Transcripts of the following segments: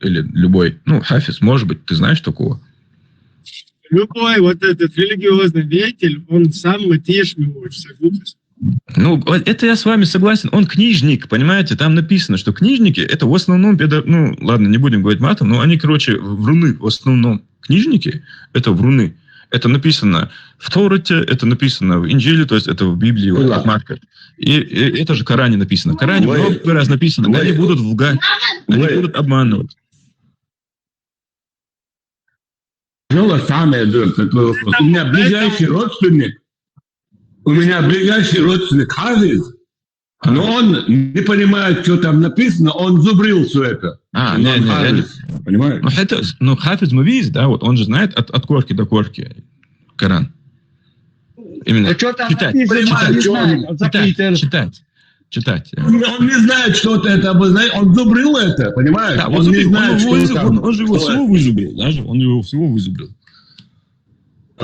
или любой, ну, хафиз, может быть, ты знаешь такого? Любой вот этот религиозный деятель, он сам матеш учится. Ну, это я с вами согласен. Он книжник, понимаете? Там написано, что книжники, это в основном, ну, ладно, не будем говорить матом, но они, короче, вруны в основном. Книжники – это вруны. Это написано в Тороте, это написано в Инджиле, то есть это в Библии, вот, от Марка. И это же в Коране написано. В Коране много раз написано. Они будут лгать, они будут обманывать. У меня ближайший родственник хафиз, но он не понимает, что там написано, он зубрил все это. Понимаешь? Ну, хафиз мувиз, да, вот он же знает от корки до корки Коран. Именно читать. Он не знает, что это обозначает, он зубрил это, понимаешь? Да, он не знает, он же его всего вызубрил, даже он его всего вызубрил.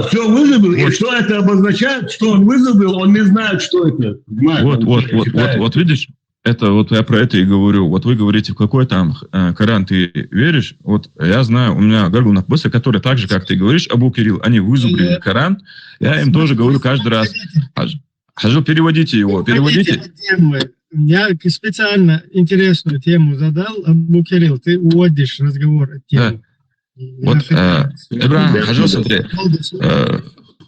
Все вызубрил, и что это обозначает, что он вызубрил, он не знает, что это. Вот видишь, это вот я про это и говорю. Вот вы говорите, в какой там Коран ты веришь? Вот я знаю, у меня Гаргун Ахбосы, которые так же, как ты говоришь, Абу Кирилл, они вызубрили Коран. Я им тоже говорю каждый раз. Хажу, переводите его, переводите. Я специально интересную тему задал, Абу Кирилл, ты уводишь разговор от темы. Вот, Ибрахим, Хажу, смотри,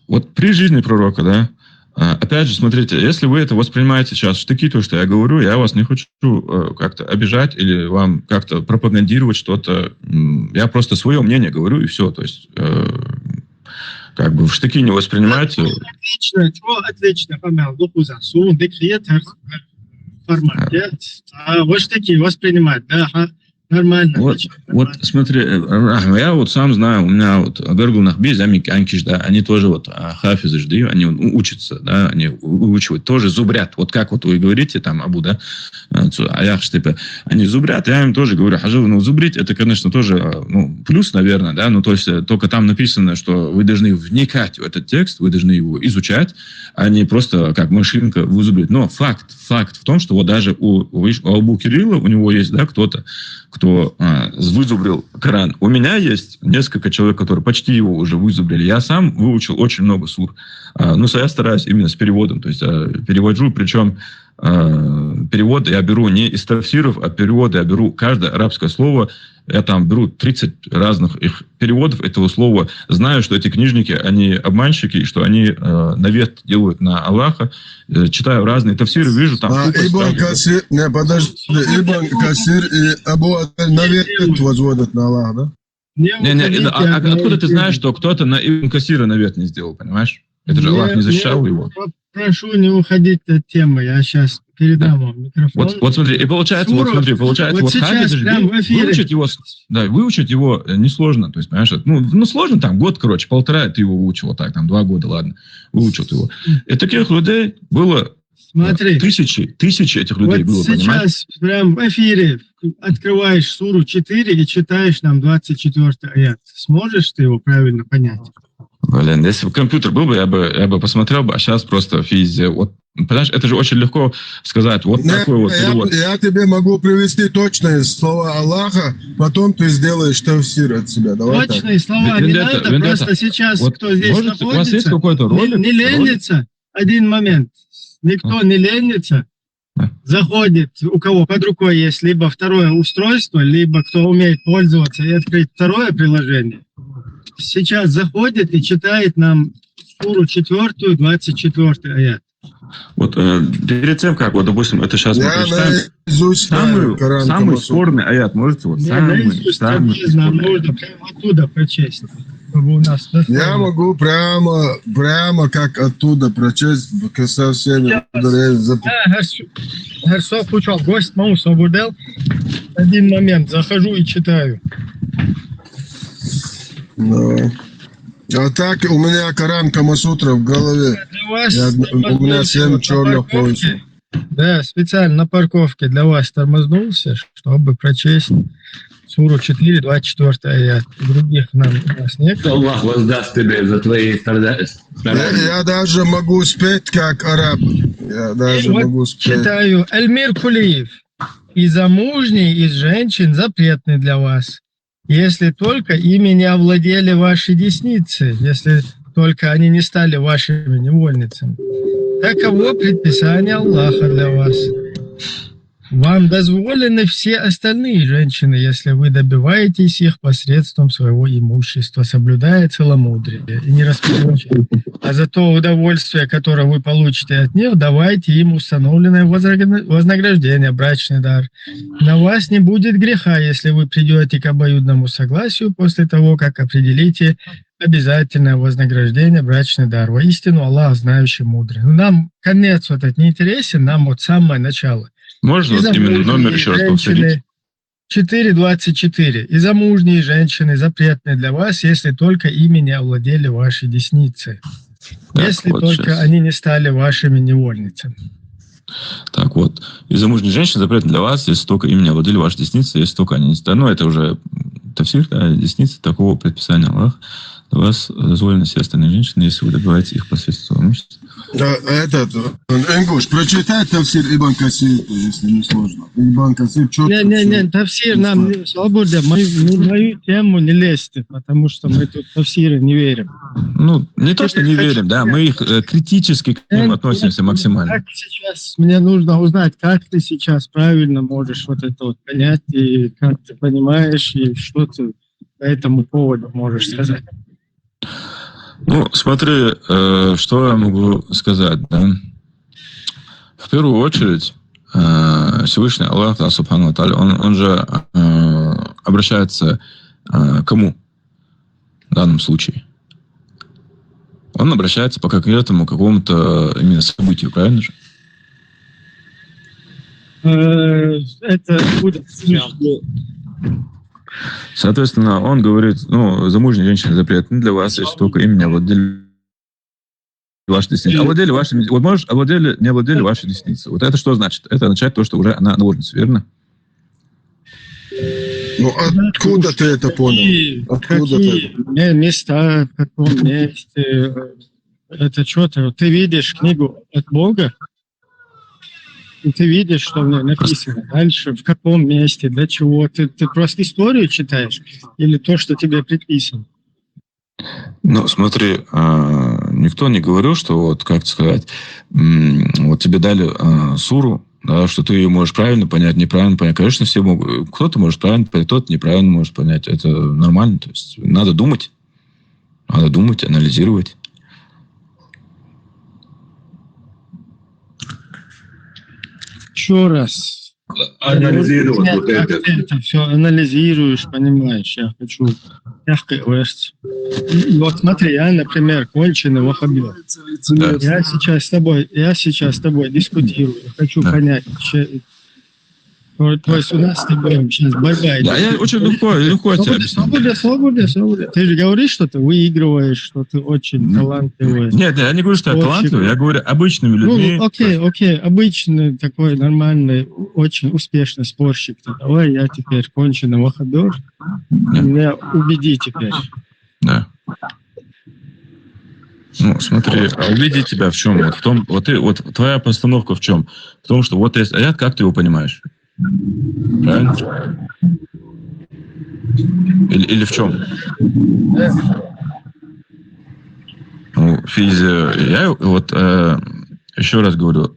вот при жизни пророка, да, опять же, смотрите, если вы это воспринимаете сейчас штыки, то, что я говорю, я вас не хочу как-то обижать или вам как-то пропагандировать что-то. Я просто свое мнение говорю, и все. То есть, как бы в штыки не воспринимайте. Отлично, Памел, в штыки воспринимать, да, нормально. Вот смотри, я вот сам знаю, у меня вот Гаргун Ахбез, Анкиш, да, они тоже вот хафизы жды, они учатся, да, они выучивают, тоже зубрят. Вот как вот вы говорите, там, Абу, да, Аяхштепе, они зубрят, я им тоже говорю, Хажу, ну, зубрить, это, конечно, тоже, ну, плюс, наверное, да, ну, то есть, только там написано, что вы должны вникать в этот текст, вы должны его изучать, а не просто как машинка вызубрить. Но факт в том, что вот даже у Абу Кирилла, у него есть, да, кто-то, кто вызубрил Коран. У меня есть несколько человек, которые почти его уже вызубрили. Я сам выучил очень много сур. Ну, я стараюсь именно с переводом. То есть, перевожу, причем перевод я беру не из тафсиров, а переводы я беру каждое арабское слово. Я там беру 30 разных их переводов этого слова. Знаю, что эти книжники, они обманщики, и что они навет делают на Аллаха. Читаю разные тафсиры, вижу там... Ибн Касир, Ибн Касир и Абу навет возводят на Аллаха, да? Откуда ты знаешь, что кто-то на Ибн Касира навет не сделал, понимаешь? Это же Аллах не защищал его. Прошу не уходить от темы, я сейчас передам вам микрофон. Вот смотри, и получается, вот хафиз выучить его несложно, то есть, понимаешь, ну, сложно там, год, короче, полтора ты его выучил, вот так, там, 2 года, ладно, выучил ты его. И таких людей было тысячи этих людей было, сейчас, понимаешь? Прям в эфире открываешь суру 4 и читаешь нам 24-й аят. Сможешь ты его правильно понять? Блин, если бы компьютер был бы, я бы посмотрел бы, а сейчас просто физия. Вот, понимаешь, это же очень легко сказать. Вот такой вот перевод. Я тебе могу привести точные слова Аллаха, потом ты сделаешь тафсир от себя. Давай точные слова не надо, просто сейчас вот кто здесь находится, у вас есть какой-то ролик? Не ленится, один момент. Никто не ленится, заходит, у кого под рукой есть либо второе устройство, либо кто умеет пользоваться и открыть второе приложение. Сейчас заходит и читает нам суру 4, 24 аят. Вот перед тем, как, вот, допустим, это сейчас мы прочитаем, самый спорный аят, можете? Вот, самый можно прямо оттуда прочесть. Я могу прямо как оттуда прочесть, со всеми Хорошо, включал, гость маму освободил. Один момент, захожу и читаю. Да. А так у меня Коран Камасутра в голове. У меня 7 черных поясов. Да, специально на парковке для вас тормознулся, чтобы прочесть суру 4, 24 аят. Других у нас нет. Аллах воздаст тебе за твои старания. Я даже могу спеть как араб. Я даже могу спеть. Читаю. Эльмир Кулиев. И замужние из женщин запретны для вас, если только ими не овладели ваши десницы, если только они не стали вашими невольницами. Таково предписание Аллаха для вас. Вам дозволены все остальные женщины, если вы добиваетесь их посредством своего имущества, соблюдая целомудрие и не распоряжайте. А за то удовольствие, которое вы получите от них, давайте им установленное вознаграждение, брачный дар. На вас не будет греха, если вы придете к обоюдному согласию после того, как определите обязательное вознаграждение, брачный дар. Воистину Аллах знающий, мудрый. Но нам конец вот этот не интересен, нам вот самое начало. Можно вот именно номер еще раз повторить? 4.24. И замужние женщины запретны для вас, если только ими не овладели ваши десницы. Так, если вот только сейчас они не стали вашими невольницами. Так вот. И замужние женщины запретны для вас, если только ими не овладели ваши десницы, если только они не стали. Ну, это уже тафсир, да, десницы такого предписания Аллаха. Для вас дозволены все остальные женщины, если вы добиваете их посредством имущества. Да, Энгуш, прочитай тафсир Ибн Касир, если не сложно. Ибн Касир четко... Не, тафсир нам не свобода. Мою тему не лезьте, потому что мы тут в тафсиры не верим. Ну, не то, что не верим, да, мы их критически к ним относимся максимально. Как сейчас, мне нужно узнать, как ты сейчас правильно можешь вот это вот понять, и как ты понимаешь, и что ты по этому поводу можешь сказать. Ну, смотри, что я могу сказать, да. В первую очередь, Всевышний Аллах, Субхану ва Тааля, он же обращается к кому в данном случае? Он обращается по конкретному какому-то именно событию, правильно же? Это будет... Соответственно, он говорит, ну, замужние женщины запретны для вас, если только им не овладели ваши десницы. Овладели вашими... Вот можешь, не овладели ваши десницы. Вот это что значит? Это означает то, что уже она наложница, верно? Ну, откуда ты это понял? Откуда ты? Места, в каком месте? Это что-то... Ты видишь книгу от Бога, и ты видишь, что в ней написано дальше, в каком месте, для чего. Ты просто историю читаешь или то, что тебе предписано? Ну, смотри, никто не говорил, что вот, как сказать, вот тебе дали суру, да, что ты ее можешь правильно понять, неправильно понять. Конечно, все могут. Кто-то может правильно понять, кто-то неправильно может понять. Это нормально. То есть надо думать, анализировать. Еще раз. Анализировать вот это. Ты это все анализируешь, понимаешь, я хочу мягкой версии. Вот смотри, я, например, конченый ваххабит. Да. Я сейчас с тобой дискутирую, хочу понять, то есть у нас с тобой сейчас борьба идет. Да, я очень легко тебе объясню. Свобода. Ты же говоришь, что ты выигрываешь, что ты очень талантливый. Нет, я не говорю, что я талантливый, я говорю обычными людьми. Ну, окей, обычный такой нормальный, очень успешный спорщик. Давай я теперь конченый ваххабит. Меня убеди теперь. Да. Ну, смотри, а убедить тебя в чем? Вот в том, вот твоя постановка в чем? В том, что вот есть аят, как ты его понимаешь? Правильно? Или в чем? Ну, я вот еще раз говорю,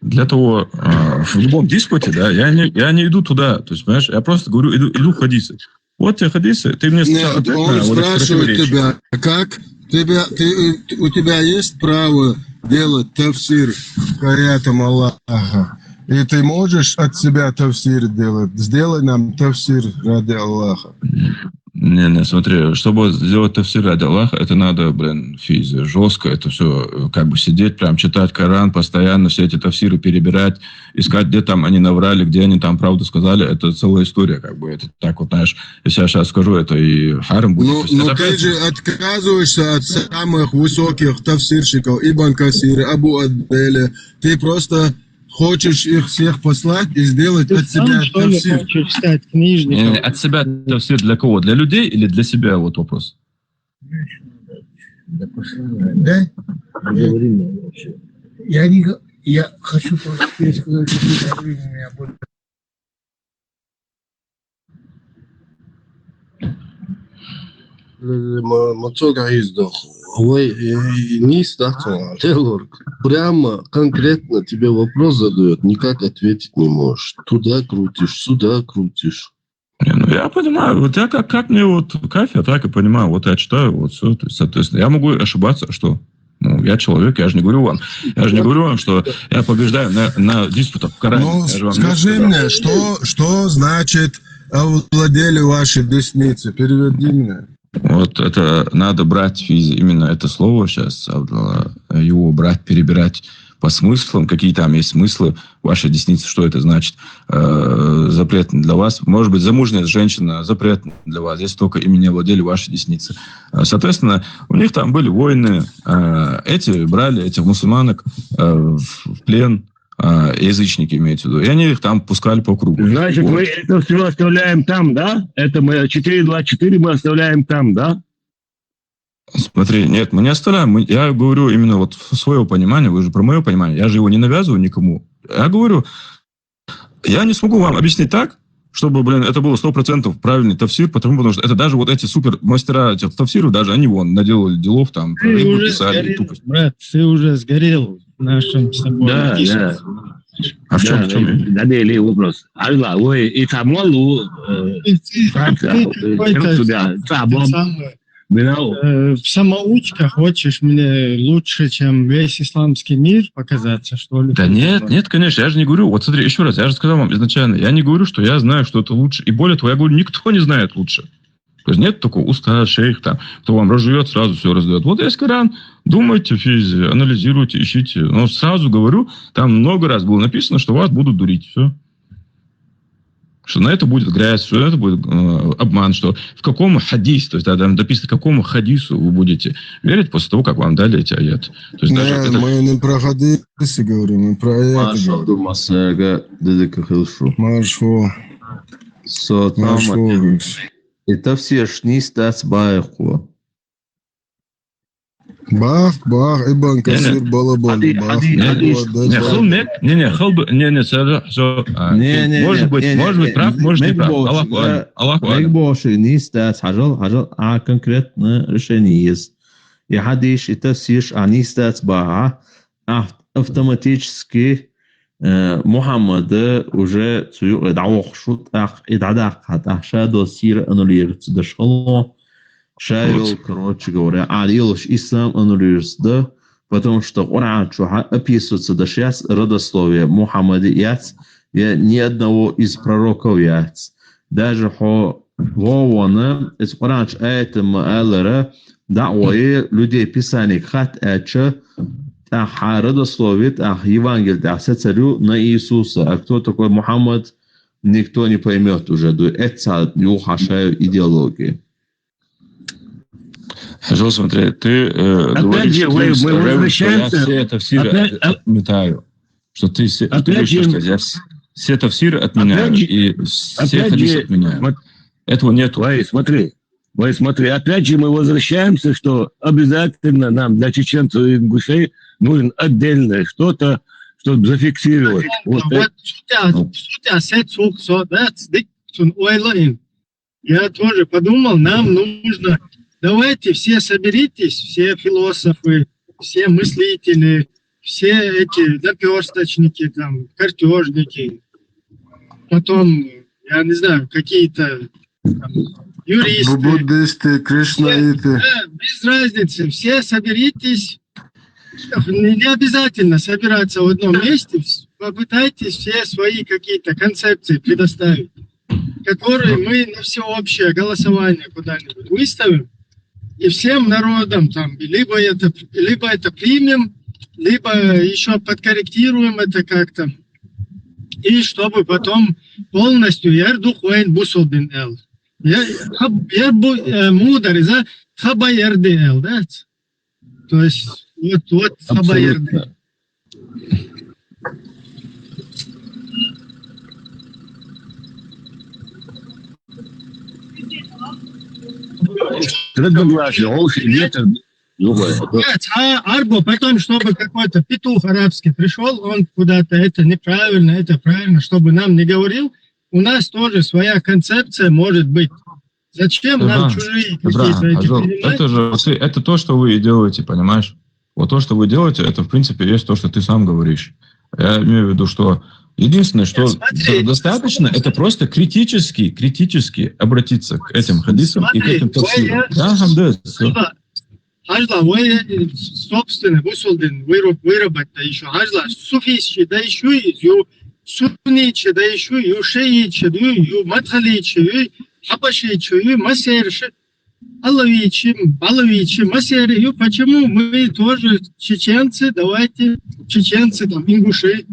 для того, в любом диспуте, да, я не иду туда, то есть, понимаешь, я просто говорю, иду в хадисы. Вот те хадисы, ты мне сначала... Нет, он спрашивает тебя, как у тебя есть право делать тафсир аятам Аллаха? И ты можешь от себя тафсир делать? Сделай нам тафсир ради Аллаха. Не, смотри, чтобы сделать тафсир ради Аллаха, это надо, жестко, это все, как бы сидеть, прям читать Коран, постоянно все эти тафсиры перебирать, искать, где там они наврали, где они там правду сказали, это целая история, как бы, это так вот, знаешь, если я сейчас скажу, это и харам будет. Но ты же отказываешься от самых высоких тафсирщиков, Ибн Касир, Абу Адбеля, ты просто... Хочешь их всех послать и сделать ты от себя тафсир? Хочешь стать книжником? От себя тафсир для кого? Для людей или для себя? Вот вопрос. Да? Я хочу просто сказать, что у меня будет Прямо конкретно тебе вопрос задает, никак ответить не можешь. Туда крутишь, сюда крутишь. Ну, я понимаю, вот я как мне вот кафе, так и понимаю, вот я читаю, вот все, то есть, соответственно, я могу ошибаться, что ну, я человек, я же не говорю вам, что я побеждаю на диспутах в Коране. Ну, скажи мне, что значит овладели ваши десницы? Переведи мне. Вот это надо брать именно это слово сейчас, его брать, перебирать по смыслам, какие там есть смыслы вашей десницы, что это значит. Запретно для вас. Может быть, замужняя женщина запретна для вас, если только ими не владели ваши десницы. Соответственно, у них там были войны. Эти брали этих мусульманок в плен, язычники имеются в виду. И они их там пускали по кругу. Значит, вот. Мы это все оставляем там, да? Это мы 4.24 мы оставляем там, да? Смотри, нет, мы не оставляем. Я говорю именно вот свое понимание. Вы же про мое понимание. Я же его не навязываю никому. Я говорю, я не смогу вам объяснить так, чтобы, это было 100% правильный тафсир, потому что это даже вот эти супер мастера этих тафсиров, даже они наделали делов там, ты уже писали, сгорел, брат, ты уже сгорел в нашем собой. Да, да. А в чем? Надели вопрос. Алла, ой, и там в самоучках хочешь мне лучше, чем весь исламский мир показаться, что ли? Да нет, конечно, я же не говорю. Вот смотри, еще раз, я же сказал вам изначально, я не говорю, что я знаю, что это лучше. И более того, я говорю, никто не знает лучше. То есть нет такого устава, шейх, там, кто вам разжует, сразу все раздает. Вот есть Коран, думайте, анализируйте, ищите. Но сразу говорю, там много раз было написано, что вас будут дурить. Все. Что на это будет грязь, что это будет обман, что в каком хадисе, то есть там написано, какому хадису вы будете верить после того, как вам дали эти аяты. То есть, даже это... Мы не про хадисы говорим, мы про аяты говорим. Маршо. Это все шнистас байху. Бах, ибн Касир, балабон. Может быть прав, может не прав. Аллаху больше нистас, хажал, а конкретно решение есть. И хадиш, и тафсиш, а нистас баха, автоматически Мухаммада уже цю идаух ах идадах шадо сир аннулируется дошло. Шавил, короче говоря, алилуш ислам аннулируется, потому что Коран описывается до сейчас родословие Мухаммада яц, ни одного из пророков яц. Даже вована из Коран этим аллера дауи людей писаний хат эча родословит Евангелие царю на Иисуса. А кто такой Мухаммад, никто не поймет уже. Это его идеологии. Хажал, смотри, ты говоришь, что я тафсиры отметаю. Что ты все тафсиры отменяю и все хадисы отменяю. Этого нету. Смотри, опять же мы возвращаемся, что обязательно нам для чеченцев и ингушей нужно отдельное что-то, чтобы зафиксировать. Я тоже подумал, нам нужно, давайте все соберитесь, все философы, все мыслители, все эти наперсточники, там, картежники, потом, я не знаю, какие-то там, юристы. Буддисты, кришнаиты. Да, без разницы, все соберитесь. Не обязательно собираться в одном месте, попытайтесь все свои какие-то концепции предоставить, которые мы на всеобщее голосование куда-нибудь выставим, и всем народам там либо это примем, либо еще подкорректируем это как-то, и чтобы потом полностью ярдухуэн бусулбин эл. Я мудар, за хабаярдел, да? То есть вот хабаярдел. Арбо, потом, чтобы какой-то петух арабский пришел, он куда-то, это неправильно, это правильно, чтобы нам не говорил, у нас тоже своя концепция может быть. Зачем нам чужие какие-то эти принимать? Это то, что вы делаете, понимаешь? Вот то, что вы делаете, это, в принципе, есть то, что ты сам говоришь. Я имею в виду, что единственное, что достаточно, это просто критически обратиться к этим хадисам и к этим тафсирам. Да, Хамдес, все. Хажла, вы собственно высолден, выработать, да еще хажла, суфийчи, да еще и сунничи, да еще и шиичи, да и мадхаличи, хабашичи, масерши, алавичи, балавичи, масеры. Почему мы тоже чеченцы, давайте чеченцы, там, ингуши,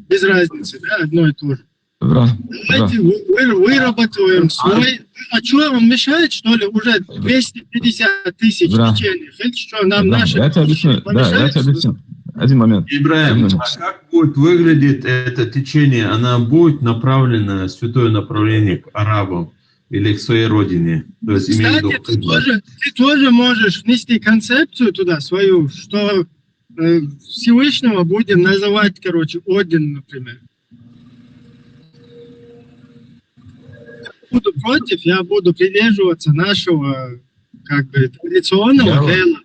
без разницы, да, одно и то же. Давайте вырабатываем свой... А что, вам мешает, что ли, уже 250 тысяч течений? Что, нам наши... Я тебе объясню. Один момент. Ибраим, а как будет выглядеть это течение? Она будет направлена, святое направление к арабам или к своей родине? То есть, кстати, ты тоже можешь внести концепцию туда свою, что Всевышнего будем называть, Один, например. Буду против, я буду придерживаться нашего, традиционного дела.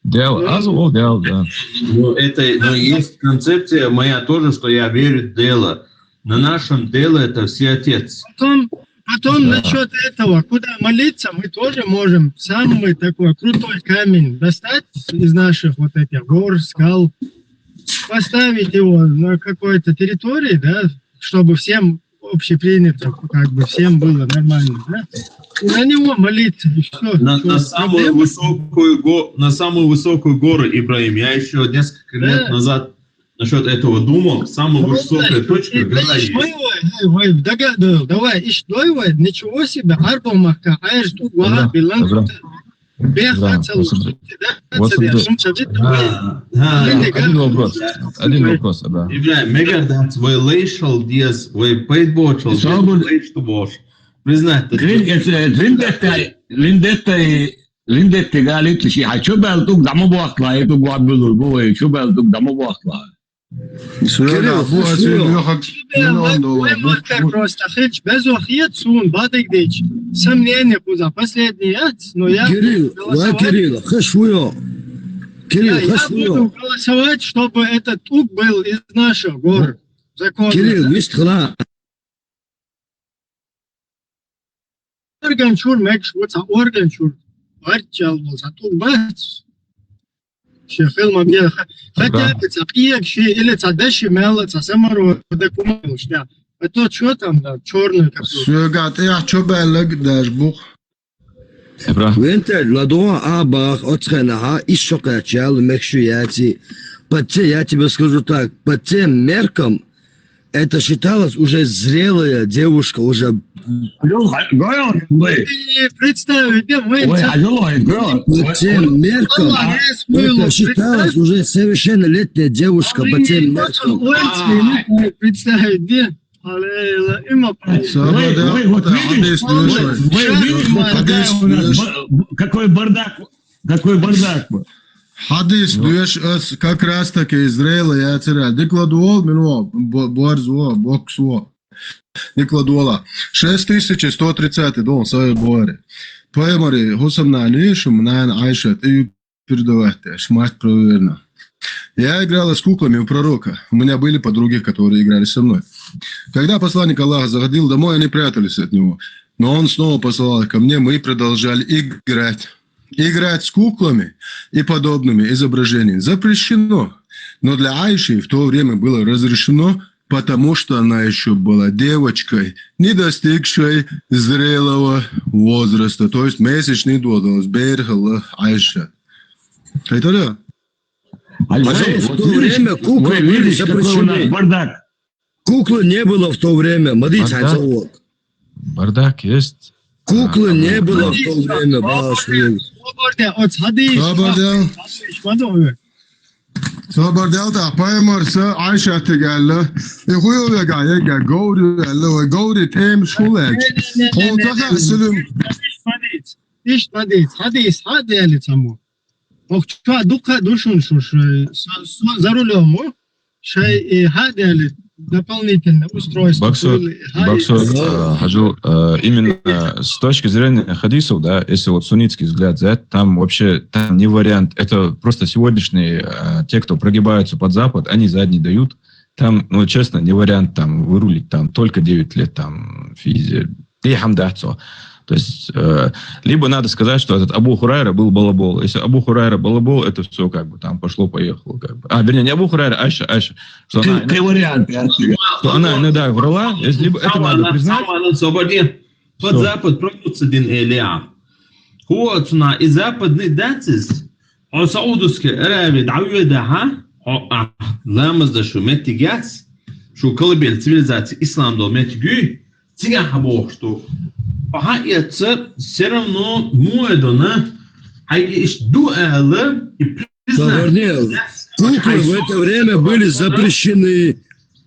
Дело, да. Но есть концепция моя тоже, что я верю в дело. На нашем деле это Всеотец. Потом насчет этого, куда молиться, мы тоже можем самый такой крутой камень достать из наших вот этих гор, скал, поставить его на какой-то территории, да, чтобы всем общепринято, всем было нормально, да? И на него молиться, и все. На самую высокую гору, Ибраим, я еще несколько лет назад насчет этого думал, самая высокая точка гора есть. Давай, ничего себе, Арбамака, Один вопрос, да. Ибраим, мегардац, вы лейшал диас, вы пейтбочал, признать. Lindette قالت شيء شو بالتوك دمو بوقلا يتو قابلوا بوي شو بالتوك دمو بوقلا просто хич без охиет сун бадыгдыч сомнение куза последний яц, но я Кирилл, хашвуё. Я буду голосовать, чтобы этот тук был из наших гор. Кирилл, есть хла. Органчур мекшвуца органчур. Арчал тук бац. Шефил мамья. Хотя это пьекши или цадеши мела цасамару документ что. Это что там да черный какой. Сюгат я что белг дашбух. وانت لدوا اباخ отхенаха ишокачал мекшуяти. Я тебе скажу так, по тем меркам это считалось уже зрелая девушка, уже... Представь, по тем меркам это считалось уже совершеннолетняя девушка, по тем меркам. Представь, где? Какой бардак! Хадис, как раз таки Израиля, я царя. Декладуол, минуо, борзуо, боксуо. Декладуола. 6130 дом, свое боре. Поэмори, хусамна нишум, найн айшат, и передавайте, шмать проверено. Я играла с куклами у пророка. У меня были подруги, которые играли со мной. Когда посланник Аллаха заходил домой, они прятались от него. Но он снова послал ко мне, мы продолжали играть. Играть с куклами и подобными изображениями запрещено. Но для Айши в то время было разрешено, потому что она еще была девочкой, не достигшей зрелого возраста. То есть месячный возраст. Бейрхала Айша. Это да? В то время куклы были запрещены. Куклы не было в то время. Бардак есть. Куклы не было в то время. Собardel da paymarsa Ayşe geldi. Huyo ve gaye gavri geldi ve gavri tem şulek. Koltaka sülüm. İşte hadis hadi tamam. Okçu duka duşun şu za rulom mu? Hadi дополнительное устройство. Баксот, Хаджу, именно с точки зрения хадисов, да, если вот суннитский взгляд взять, там вообще там не вариант. Это просто сегодняшние те, кто прогибаются под Запад, они задний дают. Там, ну, честно, не вариант там вырулить там только 9 лет там физи. И хамдацо. То есть, либо надо сказать, что этот Абу Хурайра был балабол. Если Абу Хурайра балабол, это все как бы там пошло-поехало. Как бы. Вернее, не Абу Хурайра, Айша. Что ты вариант. Что она иногда врала, либо это надо признать. Под Запад продаются дин Элиа. Вот на и западный датис, а Саудовский Аравия дауедаха, ламазда шо метигяс, шо колыбель цивилизации ислам до метигю, тига хабох, что это все равно муэдона, а есть дуэлы и признание. Куклы в это время были запрещены.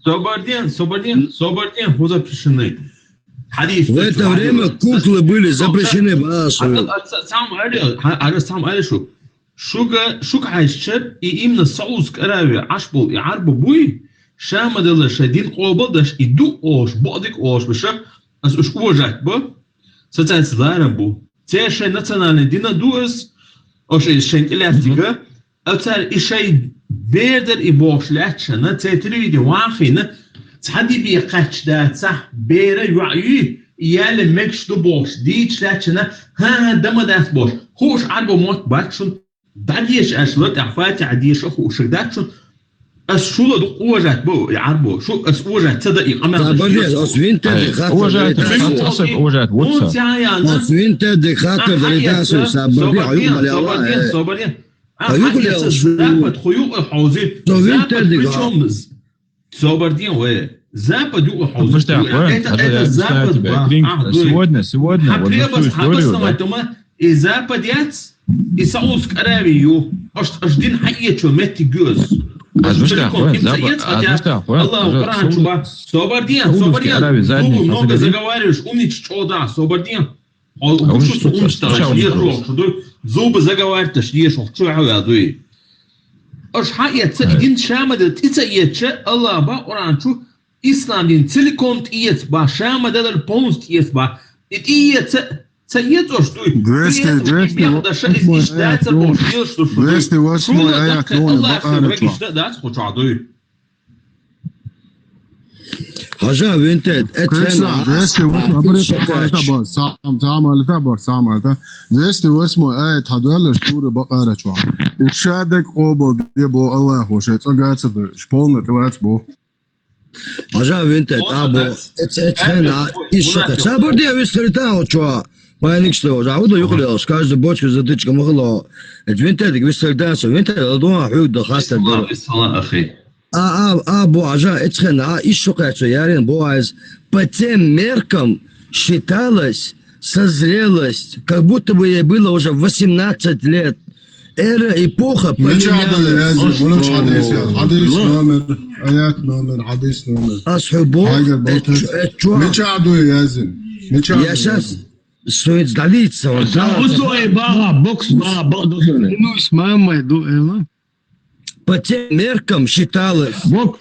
Соборден, запрещены. В это время куклы были запрещены. Сам Алишу. Шука Айшчер и именно Саудская Аравия Ашбул и Арбу Буй, Шамадала Шадин Обалдаш и Ду Ош, Бодик Ош, Беша, as уж уважать бы, социальный Арабу. Те шей национальный дина дуэс, ош и шей эластика, а царь и шей бедер и бош лячана, те трюди вахина, цади би качда цах бера юаи, ياله مكش دو بوش ديش لاتشنا ها دم داس بوش خوش عربو موت باتشون داديش أشلت أحفات عديش خوش داتشون أشوله دو قوجات بو يعربو شو أسوجات تدا إقامة Оборез, освинте Уважает, вот все. Освинте дыхатор валидасу сабаби аюм алялла. صوبرين أيوك اللي زابد خيوق الحوزين زابد بيشوم صوبردين وين Запад это Запад сегодня вот эту историю, и Западец и Саудская Аравия аж дин хаечо мети гёз Аллах Прачуба Собордин много заговариваешь умничь чода Собордин зубы заговариваешь ешь что я аж хаечо дин шамада тицаечо Аллах ба Уранчу İslam din silikon iyet ba şama da ponst iyet ba iyet sayet oştu 208 ayak nonu baqara da xoçadı Haja vinted etfen 208 ayet hadwala sura baqara çwa ushadek obal dibo Allah hoşet agatsı şpolna tvat bu Haja vinted abo etfen işe sabır diye üstürten o çwa Паник что, завода юхлел, скажет бочка затычка могло. Vinted üstürten so vinted adwa hud da khasta Абу Ажа Эцхен, ишукачу ярин Боаз, по тем меркам считалось созрелость, как будто бы ей было уже 18 лет. Эра, эпоха поменялась. Асхубо, я сейчас стоит сдалиться. Ну, с мамой дуэла. По тем меркам считалось. Бог,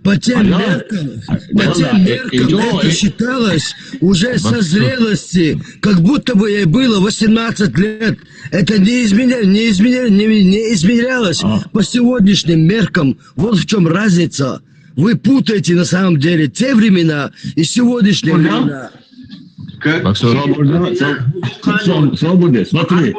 по тем меркам это считалось уже созрелости, как будто бы ей было 18 лет. Это не измерялось по сегодняшним меркам. Вот в чем разница. Вы путаете на самом деле те времена и сегодняшние времена. Свобода, смотри.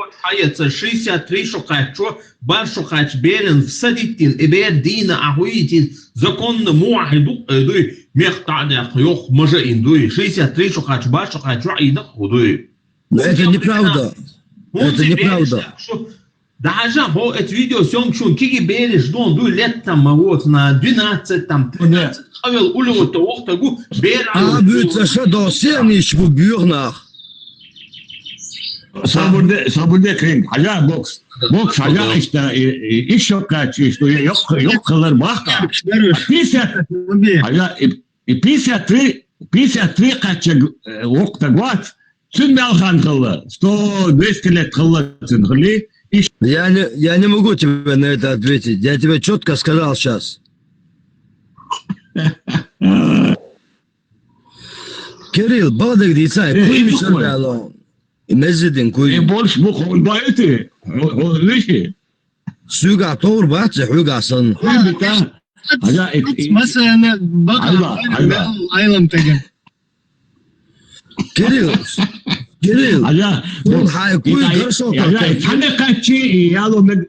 63 шукачо, бар шукач берен всадитин, эбер дина ахуитин, законно муахиду, эдуй, мехтадя, хьох, може индуй, 63 шукач, бар шукач, айда худуй. Это неправда. Это неправда. Даже по это видео съемку, киги берешь, дуй лет там, вот, на 12, там, 13, хавел улево того, того, берал. Будет что до сенич в бюрнах. Свобода крин, халя бокс халя işte iş yok kaç işte yok kalır baka. 53 kaç وقت قوات سن بالخان خلا 100 200 لت خلا تنخلي Я не могу тебе на это ответить. Я тебе четко сказал сейчас. Кирилл, балдык дейсай, куй шандалон. Мезидин куй. Борщ бухол байты. Лиши. Суга тор бачы хугасын. Mesela bak aylam tegen. Кирилл, он хай куй хорошо. Тане качи яло мен.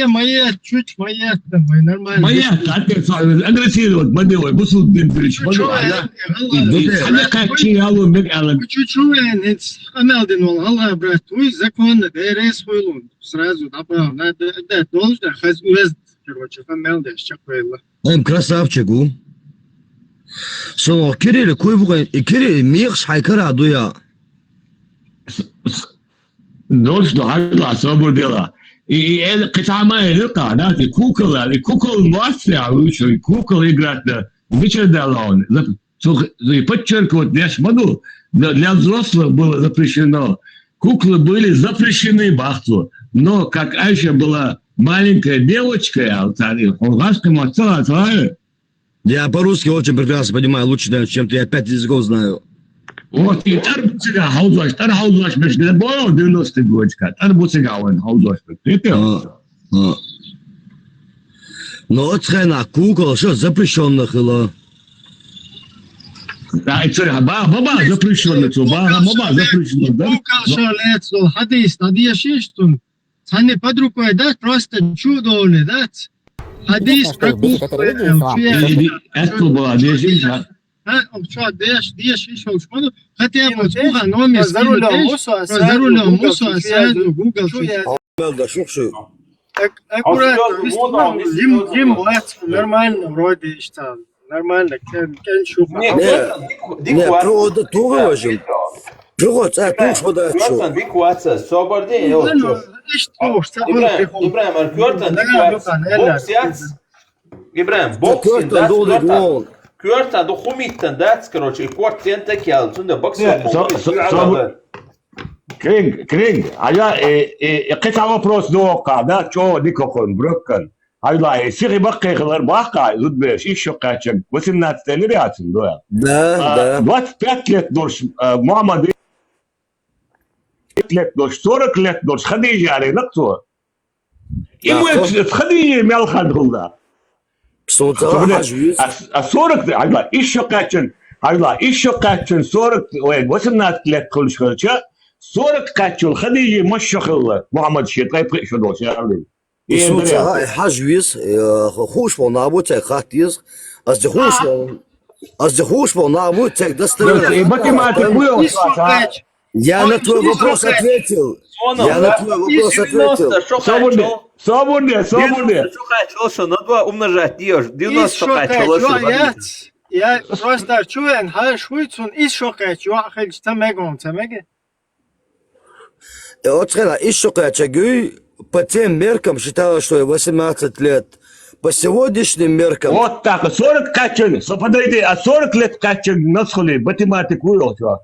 Моя чуть моя нормально. Моя кате агрессивно бадой бусу димтрич. Тане качи яло мен яло. Чуть-чуть, амелдин ол, Allah брат, уй законно, ДРС хуйлун. Сразу добавил, надо должно, хаз уезд, короче, амелдин, чаквейла. Красавчик, у. So, Кирилл, куй бугай, Кирилл, михш хайкара дуя. Должно, хазла, свободела. И это китамая лука, да, и кукола мастер, лучше, кукол играть, да, вечердалон. И подчеркивать, я могу, для взрослых было запрещено. Куклы были запрещены бахту, но как Айша была маленькая девочка, он ласково отцела. Я по-русски очень прекрасно понимаю, лучше, чем ты, я 5 языков знаю. Вот, и тарбуцега хаузлаш, между было 90 годика, тарбуцега он хаузлаш, Но цена кукол, что запрещенных было? Да, это баба запрещенных, баба запрещенных, да? Кукол шалецо, хадис, надеешься, цены под рукой, да, просто чудо, да? Хадис про кукол. Это была движение. Что, дешь еще шкоду? Хотя бы сколько номер за рулем, мусор, сразу Google. Да, шукшу. Аккуратно, Дим, нормально, вроде, что нормально, кен шук. Не, провода туга важим. Провод, туг шода чу. Görten bir kuatsa, sobardin yok. İbrahim, görten bir kuatsa, boks yats. İbrahim, boks yats. Görten do humitten dats, короче, и корт центек ял, тунда бокс. Кринг, а я قطع вопрос دوقع ده شو ديكوكون بروكن هاي سيري بقى غير بقى زود بيش ايش قاچن وسنا تلرياتن دويا Да. 25 лет дольше Мухаммад лет дольше 40 лет дольше Хадиджа علينا кто ему Хадиджа мел хадгулда 40 هاي ايش قاچن هاي ايش قاچن 40 18 лет كلش 40 كاتشول خديجة مش شغل محمد شيطان شو دوش يا علي. هاي حجويس خوش بو نابوتك خاتيز از خوش بو نابوتك достоверно. Математику Я на твой вопрос ответил. Свободно. Что на 2 умножать даешь? 90 качал. Я просто чую, хай швыцун из шокач, юахель тамегом. Вот скажи, из Шокачагюй по тем меркам считалось, что 18 лет. По сегодняшним меркам... Вот так, 40 качен, подойди, 40 лет качен на школе, математику учил.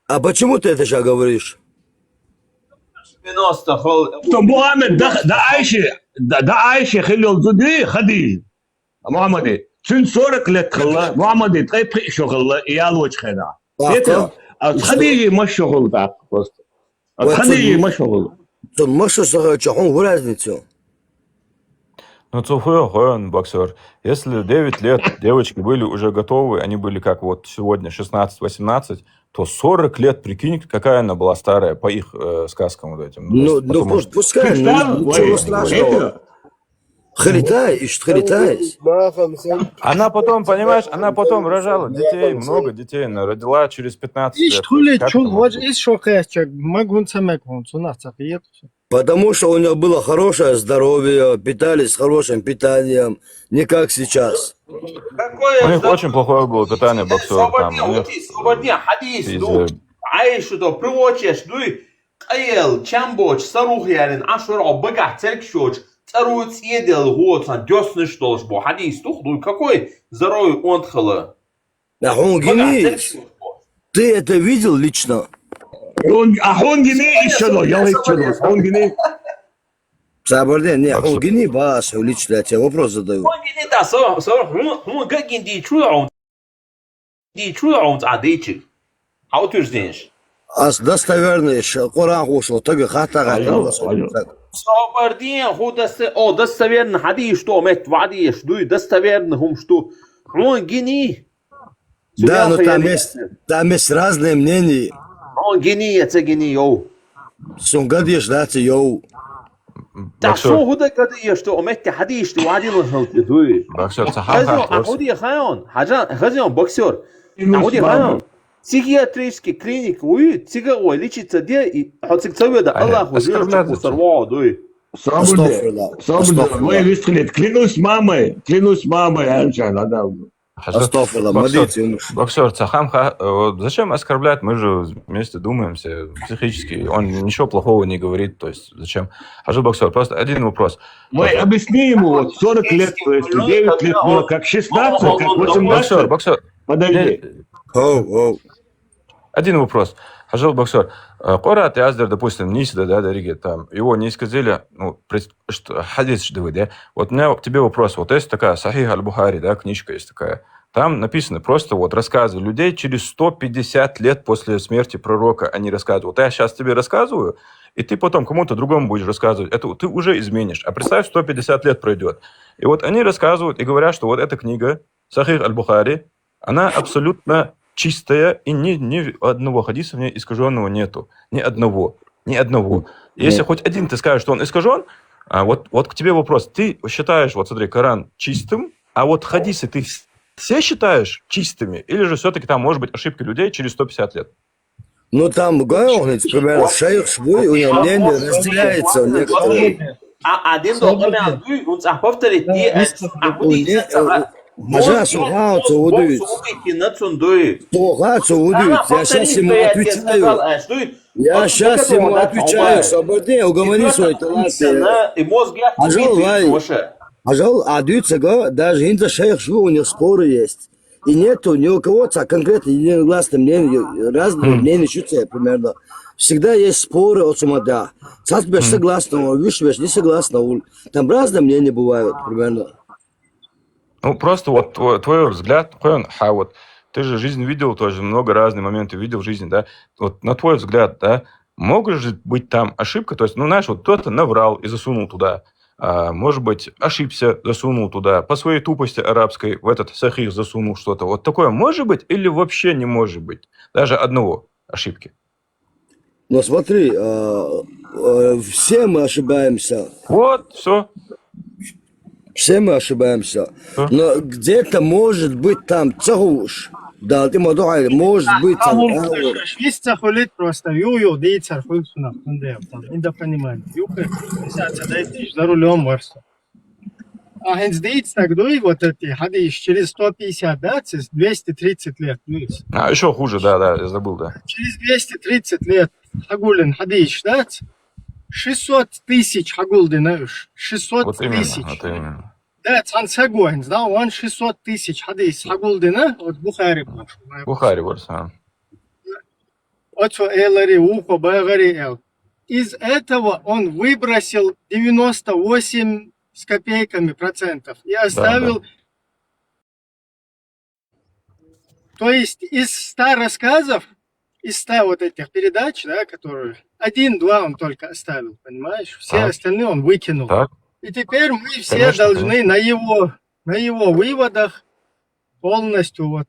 А почему ты это сейчас говоришь? 90 То Мухаммед, да Айши хилил зуди, ходи. Мухаммад, 40 лет хилла, Мухаммад, ты пришел хилла, и я лучше хилла. Это, ходи, мощь хилла так просто. Ходи, мощь хилла. То мощь чахун в разницу. Ну, Цухуя, боксер. Если 9 лет девочки были уже готовы, они были как вот сегодня 16-18, то 40 лет, прикинь, какая она была старая по их сказкам вот этим. Ну, пускай, ничего страшного. Халитай. Она потом, понимаешь, рожала детей, много детей, она родила через 15 лет. Потому что у нее было хорошее здоровье, питались хорошим питанием, не как сейчас. У них очень плохое было питание, боксер. Царует съедел год, дёсны что ж, бо хадис тухлуй, какой здоровый он тхала. Ты это видел лично? Хонгини еще, я лечу, Хонгини. Сабарден, не, он гини вас, лично я тебе вопрос задаю. Он гини, да, он как гини чуя, адичи. А утвержденешь? Ас достоверный, Коран хушел, так хатага. Сабарден, достоверно, хади что, мет вади, что достоверно, что. Он гини. Да, но там есть разные мнения. Он гини, это гини, йоу. Сон гадишь, да, ты йоу. Да что худа гадишь, что омет хади, что вади лошел ты. Боксер, Ахуди хаон, хазион боксер. Ахуди хаон. Психиатрический клиник, тига ой лечится где и хоть целую да Аллах хузир сорвал, дуй. Свобода, мой вистрелит, клянусь мамой, Альчан, да. Боксер, Цахам, зачем оскорблять? Мы же вместе думаемся психически. Он ничего плохого не говорит. То есть зачем? Хажу боксер, просто один вопрос. Мы объясни ему, вот 40 лет, то есть 9 лет было как 16, как 18. Боксер, подожди. Один вопрос. Хажу боксер. Корат и Аздер, допустим, Нисида, да, Дариги, там, его не сказали, ну, хадис ждывы, да? Вот у меня к тебе вопрос. Вот есть такая Сахих аль-Бухари, да, книжка есть такая. Там написано просто вот рассказы людей через 150 лет после смерти пророка они рассказывают. Вот я сейчас тебе рассказываю, и ты потом кому-то другому будешь рассказывать. Это ты уже изменишь. А представь, 150 лет пройдет. И вот они рассказывают и говорят, что вот эта книга Сахих аль-Бухари, она абсолютно чистая, и ни одного хадиса в ней искаженного нету. Ни одного. Если хоть один ты скажешь, что он искажен, вот к тебе вопрос. Ты считаешь, вот смотри, Коран чистым, а вот хадисы ты все считаешь чистыми? Или же все-таки там может быть ошибки людей через 150 лет? Ну там, говорит, например, шейх свой, у него мнение разделяется. Один доктор, он повторит, Мажа сухаются, удуют. Сухаются, удуют. Я сейчас ему отвечаю. Свободнее, уговори свой талант. Ажал, адуется, даже инда шейх шву, у них споры есть. И нету ни у кого-то конкретно единогласное мнение, разные мнения чувствуют примерно. Всегда есть споры от сумада. Сам тебя согласна, видишь, не согласна. Там разные мнения бывают примерно. Ну, просто вот твой взгляд, вот ты же жизнь видел тоже, много разных моментов видел в жизни, да? Вот на твой взгляд, да, может же быть там ошибка? То есть, ну, знаешь, вот кто-то наврал и засунул туда, может быть, ошибся, засунул туда, по своей тупости арабской в этот сахих засунул что-то. Вот такое может быть или вообще не может быть? Даже одного ошибки. Ну, смотри, все мы ошибаемся. Вот, все. Все мы ошибаемся. Но где-то может быть там цагуш. Да, ты может быть там. Швиц цахулит просто. Ю, дейт цахулит сунах. Инда понимаем. Юка, дайте за рулем варса. А хенс дейт так дуй, вот эти хадис через 150, да, 230 лет. А еще хуже, да, я забыл, да. Через 230 лет хагулин хадис, да? 600 тысяч хагулдин, 600 вот тысяч. Вот именно. Да, цансагуэн, да, он 600 тысяч хадис хагулдин, от Бухари. Бухари, вот. Отцу элари, ухо, багари эл. Из этого он выбросил 98 с копейками процентов и оставил... Да. То есть из 100 рассказов, из 100 вот этих передач, да, которые... 1-2 он только оставил, понимаешь? Все остальные он выкинул. Так. И теперь мы все должны на его выводах полностью вот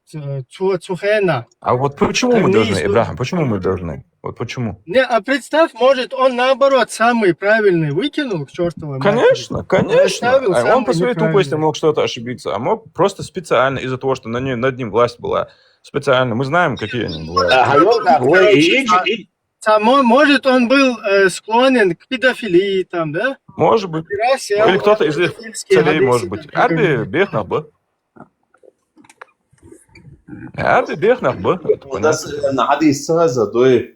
цухена. А вот почему мы должны, Ибрахим, почему мы должны? Вот почему? Не, а представь, может, он наоборот самый правильный выкинул к чертовой матери. Конечно. А он по своей тупости мог что-то ошибиться, а мог просто специально из-за того, что над ним власть была. Специально. Мы знаем, какие они бывают. Может, он был склонен к педофилии там, да? Может быть. Или кто-то из их царей, может быть. Арби бехнах бы. Арби бехнах бы. На хадис сразу, то есть,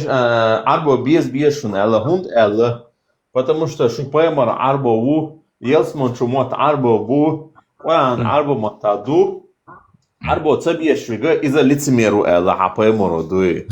арбо без бешун, элла хунд элла, потому что шупаймар арбо ву, елсмон шумот арбо ву, арбо матаду, арбо цабешвига из-за лицемеру элла хапаймару дуй.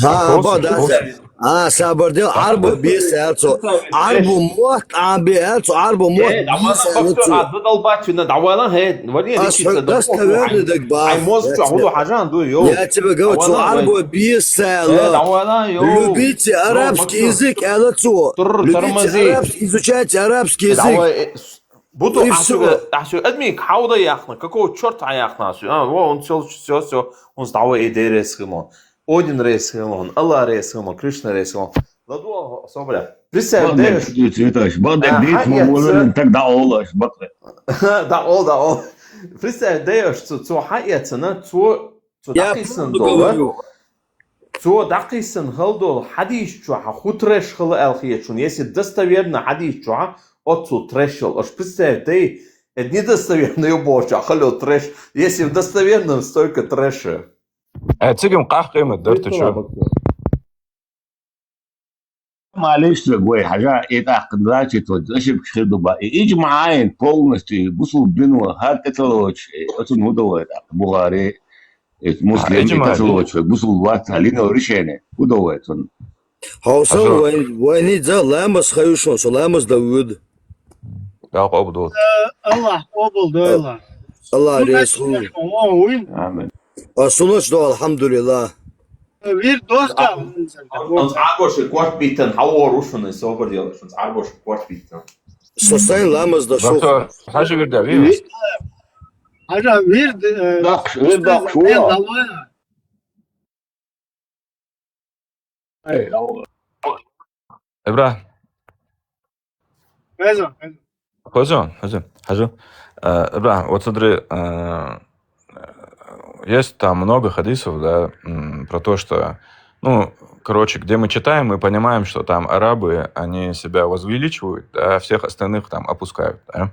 صابر ديال عربو بيسالتو عربو موت عم بيالتو عربو موت بيسالتو задолбательно دعوالا هاد وريني دك با موز عودو حاجه عنده يو يا تبقى جو عربو بيسال دعوالا يو любите арабский язык алацо любите арабский изучайте арабский язык بوتو احسو ادمي حاوضه ياخنا какого чёрта яхна он все он сдавал идеи ресхимон Один ресхимон Allah ресхимон Кришна ресхимон ладу собля представляешь цветочек бадак бит мамулин так да олаш бакре да ол представляешь что حقيقة تو دقيقة دولار تو دقيقة هالدول حديث شو خطرش خل الخير شون если достоверно حديث شو отцу трэшил, аж представь, ты это недостоверный уборщик, а халё трэш, если в достоверном столько трэша. цигам قيمة درت شو معلش جوي حاجة يتعقدلاتي توجهش بخير بقى يجي معاين полностью بوصل بينه هاد تتلوش أصلا هو دوت بوغاري مسلم تتلوش بوصل وقت علينا ورشانة هو دوت هوصل وين يجا لامس خيوشون شو لامس داود لا قبض الله قبل الله الله رسول آمين أصلاً دو الحمد لله وير دوستا uns arboši kvartbīten hauorušanai savardījuši, uns arboši kvartbīten. Состояние ламас дошел. حاجة وردا فيه حاجة وير داخ شو إبراهيم حزن Ибрахим, вот смотри, есть там много хадисов, да, про то, что, где мы читаем, мы понимаем, что там арабы, они себя возвеличивают, а всех остальных там опускают, да.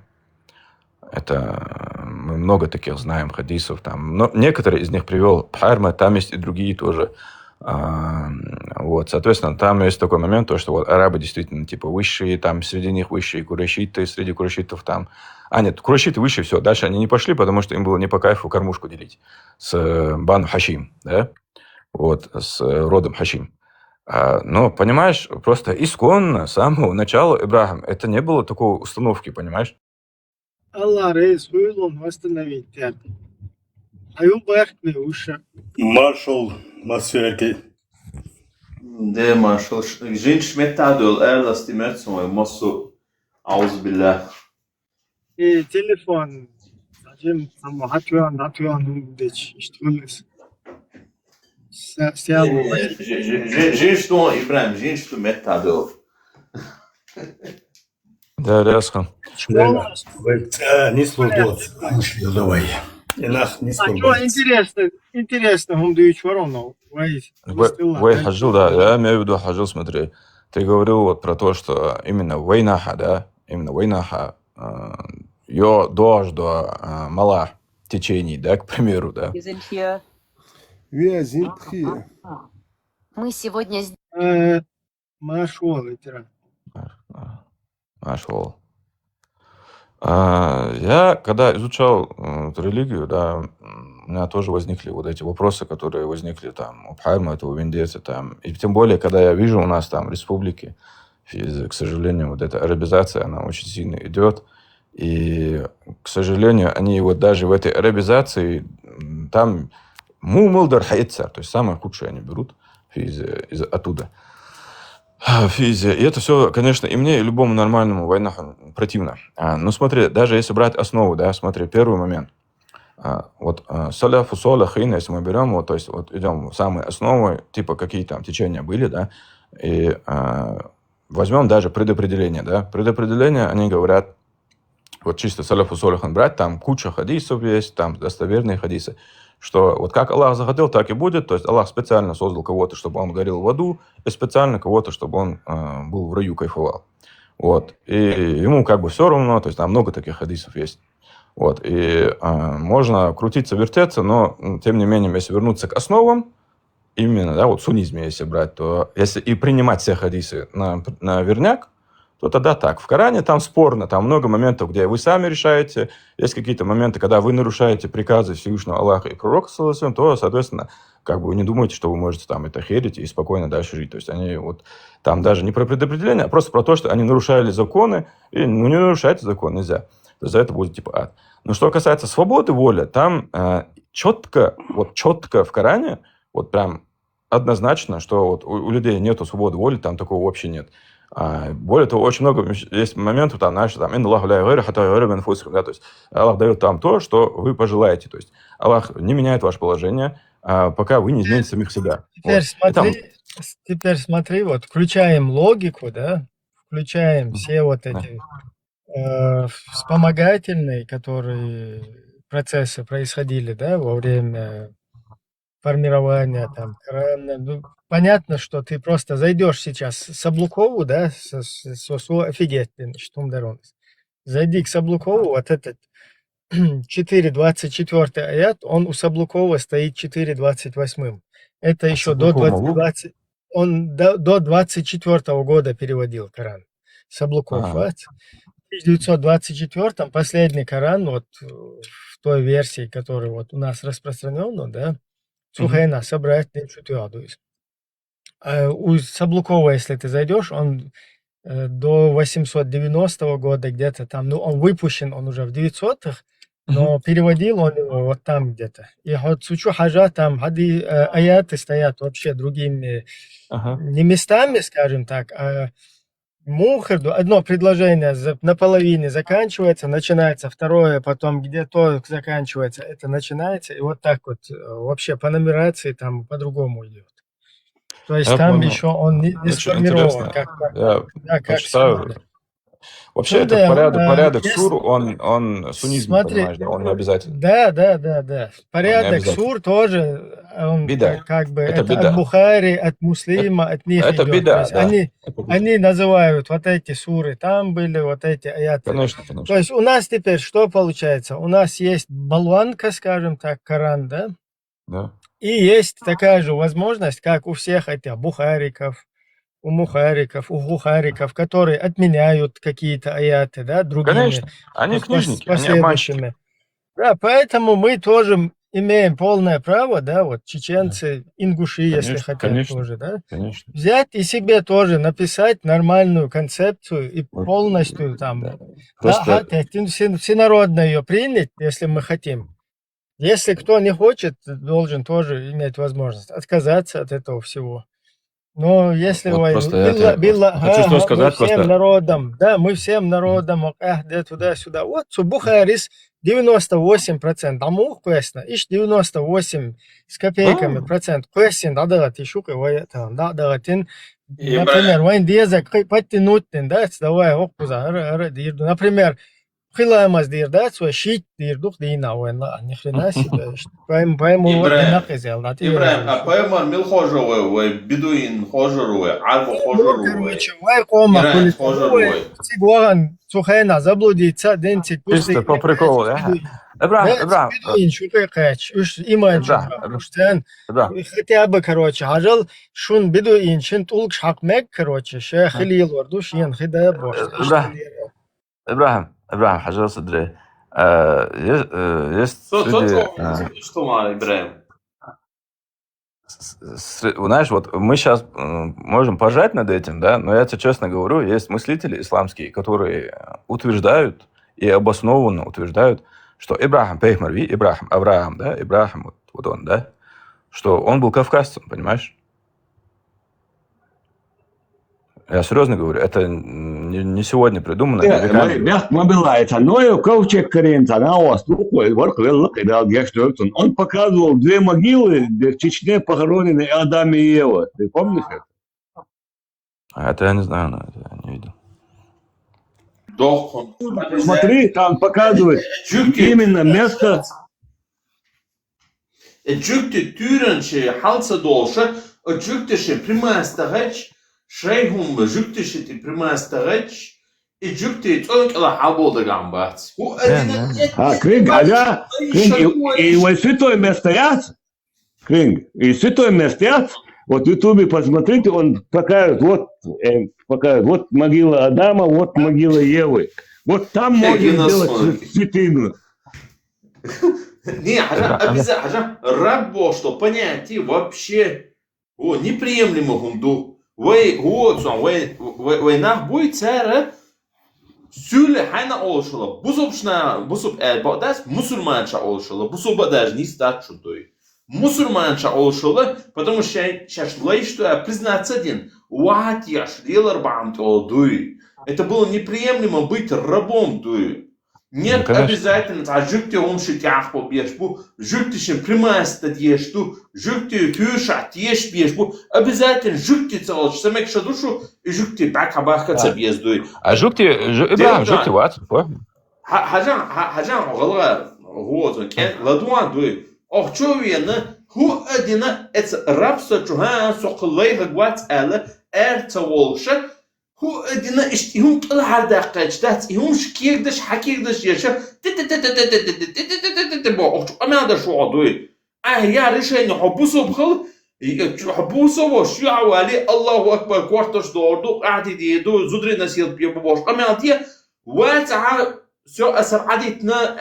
Это мы много таких знаем хадисов, там, но некоторые из них привел Бхарма, там есть и другие тоже. Вот, соответственно, там есть такой момент, то, что вот арабы действительно типа высшие, там среди них высшие курайшиты, среди курайшитов там. Нет, курайшиты выше, все, дальше они не пошли, потому что им было не по кайфу кормушку делить с Бану Хашим, да, вот, с родом Хашим. Но, понимаешь, просто исконно, с самого начала Ибрахим, это не было такой установки, понимаешь? Allah Resulü он восстановить тебя. Аю бахне уша. Маршал Масверки. Да, маршал. Женщина метадул, эрласти мерцмой, массу аузбилля. И телефон. Зачем там хатуан деч, что женщину, Ибрахим, женщину метадул. Да, резко. Не служил. Давай. Интересно, он дает воронов. Хажил, да, я имею в виду хажил, смотри. Ты говорил вот про то, что именно войнаха, да, именно войнаха, ее дождь до мала течений, да, к примеру, да. Мы сегодня... Машол, ветеран. Нашел. Я, когда изучал религию, да, у меня тоже возникли вот эти вопросы, которые возникли там у Бхарма, у Виндеца, там. И тем более, когда я вижу у нас там республики, к сожалению, вот эта арабизация, она очень сильно идет. И, к сожалению, они вот даже в этой арабизации, там мумулдар хайцар, то есть самое худшее они берут из оттуда. Физия. И это все, конечно, и мне, и любому нормальному войнаху противно. Но смотри, даже если брать основу, да, смотри, первый момент. Вот саляфу солахин, если мы берем, вот, то есть вот идем в самые основы, типа какие там течения были, да, и возьмем даже предопределение, да. Предопределение, они говорят, вот чисто саляфу солахин брать, там куча хадисов есть, там достоверные хадисы, что вот как Аллах захотел, так и будет. То есть Аллах специально создал кого-то, чтобы он горел в аду, и специально кого-то, чтобы он был в раю, кайфовал. Вот. И ему как бы все равно, то есть там много таких хадисов есть. Вот. И можно крутиться, вертеться, но тем не менее, если вернуться к основам, именно, да, вот суннизме если брать, то если и принимать все хадисы на верняк, то тогда так. В Коране там спорно, там много моментов, где вы сами решаете. Есть какие-то моменты, когда вы нарушаете приказы Всевышнего Аллаха и Пророка, то, соответственно, как бы вы не думаете, что вы можете там это херить и спокойно дальше жить. То есть они вот там даже не про предопределение, а просто про то, что они нарушали законы, и не нарушайте закон, нельзя. То есть за это будет типа ад. Но что касается свободы воли, там четко в Коране, вот прям однозначно, что вот у людей нету свободы воли, там такого вообще нет. Более того, очень много есть моментов, там, знаешь, там, да, то есть Аллах дает там то, что вы пожелаете. То есть Аллах не меняет ваше положение, пока вы не измените самих себя. Теперь смотри, вот включаем логику, да, включаем все вот эти вспомогательные, которые процессы происходили, да, во время формирования там Корана. Ну, понятно, что ты просто зайдешь сейчас с Саблукову, да, офигеть, что он даронес. Зайди к Саблукову, вот этот 4.24 аят, он у Саблукова стоит 4.28. Это еще до 20, он до 24 года переводил Коран. Саблуков. В 1924 последний Коран, вот в той версии, которая вот у нас распространена, да, Сухайна, собрать у Саблукова, если ты зайдешь, он до 890 года где-то там, ну, он выпущен, он уже в 900-х, но переводил он его вот там где-то. И вот Сучу Хаджа там аяты стоят вообще другими, не местами, скажем так, а Мухарду. Одно предложение наполовине заканчивается, начинается второе, потом где-то заканчивается, это начинается, и вот так вот вообще по нумерации там по-другому идет. То есть там еще он не сформирован, как сегодня. Вообще, это порядок сур, он суннизм, понимаешь, да, он не обязательно. Да. Порядок сур тоже, он как бы это от Бухари, от Муслима, от них это идет. Бида, да. Они называют вот эти суры, там были вот эти аяты. Конечно. То есть у нас теперь что получается? У нас есть болванка, скажем так, Коран, да? Да. И есть такая же возможность, как у всех этих бухариков, у мухариков, у гухариков, которые отменяют какие-то аяты, да, другими. Конечно, они книжники, они обманщики. Да, поэтому мы тоже имеем полное право, да, вот чеченцы, ингуши, если хотят тоже, да, взять и себе тоже написать нормальную концепцию и полностью там, всенародно ее принять, если мы хотим. Если кто не хочет, должен тоже иметь возможность отказаться от этого всего. Но если хочу сказать, мы всем народом, туда-сюда, вот, Бухарис 98%, а мух квестна, иш 98 с копейками процент, квестин, да, ты шукай, например, вайн дезак, подтянуть, да, давай, например, Хилаймаз дир, да, свой щит дир, дух дина, ни хрена себе, поему Ибраим, а поэма милхожевой, бедуин хожеруй, арбу хожеруй. Короче, вай кома, Сигуан, Сухайна, заблудиться, денцик, чисто по приколу, да? Эбрахим. Бедуин, шукай кач, уж иман шукай, хотя бы, короче, ажал, шун бедуин, шин тулк шакмек, короче, шех илил варду, шин хидая бош. Эбрахим, حاجة صدري есть Что мало, Ибраим? Знаешь, вот мы сейчас можем пожать над этим, да, но я тебе честно говорю, есть мыслители исламские, которые утверждают и обоснованно утверждают, что Ибрахим, Авраам, да, Ибрахим, вот он, да, что он был кавказцем, понимаешь? Я серьезно говорю, это не сегодня придумано. Он показывал две могилы, где в Чечне похоронены Адам и Ева. Ты помнишь это? Это я не знаю, но это я не видел. Смотри, там показывают именно место. Шейхум жуктишити примастагач и жукти только хабода гамбат. Кринг, и вот святой место Кринг, и святой место вот в Ютубе посмотрите, он покажет, вот могила Адама, вот могила Евы. Вот там можно сделать святыню. Не, хажа, рабо, что понятие вообще неприемлемо гунду. Вы нах будет цара сюле хайна олшала. Бусуб элбадас мусульманша олшала. Бусуба даже не стать чудой. Мусульманша олшала, потому что сейчас что признаться один. Уат я шлилар бамт олдуй. Это было неприемлемо быть рабом дуй. Нет обязательно, жюкте умши тяхпо бешбу, жюкте шим примаста дешту, жюкте тюша теш бешбу, обязательно жюкте целоч, самекша душу, и жюкте бакабаха цабездуй. А жюкте ват, Хажан, голова, вот, ладуан дуй. Ох, човена, ху одина, это рабство чуха, соколай гагват эла, цаволша, هو ادينا هم طلع على دقيقة هم شكيردش حكيردش يشا اما هذا شو عضوي يا ريشين حبوسو بخل حبوسو وشو عوالي الله اكبر كوارتش دوردو قاعد يدو زدري نسيل بيبوش اما هذه واتع سو اسر عديتنا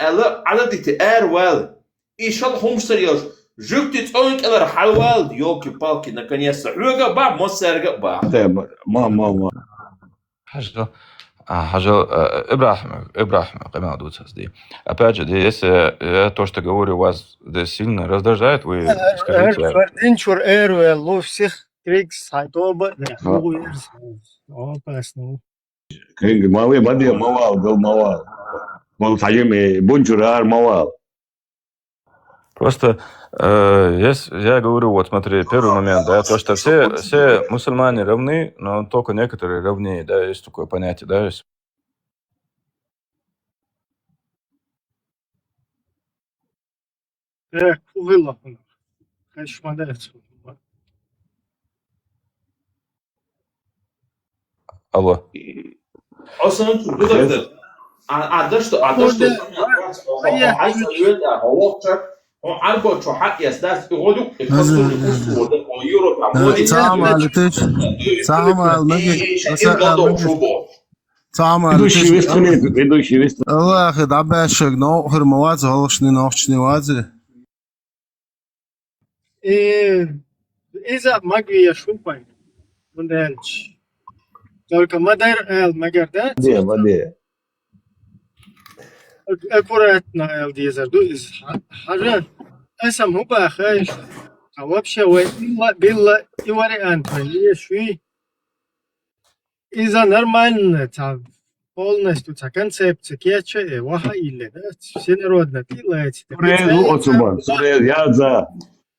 عددت وال ان شاء الله هم سريوش جبت تقولك انا حلوال يوكي بالكي наконец-то حلوة با مصرقة با ما Ибрахим, опять же, здесь то, что говорю, вас здесь сильно раздражает, вы скажите. ماوي بدي موال مال تعليمي بونجرار موال. Просто я говорю, вот смотри, первый момент, да, то, что все мусульмане равны, но только некоторые равнее, да, есть такое понятие, да, есть. Алло. عارفه شو حق يستاس يقولوا سلام عليكم سلام عليكم الله اخي دابا شغنو خير مواد هولشني نوخشني وازي اذا ما قوي شوفاي وندلش только мадер магерда دي аккуратно элдизер ду из حاجة اسم هو باخيش вообще بالله и вариант шви из-за нормально полностью концепция кече ваха или да всенародно делается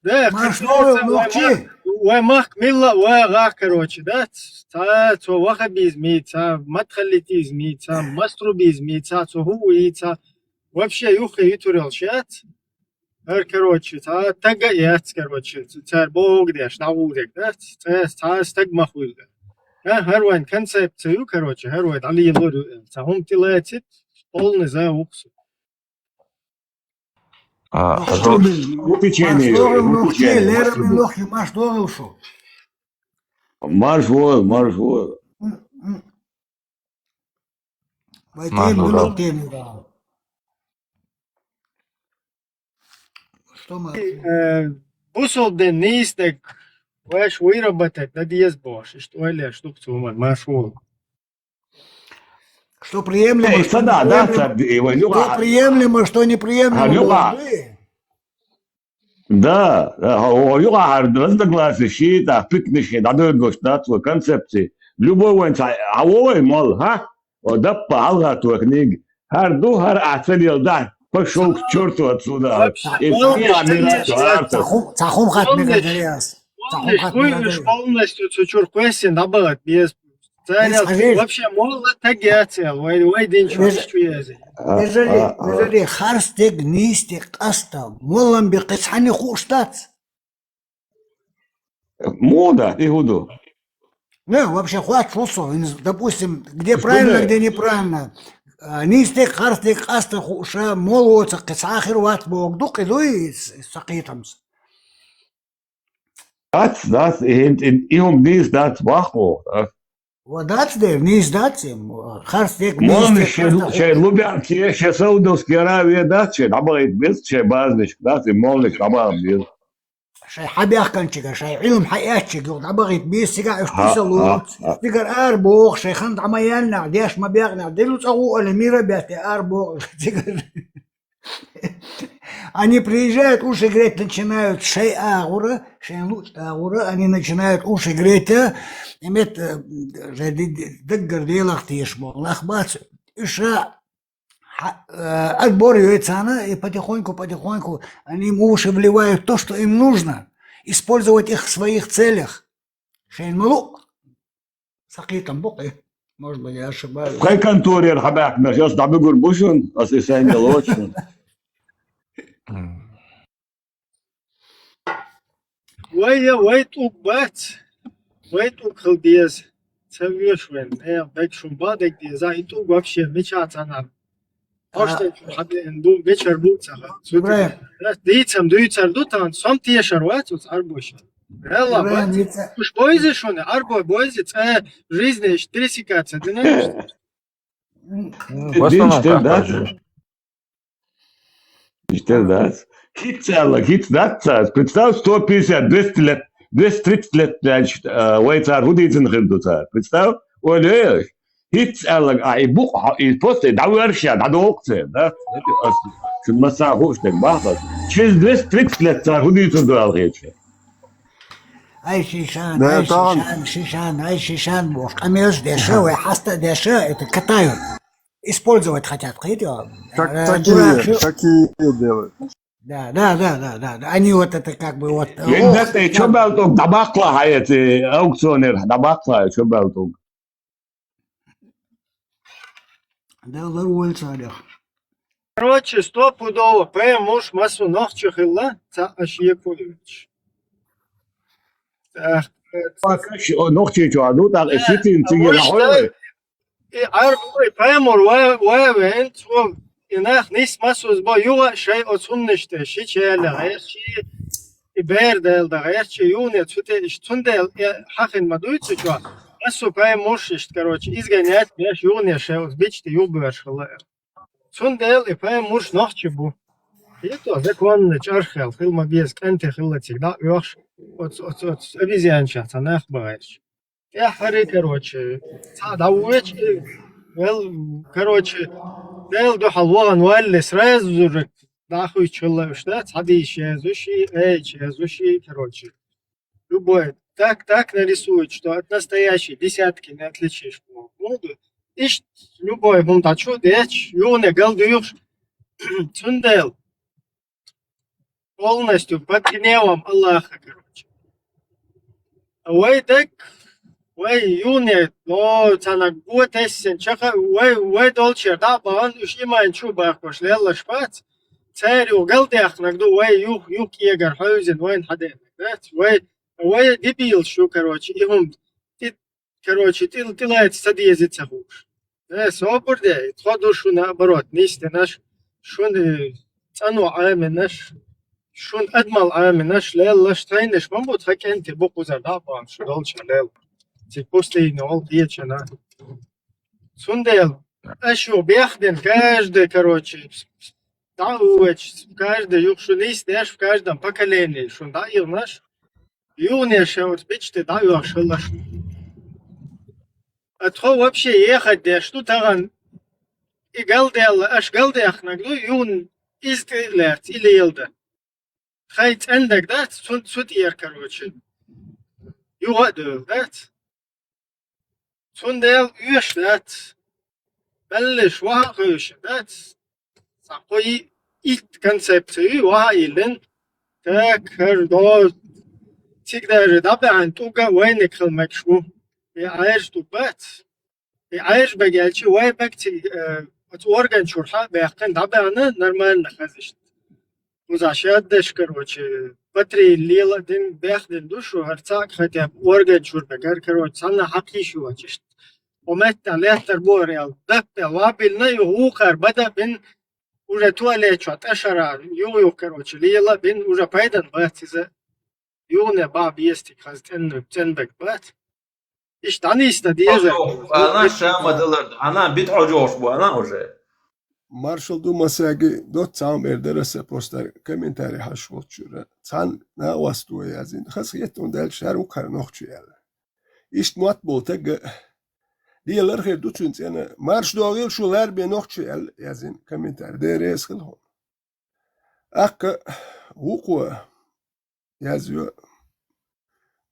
да وماك ملا وغا короче да تا وخا بيزميتا ما تخليتي زميتا ماسترو بيزميتا تو هو يتا вообще يخي يتورلشات короче تا تاغيات короче تار بوغ ديش ناودك да تا استغمخول هر وين концепцию короче هر وين علي يلور تا هم تلاتит полный за уксу Марш вон. Бусол Денис, так ваш выработать, да диез бош, что или что к цуман, маршрут. Что приемлемо, что приемлемо, что неприемлемо. Да, هو يقع разногласия, شيء ده فكر شيء ده دوغوشتات وكونسبتي любой وين هو مال ها ودب على توكنيج هر احسن يلدع пошел к черту отсюда. Цахум хат мегадриас. Полностью чучур квести набагат без вообще молодо тагиация, вай денчу чуязи. Мезали харстег нистег аста, молам бекисхани хуштат. Мода, и худу. Не, вообще хватит фусо, допустим, где правильно, где неправильно. Нистег, харстег аста хуша, молодца, кисахир ват бог, дук идуи сакитамс. Das, ihom dies, das wacho. ودات ده вниз даться, харстек مون شيء لوبيا شيء سعودية عربية دات شيء عبارة بس شيء بازنش دات مونك عبارة بيز شيء حبيخ كان شيء شيء علم حياتك يقول عبارة بيس سيجا اشتسلوت تقدر أربوخ شيء خند عميالنا عديش ما بيغنا دلو تسووا الميرا بيتي أربوخ تقدر они приезжают, уши греть начинают шей агура, шей луч агура, они начинают уши греть, имеют дыггар делах тишмо, лахбац, иша отборивается она, и потихоньку они им уши вливают то, что им нужно, использовать их в своих целях. Шей млу, сакитам бокой. Может быть, я ошибаюсь. В какой конторе рхабак наш, я сдабы гурбушун, а ты сами лочун. ويت بات ويت خلديز تسويش وين هي بيك شو بعدك دي زي تو вообще мечтана Пошта хабе энду вечер буцага дийцам дутан сом тиешарват уц арбош Ела бат уж бойзе шоне арбо бойзе ца жизни пересекаться ты знаешь да Хит целых, хит датца. Представь, 150, 200 лет, 230 лет, значит, войцар, худицын хилдуцар. Представь, олеж. Хит целых, и бух, и после, да верша, да доокце, да? Шун маса хоштек бахтас. Через 230 лет цар худицын дуал хече. Ай шишан, бог. Амеш дешевый, хаста дешевый, это катают. Использовать хотят, хотите? Такие делают. Да. Они вот это как бы вот... Ендете, что белтук, дабакла хаяти, аукционер, дабакла, что белтук? Да, здоровается, Олег. Короче, стопудово, поймешь массу ногчих илла, ца Ашьякович. Ногчи что, ну так, ситин, цигер, ахой. И арбой, поймор, ваевен, إنك نيس مسوس با يوغا شيء أصون نشته شيء شيء غير شيء يبرد ده غير شيء يونه تفته إشتونده حقن مدويت شو مسو باي موششت كروش إزغنيات بيش يونه شيء بيشت يوبرش خلاص تونده باي موش نحشبو يتو ذكوان نشارخل خل ما بيزك أنت خلتك ده يوخش أت أبيزيان شخص أنا أخبرش يا حري كروش صاد أوش короче دل دو حلوان ولی سرز زورك داخوي чылла штат хадиш язуши язуши короче любой так нарисует что от настоящей десятки не отличишь буду иш любой мунтачу деч юне галдуюш цундел полностью под гневом Аллаха короче так Way юне, но цана гуатессен чаха way долчер да бан ушимайн чу бахош лелла шпац царю галдях нагду way юх егар хаузен вайн хаден way дебил шу короче им ты короче ты лает садиезит сахуш соборде ходу шу наоборот нисте наш шун цану ами наш шун адмал ами наш лелла штайнеш мамбут хакенти букузар да бан шу долчер лелла после нол вечера. Сундел, а что, бехден каждый, короче, каждый юкшунист, в каждом поколении, что да, и наш, юный шел, спичты, да, и шелаш. А то вообще ехать, да, что там, и галдел, аж галдех, наглу, юн, изгилert, или елда. Хайт эндек, да, сутьер, короче. Югадыл, да. Сундел юшнат, бэллиш ваха юшнат, сакой ит концепции ваха илэн, так хардо тигдэр дабан туга вайник хэлмэкшу, и айж тубат, и айж бэгэлчи вай бэгти от орган чурха бэхкэн дабана нормально хазишт. Узашад дэш, короче, Патри лила дин бэхдин душу харцак хотя орган чурбэгэр, короче, санна хаки шуачишт. ومتى لاتر بوريال دبل وابل نيو هوكر بدا بين уже туалет اشرا يو короче ليلا بين уже пайдан бат из юне баб есть хазтен ценбек бат İşte hani istediği. Ana şamadılar. Ana bit hocoş bu ana hoca. Marshall du masagi dot tam erderese poster komentari haşvotçura. Tan na vastu yazin. Khasiyet undel şaru karnoqçu yani. İşt muat boltag diyorlar her dutun yani marş doğil şular be noqçu yazin komentari deres khilhom. Akka huku yazıyor.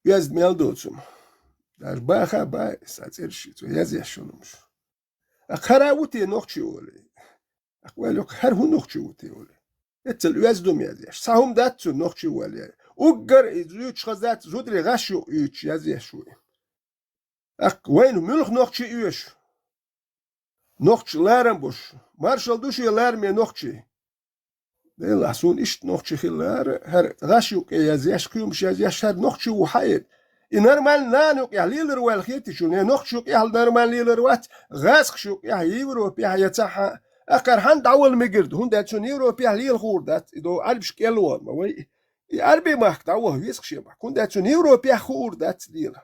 Yazmel dotsum. Dar baha ba satirşit yaz yaşonmuş. Akarawuti noqçu oli. Akvalok her hu noqçu uti oli. Etel yazdum yazyaş. Sahum datsu noqçu oli. Uggar üç khazat zudri gashu üç yaz yaşu. Ak waynu mülk noqçu üç. Noqçularım boş. Marshal duşular me noqçu. De lahsun iş noqçu khillar her gashu yaz yaş kıymış yaz yaş her noqçu hayır. Normal nanuk ya liler wal khiti shun noqçu ya normal liler wat gasq shu ya Европа ya taha akar hand awal migird hunda shun Европа ya lil khurdat do albsh kelwa ma way arbi mak dawa yisq shi ma hunda shun Европа ya khurdat lil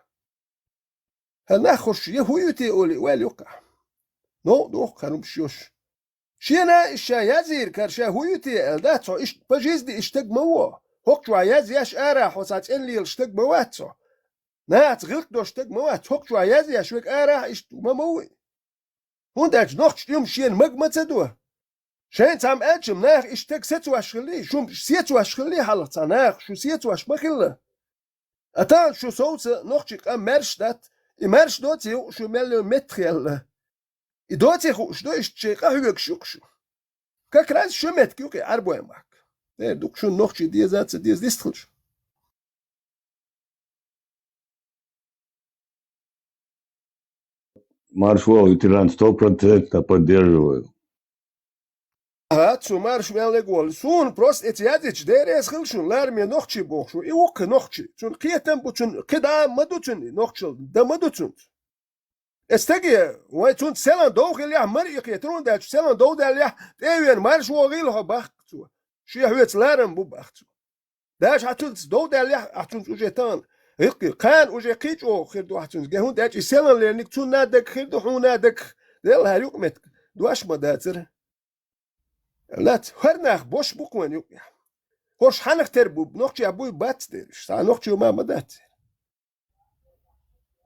hal nakhush yahuyuti oli wal yuqa no kharum shosh شينا الشايزير كرشا هويتي الداتو اش بجيزدي اشتق مو هوكشوا ياز ياش ارا حوسات ان ليل اشتق مواتو نات غلق دو اشتق موات هوكشوا ياز ياش ويك ارا اشتو مموي هونداج نوخش يوم شين مغمتدو شين تام اجم ناخ اشتق ستو اشخلي شوم سيتو اشخلي حلت ناخ شو سيتو اش مخله اتان شو صوت نوخش ام مرش دات مرش دوتي شو مل متريال دوتي خوش دو اشتشيقه هيك شوكشو كاكراز شمت كيوكي عربو يماك دوك شو نوخشي دي زات دي ديستخلش Маршал, ветеран 100% поддерживаю. Цу марш мелегол. Сун просто эти ядич дерес хилшун ларми нохчи бохшу. И ок нохчи. Чун киетем бучун кида мадучун нохчил да мадучун. استجي ويتون سلان دوغ اللي عمر يقيترون ده سلان دوغ ده اللي تيوين مارش وغيله بختو شي هوت لارم بو بختو داش هتون دوغ ده اللي هتون وجيتان يقي قان وجي قيجو خير دو هتون جهون ده سلان لانك تون نادك خير دو حونادك دل هيقمت دواش ما داتر لا هرناخ بوش بوكوين يقي هوش حنخ تربو بنوخشي ابوي بات ديرش سا نوخشي ما مدات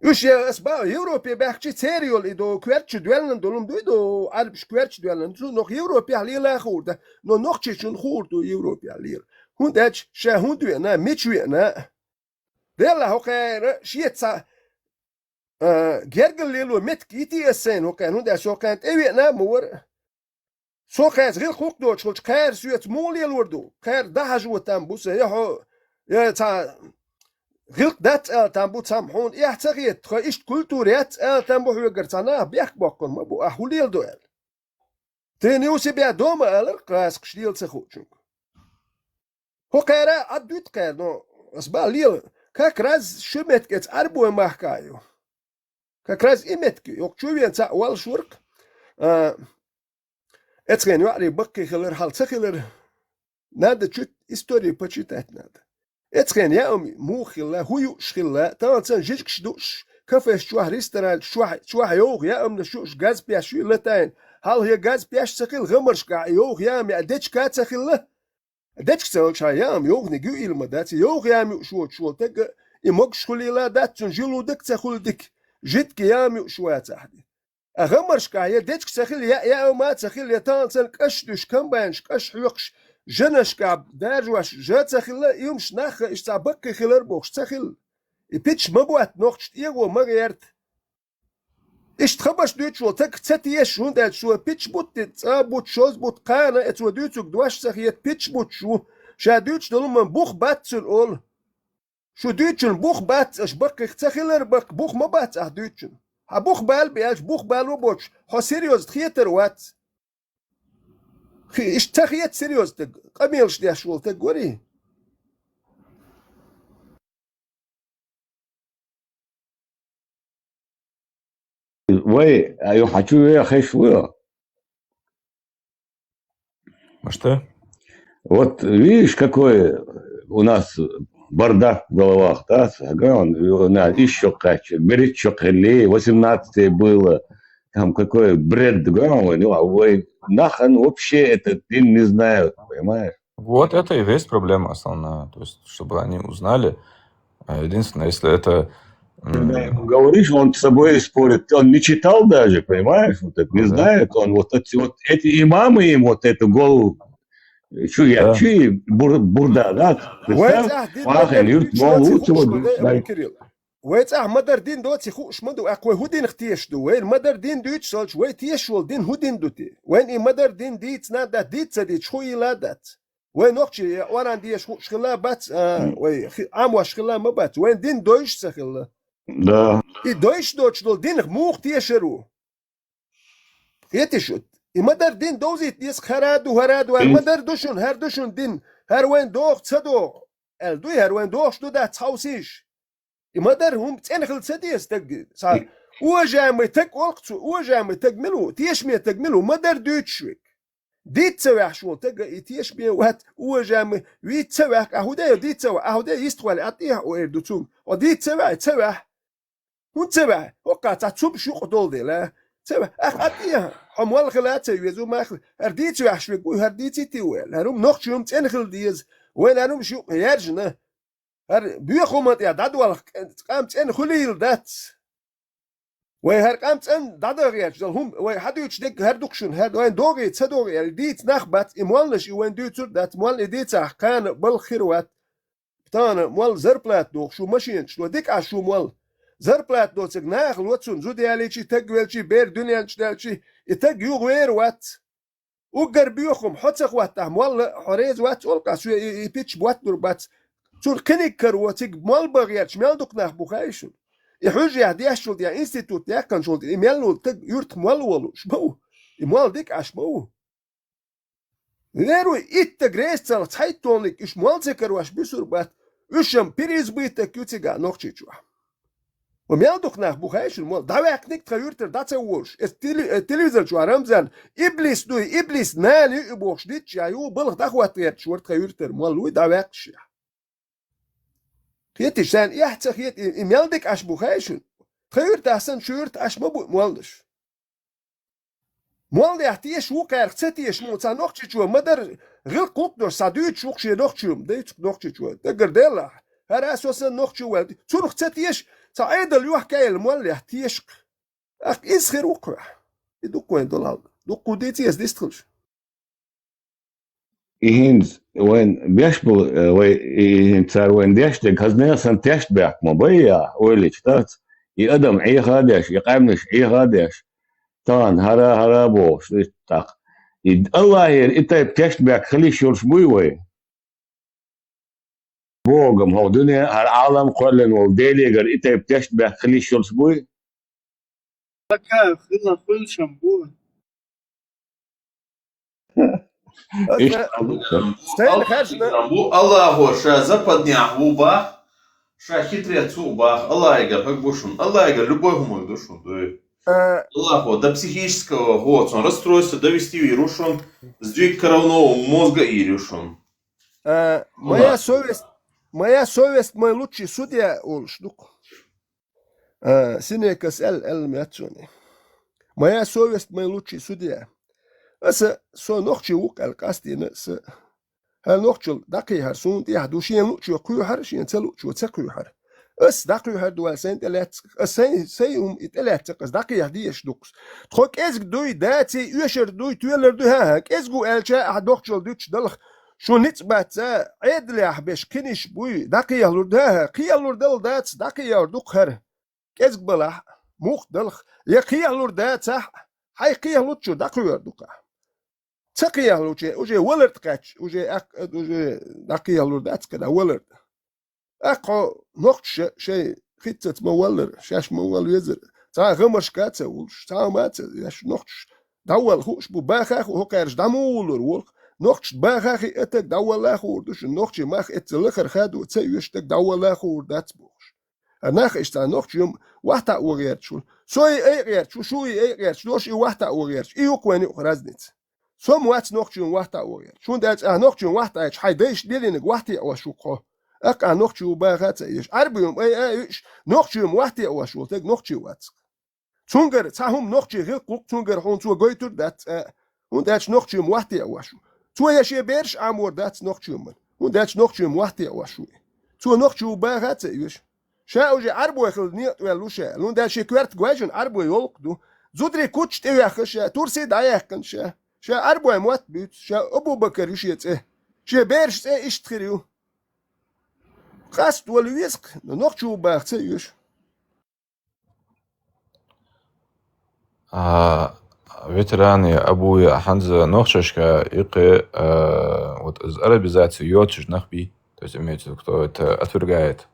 Już jest w Europie bachci serial i do kwerci duelen dolum do arbs kwerci duelen so noch Europie lila khurda no noch chun khurdu Europie lir hundach shahundu na mitchu na della hoker shietsa gergel lilo mit kiti esen hoker hunda so kan ewi na mur so khaz gil khuk do chul khair suet molil wurdu khair dahaju tambus ya ta غلق دات تامبو تسامحون يحتاجيت خايش كولتوريات تامبو هو قرتنا بيحك بقول ما بو أحوليل دوال تنيوسي بيا دوما القاس قشديل تخوتشون هو كارا عدوت كارنو أسبال ليل كاكراز شمت كت أربو محكايو كاكراز إمتك يوكشوين تا أول شورك اتغين يوعري بقي خلر حال تخلر نادا تشوت إستوري بچيتات نادا اتخين يا أمي مو خلا هو شخلا تانسان جيك شدوش كفاش شوح ريستوران شوح يوغ يا أمنا شوش غاز بياش لتاين هل هي غاز بياش سخيل غمرش كا يوغ يا أمي أديتش كات سخيل أديتش سوالش يا أمي يوغ نجو إلما دات يوغ يا أمي شو تك إموك شخلي لا دات تنجلو دك تخل دك جيتك يا أمي شوات أحدي أغمرش كا يا ديتش سخيل يا أمي تخيل يا تانسان كشدوش كم بينش كش حيقش جنش كاب دارجواش جات سخيل يومش ناخ إش تعبك خلر بوخش سخيل يبيتش مبوات نوخش إيغو مغيرت إش تخبش دوتشو تك تتيش هون شو بيتش بوت تابوت شوز بوت قانا اتو دوتوك دواش سخيت بيتش بوت شو شا دوتش دلو من بوخ باتسن أول شو دوتشن بوخ بات إش بقى سخيلر بق بوخ مبات دوتشن ها بوخ بال بياش بوخ بال وبوش ها سيريوز تخيتر وات إيش تخيت سيريوز تق قميلش دي شول تقوري Вы, а я хочу ехать швы. А что? Вот видишь, какой у нас бардак в головах, да, еще качать, берет чоколи, 18 было, там какой бред, ой, нахрен вообще этот день не знают, понимаешь? Вот это и есть проблема основная, то есть, чтобы они узнали. Единственное, если это... Говоришь, он с собой спорит, он не читал даже, понимаешь, вот это, не знает, он вот эти имамы им вот эту голову, чуи бурда, да, представь, Пахен, Юрт, Мол, лучше ويتاه مدر دين دوتي خوش مدو اكو هودين اختيش دو وين مدر دين دوت سولج وين تيشول دين هودين دوتي وين اي مدر دين ديت نادا ديت سدي شوي لادات وين وقتي وان دي شغلا بات وي عام وشغلا ما بات وين دين دويش سخلا да اي دويش دوتش دول دين موخ تيشرو يتشوت اي مدر دين دوزيت يس خرادو هرادو مدر دوشون هر دوشون دين هر وين دوخ تصدو ال دوي هر وين دوخ دو دا تاوسيش مدر هم تنخل سديس تق صار وجامي تق وقت وجامي تقملو تيشمي تقملو مدر دوتشوك ديت سواح شو تق تيشمي وهات وجامي ويت سواح اهودا ديت سواح اهودا يستوال اطيح ويردوتوم وديت سواح هون سواح وقع تصوب شو قدول دي لا سواح اطيح حموال خلات يزو ما هرديت سواح شوك وهرديت تيوال هروم نخشوم تنخل ديز وين هروم شو يرجنا هر بيخومت يا دادوال قامت ان خليل دات وي هر قامت ان دادغيت هم وي حدوش دك هر دوكشن هر وين دوغي تصدوغي ديت نخبت اموالش وين دوت دات مول ديت كان بالخيروات بتانا مول زربلات دوغ شو ماشين شو ديك شو مول زربلات دوت ناخ لوتسون زودي عليشي تقولشي بير دنيا تشتالشي يتق يغير وات وقر بيخم حتى وات مول حريز وات اولقا شو يبيتش بوات دربات شو كنيك كرواتك مال بغيرش مال دوك ناخ بخايشون يحوج يهدي شو دي انستيتوت يا كان شو دي مال تق يرت مال ولو شبو مال ديك اشبو ليرو اتغريس تاع تايتونيك اش مال تكرواش بسربات وشم بريز بيتك يوتيغا نوختشوا ومال دوك ناخ بخايشون مال داوك نيك تغيرتر داتسوش التلفزيون شو رمزان ابليس دوي ابليس نالي ابوش ديت يايو بلغ داخوات شو تغيرتر مال لوي داوكش خيتش سان يحت خيت يملدك اش بوخايشن خيرت احسن شورت اش مبو مولش مول يحتيش وقع ختيش مو تنوخش شو مدر غير قطر صديت شو خشي نوخشم ديت نوخش شو دغر دلا هر اساس نوخش ولد شو ختيش صعيد اليوح كاي المول يحتيش اخ اسخر وقع يدوك وين دولار دوك ديتي اس ديستخلش إهينز وين بيشبل وين صار وين ديشتك هزني سن تشبع مبيا ويلي شتات يقدم عي خادش يقامنش عي خادش طان هرا بوش تاق الله ير انت بتشبع خلي شورش بوي بوغم هو دنيا العالم كلن وديلي غير انت بتشبع خلي شورش بوي لك خلنا كل شامبو الله هو شا западня уба شا хитрец уба Allah ига как бушун Allah ига любой мой душу Allah хо до психического вот он расстройство довести вирушон сдвиг коровного мозга и решен моя совесть мой лучший судья улшдук синекас эл мятсуни моя совесть мой лучший судья أسا سو نوخشي وق القاستي نس هل نوخشل دقي هر سون دي هدوشين نوخشي قيو هر شين تلو شو تقيو هر أس دقيو هر دوال سين تلات سيهم تلات تقص دقي هديش دوكس تخوك إزق دوي داتي يشر دوي تويلر دوي هاك إزقو ألشا هدوخشل دوتش دلخ شو نتبات عيد لي أحبش كنش بوي دقي يهلور داها قي يهلور دل دات دقي يهلور دوك هر إزق بلح موخ دلخ يقي يهلور دات صح حي قي يهلور شو دقيو هر دوكا تقيه وجه ولد قاتش وجه دقيه لودات كده ولد اقو نقش شيء خطة مولر شاش مول يزر تا غمش كاتة وش تا مات ياش نقش دول خوش بو باخ هو كارش دمولر ولق نقش باخ اتك دول اخو دوش نقش ماخ اتلخر خادو تسيشتك دول اخو دات بوش اناخ اشتا نقش يوم واحد اوريت شو سوي اي غير شو اي غير دوش اي واحد اوريت اي وكواني خرزنت سوم وات نوخشون واحد أورير شون دات نوخشون واحد أيش حيداش ديلينك واحد أو شوقه أقع نخشو باغات إيش عربيهم إيش نخشو موحتي أوشو تك نخشو واتس تونجر تاهم نخشي غير قوق تونجر هون تو جويتر دات هون داتش نخشو موحتي أوشو تو يشي بيرش عمور دات نخشو من هون داتش نخشو موحتي أوشو تو نخشو باغات إيش شاوجي عربو يخل نيت ولوشا لون داتش كوارت جواجن عربو يلقدو زودري كوتش تياخش تورسي دايخن شا عربو موت بيت شا أبو بكر يشيت شا بيرش إيش تخريو خاص ولويسق نخشو باغات إيش ветераны обуя ханза нохшашка иqi вот из арабизации йотчиш нахби, то есть имеется в виду, кто это отвергает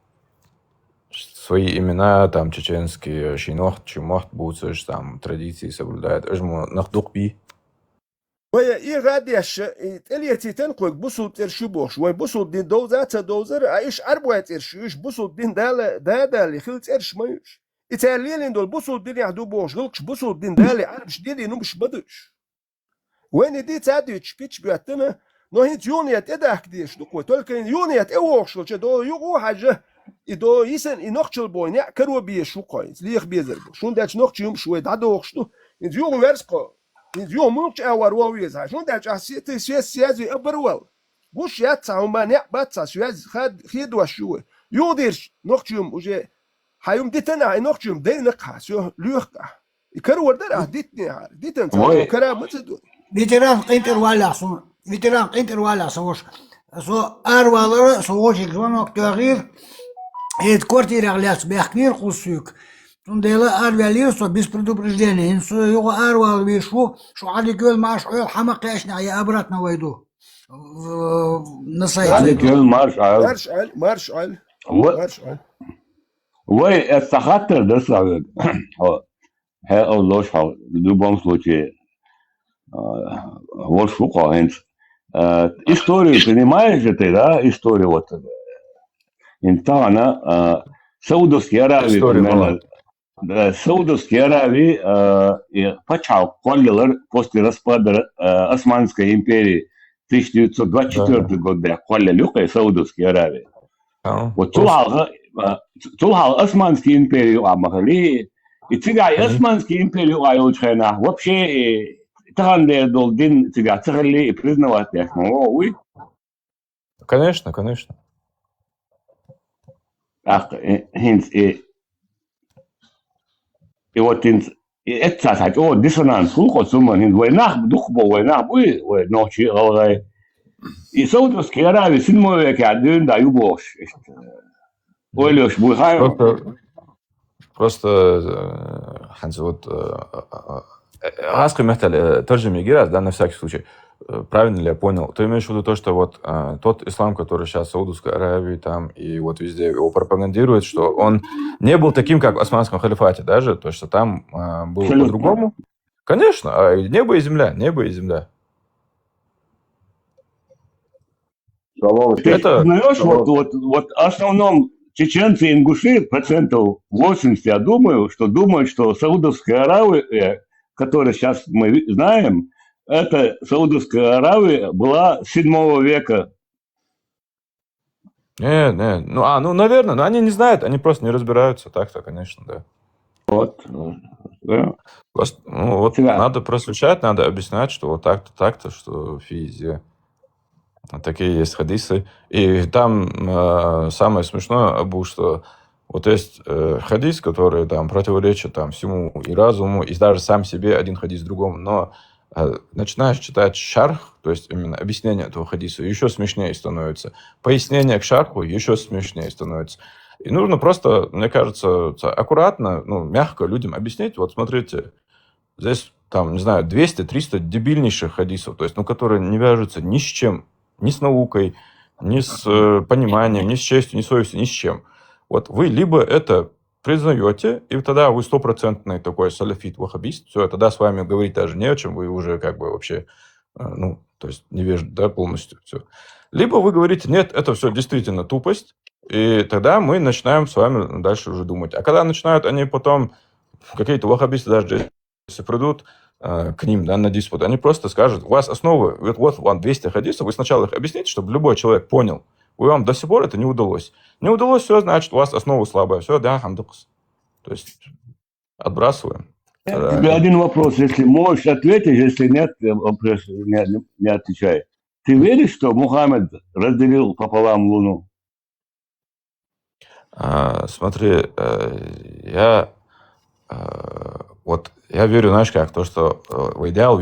свои имена, там чеченские, шинохт, чумохт, буцеш, там традиции соблюдает, эжму нахдукби. ويا إيه غاديش تليتي تنقل بوصل ترشبوش وين بوصل دين دوزات دوزر عايش أربعة ترشيش بوصل دين دا اللي خلت إرش مايش إتاليين دول بوصل دين يعدو بوش غلقش بوصل دين دا اللي عربش دين نمش بدش وين دي تعديش بيتش بيعتنا نهيت يونيات إداك ديش دقوة تلكين يونيات إوشل شدو يقو حاجة إدو يسن إنوخشل بوين يعكروا بيشو قايز ليخ بيزربو شون داش نوخشيهم شوي دعدو وخشتو إديو ورسقو إديو موش أور وويز شون داش عسيتي سياسي أبروال بوش ياتسا هما نعباتسا سياسي خيد وشوي يوديرش نوخشيهم وجي حيوم ديتنا نوخشيهم دي نقها سيو ليخقا يكروا در ديتني ديتن كرا متدو فيتران قينتر ولا صون فيتران قينتر ولا صوش سو أروالر صوش يكونوا تغيير هيد كورتير أغلاس بيحكير قصيك تندلا أروالير صو بس предупреждение إنسو يو أروال بيشو شو عادي كل ماش عيل حمق إيشنا يا أبرتنا ويدو نصيحة عادي كل مارش عيل وي التخاطر ده صعب هي الله شو دو بام случае вот шука хенс историю понимаешь же ты, да, историю вот интана Саудовские Аравии примерно Саудовские Аравии почал коллилар после распада Османской империи 1924 год да коллили Саудовские Аравии вот тулал Османские империи амахали и тигай Османские империи айолчхена вообще Таган дол дин тебя царли и признавать их, ой. Конечно, конечно. Ах, хинс и вот хинс это так, о, диссонанс, хулко сумма, хинс война, дух бо война, ой, ночи, ой. И Саудовские Аравии, сын мой век, один даю бош. Ой, лёш, буйхаем. Просто, хинс, вот Аскай Мехталь, Тарджими Гирас, да, на всякий случай, правильно ли я понял? Ты имеешь в виду то, что вот тот ислам, который сейчас в Саудовской Аравии там и вот везде его пропагандирует, что он не был таким, как в Османском халифате даже, то, что там был по-другому? Конечно, небо и земля, небо и земля. Это... Знаешь, вот в основном чеченцы и ингуши, 80%, я думаю, думают, что Саудовская Аравия, которую сейчас мы знаем, это Саудовская Аравия была 7 века. Не, наверное, но они не знают, они просто не разбираются, так-то, конечно, да. Вот, да. Просто, вот надо просвещать, надо объяснять, что вот так-то, что физи. Такие есть хадисы. И там самое смешное, Абу, что вот есть хадис, который там противоречит там, всему и разуму, и даже сам себе один хадис другому. Но начинаешь читать шарх, то есть именно объяснение этого хадиса, еще смешнее становится. Пояснение к шарху еще смешнее становится. И нужно просто, мне кажется, аккуратно, мягко людям объяснить. Вот смотрите, здесь там, не знаю, 200-300 дебильнейших хадисов, то есть, которые не вяжутся ни с чем, ни с наукой, ни с пониманием, ни с честью, ни с совестью, ни с чем. Вот вы либо это признаете, и тогда вы стопроцентный такой салафит-ваххабист, все, тогда с вами говорить даже не о чем, вы уже как бы вообще, то есть невежды, да, полностью все. Либо вы говорите, нет, это все действительно тупость, и тогда мы начинаем с вами дальше уже думать. А когда начинают они потом, какие-то ваххабисты даже, если придут к ним, да, на диспут, они просто скажут, у вас основы, вот вам 200 хадисов, вы сначала их объясните, чтобы любой человек понял. И вам до сих пор это не удалось. Не удалось, все, значит, у вас основа слабая. Все, да, хамдукс. То есть отбрасываем. Тебе один вопрос. Если можешь ответить, если нет, не отвечай. Ты веришь, что Мухаммед разделил пополам Луну? Смотри, я верю, знаешь как, то, что в идеал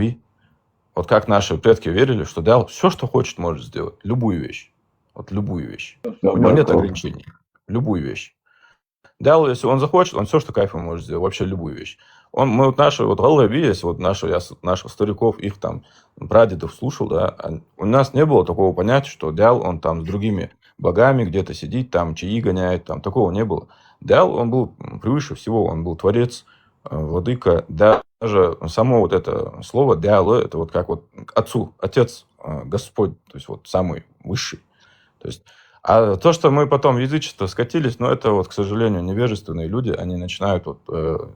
вот как наши предки верили, что идеал все, что хочет, может сделать. Любую вещь. Вот любую вещь. У него нет ограничений. Любую вещь. Идеал, если он захочет, он все, что кайфом может сделать. Вообще любую вещь. Мы вот наши вот головы, если вот наших стариков, их там прадедов слушал, да, у нас не было такого понятия, что идеал, он там с другими богами где-то сидит, там чаи гоняет, там такого не было. Идеал, он был превыше всего, он был творец, владыка. Даже само вот это слово идеал, это вот как вот отцу, отец, Господь, то есть вот самый высший. То есть, а то, что мы потом в язычество скатились, это вот, к сожалению, невежественные люди, они начинают вот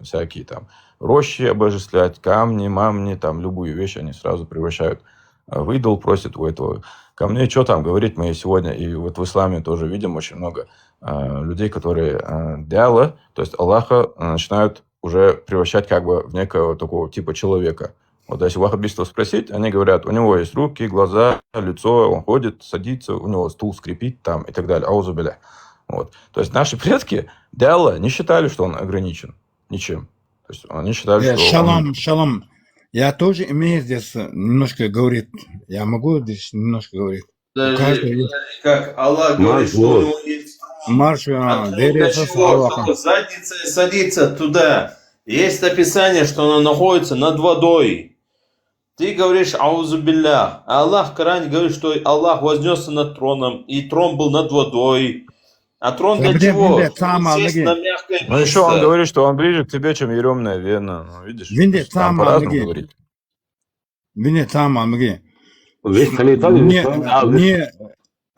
всякие там рощи обожествлять, камни, мамни, там любую вещь они сразу превращают в идол, просят у этого камней. Что там говорить, мы сегодня и вот в исламе тоже видим очень много людей, которые диала, то есть Аллаха, начинают уже превращать как бы в некого такого типа человека. Вот если ваххабистов спросить, они говорят, у него есть руки, глаза, лицо, он ходит, садится, у него стул скрипит там и так далее. Аузу биля. Вот. То есть наши предки диала не считали, что он ограничен ничем. То есть они считали, что Шалом. Я тоже имею здесь немножко говорить. Я могу здесь немножко говорить. Как Аллах говорит, что у него есть задница садится туда. Есть описание, что оно находится над водой. Ты говоришь аузу билля. А Аллах в Коране говорит, что Аллах вознесся над троном, и трон был над водой. А трон для чего? Сесть на мягкое место. Еще он говорит, что он ближе к тебе, чем еремная вена. Видишь? Там по-разному говорит.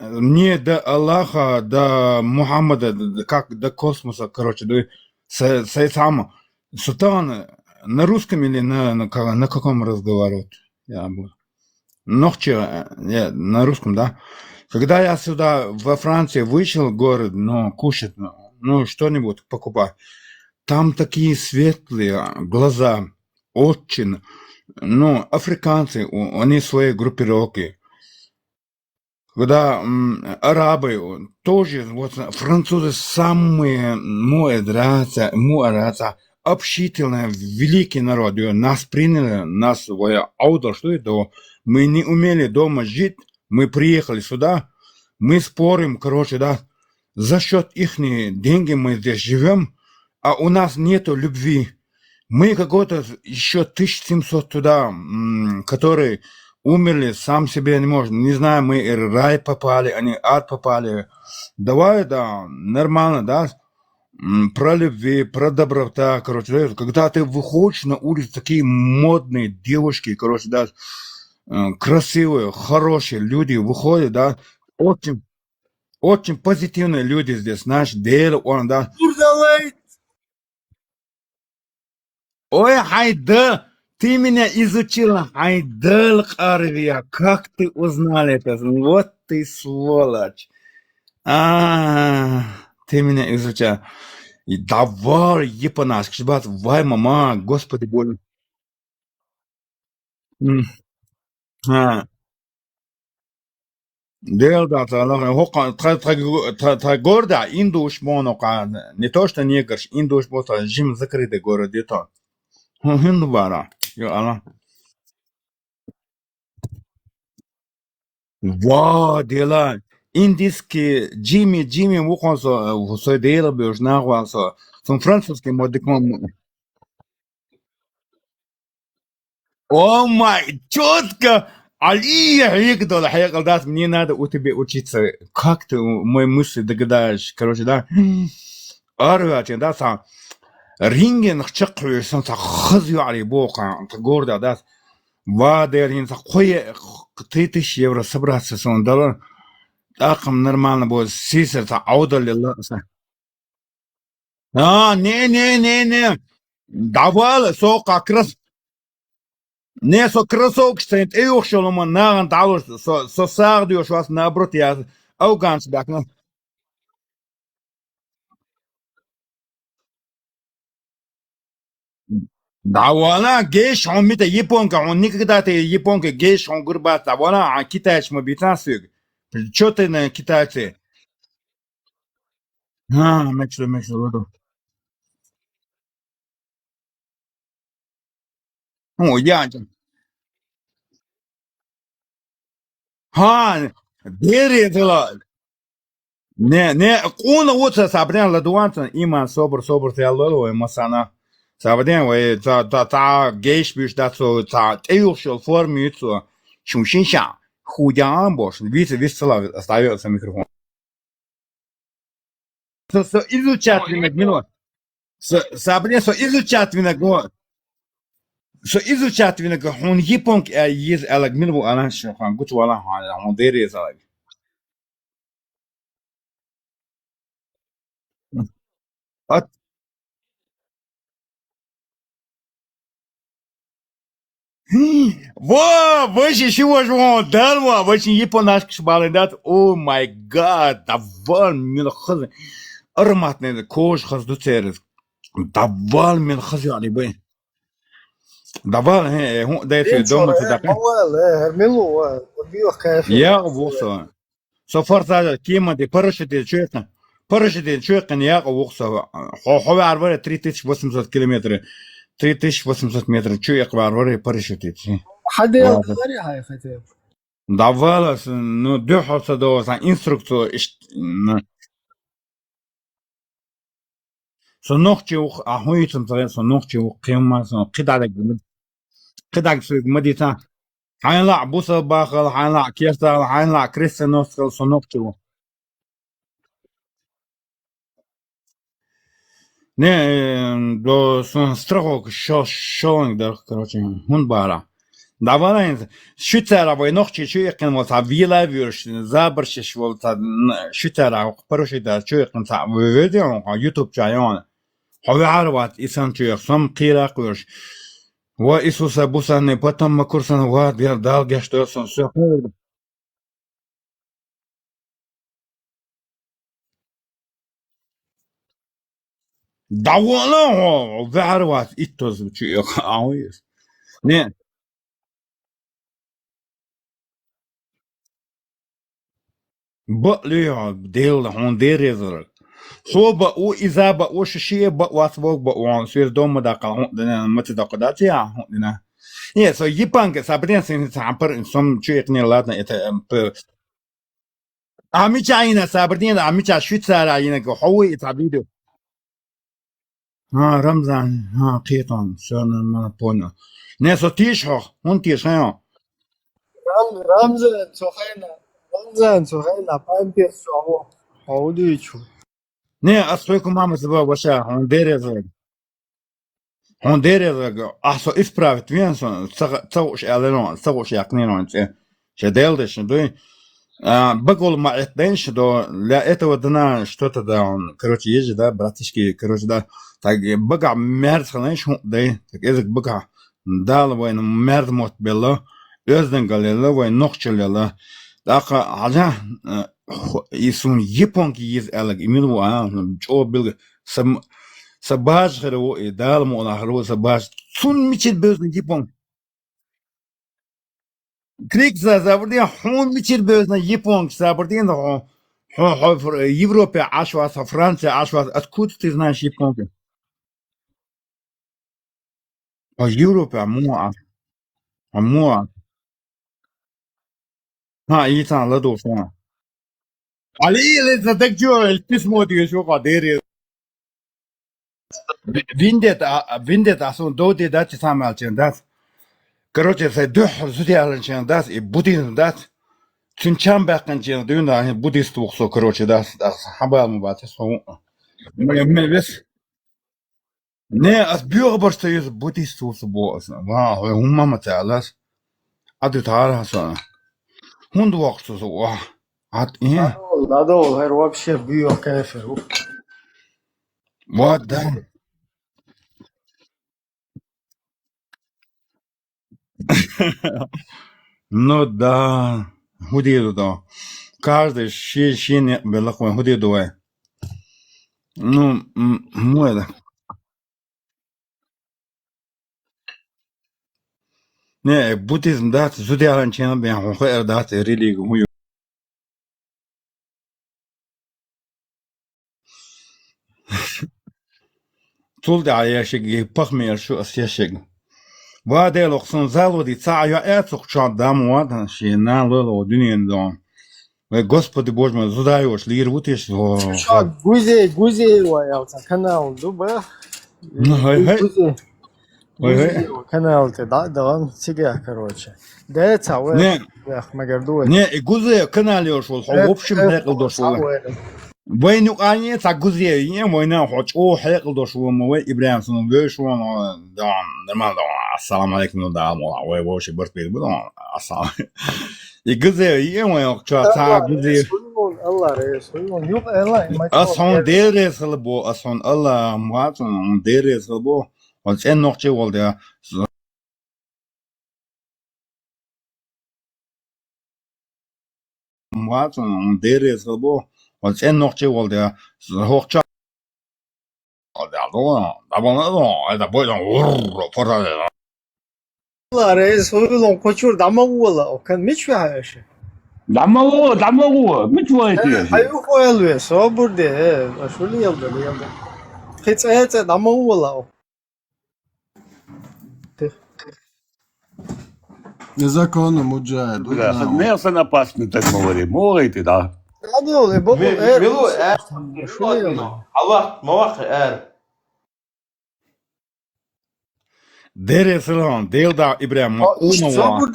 Не до Аллаха, до Мухаммада, как до космоса, короче, сам Султан на русском или на каком разговаривают? На русском, да. Когда я сюда во Франции вышел в город, кушать, что-нибудь покупать, там такие светлые глаза, очень, африканцы, они свои группировки. Когда арабы тоже, вот французы самые, нравится, общительный, великий народ, нас приняли, нас своя аудио, что это, мы не умели дома жить, мы приехали сюда, мы спорим, короче, да, за счет их денег мы здесь живем, а у нас нету любви. Мы какой-то еще 1700 туда, которые умерли, сам себе не можем, не знаю, мы и рай попали, они ад попали. Давай, да, нормально, да, про любви, про доброта, короче, когда ты выходишь на улицу, такие модные девушки, короче, да, красивые, хорошие люди выходят, да, очень, очень позитивные люди здесь, наш дело, он, да. Ой, Хайда, ты меня изучила, Хайда Арвия, как ты узнал это? Вот ты сволочь. Ты меня изучал. И давай, епанас, кшбат, вай, мама, Господи, боль. Дел, да, та города, индуш монока, не то, что негрш, индуш монока, жим закрытый город, это. Хиндубара, Алла. Ва, дела. Индийский Джимми вухонсо в дела бежнахвансо. Сон французский модиком. О май, четко. Алия Ригдол, Хайгалдас, мне надо у тебя учиться. Как ты мои мысли догадаешь? Короче, да. Арвати, да, сам. Ринген чакры, сам хазю али бока, горда, да. Вадерин, хуе, 3000 евро собраться, сон доллар. Акам нормально будет, сисерца, аудали. Не. Давай, со как раз. Не, со кроссовки стоит, и ушел, наган, со сардио, что вас наоборот, я Афганцы, так, ну. Да вона гейш он мита японка, он никогда ты японка гейш он гурбата, вона китайч мы битасыг. Чё ты на китайцы? Мексу. Ну, я. Дери дела. Ne ona uça sabren la duantan iman sobr tellolo masana sabden ve ta geç bir da so ta теюшел формицу чуншинша хуян бош висла остается микрофон. Со изучать минут. Sabren so изучать минут. So изучать минут он японк из алаг минут она шхан гуч вала он дери залаг. Во, вообще чего же он дал, вообще японский балендат, о май гад, давал من خز ارماتني كوش خز دو تيرز давал من خز يعني بين давал هو ده في دوما تدقين يا وصل سفر هذا كيما دي парашюты чуекан я وصل هو عربة 3800 كيلومتر 3800 метров чуек عربة парашюты حد يقدر هاي ختيب давала ну дёхался до инструктор so noch чух ахуитом so noch чух кема so قدك سوق مديتا حينلع بوسا باخل حينلع كيستا حينلع كريستيانوس so noch чух не до сон страхок шоинг да короче он бара давала шутера вой noch чуекан вот вила вирш забршиш вот шутера парашюта чуекан та видео YouTube чаян هو عربات إنسان شيء سام قيرة قرش وإسوس بوسانة بتم كورسان واد دال جشتوسان سكور دعوانا هو بعربات إتوز شيء عويس نه بقلي ديل هون ديريزر هو بقو إذا بقو شيء بقو أسبوع بقو سير دوم دقة دنا مت دقة داتيا دنا yeah so يبانك سابرين سين تعبر سام شيء كني لاتنا إت أميشا سابرين أميشا شو تسارع ينك هو يتعبيدو رمضان قيطان شان ما بونا ناسو تيشها هون تيشها رمضان سخينا باين بيسوا هو ديشو نه أصلكم ما مسبب وشا هون ديري أحسو إسبرافت وينسون تسوش ألينون تسوش يقنينون شديلدش دوي بقول ما اتنش до для этого дна что-то да он короче есть да братишки короче да так бага мерз ханеш да так ezek бага дал войн мерз мот бело özden galelo войн нохчелела так ажа исун японки есть элэг именно чо бил сам сабаж херо и дал мо на херо сабаж сун мичит безн япон Крик за забрдин хун мичит безн япон забрдин Европе ашвас Франция ашвас откуда ты знаешь японский а Европе амуа и там ладо что Ali le так чё el письмо ты ещё кадери виндет асон доди дать самал чендас короче се дох зудиален чендас и будин дат чунчам бакан чен дюна буддист воксо короче дас хабал мубат со мевес не as бюрборст is буддист воксо бос ва умма талас аду тара со хунд воксо ва ат Надо غير вообще بيو كافر what да ну да худею да каждый щи белакой худи дуэ. Ну, мой. Не, буддизм дат зудиалан чен бен хо дат религию хую. طول ده عياشك يبخمي شو أسياشك بعد لقصن زالو دي تعيا أتوق شاد دام وادن شيء نالو دنيا دون وGospody Боже мой задаешь лир вутиш شاد гузи ويا канал дуба канал ты да он тебе короче да это не магардуй не и гузи канал يوشول в общем هيقدوشول وين يقاني تاجوزي يه وين حوش هيقدوشول مو إبراهيم سنو بيشون دان ما دان السلام عليكم دان ولا وش برتبي بدون السلام يجوزي يه وين تاجوزي الله رسول يوم الله أصلا ديرس لبو أصلا الله ما أصلا ديرس لبو وإن نقطة والده ما أصلا ديرس لبو وإن نقطة والده هوكشا الله رسول كوتشور دماغه كان مش في حاجة دماغه مش وايد أيوة فويل صابر ده شو اللي يلده خيط دماغه Незаконно муджахид. Не съм опасен, так говорите, да. Милу Allah mavak ديرس لون ديل دا إبراهيم قوم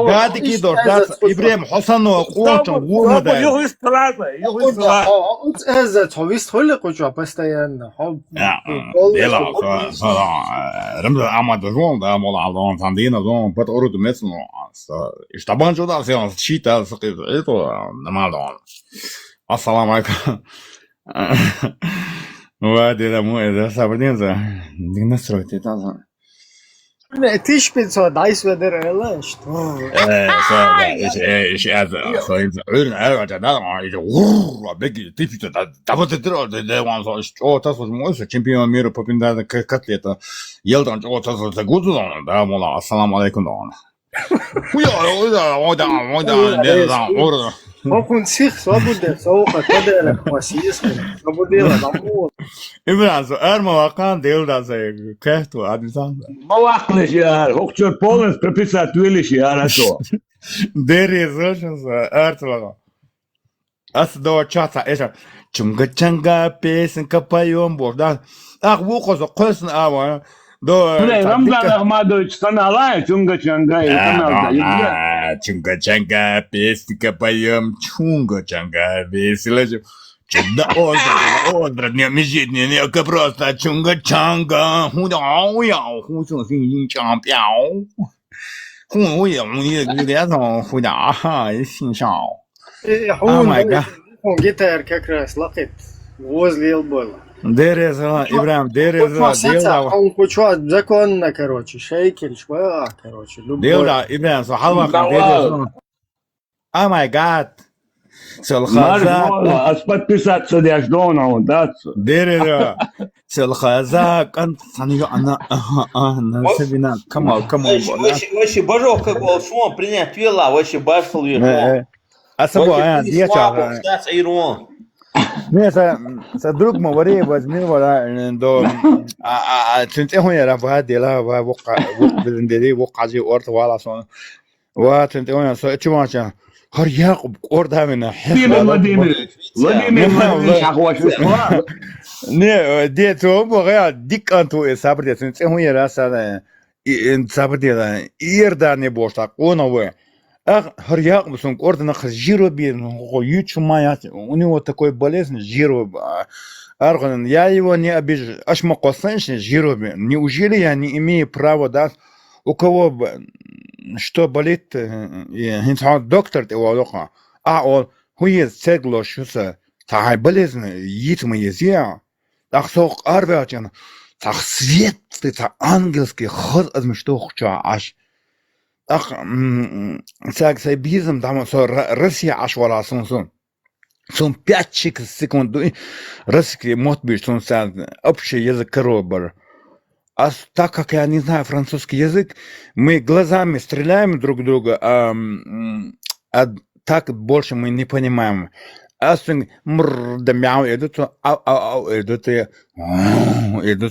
بعد كده دات إبراهيم حسن وقوم قوم ده يغيث ثلاثة هذا تويست هو اللي قجوا постоянно ديلا رمز أحمد زون ده مولا زون تندينا زون بتقرد مثله اشتبان شو ده سيان شيتا سقيت إيتو نما زون السلام عليكم وادي ده مو إذا سابدين زه دي نسرة تيتازا تيش بيتسو دايس ودر الله شتو إيش هذا صاير عيرنا ده ما بيجي تيجي تبغى تدرو ده وان صار أو تصل موسى شامبيون ميرو بابين ده كتلة يلدان أو تصل تقولون ده مولا السلام عليكم ده ممكن سيخ صابودة سوقة كده لك وسيس صابودة دمو إبراهيم سؤال مواقع ديل ده زي كهتو عادمسان مواقلش يا هوكتور بولنس بريبيسات ويلش يا رسول ديري زوجنس أرتلغا أصدو تشاتا إيش چunga pesen kapayom borda وقوز قسن أوا دو رمضان أحمد канала чунга-чанга чунга-чанга песенка поем чунга-чанга весело чудо одра не мизит не просто чунга-чанга хуя хусун син чан пяо хуя хуя син шао Oh my god гитар как раз лакит возле البول ديرز إبراهيم ديرز ديلا он хочет законно короче шейкель шва короче ديلا إبراهيم صحوا ديرز Oh my god سلخازا أثبت سدياشدون ده ديرز سلخازا كان ثاني أنا نسبنا كمال وش بجو كقول شو принять вела وش башл يروح أسبوع ديشة Не, са друг му вари возьми вара до тенте хо яра ва дела ва вока бендери вокази орт вала сон ва тенте хо со чумача хар яқуб ордамена Владимир шахваш не де то бога диканту сабрде тенте хо яра са сабрде ирда не бошта конове هر як бсон ордена жиро бин ючумая у него такой болезнь жиро арган я его не обижу аж макосанш жиро неужели я не имею права да у кого что болит доктор его он хуе цегло шуса та болезнь итма езя так сок арбачан так свет это ангельский ход от что хоча аж ах, сагсайбизм, там, Россия ашвала, сон 5 секунд, русский мот бишь, сон общий язык коробер. А так как я не знаю французский язык, мы глазами стреляем друг друга, а так больше мы не понимаем. А да мяу, идут, ау, идут,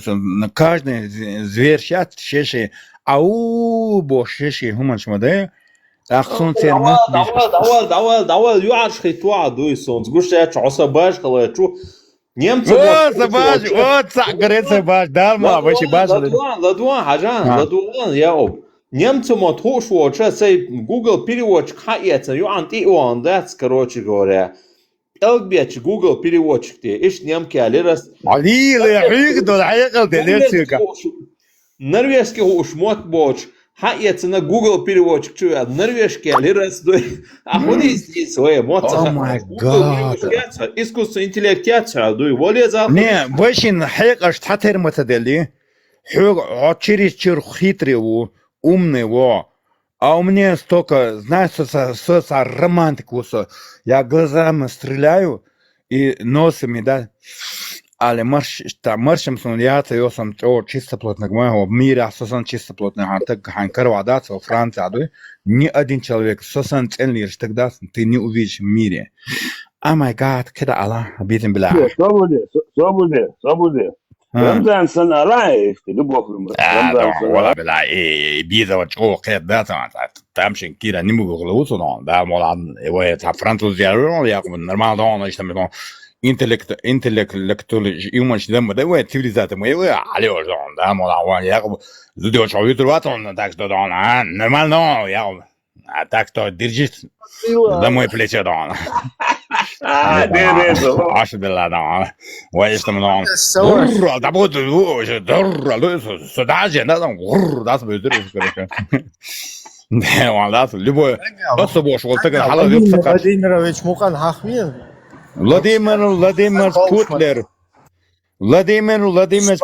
на каждый зверь сейчас шеши, ау, бо шеши, хуман шмаде. Ахсон термат. Давай, юашхи туа дуйсон, сгущая чоса баш, халачу. Немцы... Вот, забаш, вот, говорит, забаш, далма, вообще баш. Ладуан, хажан, ладуан, яу. Немцы мот хушво, сей Google переводчик хаятся, юан ти он, that's, короче говоря. Элгбеч Google переводчик те, иш немки алирас. Норвежский уж мот боч. Хаятся на Google переводчик, чуя, норвежский алирас, а худи здесь свои моца. О май гад. Искусственный интеллект яца, дуй, воле за... Не, ващин хайкаш татер матадели, чересчур хитрый, умный, а у меня столько, знаешь, со романтику, я глазами стреляю и носами, да, але маршем сон я сам чистоплотных моего мира, сосан чистоплотных, а так ханкарва, да, во Франции, да, ни один человек, сосан ценлишь, тогда ты не увидишь в мире. О май гад, кеда Аллах, обиден бля. Свободе. Рамзан сан арай, любовь. Вала бля, биза чо кеда, там кира не могу голосу, да, молан, его это француз я нормально, значит, там интеллектуальный юморщик, да, цивилизация моя, алло, да, молан, я люди что видят, так что да, нормально, я так что держись за мое плечо, да. Аж бля, да. Вот что мы да будет сюда же, да, да, будет, короче. Да, он да, любой особо вот такая халат. Владимирович Мукан Хахмин. Владимир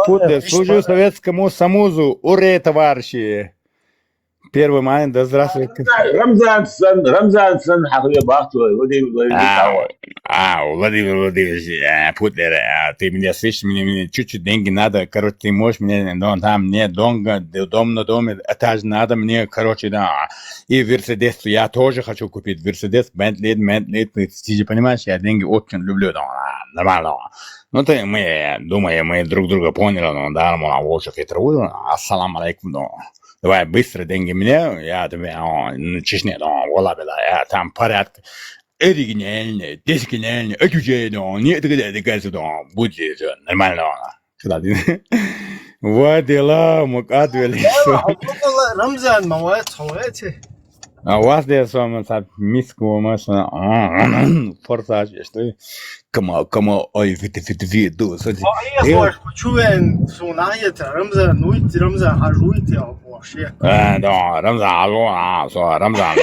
Путлер, служу Советскому Союзу, уре, товарищи. 1 мая, да здравствуйте. Рамзан сан, хахле бахту, Владимир Владимирович Путлер, ты меня слышишь, мне чуть-чуть деньги надо, короче, ты можешь мне, но там мне дом на доме, этаж надо мне, короче, да. И Мерседес, я тоже хочу купить Мерседес, Бентли, ты же понимаешь, я деньги очень люблю, да, нормально. Ну, ты, мы, думаю, мы друг друга поняли, да, мы очень хитрую, ассаламу алейкум, да. Давай быстро деньги мне, я тебе, Чечне, вала, я там порядок. Оригинальный, дискинальный, отвечаю, нет, когда будет нормально. Вот дела, мы отвели. Рамзан, мамает, хамайте. А у вас здесь с вами миску машина, форсаж, что кому, ой, виду. Я хочу почувствовать, что на это Рамзан хажуете, а вообще. Да, Рамзан, Рамзан,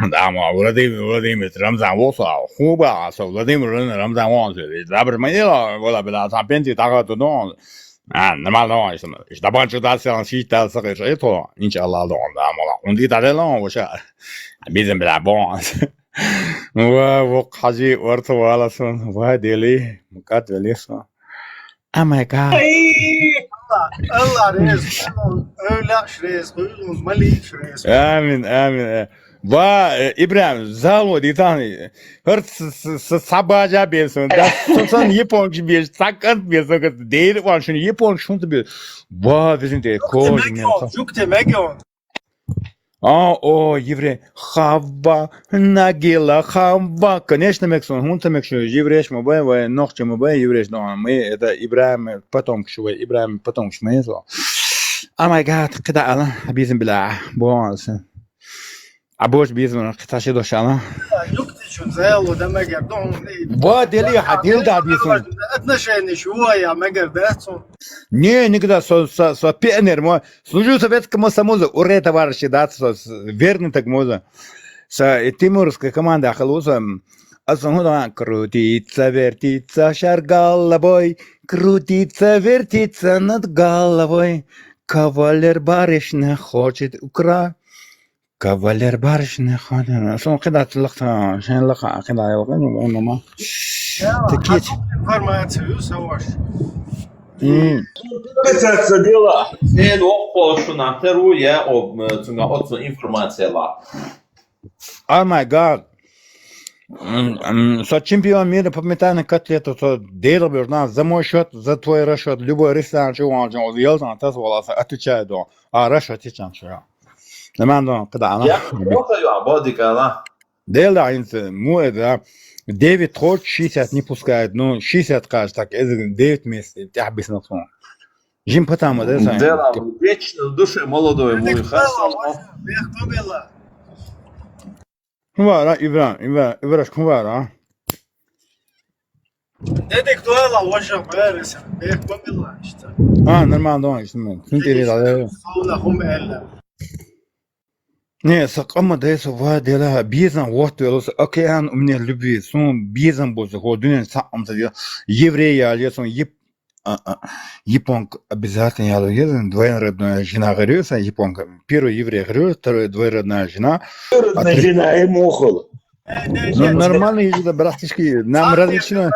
да, Владимир, Рамзан, хуба, Владимир, Рамзан, добре, мне, вот, там пенсии так вот, нормально, что больше дался, считал, это, иншаллах, да, он dit allez وش بيزن بالعبون وقحجي ورث ولا سون وهديلي مقات وليسون oh my god الله رزق لا رزق مليك رزق آمين İbrahim zalmo ditani hırt sabaja bilsin da son Japoncu bir sakat bir sakat değil var şunu Japon şunu bir va bizim de Çok demek o. О, еврей, хава, нагила, хава. Конечно, Мексон, хунта Мексон, еврей, мы ногти мы еврей, но мы это Ибрахим потом что Ибрахим потом что мы это. Oh my God, когда она обиден была, бонус. А больше бизнес, кто ще дошла? Юкти что зело, да мегер дом. Вот дели, ходил да бизнес. Отношения швоя, мегер децо. Не, никогда со пионер, мой служил Советскому Союзу, уре товарищи, да, верный так можно. С тимурской командой Ахалуза, основно крутится, вертится, шар головой, крутится, вертится над головой. Кавалер барышня хочет украсть. Кавалер барышня ходит. Сон когда лахта, шен лаха, когда я лаха, мама. Такие. Информацию саваш. Касается дела. Sen оқошуна теруя об цунга отцу информация ла. Oh my god. So чемпион мира по метанию котлету, то делаешь на за мой счет, за твой расчет, любой ресторан, чего он делал, отозвался, отвечает, а расчет отвечает, что لما قطع يا موقع عبادي كلا. Дело, му это 9 ход 60 не пускает, ну 60 кажется, так это 9 месяцев, я без наклон. Жим потому, да, сами. Дело вечно в душе молодой мой хорошо. Кувара, Ивраш, кувара. Дедек дуэла уже вырос, бех помила, что. Нормально, что мы. Интересно. Сауна хумела. Не, сакама дesa va dela bizan вот los океан у меня любви, сон bizan боже, ходуне сам за еврея, я сон японка обязательно я логен, двоюродная жена говорится, японка. Первый еврей говорит, второй двоюродная жена. Двоюродная жена и мухол. Ну нормально ездит, братишки, нам различно.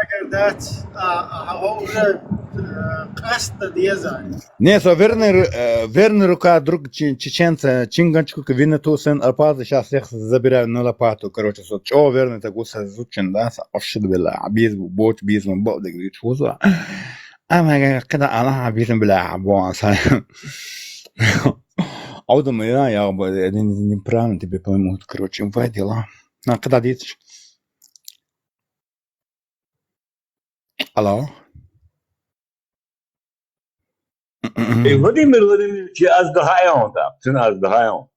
Не, со верный рука друг чеченца, чинганчука винету сын лопаты, сейчас всех забираю на лопату, короче, со чё верный так уса зучен, да, со овшид била, без бот, без бот, да говорит, что за? А мы когда она без била, бо, са. Ауда моя, я неправильно тебе поймут, короче, в дела. На когда дитиш? Алло? Владимир Владимирович, аздахайон, да, цена аздахайон.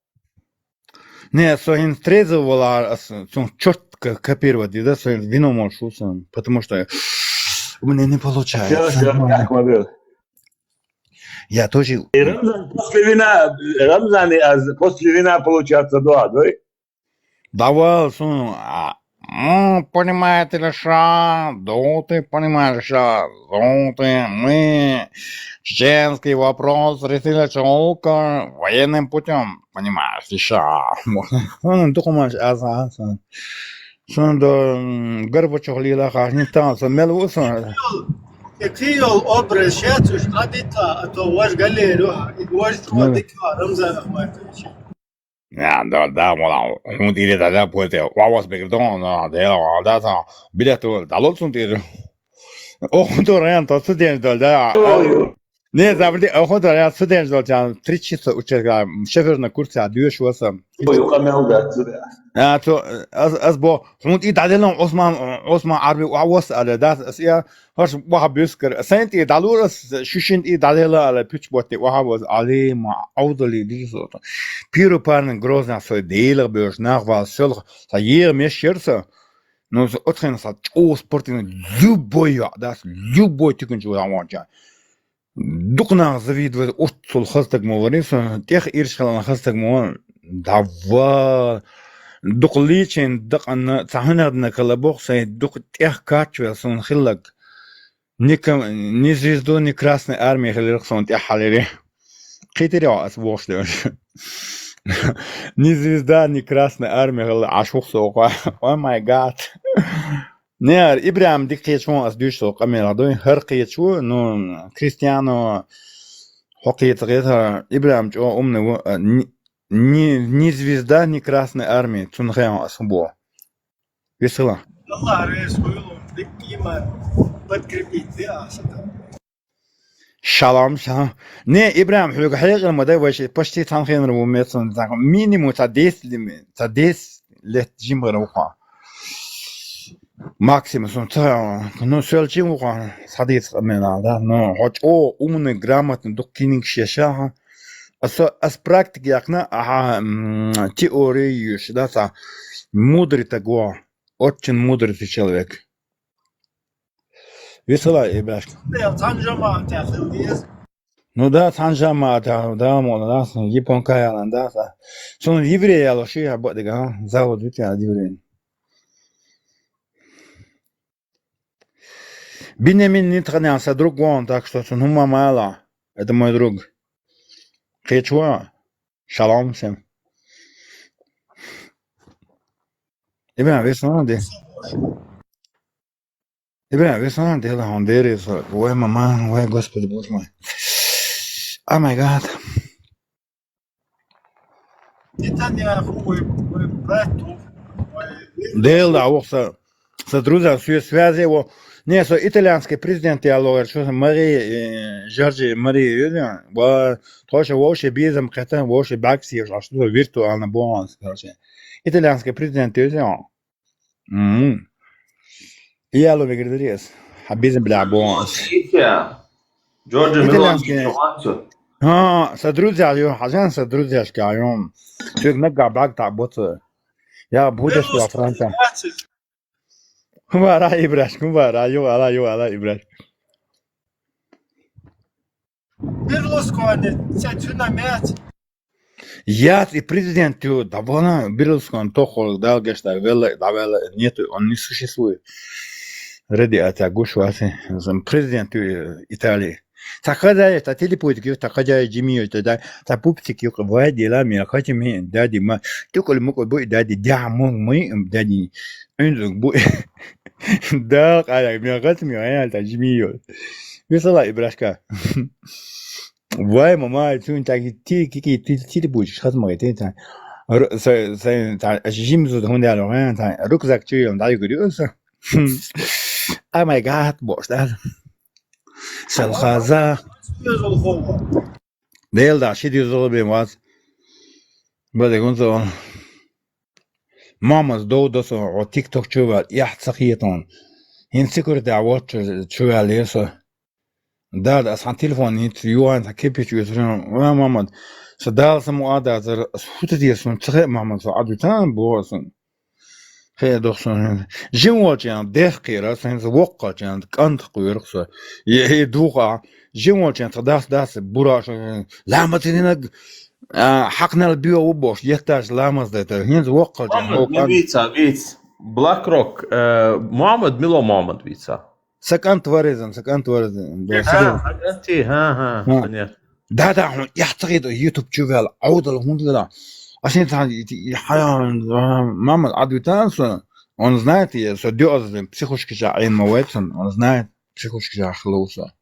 Не, своим трезовала, четко копировать, да, своим вином маршрутом, потому что у меня не получается. Я тоже... Рамзан после вина получается два, да? Давай, понимаете ли, что, да ты понимаешь, что, мы чеченский вопрос решили только военным путем, понимаешь, что, думаешь, что до Горбачева лила, не там, мелвуса. Киел образ сейчас уж адита, а то ваш галерея, и ваш адика Рамзан Ахматович. Да, мол, он dire da puede, vamos perdón, da билету, дало сунтир. Охотор то студент да. Не, забыли, охотор я студент да, 3 часа учега, шефер на курсе, а две шваса. То азбо, он и дадено Осман арби авос але да, я хош واحد بيذكر سنتي دالورس شوشين и дадела але пичботи واحد але ма аудали дизот. Пиро парн грозна со дейлер бёш нахвал сёл, та ер мешерса. Но отхен са о спортин любой тикун жуа амача. Дукна завидует отцул хастак мовариса, тех иршхалан хастак мован дава دقليشين دق أن تعهنا كلابوخ سي دق تيخ كاتشو سون خلق نيكم نيزيزدو ني красной армии خليرخсон تيخ حاليري قيتريو أسبوش ديوش ني звезда ني красной армии خل عشوخ سوقا oh my god نير إبراهيم دي قيتشو أسدوش سوق أمير دوين هر قيتشو نو كريستيانو حقيت غيرها إبراهيم جو أمني ни звезда, ни красной армии. Цунхаям Асубо. Весело. Шалом, шалом. Не, Ибрахим, хлюк, хлюк, модай ваше, почти танхен рвумецон, минимум за 10 лет жимбра уха. Максимум, ну, сельчим уха, садится мена, да, но хоть умный, грамотный, докининг шеша, с практики окна, теорию, да, мудрый такой, очень мудрый человек. Весело, Ибрашка. Ну да, Санжама, да, мол, да, японка, да, сон еврей, я лоши, я бодига, завод, видите, еврей. Бенемин не тронялся, друг он, так что, ну, мамала, это мой друг. Кечуа, шалом всем. Ибрахим, весна, Ибрахим, весна, дело Хондерис. Ой, мама, ой, Господи, Боже мой. О май гад. Дело, ох, друзья, все связи его. Не, со итальянский президент, я говорю, что Мария, Джорджи Мария, тоже вообще безом, хотя вообще бакси, что виртуально баланс, короче. Итальянский президент, я lo говорит, а безом бля баланс. Джорджи Мелони. Содрузья, хозяин содрузья, скажем, человек нагабак так вот. Я буду что Франция. Кумара Ибраш, кумара, ю ала Ибраш. Берлускони, цена мят. Я и президент довольно Берлускон тохол далгешта давала нету, он не существует. Ради это гушвасы, президент Италии. Такая это телепортик, такая Джимми, это пупсик, его бывает делами, хотя мы дади ма, только мы будет дади дямон мы дади, он будет да, а я хоть мне это Джимми, весело и брашка. Вай мама, ты так телепортик, что мы это, Джимми зуд хондяло, рюкзак чуем, дай говорится. Oh my God, boş der. Selhaza. Değil de şey diyoruz benim var. Böyle konuşuyor. Mamaz doğdu sonra o TikTok çuval yahtakiyeton. Hinsikur davet çuval yasa. Da asan telefon hit yuan takip çuval. Ve mamad. Sadal samu ada zar futu diyorsun. Çıkı mamad so adutan boğazın. خير دوخسون جموع جان دقيقة سنز وقع جان كنت قيرقصة هي دوقع جموع جان تداس براش لا ما تنينا حقنا البيو وبوش يحتاج لامز ده هنز وقع جان فيتس بلاك روك محمد ميلو محمد فيتسا سكنت ورزن ها ده هون يحتقد يوتيوب شوفال عودة لهون لا عشان мама адвитанса, он знает, что делать психушки عين مواتن, он знает психушки خلوصة.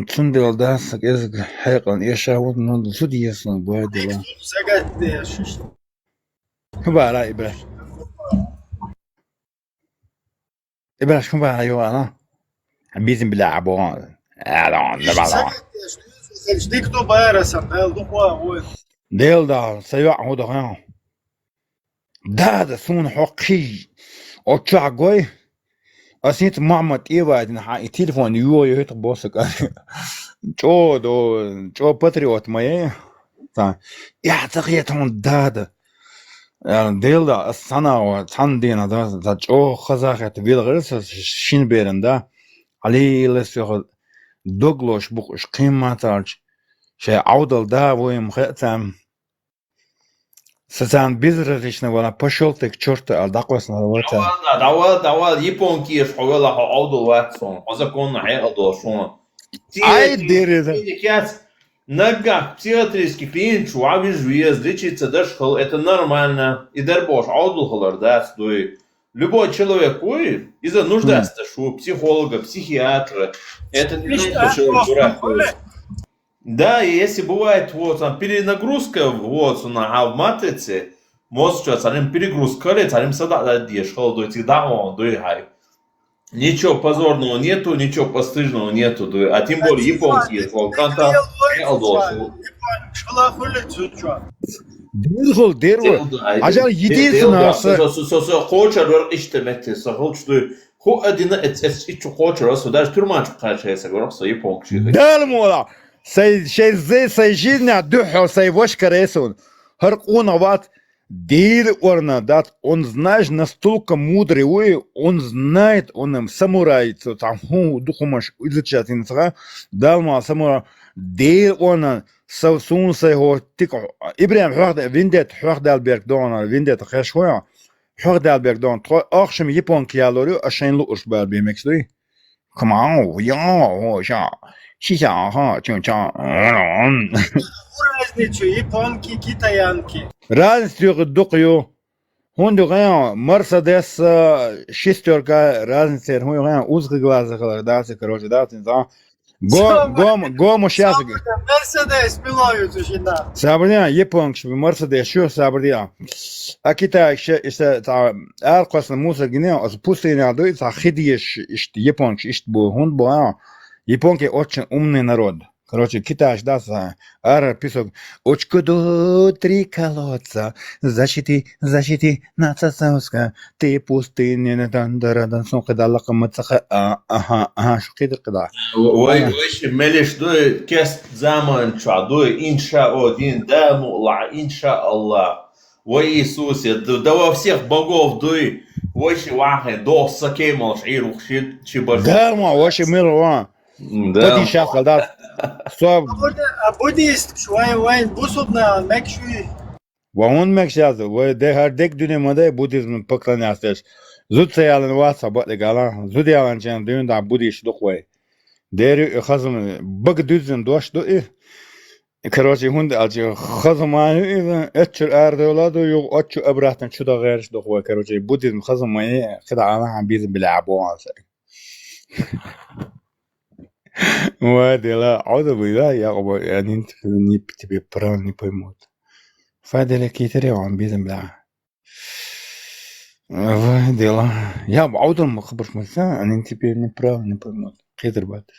تندل ده سكيز حقا يشاهد من سودي يسون بوادي. كبارا إبراش كبارا يوانا. بيزن بلعبوان. ألون نبلا. Жди, кто байрасом, ديل دا سيوع هو ده ده سون حقي او تشاغوي اسيت محمد ايواد حق تليفون يو يهت بوسك جو باتريوت ماي تا يعتقيتون داد يعني ديل دا السنة وتندينا دا جو خزاخت ويلغرس شين بيرندا علي لسه دوغلوش بوش قيمتاج شيء عودل دا ويم ختم سزان بيزرشنا ولا بشولتك شرط الدقوسنا وتا دوا يبونكي حولا عودل واتسون ازكون عيقدو شون اي ديريدا كيات نجا психиатрический пинч وعبيج виез лечиться дошел это нормально и дарбош عودل хлор даст дуй любой человек из-за нуждается у психолога, психиатра. Это не значит, что он дурак. Да, и если бывает вот там перенагрузка вот на в матрице, может что, царим перегрузка, царим сада дешхал, до всегда он дуй. Ничего позорного нету, ничего постыжного нету, а тем более японские волканта Дерхол. Ажал единственное, что хочешь işlemekte, хочешь хо один это хочешь, даже тюрьма качается, говорится японский. Да, мола. Сей сей жизнь духу сей вош каресун. Харкуна ват дир орна дат, он знает настолько мудрый, он знает, он самурай, там духумаш изучать инсага, далма самурай дир орна سون سه تيك ابراهيم حق ويندت حق دالبرغ دون ويندت خشوا حق دالبرغ دون اخشم يبون كيالوري عشان لو اش بال بيمكسلي Камау, я, ща, ща, ха, чун-чан. Разницу японки, китаянки. Разницу дукью. Хунду гая Мерседес шестерка разница, хунду гая узкий глаз, да, короче, да, ты знал. Гому сейчас. Мерседес пилают уже, да. Сабрия, японки, Мерседес, что сабрия. А Китай еще аркасна мусор гнео, а пустыня дует, а хидиеш, японки, бу хунд бу, японки очень умный народ. Короче, Китай ждался, писок, очко до 3 колодца, защити, нацасауска, ты пустыня, дан, сумка, да, лакамацаха, ага, шукидр, когда. Ой, мелиш дуй, кест заман, дуй, инша один, даму, ла, инша Аллах. Ой, Иисусе, да во всех богов дуй, ой, вахе, до сакеймал, ширу, чибаш. Да, ой, мир, да. Поди сейчас, когда... А буддист, швай, бусудна, мекшуй. Вон мекшаз, де дек дünемade буддизм поклоняться. Зуд сеялен васа батлегала, зуд ялан чен дün да буддист дохвай. Дери хазм баг düzün doş do короче, хунд алчы хазмай этчер ардоладу yok отчу абрахтан чуда гайрш дохвай. Короче, буддизм хазмай кыда ана bizim bilabo alsa. Дела, да, я не тебе правильно не поймут. Фадели китере он безым бля. Дела, я аудом хабаршмаса, они теперь неправильно не поймут. Хитр бат.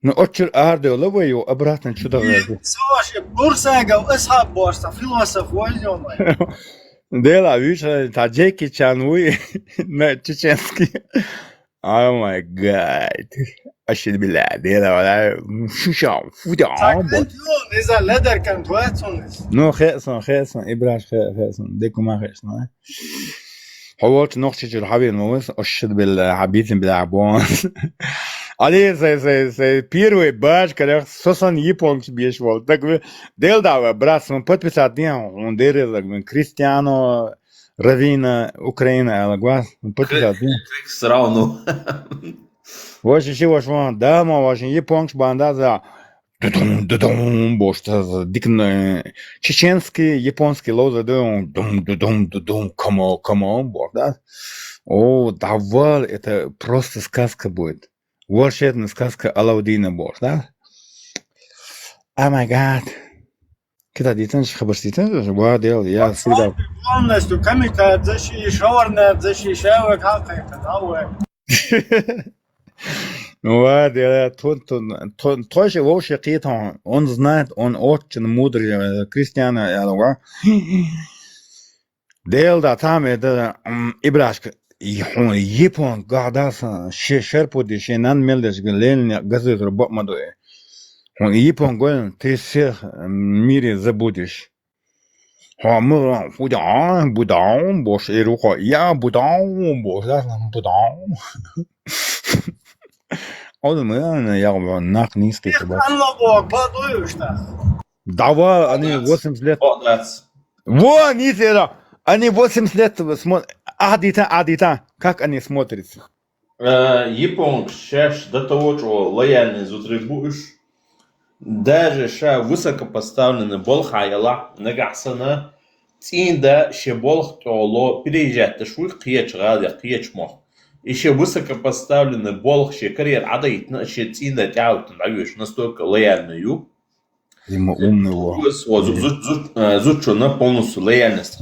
Ну, отчер ардеола вы обратно чудо говорит. Слушай, бурсага, асхаб борса, философ возьмем. Дела, видишь, таджики чануи на чеченский. Oh my god. Aşırı bile değil ama şu şan fuda. إذا لدر كان تواتونس. No خيسون إبراش خيسون ديكو ما خيسون. حوالت نقطة الحبيب موس أشهد بالحبيبين بالعبون. Ali se первый баш, когда сосан японский бешвал. Так вы дел да, брат, мы подписали, он дерел, Кристиано Равина, Украина, Алагвас, подписали. Сравну. Ваши ще ваши, да, ма ваши японский банда за дум бошта дикно чеченский, японский лоза дум come on, да. О, давал, это просто сказка будет. Волшебная сказка Алаудина Бор, да? О май гад. Когда детен хабарститен, вадел, я всегда. Полностью камикад, шаурная, шавок, хакайка, да, вадел, тоже вообще какие-то, он знает, он очень мудрый, крестьяна, я дел, да, там это Ибрашка. Япон гадаса шерпуди шенан мелдеш гален газет работ мадуэ. Он Япон говорит, ты всех в мире забудешь. Мы будам, бош и рука, я будам, бош, да, будам. Он мы, я нах низкий. Давай, они 80 лет. Во, не зера. Они 80 лет смотрят. Адита, как они смотрятся? Япон, шеш, до того, что лояльный зутрибуешь, даже ша высокопоставленный болхаяла, нагасана, тинда, ше болх толо, переезжать, шуй кьеч ради, кьеч мох. Еще высокопоставленный болх, ше карьер адайтна, ше тинда тяут, даешь настолько лояльную. Ему умного. Зучно полностью лояльность.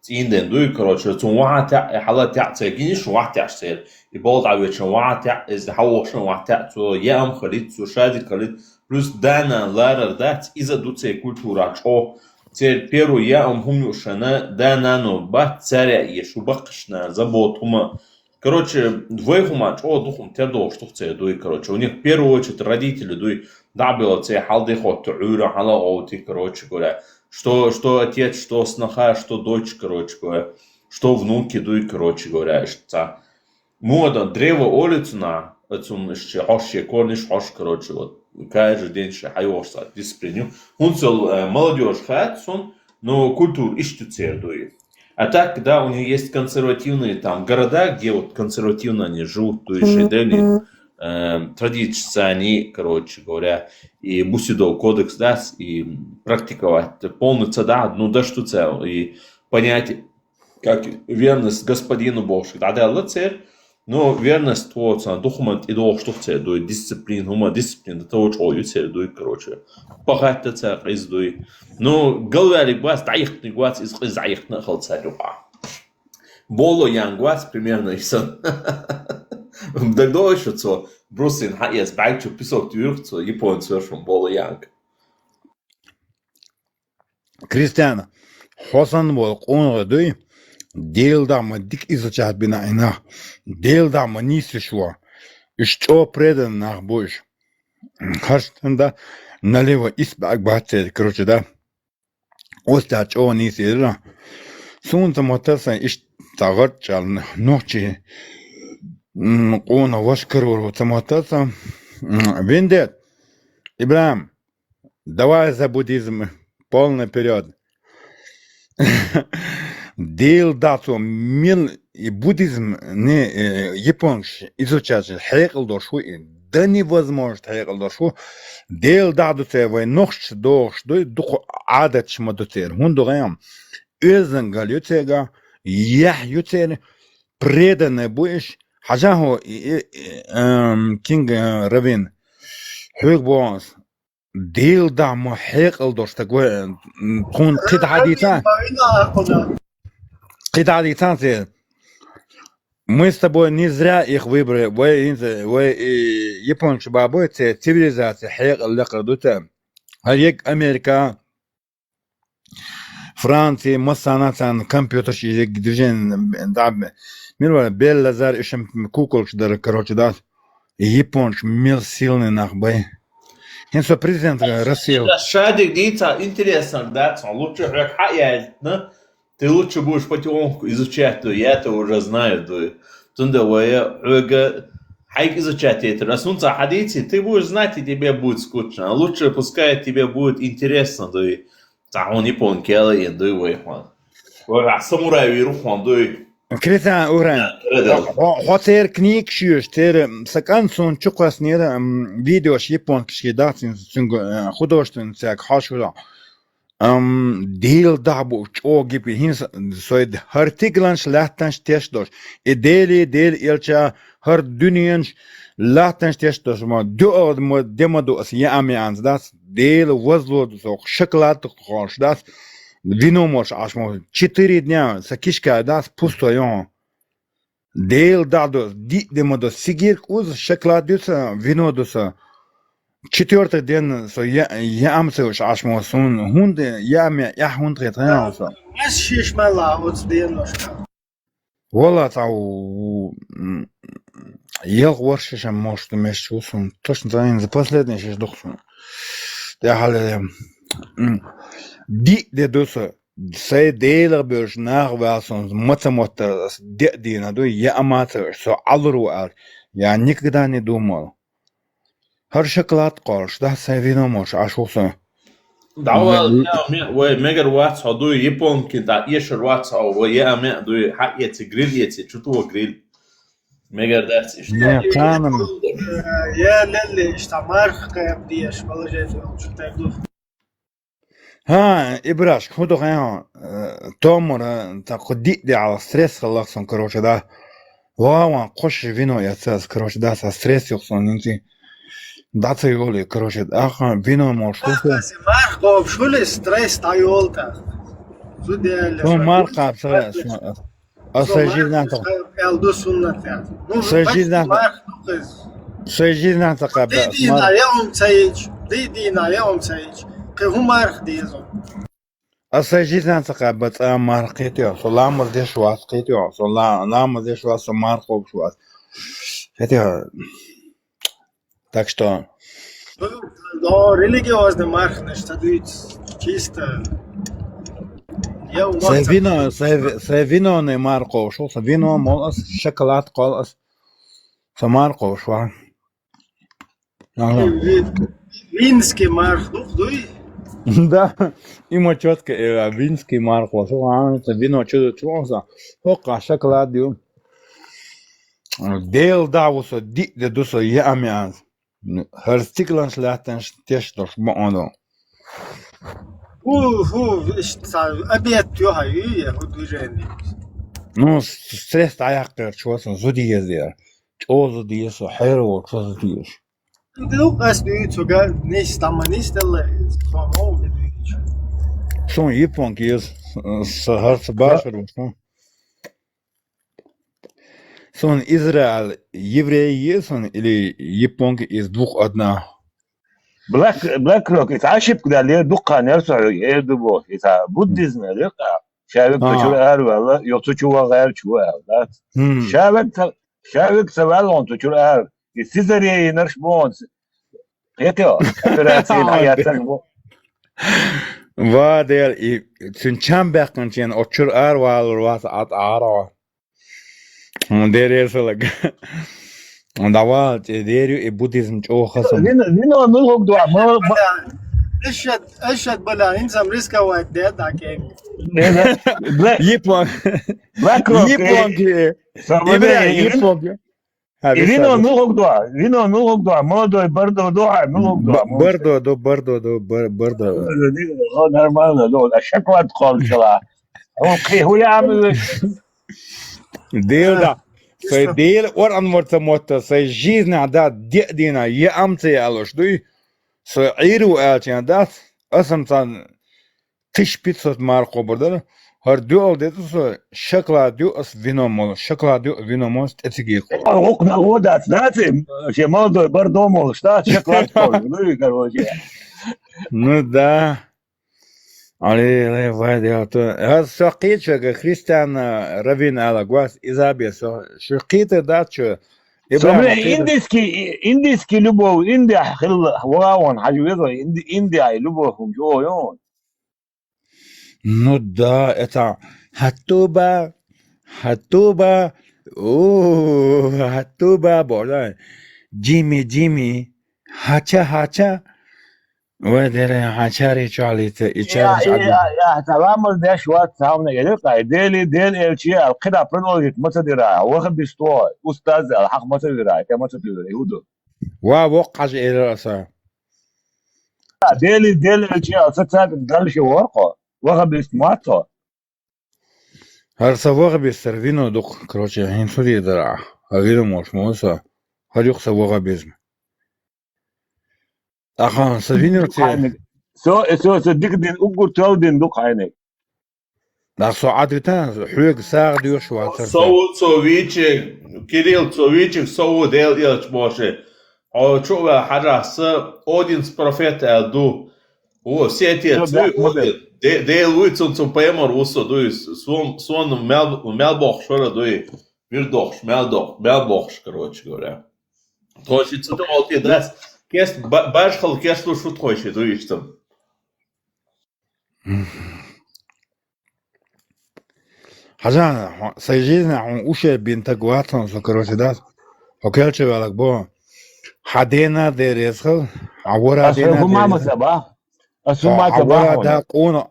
Инден дуй, короче, тун вахта حالات تعتقينش وقت تعسير يبغض عويش وقت إذا حوش وقت تو يام خليت تو شادي خليت بلس دانا لارر دات إذا دوتي كولتورا شو تير بيرو يام هم يوشنا دانا نو بات سريع يشو بقشنا забот هما короче двоих шо духом тедо что те дуй короче у них в первую очередь родители дуй дабило те халды хот тура хала оти короче говоря что отец, что сноха, что дочь, короче говоря, что внуки, дуй, короче говоря, что мода древо улицу на этим еще хоще корниш хош, короче, вот каждый день ще хайошса дисциплину. Он цел молодежь хат сон, но культур ищет дуй. А так, да, у них есть консервативные там города, где вот консервативно они живут, то есть древние традиции, они, короче говоря, и Бусидов кодекс, да, и практиковать полностью, да, ну да что цель, и понять, как верность господину Божьему, да, да, лацер, но верность то, что документ и то, что цель, до дисциплин, хума дисциплин, это очень ой, цель, до, короче, пахать цель, из до, но говорили бас, да их не гвас, из их на халцарь, Боло янгвас примерно и сон. Тогда еще что, Брусин, я сбегаю писок тюркцу, японец вершим Боло янг. Кристиан, Хосан бол қоңғы делда ма дик изучать бинайна, делда ма нисы шва, что предан нах больше. Харштанда налево избак бахтет, короче, да. Остач о нисы, да. Сунта мотаса иш тагар чал ночи. Қона вашкару мотаса. Виндет, Ибрам, давай за буддизм полный период. Дел дату мил и буддизм не японский изучать хекл дошу да невозможно хекл дошу дел дату цевой ночь дош дух адат шмадутер хундугаям özün galютега я ютер преданный будешь хажаху кинг равин хэг бонс дел да ма хекл дош такой кун кидадита Кидалитанцы, мы с тобой не зря их выбрали. Вы японцы бабой, цивилизация, Америка, Франция, Массанацан, компьютерщик, движение, да, мир Беллазар, ищем кукол, короче, да, японцы, мир сильный нахбай. Инсо президент России. Шадик, дица, интересно, да, лучше как ты лучше будешь потихоньку изучать, то я это уже знаю, то тунда хайк изучать это. Раснуться хадити, ты будешь знать, и тебе будет скучно. А лучше пускай тебе будет интересно, то и он не помнит, келли, то и выехал. Самурай вирухан, то и Крита уран. Хотер книг шьешь, тер сакан сон чукас нера видеош японский датин художественный всяк хашура. Дел дабу чоги пи соид хартигланш лахтанш тешдош дел илча хар дунянш лахтанш тешдош ма дуод ма демаду ас яами анс дас дел возло со шоколад хош дас вино мош ашмо 4 дня сакишка дас пусто дел даду ди демаду сигир уз шоколад дуса вино дуса четвертый день со я амсуш ашмо сон хунде я хунд ретрао со Масшиш мала вот сденошка. Вола тау ел воршишем может мешу сон точно знаю за последний шиш дохсон. Я хале ди де доса сей дейлер беш нахвасон математика де на до я аматор со алру ар я никогда не думал. Хар шоколад qo'sh, da sevino mosh, ashulsa. Давай, we megawatts ходу японки, да, еще ватts, we я ме, ду хатьети гриль ети, чутуо гриль. Мегадерти. Не, канам. Я леле, штамарх кабдиеш, положите, что так дух. Ибраш, худу хая, томора, так ходи على стресс خلصهم короче, да. Вау, qo'sh vino yatsas, короче, да, со стресс yo'qson, inti. Dați iole, короче, aha, vino moșu. Marh, qo'b, shuli stres tayolta. Zudel. Nu marca, Sajidnata. Eldu sunnata. Sajidnata qabla. Didina yawm sayij. Didina yawm sayij. Hu marh dizo. Sajidnata qabla marqitio. Solamaz de shwas qitio. Solamaz de shwas marqob shwas. Хотя так что да, религиозный марх, значит, чисто. Вино не марко, шо вино молос, шоколад колос, со марко шо. Винский марх, дуй. Да, има четко винский марко, вино чудо, хока шоколад дю. Deel davos dik de dus ja me herstiklans laten testos bono. أبيت يوهاي يهود وجاني. Ну, стресс аякер чувствую, зудиез я. Чозу диес, херо, чозу диес. Дел قصدي توجا نيس تامانيس دل خامو بديش. Son Japan kies, hart basher, no. Son Израиль евреи son или Японки из двух одна. بلاك روك يتعشب كده اللي دقة نرسع يدبو يتا بوديزم لقى شابك تشور والله يوتشوا غير شو هذا شابك سوالون تشور السيزري نرش بونس يتو أبراتين حياتك Vadel i Tsunchambekkan tjen ochur arval was at ara. Und der ist like und da war der i Buddhism chokhasam. Vino nulhog dua ma اشد بلا انزم ريسكا وادات اكيد. Yipon. Black Rock. Yipon. Vino nulhog dua modo bardo dua nulhog dua. Bardo. Normal do الشكوى تقول كلا. اوكي هو يعمل Deel da. Zij deel or antwoord moeten. Zij жизнь dat dina je amte alles doe. Zij iru eltje dat. Asam dan tishpitsot marko border. Her dual dit zo chocolade du as vinomol. Chocolade du vinomol etigi. Ook nou dat je modo bardo mol staat chocolade doe короче. Ну да. Але вайдел сокичга Христиан равин алагвас изабе шоките дачо индийский любовь Индия хил ваон хажуезо Индия любовь жойон. Ну да, это хатуба бола Джимми хача ودره هچاری چالیت ایچار يا تمام ده شوات سامنا يلقى ديل الشيء القطع برنو متدرا واخد بيستوى استاذ الحق متدرا كما تدرا يهودو وقع الى ديل الشيء ستات قال شي ورقه واخد بيستماتو هرسا واخد بيسترفينو دوق كروچه هين سوري درا غير موش موسا هر يخسا واخد بيزم Aha, Savino so ديك ugur تودين دوق عينك. Da so adritan, حوق ساغ ديو شو Совичи, Кирилл Совичи, Сову дел илч боше. А чува хараса один с профета элду. О, сети дел уйцун цум паемор усо дуй свон мелбох шора дуй. Вирдох, мелбох, короче говоря. То есть это вот и даст. Кест башхал кесту шутхойши дуйштам. Хазан, сайжизна он уше бинтагуатон со короче окелче велак бо хадена дересхал авора дена мама саба асума саба да куно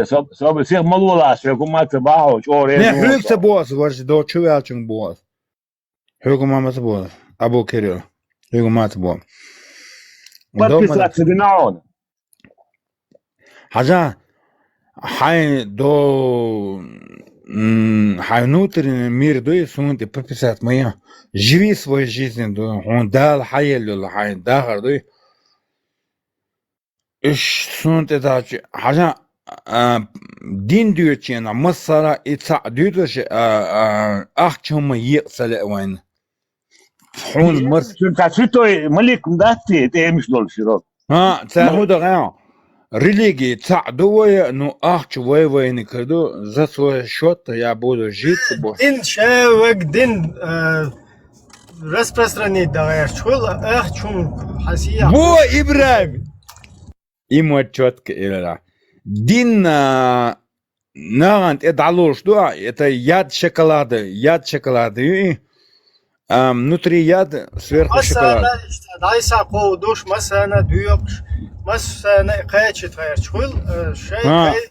саб сех малула се кума саба чоре не хлыкса бос варш до чувелчун бос хлыку мама саба абу Кирилл хлыку мама саба подписаться гнаон Хазан хай до внутренний мир до сунты подписать моя живи свою жизнь до он дал хайел хай дахар до иш сунты дачи хажа дин дючена масара ица дюче ахчом يقسل وين حون مر تاسيتو ملك مداتي تيمش دول شروط تاهو دغا религии تعدوه انه اخش وين كردو за свой счет я буду жить دين شاوك دين распространить давай школа чум хасия во Ибрагим ему четко или дин наган это алош да это яд шоколада внутри яд, сверху шоколад. Масана, дайса ковдуш, масана дюйокш, масана кайчит хайрчхул, шей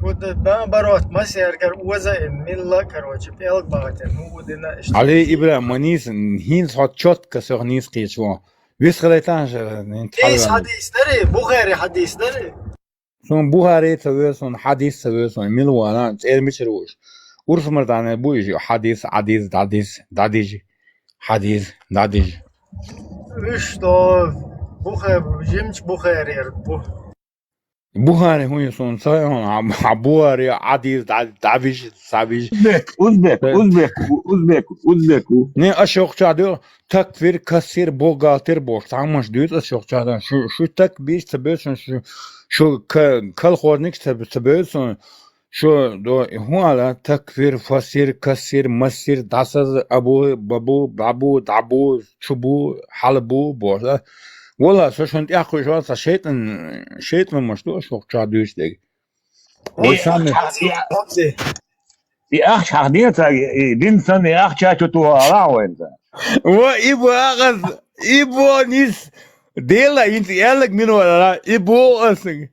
вот наоборот, масяргар уза милла, короче, пелк багатер, ну удина. علي إبراهيم منيس هين صوت شوت كسر نيس قيشوا ويس خليتانش إيش حديث دري بخاري حديث دري سون بوهاري تسويسون حديث تسويسون ملوانا مشروش ورف مردانه بويجي حديث داديجي حديث داديجي إيش تو بخاري جيمش بخاري بو بوهاري هو يسون صايون بوهاري حديث داديجي سابيج أوزبك ne aşokçadı takfir kasir boğaltır boş tamamış diyor aşokçadan şu takbir sebebin şu kalxornik sebebin şu do huala takfir fasir kasir masir dasaz abu babu dabu çubu halbu boş valla şun yakış varsa şeytan maştu aşokçadı işte يا أخ حديثة بنسان يا أخ شاشة توها وين وإبو أغز إبو نيس ديلا إنت يالك من ولا إبو أصلا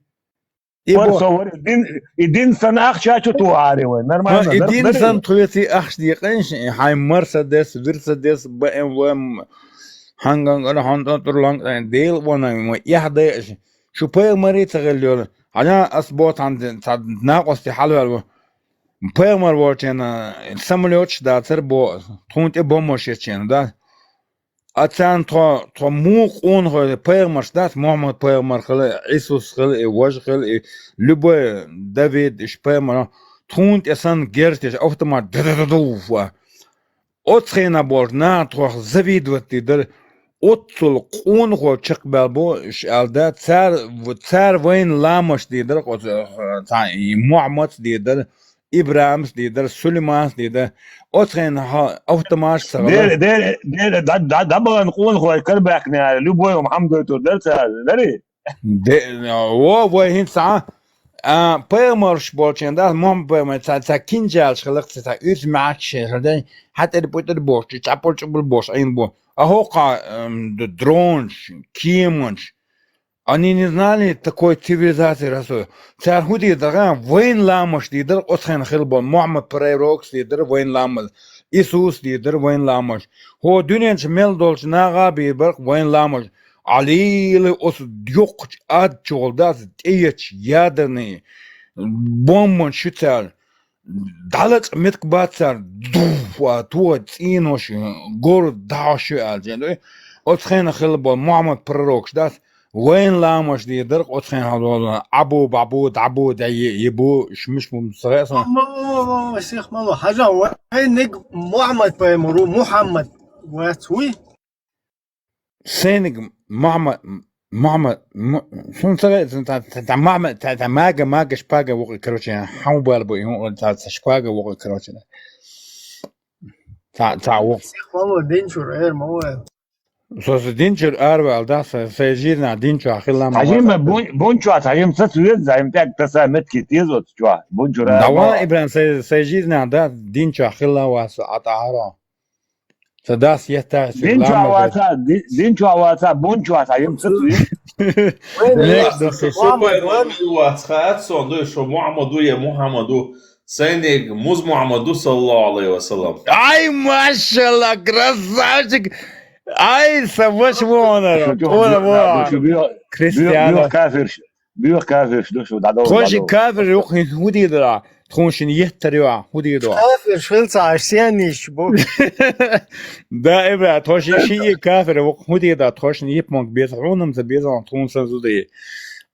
إبو الدين سن أخ شاشة توها وين نرمال الدين سن تويتي أخ ديقنش هاي مرسيدس فيرسيدس BMW هانغان أنا هانتر لانغ ديل وانا يحدى شو باي مريت غليول أنا أصبوت عند ناقص حلوة Peygamber varken samolot da terbo tunte bomboşeçen da atan to muq on hoy peygamber da Muhammed peygamber kılı İsus kılı vaj kılı lübe David iş peygamber tunt esan gerçek otomat da otrena borna to zavid vatidar otsul qon ho çıqbal bu iş alda tsar vayn lamaş didir Muhammed didir İbrahim diyor, Süleyman diyor. O tren ha otomatik sağlar. Da bana kul koy karbakna Lüboy Muhammed diyor derse. O bu hinsa peygamber bolçanda Muhammed peygamber ta kinjal xılıq ta üç maç şehirde hatta bu da boş, çapol boş ayın bu. Ahoqa drone, kimonch. Они не знали такой цивилизации расу. Цар худи дага воин ламаш дидер осхан хилбон Muhammed пророк дидер воин ламаш. Иисус дидер воин ламаш. Хо дünyanç mel dolç naga bir bak воин ламаш. Ali os yok ad çolda teç yadırni. Bombon şütel. Dalat metkbatsar duwa tuwa tsinoş gor daşı alcende. Oshan xilbon Muhammed prorok das وين لامش دي درق أتخين هذول أبو بابو دابو ده يبو مش مصغير ما شيخ مالو حاجة وين نج محمد بيمرو محمد واتوي سينج محمد شو صغير تا محمد تا ماجا شباجا وقت كروتشي حمو بالبو يهون تا شباجا وقت كروتشي تا وقت شيخ مالو دينشور إير مو Sos dinçer arval da seyircina dinço akıllam. Hacim bunço atayım satıyor zaim tek tasamet kitiz otço. Bunço. Dava İbrahim seyircina da dinço akılla vas atahara. Sadas yeta. Dinço avata bunço atayım satıyor. واتخات صندوق شو محمدو يا محمدو سينك مز محمدو صلى الله عليه وسلم. Ay maşallah krasavcık. Ay savaş bu onlara. Ona bu. Cristiano. Büyük kafir şu da. Hoje kafir yok hudi da. Tronşin yeteriyor hudi da. Kafir şılsa aşyaniş bu. Da evet hoje şey kafir yok hudi da tronşin yapmak biz onum da biz on tronşin zudi.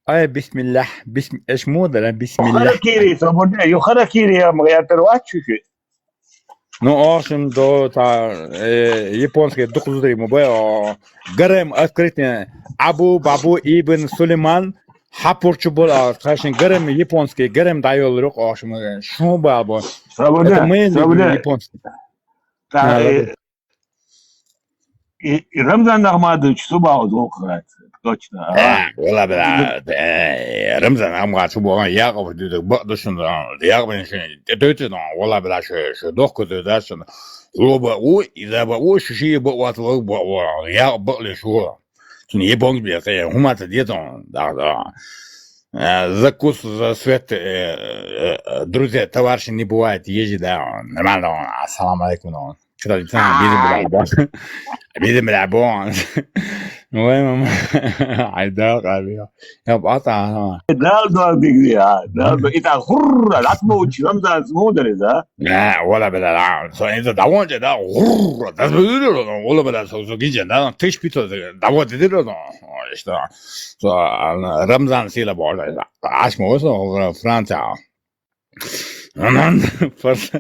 Ay bismillah bism eşmuda la bismillah. Harakiri sabunda yuharakiri ya mağayatır var çünkü. No osim do ta japonske dokuzri mobaja garem открытие Abu Babu ibn Süleyman hapurçubul arkadaşın garem japonske garem dayol yok osim şu babo. Sabunda japonske. رمضان نغماد شصوبة وزوقات точно. والله بلا رمضان أمغا شبوغان ياغب بقدشن ياغب تدوتن والله بلا شدوخ كداشن لو بقو إذا بقو شيء بقوات لو بقو ياغب بقل شو تون يبونج بيتي هما تديتون закус за свет друзья товарищи не бывает езжи да нормально ассаламу алейкум كده الانسان بيدم العبون المهم عيداق عليها يبقى قطع دال بيجي دال إذا غر العتمة وتشلم ذا مودر إذا لا ولا بلا لا سو إذا دعوان جدا غر ده ولا بلا سو جيجي ده تيش بيتو دعوان تدير ده إيش ده سو رمضان سيلا بقول عاش موسى فرنسا أنا فرس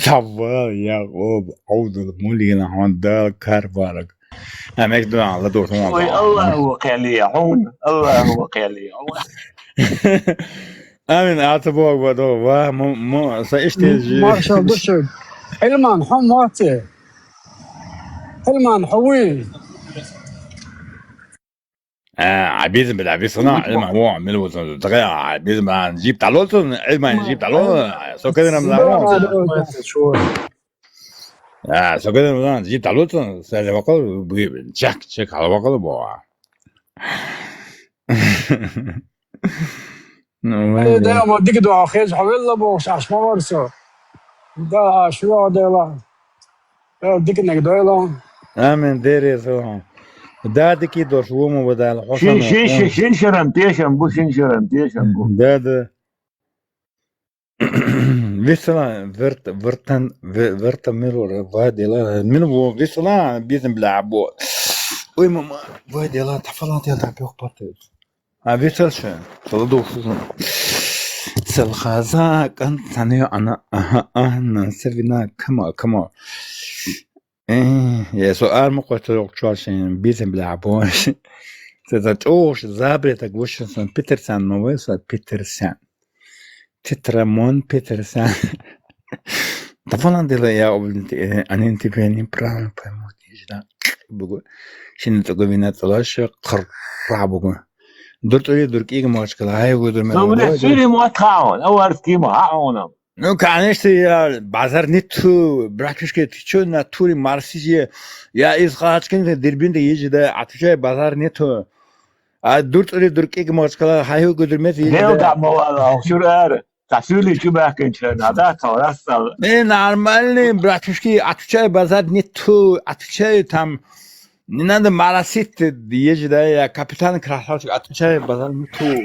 تبغى يا أبو عود المولي عند كاربارك أمك ده على دور الله هو قليل عون الله هو قليل عون أمين أعتبر بدو مو سأشتي مارشال بشر حلمان حماتي حلمان حوي عبيد بالعبيد صنع علم هو عمل وزن تغير عبيد ما نجيب تعلوتن علم نجيب تعلوتن سو كده نملا سو كده نملا نجيب تعلوتن سالي وقل بجيب تشيك على وقل بوا ده ما ديك دعاء خير حوالله بوش عش ما ورسو ده شو ده لا ديك انك ده آمين ديري سو ده كي دوش ومو بدال حسن شين شرمتيشن بو شين شرمتيشن بو ده ويسلا ورتا ميرور وادي لا منو ويسلا بيزم بلعبو وي ماما وادي لا تفلات يا تابي وقبطي ويسلش تلدو سل خازاك انت ثاني انا سفينا كما يا سؤال مقطع شواشين بيزم بلعبوش تتوش زابرة وشنسون بيترسان مويسا بيترسان تترامون بيترسان طفلان دي يا أولي أنا أنت بيني بران بيموت يجدا بقول شنو تقولين تلاش قرابو دورتوري دوركي مشكلة هاي ودور ما سيري ما تخاون أول كيما هاونم Ну, конечно, я базар нету, братушка, ты что, на туре Марсизе, я из Хачкина Дербинда езжу, да, отвечаю, базар нету. А дурки, может сказать, хаю гудермет езжу, да. Да, мало, шурар, тасули чубакинча, надо, тарастал. Нормальный, братушки, отвечаю, базар нету, отвечаю, там, не надо малосить езжу, да, я капитан Красавчик, отвечаю, базар нету.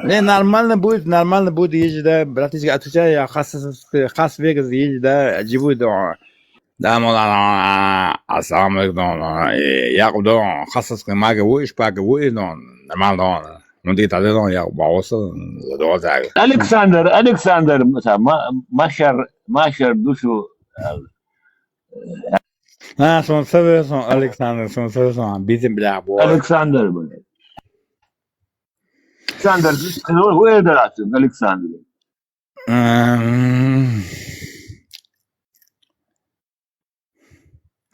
نورمال بود یه جدا براتش که اتوچه خاص ویگز یه جدا جیبوی دو دا مولانا السلام علیکم یاقوب دو خاصس که ماگه ویش باگه وی دو نورمال دو منطقه تاده دو یاقوب باوصل دو زاگ الکساندر مثلا ماشر دوشو نه سون سوی سون الکساندر سون سوی سون بیزیم بلعبو الکساندر بود الكسندر هو دراسة الكسندر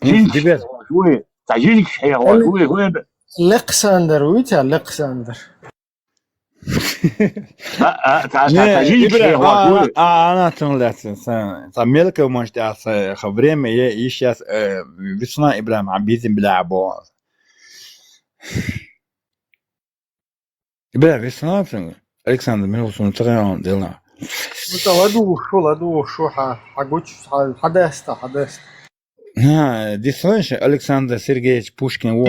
جيبت هو تعجينك شيء هو الكسندر ويتا الكسندر تعجينك شيء هو أنا تنلت تعملك ومش تعرف خبرين يشيس بسنا إبراهيم عبيد بلعبو إبراهيم بسنا بسنا ألكسندر من هو سنتريان دلنا لدو شو حقوش حدث ها دي سويش ألكسندر سيرجيتش بوشكين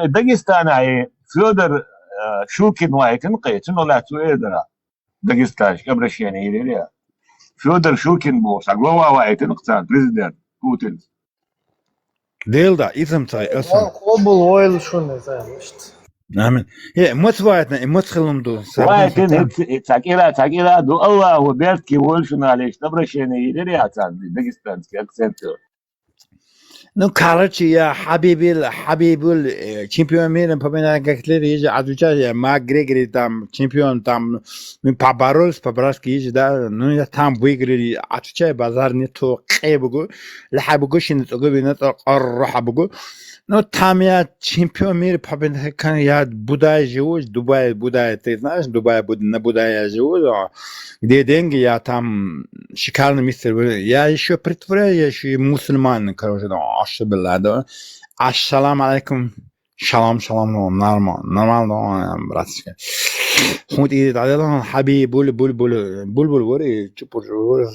داغستان فيودر شوكين وايتن قيتن ولا تويدرا داغستان كبرشيني يريا فيودر شوكين بوس اغلوا وايتن قصان بريزيدنت بوتين ديلدا إذا تاي أصلا قبل ويل شو نزامشت نعم هي متوايتنا متخلم دو وايتن تاكيرا دو الله وبيركي ويل شو ناليش تبرشيني يريا تان داغستان اكسنت No, короче, я Хабибул, чемпион мира по многолетию езжу, отвечаю, Макгрегори там, чемпион там, мы поборолись, по-братски езжу, да, ну, я там выиграли, отвечаю, базар не то, кэбугу, лхабугу, шинцугу, винато, оррахабугу, ну, там я чемпион мира по многолетию, я в Будае живу, Дубай, ты знаешь, на Будае я живу, да, где деньги, я там шикарный мистер, я еще притворяю, я еще и мусульман, короче, да, ошибилла, да, ассаламу алейкум, шалом, нормально, братишка. Худ идет, а хаби, буль, вори, чупур, вори,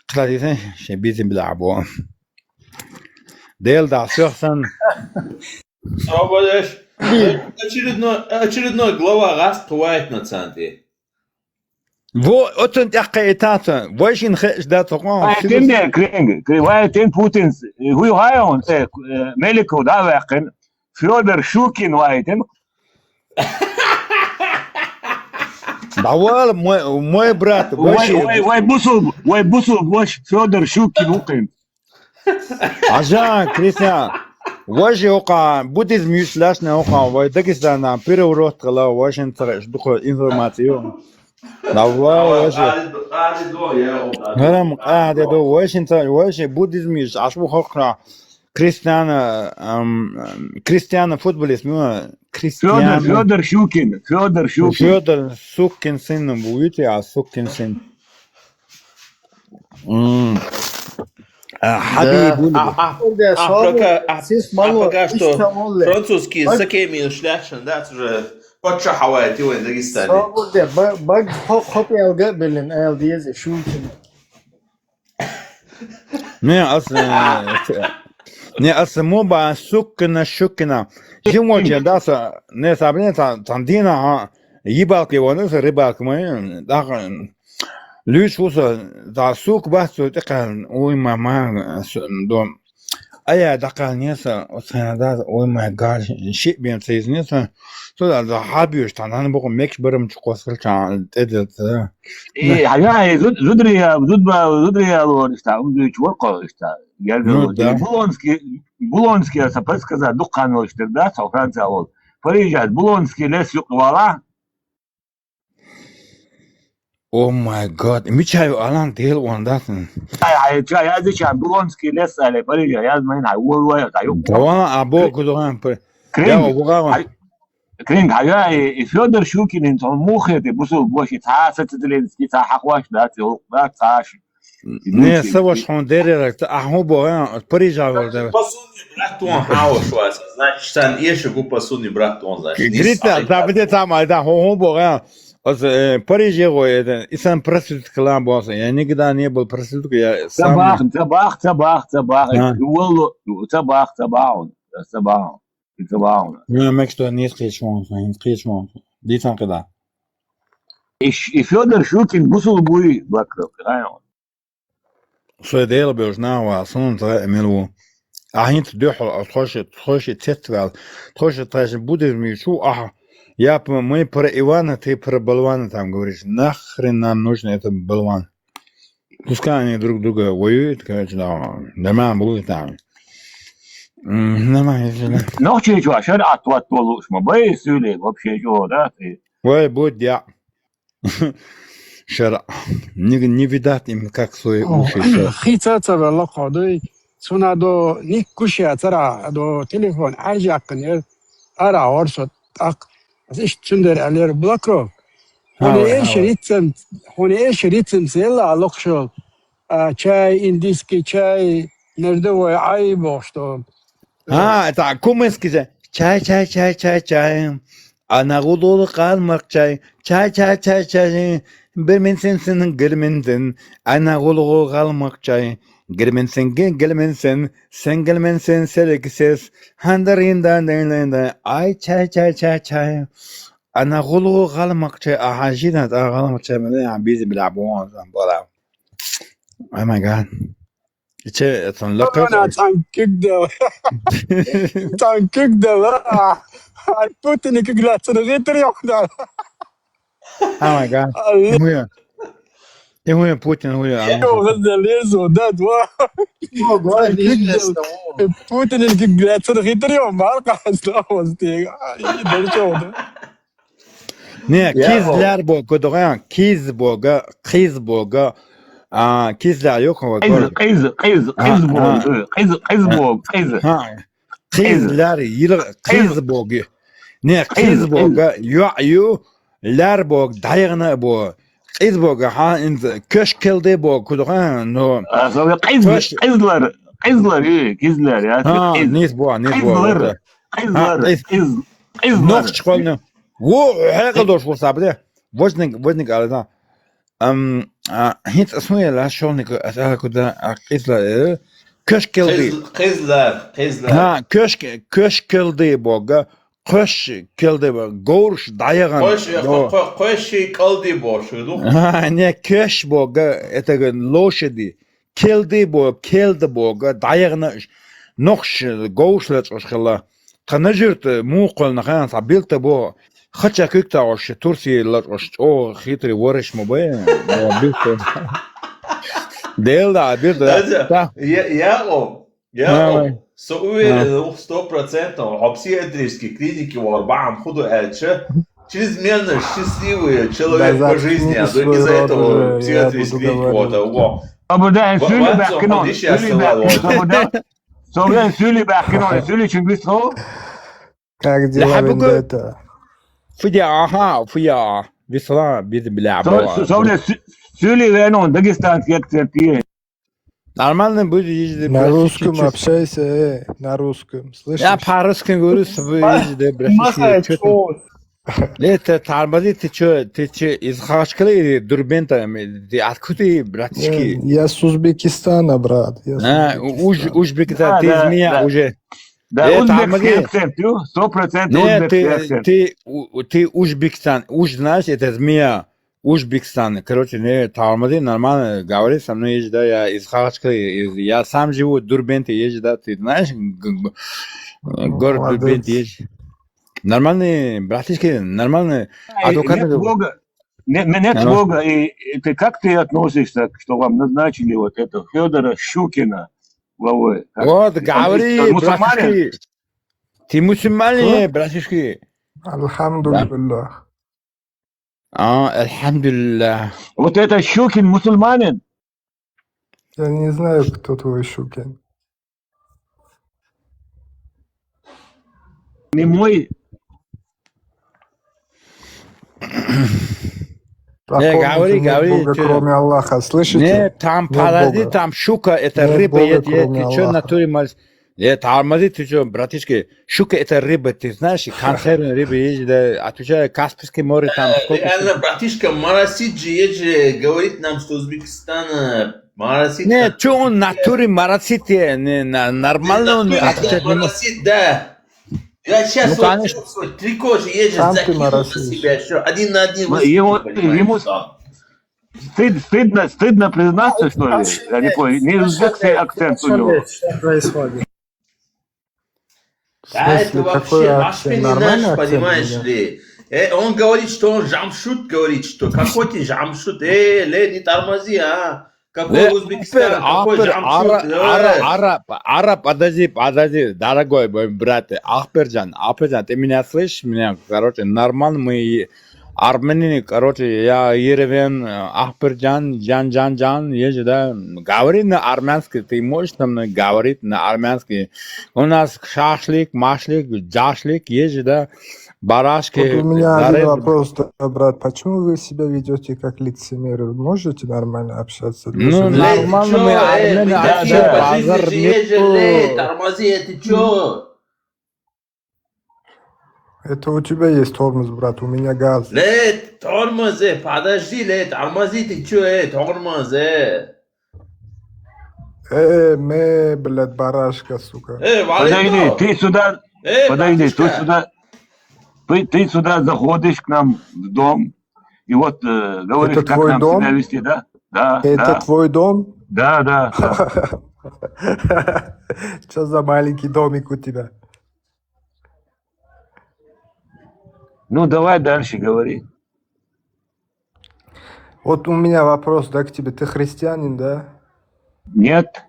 кстати, ще бизим билабо. Дел, да, сёрсан. Свободешь. Очередной глава раскрывает на центре. Wo otten etata, woishin da toqon. Tin de kring, kривая tin Putin. Hui hayon Meliko da waqin. Fyodor Shukin waitin. Давал мой брат, Вай бусул, вош Fyodor Shukin укин. Ажа, Кристиан. Вожи ока буддизм юслашна ока, вой Дагестана переворот кала Вашингтон треш духо информацию. Давай, Грам, до Вашингтон, Ваши буддизм юс, ашбу хокра. Кристиана футболист, Кристиан. Fyodor Shukin. Fyodor Sukkin сын будет, а Sukkin сын. Пока что французский язык имеет шляшен, да, уже подшахивает его в Дагестане. Баг хопи алгабелен ЛДС шутин. Не асмоба Шуккина. Жимочи, да, не сабне тандина, ебалки вон, рыбалки мы, да, Луч уса да сук басу такан ой мама дом ая такан неса отсана ой май гад shit бем сезнеса то да хабиш танан бог мекш барам чукосл чан эдет я зудрия лориста чворколиста я булонский сапас сказа дуканочтер да Франция ол приезжает булонский лес юквала. Oh my God! Мичаю Алан дел он датн. Я зачем булонский лес але Париж я знаю уой таю. Давана або кудоган пр. Кринг хая и Фёдор Щукин он мухете бусул боши цацателенский цахахваш да цаш. Не саваш хондерер аху боя Париж авал. Посудный брат он хауш вас. Значит, сан еще гу посудный брат он значит. Грита, да бде там да ху боя. Париж это и сам проститут клан босс. Я никогда не был проституткой. Я сам. Табах. Ну, мек что не скричмон. Дитан когда. И Фёдор Щукин бусул буй блакров. Что делал бы уж на сон мелу. А хинт дёхал тхош тетвал. Тхош трэш будет мишу Я мы про Ивана, ты про болвана там говоришь. Нахрен нам нужно это болван. Пускай они друг друга воюют, короче, да. Нормально будет там. Нормально. Ну, чего, шарат вот толуш, мы боисули, вообще чего, да? Ой, будь я. Шара. Не видать им, как свои уши. Хитаться в лоходы. Суна до ник кушия цара до телефон ажакнер. Ара орсот так. Ich zünder aller Blackrov. Hon шрицем зела локшо. Чай индийский чай нердовой айбо что. Это кумыский же. Чай. А народу калмак чай. Чай. Берменсен герменсен. А народу калмак чай. Gelmensen, selegses, handarinda, ay çay. Ana gulu galmakçı, ahajina da galmakçı, ben bizi bilabon bala. Oh my God. İçe son lakap. Tankik de var. Putin'i kıglatsını getiriyor da. Oh my God. هو Путин, هو залезу, да, два. Путин греться хитрым, марка славости. Ne, kizler bu, kodugan kiz boga, kız boga, kizler yok ama kızlar yıl kız boga. Ne kız boga, yu ler bog dayağına bu. Kız boga ha in köşkelde bu kodugan no. Kızlar ya. Ha, nis bu. Nok çıkıyor. Wo hergedosh was abde. Возник алда. Hit asmoya la şolnik asala kızlar köşkeldi. Kızlar. Ha köşkeldi boga. Köşkeldi boga. Gorş dayagan. Koş kaldı boşu. Ha ne köş boga etege loşedi. Keldi boga dayagna nokş gorşla çoşkala. Kanajırt muqolna khan sabilta bo. Хотя как-то вообще Турции о хитрый вориш мобай. Делда, да. Я со уверен 100%, в психиатрической клинике в Арбаам худу эльче чрезмерно счастливый человек по жизни, а только из-за этого психиатрической клиники вот. Абуда сюли бакинон, сюли бакинон, сюли чингисхо. Как дела Вендетта? Фия. Весла без бля. Сюли веnon, дагестанский акцент есть. Нормально будет ездить. На русском общайся, на русском. Слышишь? Я по-русски говорю, чтобы ездить. Это Тарбази, ты что, из Хашкалы или Дурбента? Ты откуда, братишки? Я с Узбекистана, брат. Узбекистан, ты из меня уже. Да, узбекский акцент, 100% узбекский акцент. Ты Узбекистан, знаешь, это змея. Узбекистан, короче, не, Тармади нормально говорит, со мной есть, да, я из Хачкалы, я сам живу в Дурбенте, есть, да, ты знаешь, город Дурбент есть. Нормальный, братишки, нормальный адвокат. Нет Бога, и ты как ты относишься, что вам назначили вот это Федора Щукина главой? Вот, говори, братишки, ты мусульмане, братишки. Альхамдулиллах. Альхамдулиллах. Вот это Щукин мусульманин? Я не знаю, кто твой Щукин. Не мой. Говори. Бога, кроме Аллаха, слышите? Нет, там подожди, там щука, это рыба, ты что на туре молись? Нет, Армади, ты что, братишки, щука это рыба, ты знаешь, консервная рыба есть, да, отвечаю, Каспийское море там. Братишка, Марасиджи есть, говорит нам, что Узбекистан, Марасид. Нет, что он на туре Марасид, нормально он отвечает. Марасид, да. Я сейчас вот трико же езжу, закинул на себя, что один на один. Ему стыдно признаться, что ли? Я не понял, не узбекский акцент у него. Что происходит? Да, это вообще не наш, понимаешь ли. Он говорит, что он Жамшут говорит, что какой ты Жамшут, не тормози, а. Какой Узбекистан, какой Жамшут. Араб, подожди, дорогой мой брат, Ахперджан, ты меня слышишь? Меня, короче, нормально мы... Армения, короче, я Еревен, Ахперджан, Джан, есть, да, говорит на армянский, ты можешь нам говорить на армянский. У нас шашлик, машлик, джашлик, есть, да, барашки. Вот у меня один вопрос, брат, почему вы себя ведете как лицемеры? Можете нормально общаться? Ну, нормально мы армяне общаемся. Тормози, ты чё? Это у тебя есть тормоз, брат, у меня газ. Тормоз, подожди, тормози, ты чё, тормоз, блядь, барашка, сука. Подожди, ты сюда, ты сюда заходишь к нам в дом, и вот говоришь, как нам себя вести, да? Да. Это твой дом? Да. Что за маленький домик у тебя? Ну, давай дальше говори. Вот у меня вопрос, да, к тебе. Ты христианин, да? Нет.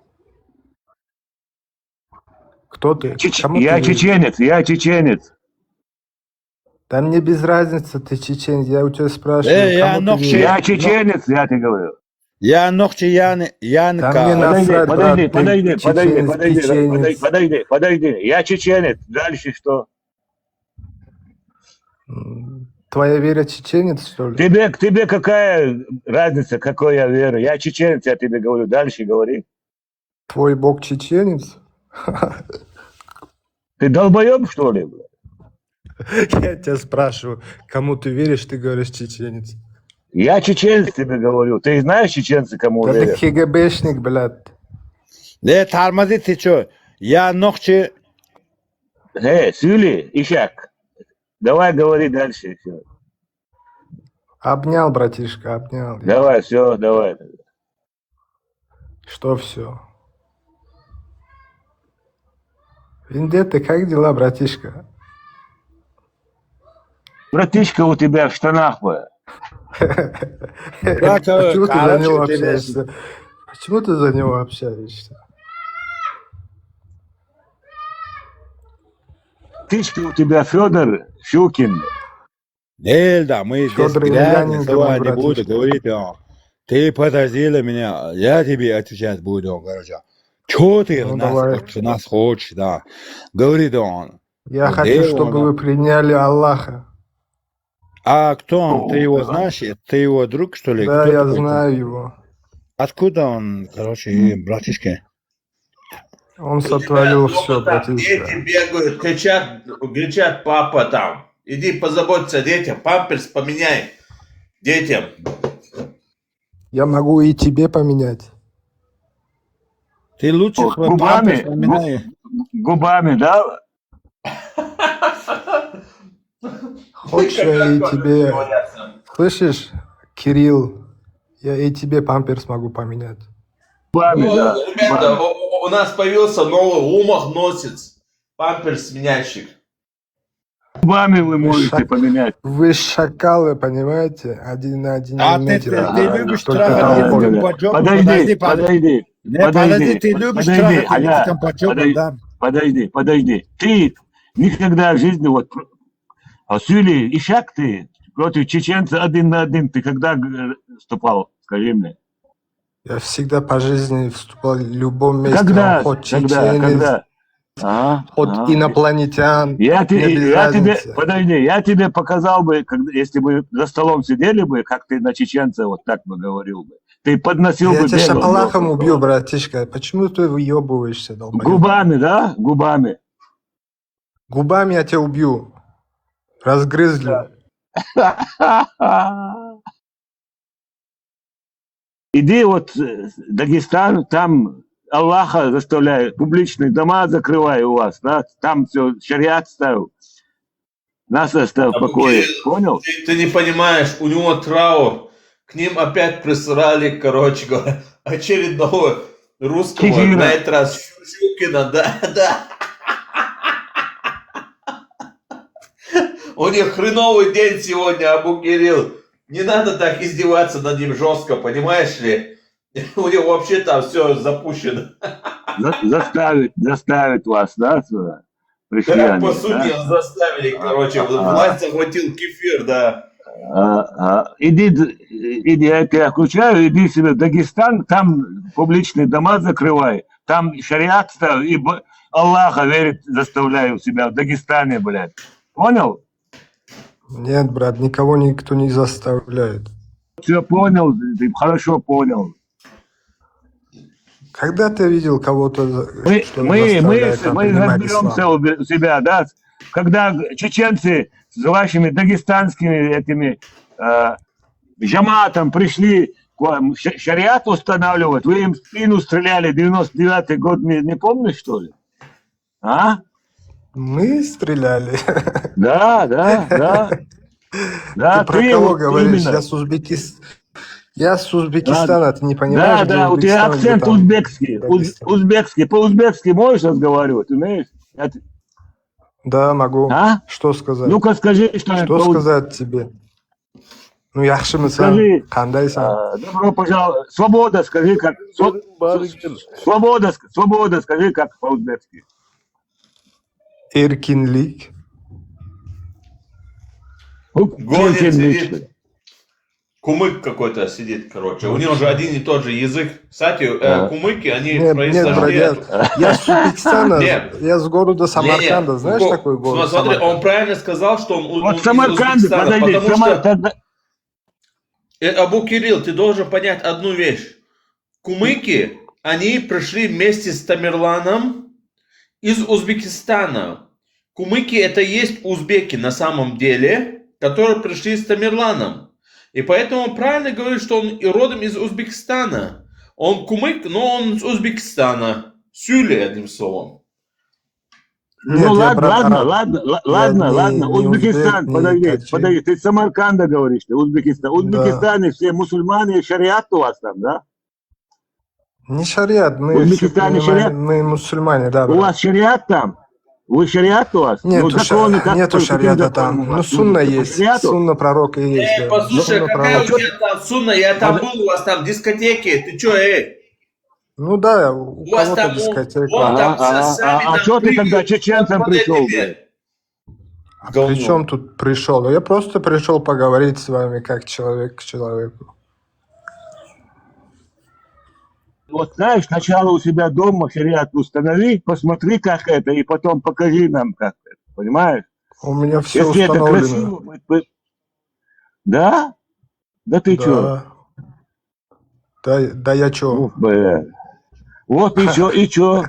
Кто ты? Я чеченец. Да мне без разницы, ты чеченец. Я у тебя спрашиваю, я чеченец, я тебе говорю. Я ногчи Янка. Подойди. Я чеченец. Дальше что? Твоя вера чеченец, что ли? К тебе какая разница, какой я верю? Я чеченец, я тебе говорю. Дальше говори. Твой бог чеченец? Ты долбоеб, что ли? Я тебя спрашиваю, кому ты веришь, ты говоришь чеченец. Я чеченец тебе говорю. Ты знаешь чеченцы, кому верят? Ты КГБшник, блядь. Тормози, ты чё? Я ногчи... Сюли, Ишак. Давай говори дальше. Все. Обнял, братишка, обнял. Давай, все, давай. Что все? Вендетта, как дела, братишка? Братишка у тебя в штанах бы. Почему ты за него общаешься? Почему ты за него общаешься? Братишка у тебя Федор Щукин. Да, мы здесь грязные слова не буду говорить. Ты подозрела меня, я тебе отвечать буду, короче. Чё ты нас хочешь, да? Говорит он. Я хочу, чтобы вы приняли Аллаха. А кто он? Ты его знаешь? Ты его друг, что ли? Да, я знаю его. Откуда он, короче, братишка? Он сотворил все, братишка. Дети бегают, кричат, папа там. Иди позаботься о детях, памперс поменяй детям. Я могу и тебе поменять. Ты лучше губами, губами, да? Хочешь, я и тебе... Слышишь, Кирилл, я и тебе памперс могу поменять. Губами, да. Ребята, у нас появился новый ломах-носец. Памперс-меняльщик. Губами вы можете поменять. Вы шакалы, понимаете? Один на один. А ты любишь трахать детям по жопу? Подойди. Подожди, ты любишь трахать детям по жопу, да? Подойди. Ты никогда в жизни вот... Сюли, Ишак ты против чеченца один на один. Ты когда вступал? Скажи мне. Я всегда по жизни вступал в любом месте. Когда? Хоть чеченец, хоть инопланетян. Я тебе показал бы, если бы за столом сидели бы, как ты на чеченца вот так бы говорил бы. Ты подносил бы... Я тебя шапалахом убью, братишка. Почему ты выебываешься, долбоёб? Губами, да? Губами. Губами я тебя убью. Разгрызли. Иди вот в Дагестан, там Аллаха заставляет, публичные дома закрывай у вас, да? Там все, шариат ставил. Нас оставь в покое, понял? Ты не понимаешь, у него траур. К ним опять присрали, короче говоря, очередного русского, на этот раз Щукина, да. У них хреновый день сегодня, Абу Кирилл. Не надо так издеваться над ним жестко, понимаешь ли? У него вообще там все запущено. Заставить вас, да, сюда? Да, по сути, заставили, короче. Власть захватил кефир, да. Иди, я тебя включаю, иди себе в Дагестан, там публичные дома закрывай. Там шариат ставь, и Аллаха верит, заставляю себя в Дагестане, блядь. Понял? Нет, брат, никто не заставляет. Все понял, ты хорошо понял. Когда ты видел кого-то, мы разберемся у себя, да? Когда чеченцы с вашими дагестанскими этими джаматом пришли шариат устанавливать, вы им в спину стреляли, 99-й год, не помнишь, что ли? А? Мы стреляли? Да. Ты про кого говоришь? Я с Узбекистана, ты не понимаешь? Да, у тебя акцент узбекский. По-узбекски можешь разговаривать, умеешь? Да, могу. Что сказать? Ну-ка скажи, что сказать тебе. Ну, yaxshimisan? Скажи, Qandaysan? добро пожаловать. Свобода, скажи, как... Свобода, скажи, как по-узбекски. Erkinlik. Гонит сидит. Кумык какой-то сидит, короче. У него же один и тот же язык. Кстати, кумыки, они Нет, я с Узбекистана, я с города Самарканда. Знаешь такой город? Смотри, он правильно сказал, что он из Узбекистана. Потому что, Абу Кирилл, ты должен понять одну вещь. Кумыки, они пришли вместе с Тамерланом из Узбекистана. Кумыки это и есть узбеки на самом деле, которые пришли с Тамерланом. И поэтому он правильно говорит, что он родом из Узбекистана. Он кумык, но он из Узбекистана. Сюле, одним словом. Ну ладно. Узбекистан, подожди, ты из Самарканда говоришь, ты Узбекистан. Узбекистане все мусульмане, шариат у вас там, да? Не шариат, мы мусульмане, да. У вас шариат там? Вы шариат у вас? Нету шариата там. Ну, сунна есть. Сунна пророка есть. Послушай, какая у тебя там сунна? Я там был, у вас там дискотеки. Ты что, Ну да, у кого-то дискотека. А что ты тогда чеченцам пришел, блядь? При чем тут пришел? Я просто пришел поговорить с вами, как человек к человеку. Вот знаешь, сначала у себя дома шариат установи, посмотри, как это, и потом покажи нам, как это, понимаешь? У меня все Если установлено. Это красиво, да? Да ты чё? Да я чё? Вот и чё?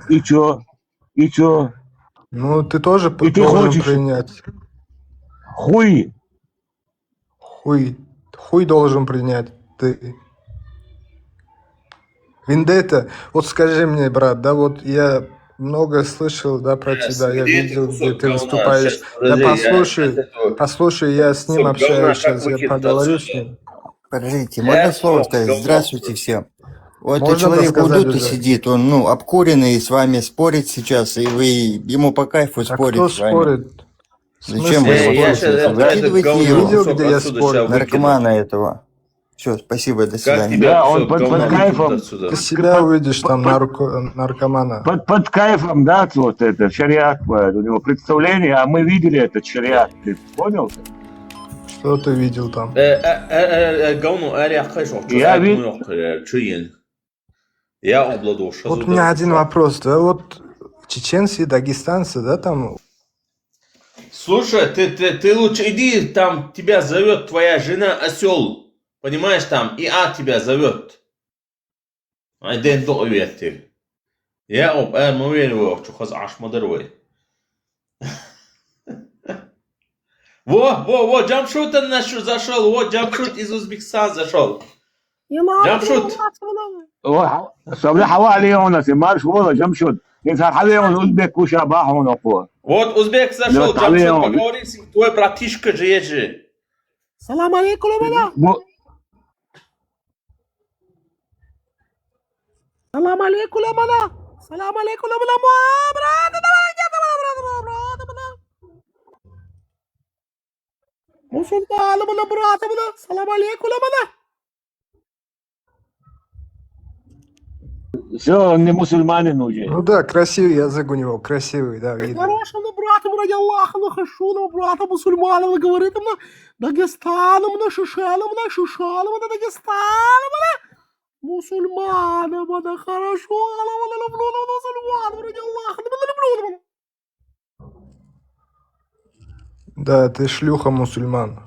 Ну, ты тоже и должен принять. Хуй должен принять ты. Вендетта, вот скажи мне, брат, да, вот я много слышал, да, про тебя, я видел, где ты выступаешь. Да послушай, я с ним общаюсь сейчас, я поговорю с ним. Подождите, можно слово сказать? Здравствуйте всем. Вот человек у Дуты сидит, он, обкуренный, с вами спорит сейчас, и вы ему по кайфу спорить с вами. Спорит? Зачем вы его выкидываете его, наркомана этого? Все, спасибо, до свидания. Да, он под кайфом. Ты себя увидишь там наркомана. Под кайфом, да, вот это, шариат, у него представление, а мы видели этот шариат, ты понял? Что ты видел там? Вот у меня один вопрос, да, вот чеченцы, дагестанцы, да, там... Слушай, ты лучше иди, там тебя зовет твоя жена Осел. Понимаешь, там ИА тебя зовет. Айден до уветти. Я муэль что хаз аш мадервей. Во, Джамшут наш зашел, вот Джамшут из Узбекистана зашел. Джамшут. صبري حوالي هون مارش والله جمشد ينصار حوالي узбек وشابه هون. Вот узбек зашел, Джамшут, поговори с ним, твой братишка же есть же. Салам алейкум, бля. Salam alaikum bana. Salam alaikum bana. Musulman bana brata bana. Salam alaikum bana. Все, он не мусульманин уже. Ну да, красивый язык у него, красивый, да, видно. Хорошего брата, ради Аллаха, на хашуна, брата мусульманов, говорит ему, Дагестаном, на Шишалом, на Дагестаном, мусульмана, бада, хорошо, люблю мусульман, ради Аллаха, люблю. Да, ты шлюха мусульман.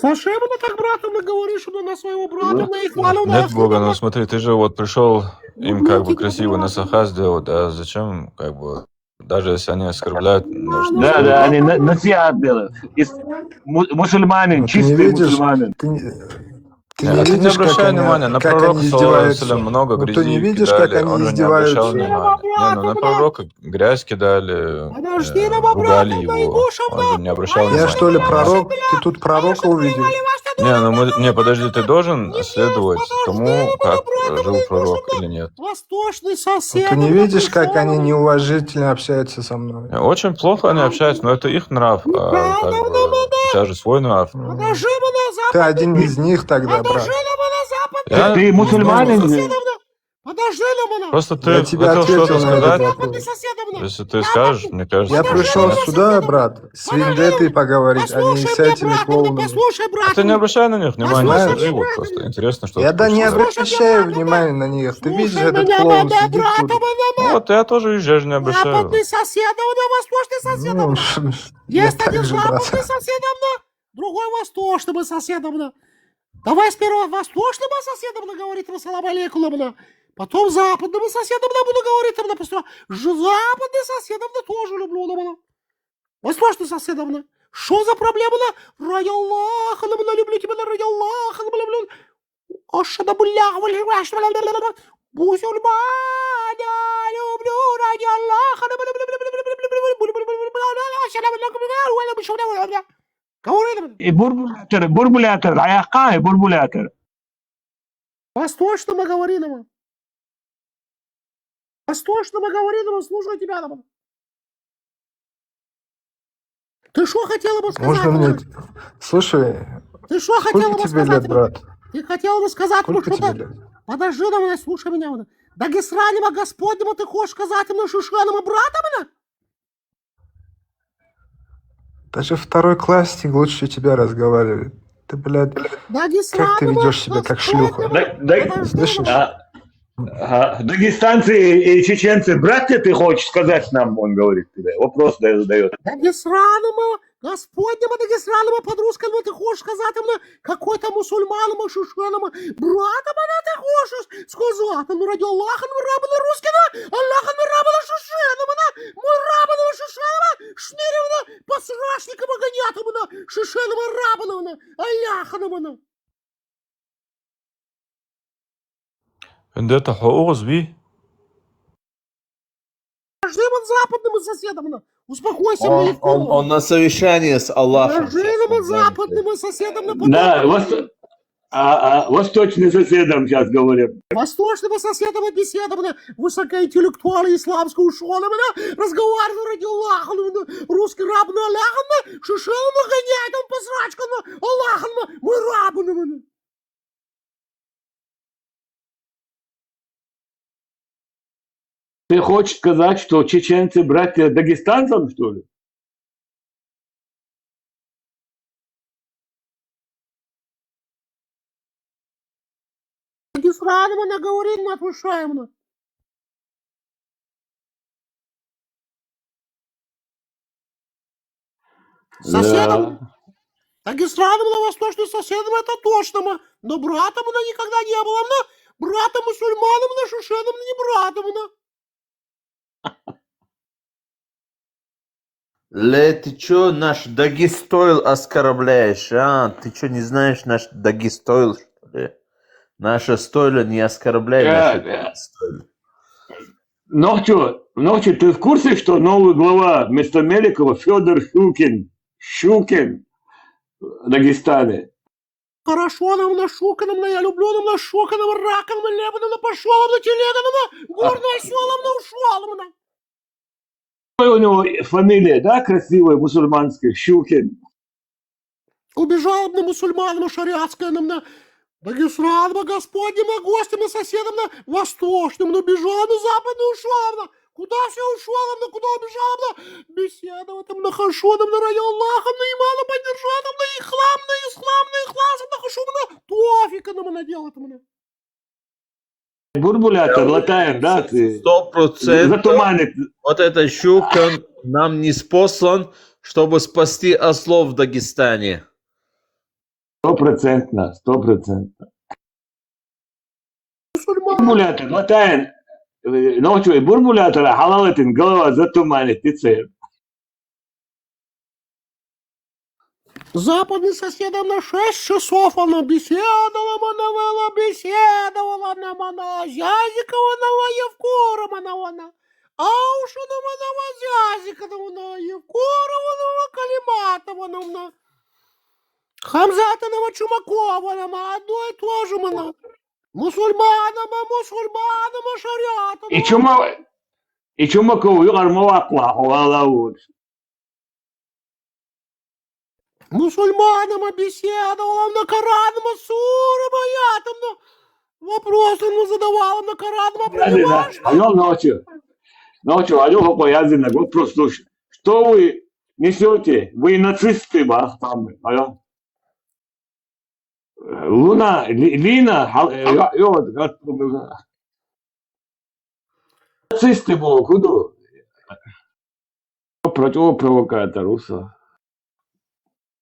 Зачем ты так братом говоришь, что на своего брата, на Ихвану? Нет Бога, но смотри, ты же вот пришел им как бы красиво на саха сделать, а зачем как бы, даже если они оскорбляют... Да, они насиат делают. Мусульманин, чистый мусульманин. Ты не обращай внимания, на пророка саллаллаху много грязи ты не видишь, как кидали, они он же не обращал внимания. На пророка грязь кидали, ругали его, он же не обращал внимания. Я что ли пророк? Ты тут пророка увидел? Не, подожди, ты должен следовать тому, как жил пророк или нет. Восточный сосед. Ты не видишь, как они неуважительно общаются со мной? Очень плохо они общаются, но это их нрав. тебя же свой народ. Ты один из них тогда, брат. Ты мусульманин? Просто ты Я тебе хотел ответил что-то на этот сказать. вопрос. Если ты скажешь, мне кажется... Я пришел сюда, брат, с Вендеттой поговорить, а не с этими клоунами. Ты не обращай на них внимания, Знаешь, скажи, вот просто интересно, что Я ты да не хочешь сказать. обращаю внимания на них. Ты видишь, этот клоун сидит тут. Вот я тоже езжаю, не обращаю. Западный сосед, восточный сосед. Ну, я Есть один так же, брат. западный соседом, другой восточным соседом. Давай сперва восточным соседом говорить, салам алейкум, потом западным соседом буду говорить, западным соседом тоже люблю. Восточным соседом. Что за проблема? Ради Аллаха, люблю тебя, ради Аллаха, люблю. Ошада булях, мусульмане, люблю, ради Аллаха, Бурбулятор, аяққа, бурбулятор. Восточным говорим. Восточным говорим, слушай тебя. Ты что хотела бы сказать? Можно мне... Слушай, Ты что хотела сколько бы тебе сказать? лет, брат? Ты хотела бы сказать мне Сколько тебе что-то? лет? Подожди на меня, слушай меня. Дагестранима Господнему ты хочешь сказать мне шишанима братом? Даже второй классник лучше тебя разговаривает. Ты, блядь, как ты ведешь себя как шлюха? Слышишь? Дагестанцы и чеченцы, братья, ты хочешь сказать нам, он говорит тебе. Вопрос задает. Дагестранима Господнему, Дагестранима под-русскому ты хочешь сказать мне какой-то мусульманима шишанима братом ты хочешь сказать? Ну ради Аллаха, ну рабана русского, Аллаха, ну рабана шишанима, мы рабана шишанима, шниревна, посрашникова гонятовна, шишанима рабана, Аллахановна. Вендетта حقوق بيه. Ждем западным соседом. Успокойся, он на совещании с Аллахом. Ждем западным соседом. Да, восточным соседом сейчас говорим. Восточным соседом беседом, высокоинтеллектуалы исламского школы, разговаривают ради Аллаха, русский раб на Аллаха, шишелом гоняет, он посрачка, Аллаха, мы рабы. Ты хочешь сказать, что чеченцы братья дагестанцам, что ли? Дагестранима наговорит, мы отвышаем. Соседом? Дагестранима, восточным соседом, это точно. Но братом она никогда не было. Братом мусульманом, шишеном, не братом. Ты чё наш Дагестойл оскорбляешь, а? Ты чё не знаешь наш Дагестойл, что ли? Наша стойла не оскорбляй наша Дагестойл. Ночью, ты в курсе, что новый глава вместо Меликова Федор Щукин в Дагестане? Хорошо, нам на Шуканом, я люблю нам на Шуканом, раком, лебаном, пошел на телеганом, горно оселом, ушел. У него фамилия, да, красивая, мусульманская, Щукин. Убежал на мусульманам, шариатская, на Дагестранима, Господним, гостям, соседям, на восточным, бежал на западный, ушел. Куда все ушел, куда убежал, беседовать, на хашоном, на ради Аллаха, на имана поддержать, на ислам, на хашу, на тофика, на наделать, на. Бурбулятор, латаем, да? 100%. Затуманит. Вот это Щукин нам не спослан, чтобы спасти ослов в Дагестане. 100%. Бурбулятор, латаем. Ночью бурбулятора халалатин, голова затуманит, птицы. Западный соседом на 6 часов она беседовала, она Зязикова, Евкорова, Аушинова, Зязикова, Евкорова, Калиматова, Хамзатова, Чумакова, одно и то же, мусульманам, шариатам. И Чумакову, Юрмова, Аллаху. мусульманам беседовал на Коранном сурам аятам, вопросы задавал на Коранном, понимаешь? Алло, ночью, алло, поязина, вот просто, что вы несете? Вы нацисты, там, алло. Лина, нацисты был, куда? Противопровокатор, руса.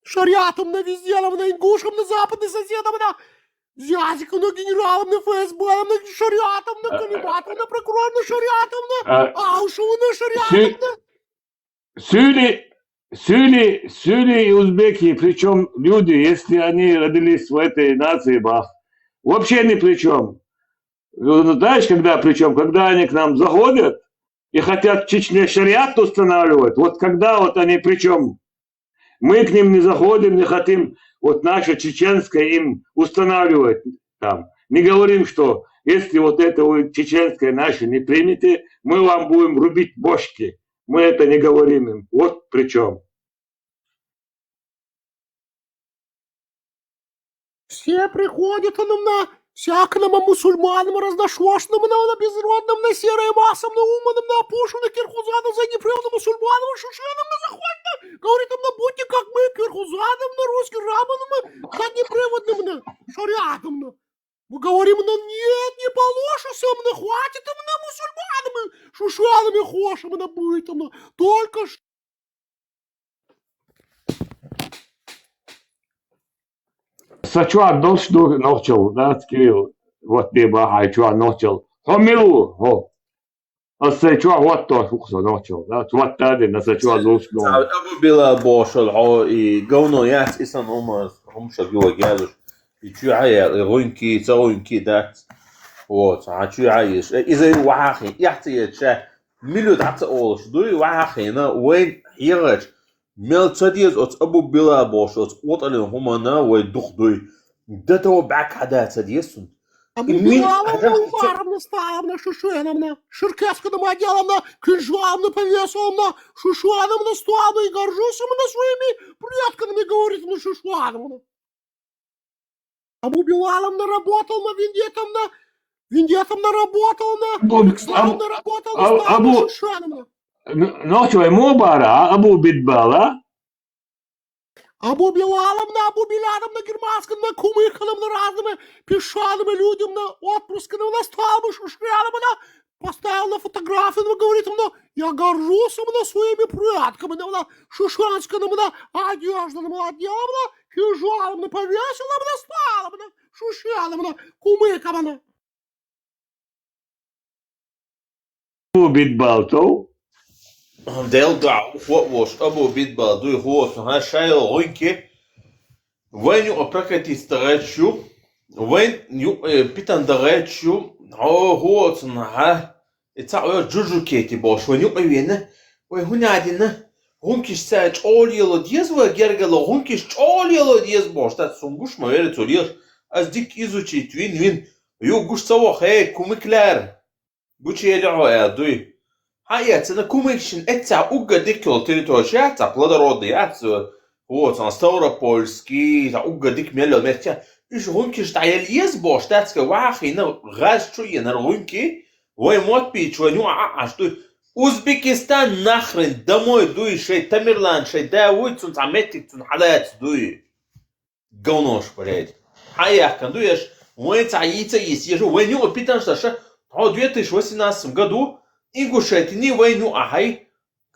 Шариатом на везде, на ингушам, на западным соседом, на зязиком, на генералом, на ФСБ, на шариатом, на калибатом, на прокурором, на шариатом, на аушеву, на шариатом, Сюли и узбеки, причем люди, если они родились в этой нации, вообще ни при чем. Знаешь, когда причем? Когда они к нам заходят и хотят в Чечне шариат устанавливать, вот когда вот они причем, мы к ним не заходим, не хотим вот наше чеченское им устанавливать там. Не говорим, что если вот это вы чеченское наше не примете, мы вам будем рубить бошки. Мы это не говорим им. Вот при чем. Все приходят на всякому мусульманам, разношерстным, на безродным, на серой массам, на умным, на опушенным, на кирхузанам, за непрямным мусульманам, шушенам, на заходным. Говорит им, будьте как мы, кирхузанам, на русским раманам, за неприводным, на шариатом. Мы говорим, нет, не положишься, хватит им на мусульманам, шушенами, хошами, на бытом, только что. Сачуа дошду ночел, да, Кирилл, вот ты бахай, чуа ночел. Хомилу, хо. А сачуа вот то, фуксо ночел, да, вот тади на сачуа дошду. Абу била бошел, и говно яц, исан умар, хумша гуа гядуш. И чуая, руинки, царуинки, да. Вот, а чуаешь. Иза вахи, яхти, ча, милют атца олш, дуй вахи, на уэн хирач. Мел цадиз от Абу Била Бош, от Оталин Хумана, ወይ духдуй. Да то бак хада цадизун. Абу Била Умаровна Ставна, Шушеновна, Ширкевская деловна, Крыжовна Повесовна, Шушеновна Ставна, и горжусь на своими предками, говорит на Шушеновна. Абу Билаловна работал на Виндетовна работал на Александровна работал на Шушеновна. Ночью ему бара, Абу Бидбала. Абу Билановна германском, на кумыханом, на разными пешаными людям, на отпуском, на сталбу, шушряном, поставил на фотографию, говорит, я горжусь на своими предками, на шушанском, на одеждом, на отделом, кижалом, на повесилом, на сталом, на шушряном, на кумыком. Абу Бидбалтов. Del da what was Abu Bidbal do horse ha shail rinke when you prakati staretshu when you pitan daretshu horse ha it's a juju keti bosh when you win when hunadina runkish sach all yellow dies were gergalo runkish all yellow dies bosh that sungush mavere tsolier as dik izuchi twin you gush sawo hey kumiklar guchi yelo do Hayat, на кумыкшин, это уга дикл территория, это плодородный, это вот, он Ставропольский, это уга дик мело, мерча, и ж рунки ж таел есть бош, это вахи, на раз чуе на рунки, ой мот пич, ой ну а что, Узбекистан нахрен, домой дуй, шей Тамерлан, шей Дауи, цун таметик, цун халат дуй, говнош, блядь, хаях, kan дуешь, ой цаица есть, ежу, ой ну опитан что, в 2018 году Ингушетини войну ахай,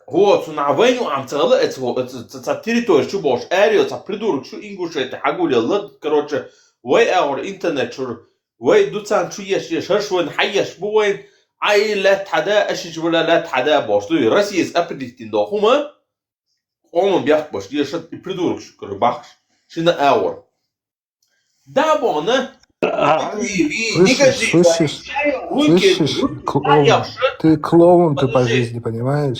вот, на войну амцала, это территория, что бош, арио, это придурок, что Ингушети, хагули, лад, короче, вой аур интернет, что вой дуцан, что есть, шашвен, хайяш, бувен, ай لا تحدا اشج ولا لا تحدا бош, то Россия с аппетитин до хума, он бях бош, я шат придурок, что бах, что на аур. Да, бона. Слышишь, ты клоун ты по жизни, понимаешь?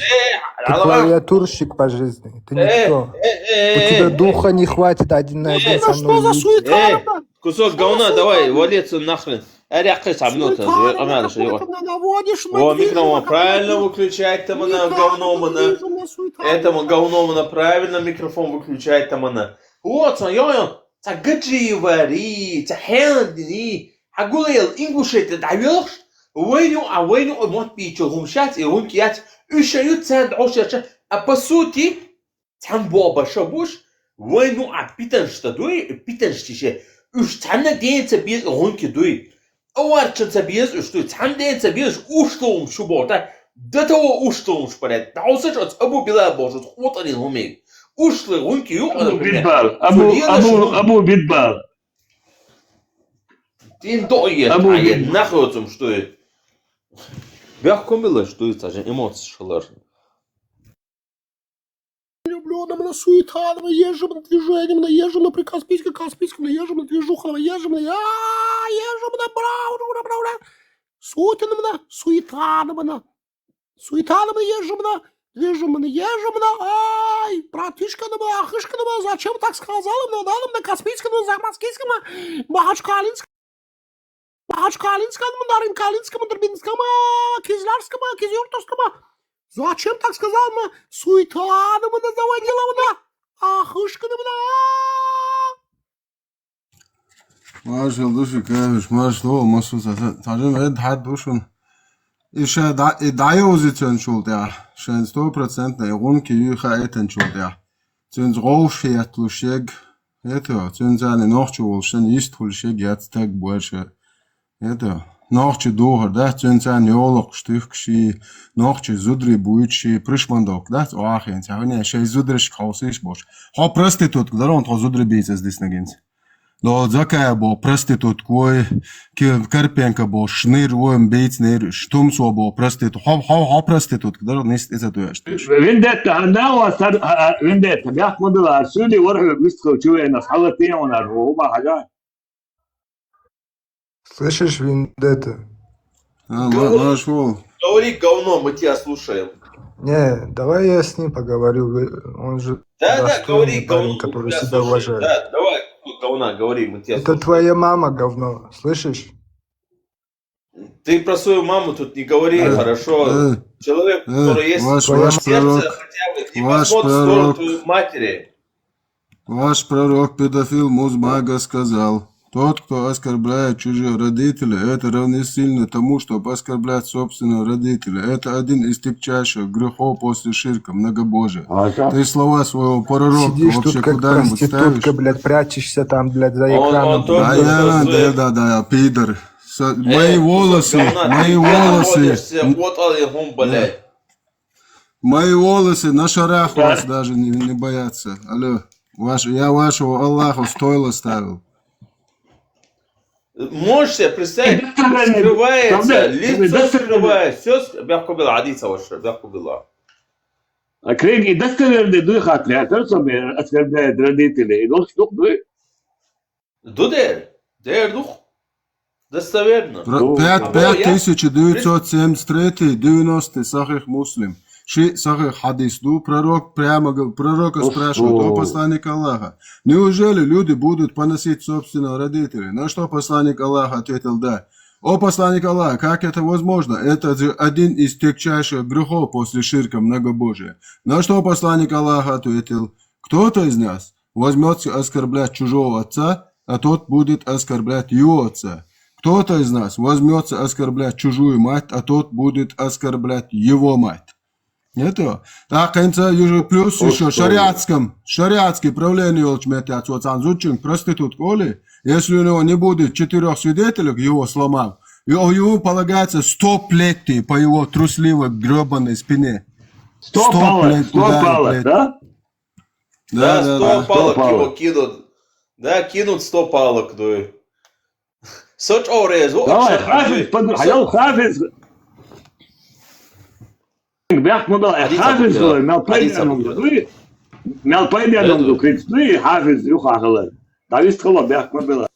Ты клавиатурщик по жизни, ты никто. У тебя духа не хватит один на один со мной. Кусок говна, давай, валиться нахрен. наводишь О, микрофон правильно выключать, там она говном она. Этому говном она правильно микрофон выключать, там она. Вот, я تقدري وري تحيلني هقول الإنجليش تدعيش وينو موت بيجهم شات يوم كيات إيشيو تسند عشرة أبسوتي تنبوا بشبوش وينو عبيتنش تدوي بيتنش تيجي إيش تنا دين تبيز هون كدوي أول تبيز إيش دوي تنا دين تبيز أوشتوم شو بورتا دتو أوشتوم شو برد دعوسش أبو بلا بوجود خطر الهمي أوشتل هون كيو أبو بيتبال Дин доет, нахуй что это? Бяхком было, что это же эмоции шалар. Люблю на суета, на езжим на движением, на езжим на Каспийском, езжим на движуху, на езжим на брау, суета на езжим на ежем, ай, братишка, ахышка, зачем так сказал? На Каспийском, Замаскийском, Махачкалинском, Наринкалинском, Дербинском, Кизлярском, Кизюртовском. Зачем так сказал? Суета заводила, ахышка, Маршал души, конечно, маршал, масуса, тажем эд хат душун. Еще даю позицион шул der, schon 100% на рунки юха этен шул der. Цюнз роушет лушег, это цюнзане ночью schon ist лушег jetzt Tag больше. Это ночью дохор, да, цюнзане олог штыхши, ночью зудри буйчи, пришмандок, да, оахен, сегодня шей зудриш хаусиш бош. Ха проститутка, да, он то зудри бейца здесь нагенс. Но закая бо проституткой, Карпенко бо шныр, воем бейцнер, штумсо бо проститут, ха проститутка, да, не это то я что. Вендетта, вендетта, бях модела, сюда ворху быстро чуя на халате он арба хага. Слышишь, Вендетта? Маршал. Говори говно, мы тебя слушаем. Не, давай я с ним поговорю, он же говори парень, который себя уважает. Да, давай. Говна, говори, мы тебя Это слушаем. твоя мама говно, слышишь? Ты про свою маму тут не говори, хорошо? Человек, который есть в твоем сердце, хотя бы не посмотрит в сторону твоей матери. Ваш пророк педофил Музмага сказал, тот, кто оскорбляет чужие родители, это равносильно тому, чтобы оскорблять собственного родителя. Это один из тягчайших грехов после ширка, многобожия. Ты слова своего пророка сидишь вообще тут как куда-нибудь проститутка, ставишь? блядь, прячешься там, блядь, за экраном. Да, пидор. Мои волосы. Мои волосы на шарах вас даже не боятся. Алло, я вашего Аллаха стойло ставил. Можешь себе представить, скрывается, лицо скрывает, все, бяхку было, адица ваша, бяхку было. А Крейги, достоверный дух отряд, собой оскорбляет родителей, дух дух. Дудер дух, достоверно. 5973-90 Сахих Муслим. Сахих хадис, пророка спрашивают о посланнике Аллаха. Неужели люди будут поносить собственного родителя? На что посланник Аллаха ответил да. О посланник Аллаха, как это возможно? Это один из тягчайших грехов после ширка многобожия. На что посланник Аллаха ответил, кто-то из нас возьмется оскорблять чужого отца, а тот будет оскорблять его отца. Кто-то из нас возьмется оскорблять чужую мать, а тот будет оскорблять его мать. Это. Так, плюс еще шариатский правление олчметят, вот анзучин проститут коли, если у него не будет 4 свидетелей, его сломал, ему полагается 100 плетей по его трусливой гребаной спине. 100 палок, да? Да, 100 палок его кинут. Да, кинут 100 палок. Such орез. Давай, хафиз. Бях модал, хафиз, мелпайдяном до критсны, хафиз, юхахала. Давис хала бях модала.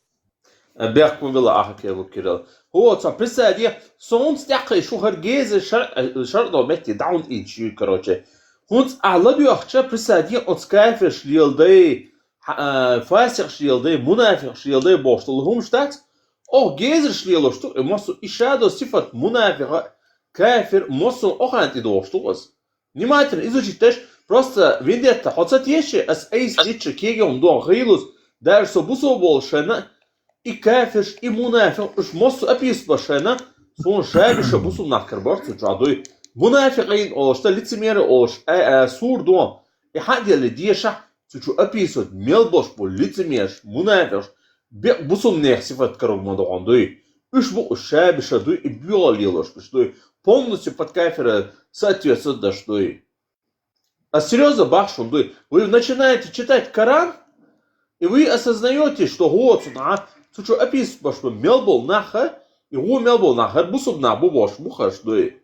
Бях модала, ахак я лукирал. Вот, представь, сон стяхай, шухаргезы, шардо метти, даун ичи, короче. Хунц аладу ахча, представь, он скайфер шлилдей, фасих шлилдей, мунафих шлилдей, боштул, хумштакс. جيزر شليلو شتو مصو إشادو صفة منافقة كافر مصو أخانت إدوشتوز نماتن إذا جيتش просто видите хотят еще as эйс личи кегом до хилус дальше бусо большена и кафир и мунафик уж мосу описбашена сон шайбиша бусу нахкарбарцу жадой منافقين أوش تلتسمير أوش سور دوم إحد يلي ديشة تشو أبيسود ميلبوش بولتسميرش منافقش بصم نيح صفات كروج مدعون دوي إيش بو الشاب شدوي إبيال يلوش بش دوي полностью صفات كافر соответствует даш دوي а серьезно бахшун дуй вы начинаете читать Коран и вы осознаете что вот на тучу описываешь что мелбол наха и его мелбол наха бусом на бубош мухаш дуй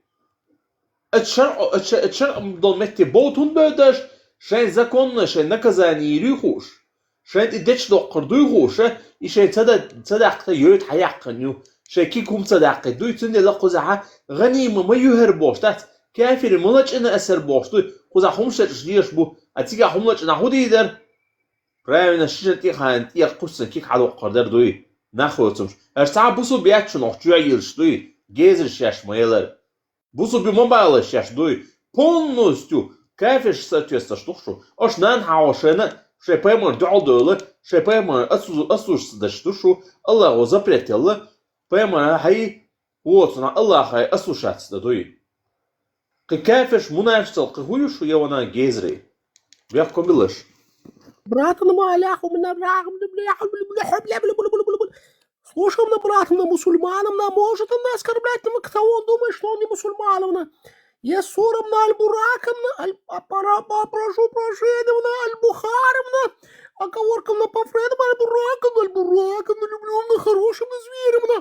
الشرع ضمتي بوتون بدش شين законно شين наказание يريخوش شين إدش دقر دويخوش شين صدق يوت حيقنيو شين كيكم صدق دوي تندي لقزعة غنيمة ما يهربوش تات كافر ملج إن أسر بوش دوي قزع همشت ليش بو أتيجا هملج أنا هودي در правильно شيء خان يقصن كيك على قدر دوي نخوتمش ارتاع بوسو بياتشو نخجوا يلش دوي جيزر شاش مايلر بوسو بموبايل شاش دوي полностью кафеш соответствует что аш нан хаошена шей поймар дёлдөлы шей поймар асуш да что Аллах запретил поймар хай вот на Аллах хай асушат да дуй кафеш мунашцал кхуюш явана гезри вяхко билыш братан маляху на брагам слушай на братан на мусульманам на может он оскорблять на кто он думает что он не мусульманов я сурам на аль-буракам на прошу прощения на аль-бухарам на оговоркам на пофредом аль-буракам на люблю на хорошим на зверем на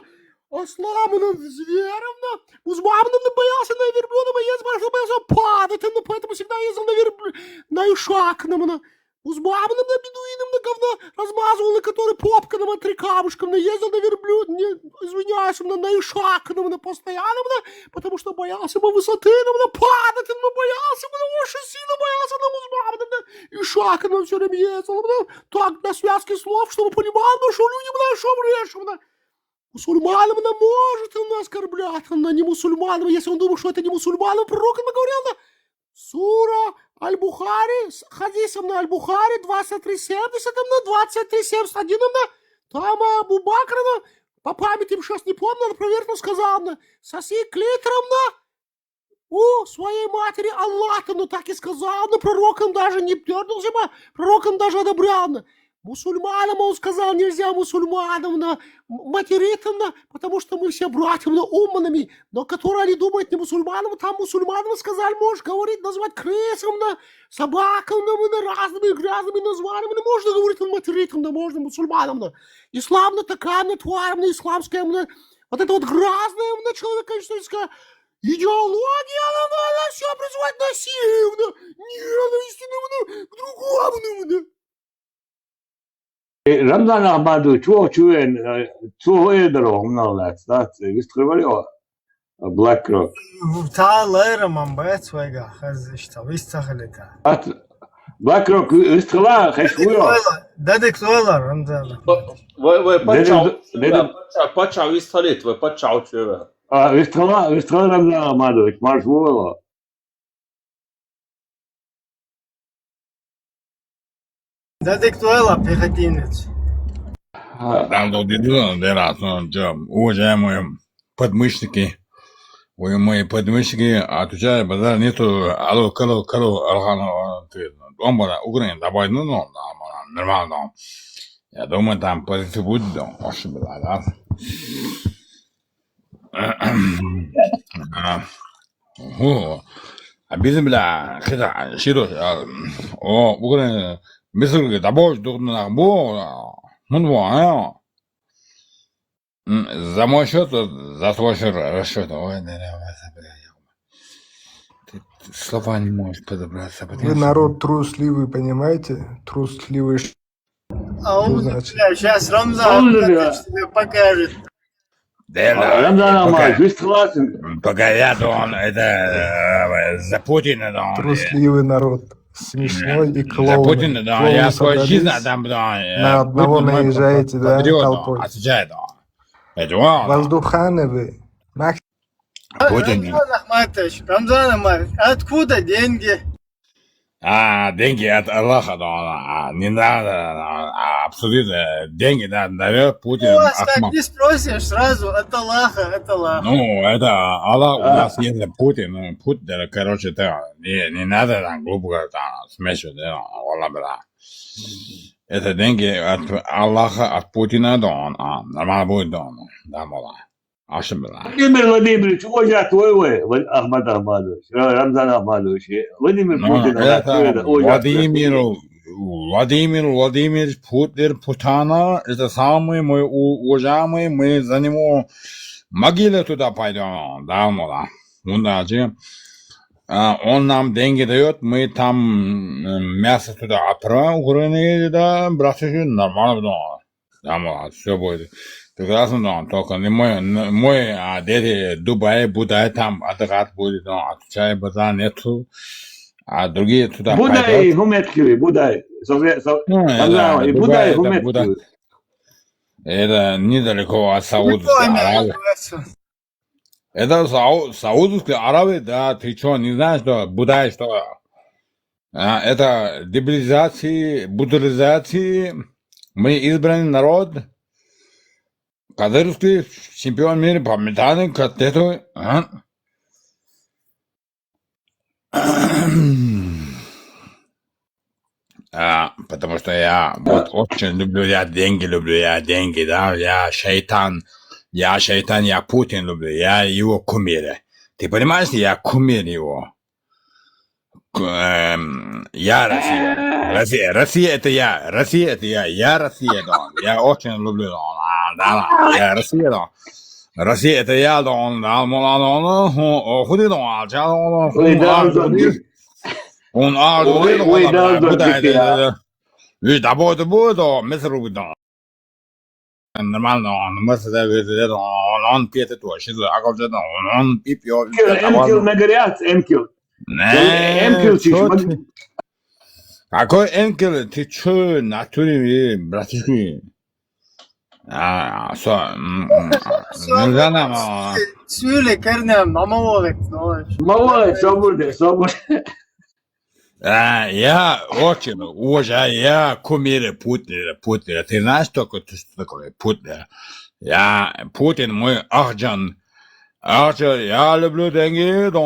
ослабым на зверем на узбавным на боялся на верблюдом я боялся падать но поэтому всегда ездил на верблюд на ишакном на узбавным на бедуином на говно размазывал на который попканом на три камушком на ездил на верблюд не извиняюсь на ишакном на постоянном на потому что боялся бы высоты на падать но боялся бы очень сильно боялся на узбавным на ишакном все время ездил так для связки слов чтобы понимал что людям на что решим на мусульманам на может он оскорблять на не мусульманам если он думает что это не мусульманам пророк говорил на сура Аль-Бухари, хадисом на Аль-Бухари 23:70 на 23:71 на там Абу Бакр на по памяти сейчас не помню, но проверку сказал на соси клитором на у своей матери Аллаха, ну так и сказал, но пророком даже не дернулся, пророком даже одобрял на мусульманам он сказал нельзя мусульманам на материтам на потому что мы все братьям на умными но которые они думают не мусульманам там мусульманам сказали можешь говорить назвать крысам на собакам на разными грязными названиями на можно говорить на материтам на можно мусульманам на ислам на такая на тварь на исламская на вот это вот грязное на человеческая идеология она все производит насилие ненависть к другому رمضان أخباره تو يدرو من الله ستات يستقبلوا بلاك روك تعال يرمم بيت ويجا خزشتا ويستخلتها بلاك روك يستقبلها خشويا دادك دولار رمضان باتشاو يستخلت وباتشاو شو يستقبل رمضان أخباره مارشولا دادك دولار пехотинец Там уважаемые подмышники, вы мои подмышники, отвечают, базар нету, алло, кало, архану, он была Украина, давай, ну, нормально. Я думаю, там позиция будет, очень была, да. А без бля, хита, широ, Украина, Мисл, да больше, на бо, ну, за мой счет, за твой счет, расчет. Ой, ты слова не можешь подобраться. Вы народ трусливый, понимаете? Трусливый. А он сейчас Рамзан тебе покажет. Пока я, то он, это, за Путина, да. Трусливый народ. Смешной и клоун. За Путина, да, я свою жизнь отдам, да. На одного наезжаете, да, толпой. Отвечает, да. Воздуханы вы. Рамзан Ахматович, Рамзан Ахматович, откуда деньги? Деньги от Аллаха, да, не надо обсудить деньги, да, дает Путин. Ну, вас так не спросишь сразу, от Аллаха, от Аллаха. Ну, это Аллах у нас есть Путин, короче, не надо там глупо смешивать, да, Аллах, это деньги от Аллаха, от Путина, да, нормально будет, да, мало. Владимир Владимирович, ой, твой, Ахмад Ахмадович, Рамзан Ахмадович, Владимир Путин. Владимир Владимирович Путин, Путана, это самый мой уважаемый, мы за него могилы туда пойдем, да, мало. Он нам деньги дает, мы там мясо туда отправим, да, братишки, нормально, да, мало, все будет. Прекрасно, да, только не мой дети Дубай, Будай там отдыхать будет, отвечай, базар нету, а другие туда Будай пойдут. и Гуметкиви, Будай, Будай и Гуметкиви. Это недалеко от Саудовской Аравии. Это Саудовская Аравия, да, ты что, не знаешь, что Будай, что? Это дебилизации, буддизации, мы избранный народ. Кадыровский чемпион мира по метанию, котлету. Потому что я вот очень люблю, я деньги, да, я шайтан, я Путин люблю, я его кумир. Ты понимаешь, я кумир его. Я Россия это я Россия, да, я очень люблю, да, я Россия, да. Россия это я, да, худи, да, он да, будет, да, нормально, он пьет то, что, он пьет. Эмкил на горят, Эмкил. Какой Энкел? Ты чё, натуре, братишки? Нельзя нам... Söyle Kernem, ama oğlum. Мало, собор. Я очень уважаю, я кумир Путина. Ты знаешь, что такое Путин? Путин мой Ахджан. Я люблю деньги, да.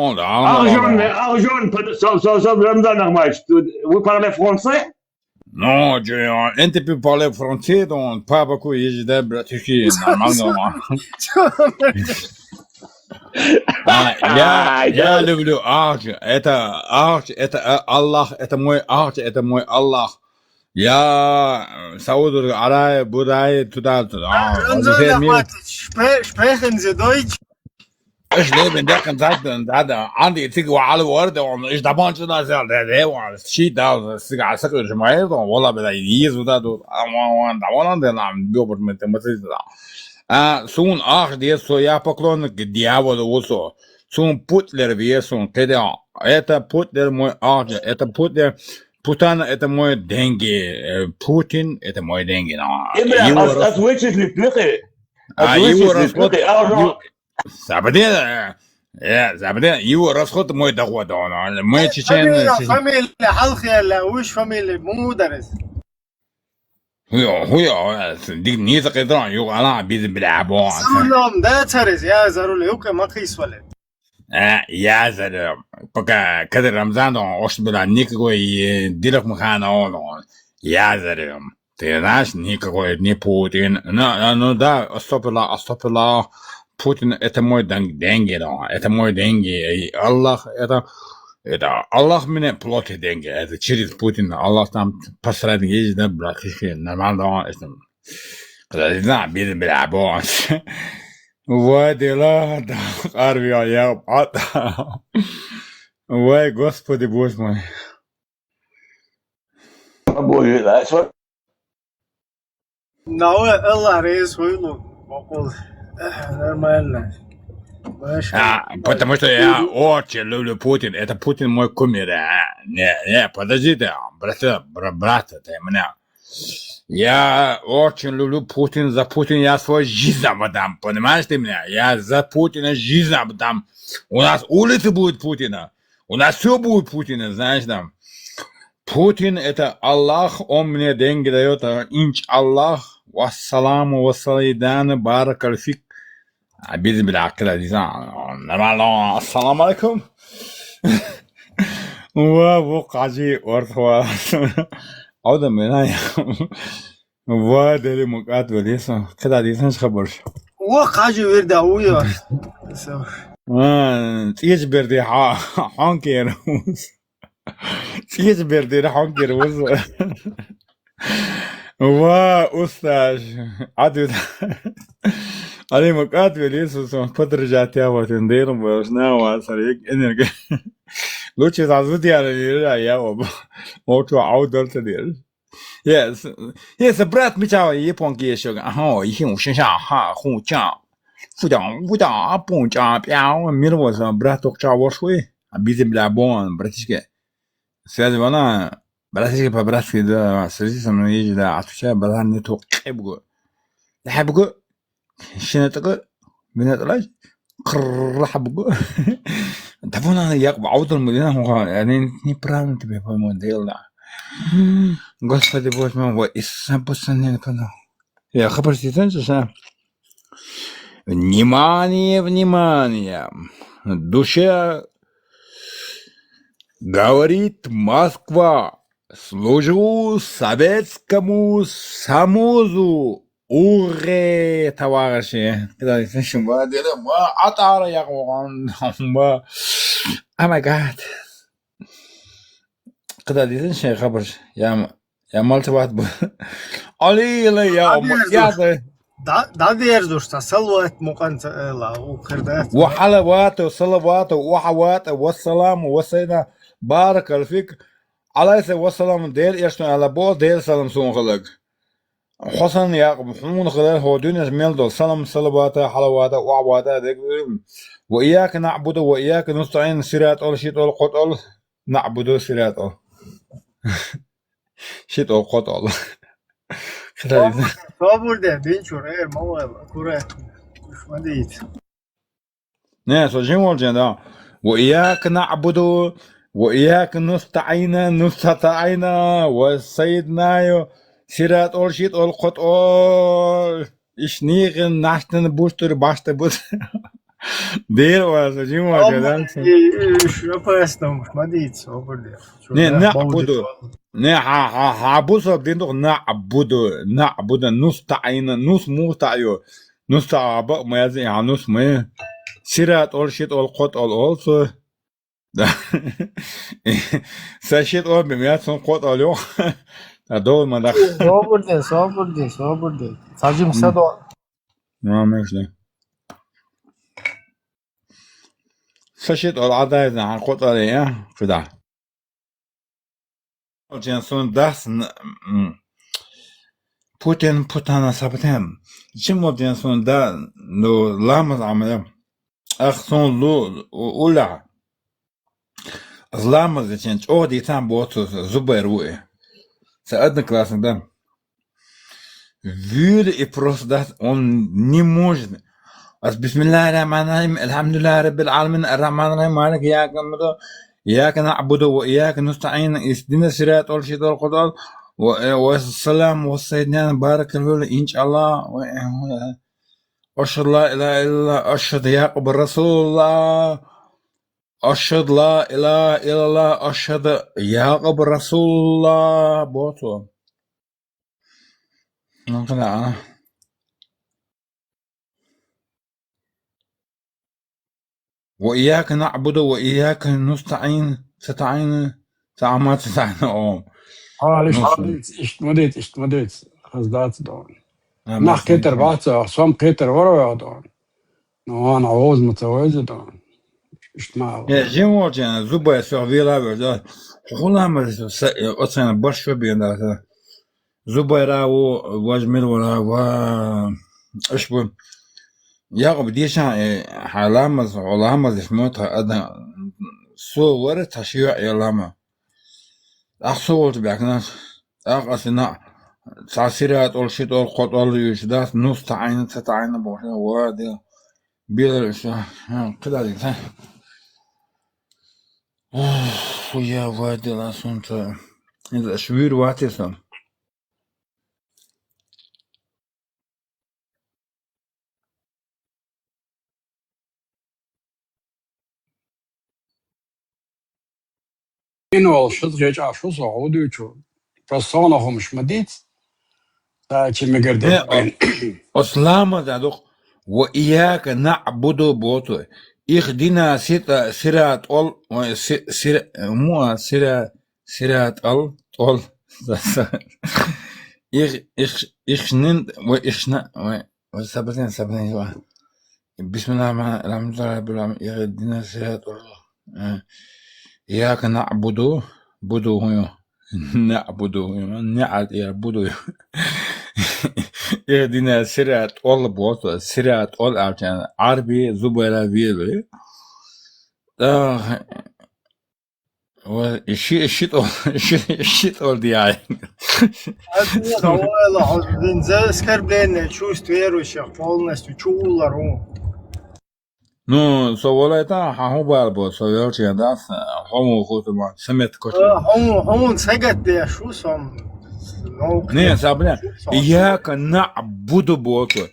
Arjun, Рамзан Ахмадович, vous parlez français? Non, tu peux parler français, donc pas beaucoup, je dis, братишки, нормально. Я люблю Арч, это Аллах, это мой Аллах. Я Саудовская Аравия, Будай, туда. Рамзан Ахматович, sprechen Sie Deutsch? Ich lebe in der Zeit, da Andi Zig war alle Worte und ich da bunch da der war shit da sigar sakır jmai da wala bela yiz da do da wala da nam gobert mit dem da soon diye so я поклонник дьяволу also soon Putler wie so когда это Putler мой это Putler Путан это мой деньги Путин это мой деньги отвечили плохо Забудем, его расход мой доход, мы чеченцы. Фамилия Халхиала, уж фамилия Мударис. Хуя, не закидывай, его она без бляба. Самлом, да, царис, я за руль, юка макрисвали. Я за пока когда Рамзан, уж была никакой дирек махана, я за ты знаешь, никакой не Путин, ну да, остопила. Путин это мой деньги, да, это мой деньги, и Аллах это Аллах мне платит деньги, это через Путина, Аллах там посредник есть, да, братишки, нормально, это, когда не знаю, без бляба, вот дела, да, армия, я пата, ой, Господи, Боже мой. Аллах рейс выйду, нормально. Потому что я очень люблю Путин. Это Путин мой кумир. Не, подожди ты, брат, ты меня. Я очень люблю Путин, за Путина я свою жизнь отдам, понимаешь ты меня? Я за Путина жизнь отдам. У нас улицы будет Путина, у нас все будет Путина, знаешь там. Путин это Аллах, он мне деньги дает, инч Аллах, вассаламу, вассалайдан, баракальфик. А без бляка, нормально, ассаламу алейкум. Во кажи ортва. عودة من هنا وادري مقات وليسا كده ديسنش خبرش وقاجي وردا ويا تيج بردي حانكير تيج بردي حانكير وز واستاذ عدد علي مقات وليسا سو فترة جاتيا وتندير وشنا وصريق انرجع لوتشي زازوتي على اللي يا وب موتو عودة تدير yes brat 没叫一帮给说个哈一些身上哈红酱副长副长帮长标没了我说 brat 都找我说啊比这不bon bratишке связи вона bratишке по братски да связи со мной ездит да отвечаю брат не то кайбго حبgo شنو من طلع حبgo تفونا يقبع عود المدينة هو يعني نبرام تبي في موديل ده Господи Боже мой, вот и сам пацаны канал. Я خبر сиденчеся. Внимание, внимание. Душа говорит Москва. Служу Советскому Союзу. Уре, товарищи. Когда я слышу, атара я говорю, oh my God. كده دي شيء خبر يا مالت واحد علي يا دا ديردوش صلوات مقنت لا وخردات وحلوات وصلوات وحوات والسلام وسيدنا بارك الفيك عليه والسلام دير يشتو على بو دير سلام سون خلق حسن يا محمود خلال هو دنيا ميل سلام صلوات حلوات وعوات وإياك نعبد وإياك نستعين سيرات أول شيء أول قط نعبد سيرات أول شيت او قطع صابر بين شورير ما كوره ما ديت ناس وجمول جدا وإياك نعبد وإياك نستعين وسيدنا سيرات أول شيت أول قطع إشنيغ ناشتن بوشتر باشت بوت دير وجمول جدا شو بس ما ديت صابر نعبد نعبد دينو نعبد نستعين نستعيو نستعب ما يزي نس ما سيرات أول شيء أول قط أول also ساشيت أول بمئات سن قط أوليو دول ما دخل صابر دي ساجم سدو ما ماشي ساشيت أول عدايز عن قط أوليو كده جنسون داس بوتانا سابتهم جمو جنسون دا نو لامز عمله اخسون لو اولا از لامز جنش او دي تام بوتو زبير وي سأدنا классно да würde и просто das он не может بسم الله الرحمن الرحيم الحمد لله رب العالمين الرحمن الرحيم مالك إياك نعبد وإياك نستعين اهدنا الصراط المستقيم والسلام والسيدنا بارك الله إن شاء الله أشهد لا إله إلا الله أشهد يعقوب رسول الله أشهد لا إله إلا الله أشهد يعقوب رسول الله بوتو نقول وإياك نعبد وإياك نستعين تعمات تعين اشتمدت خزدات دون نح كتر بعثة صوم كتر ورا دون نوان عوز متوازي دون اشتماع يا جمو جانا زوبا سوفيلا بردا خلا ما أصلا برشة بيندا زوبا راو واجمل ولا وا أشبه يعقوب ديشان حلامز علامز اسموتها أدا صور تشيع علامة أخصوت بيكناس أخصنا تعصيرات أول شيء أول قط أول يشدات نص تعين تتعين بوحدة وادي بيل كده دي ويا وادي لا سنت إذا شوير واتيسن إنه الشط جاء شو صعودي شو رصانة هم مش مديت تاكي مقردين أسلام دادوق وإياك نعبد بوتو إخدنا سيرات أول مو سيرات أول إخنن وإخنا وسبتين بسم الله الرحمن الرحيم إخدنا سيرات أول إياك نعبد بدو هو نعبدو نعد يعبدو إهدنا سرعة أول بوط سرعة أول عشان عربي زبالة فيلو الشيء أول دياي Ela organiza оскорбление чувств верующих полностью чулару. Ну, совола это хахубал бо совёрчи дас хому хотма самет коч. Хому сагат я шусом. Не, сабля. Ияка набуду бото.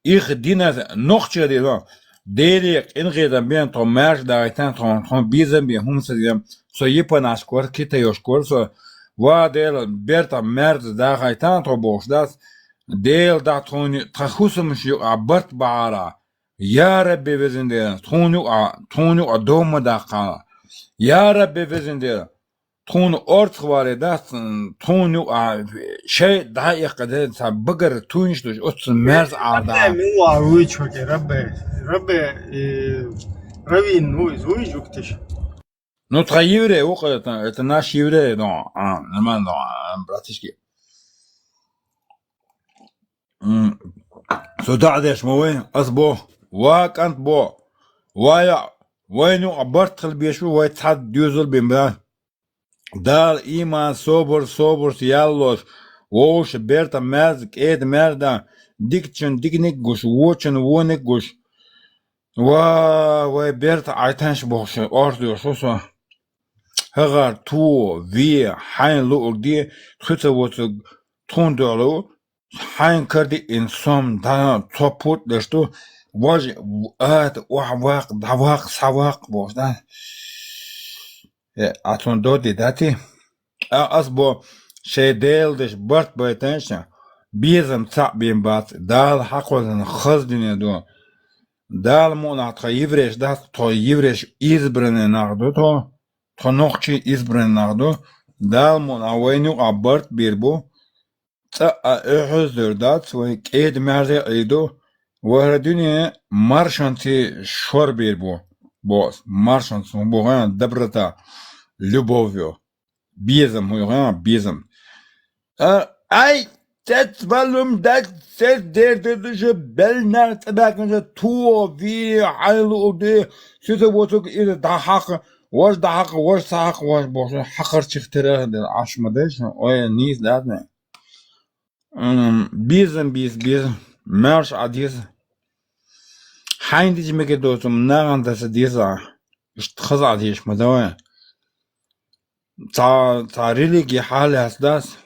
Их дина нохча дила. Дерек ингеда бен то мерж да тан то бизем би хумсем со епанас кор кита ёшкор со ва дел берта мерз да гайтан то бош дас дел да тони тахусум ши абарт баара يا ربي بزندير تونو أدوم داقا يا ربي بزندير تونو أرض واردات تونو شيء دقيقة ده بقر تونش دوش أصل مرز عرضا ربي مو عرويش وكي ربي روين هو زوي جوكتش نو تغييره وقت تناش يوره دون نمان دون براتشكي سوداع ديش موين أصبو واك أنت بو ويا وينو عبرت البيشو ويتحد ديوزل بمبان دار إيمان صبر يالوش ووش بيرتا مازك إيد مردا ديكتشن ديكنيك جوش ووشن وونيك جوش وي بيرتا عيتانش بوش أردو شوسو هغار تو في حين لو دي خطة وتو تون دولو حين كردي إنسان دانا توبوت دشتو واج واق دواق سواق بوشدان اتون دودي داتي أصبو شي ديل دش برت بيتنشا بيزم تاق بين بات دال حقوزن خزدين دو دال مون عطا يفرش دات تو يفرش إزبرن نغدو تو نوخشي إزبرن نغدو دال مون عوينو عبرت بيربو تا احزر دات وكيد مرزي ايدو وهردوني маршанти шор бирбо бос маршант боган доброта любовью безом ай тет валум дат сет дерде белнар табакнжа ту ви айлу де сюда вот и да хак ваш сах ваш бос хакар чихтера де ашмадеш ой низ дадне безом مرش عديس حين تيجي مكدوتم ناغن تسديسا اشتخص عديش مدوى تا ريليكي حالي هسداس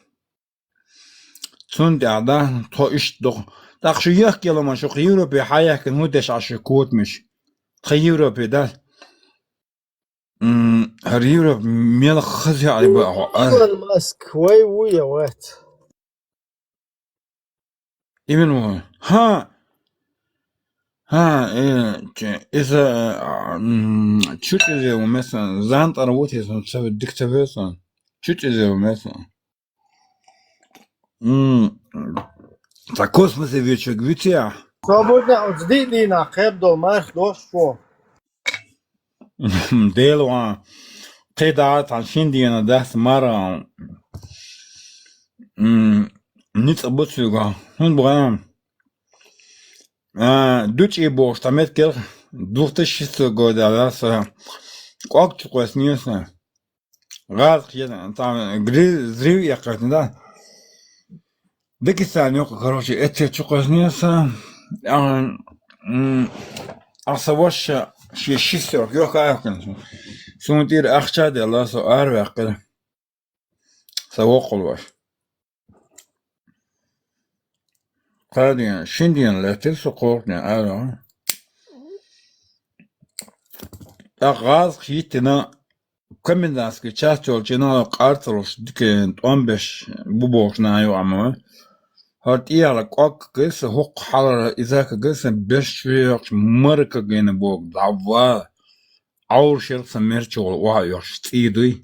تون دعدا تو اشتدخ داخشو يحكي لما شو خيورو بي حياة كن هودش عشكوت مش خيورو بي داس هريورو ميل خزي علي بقى إيلون ماسك ويا وات إيمن إذا شوت إذا مثلا زانت أروتي سون تسوي دكتور سون شوت إذا مثلا تا كوسموس ويتشو غوتيا свободно от дни на хлеб до марх дошло ديلوا قيدات عشان دينا داس مرة نيت أبوتسوغا هون بغام دوتشي بوش تامت كير دوختشيستو غودالاس قوقت قوسنيوسنا غاز كيدا تام زريو يقاتنا Дагестан yok, короче, это чукознеса, асаваша, шестёрк, yok ayakın. Suntir akça de la so arvaqı. Savokul var. Qadiyan, şimdiyan latil so qorqna ara. Gaz hitina komendanski частолчина qartılış dükent 15 bu borçna yo ama. Hat iyalak ok gısı huk halara izaka gısı bir şuyok mırka gene bu dava ağır şerksa merçoğlu oha yok ştiduy.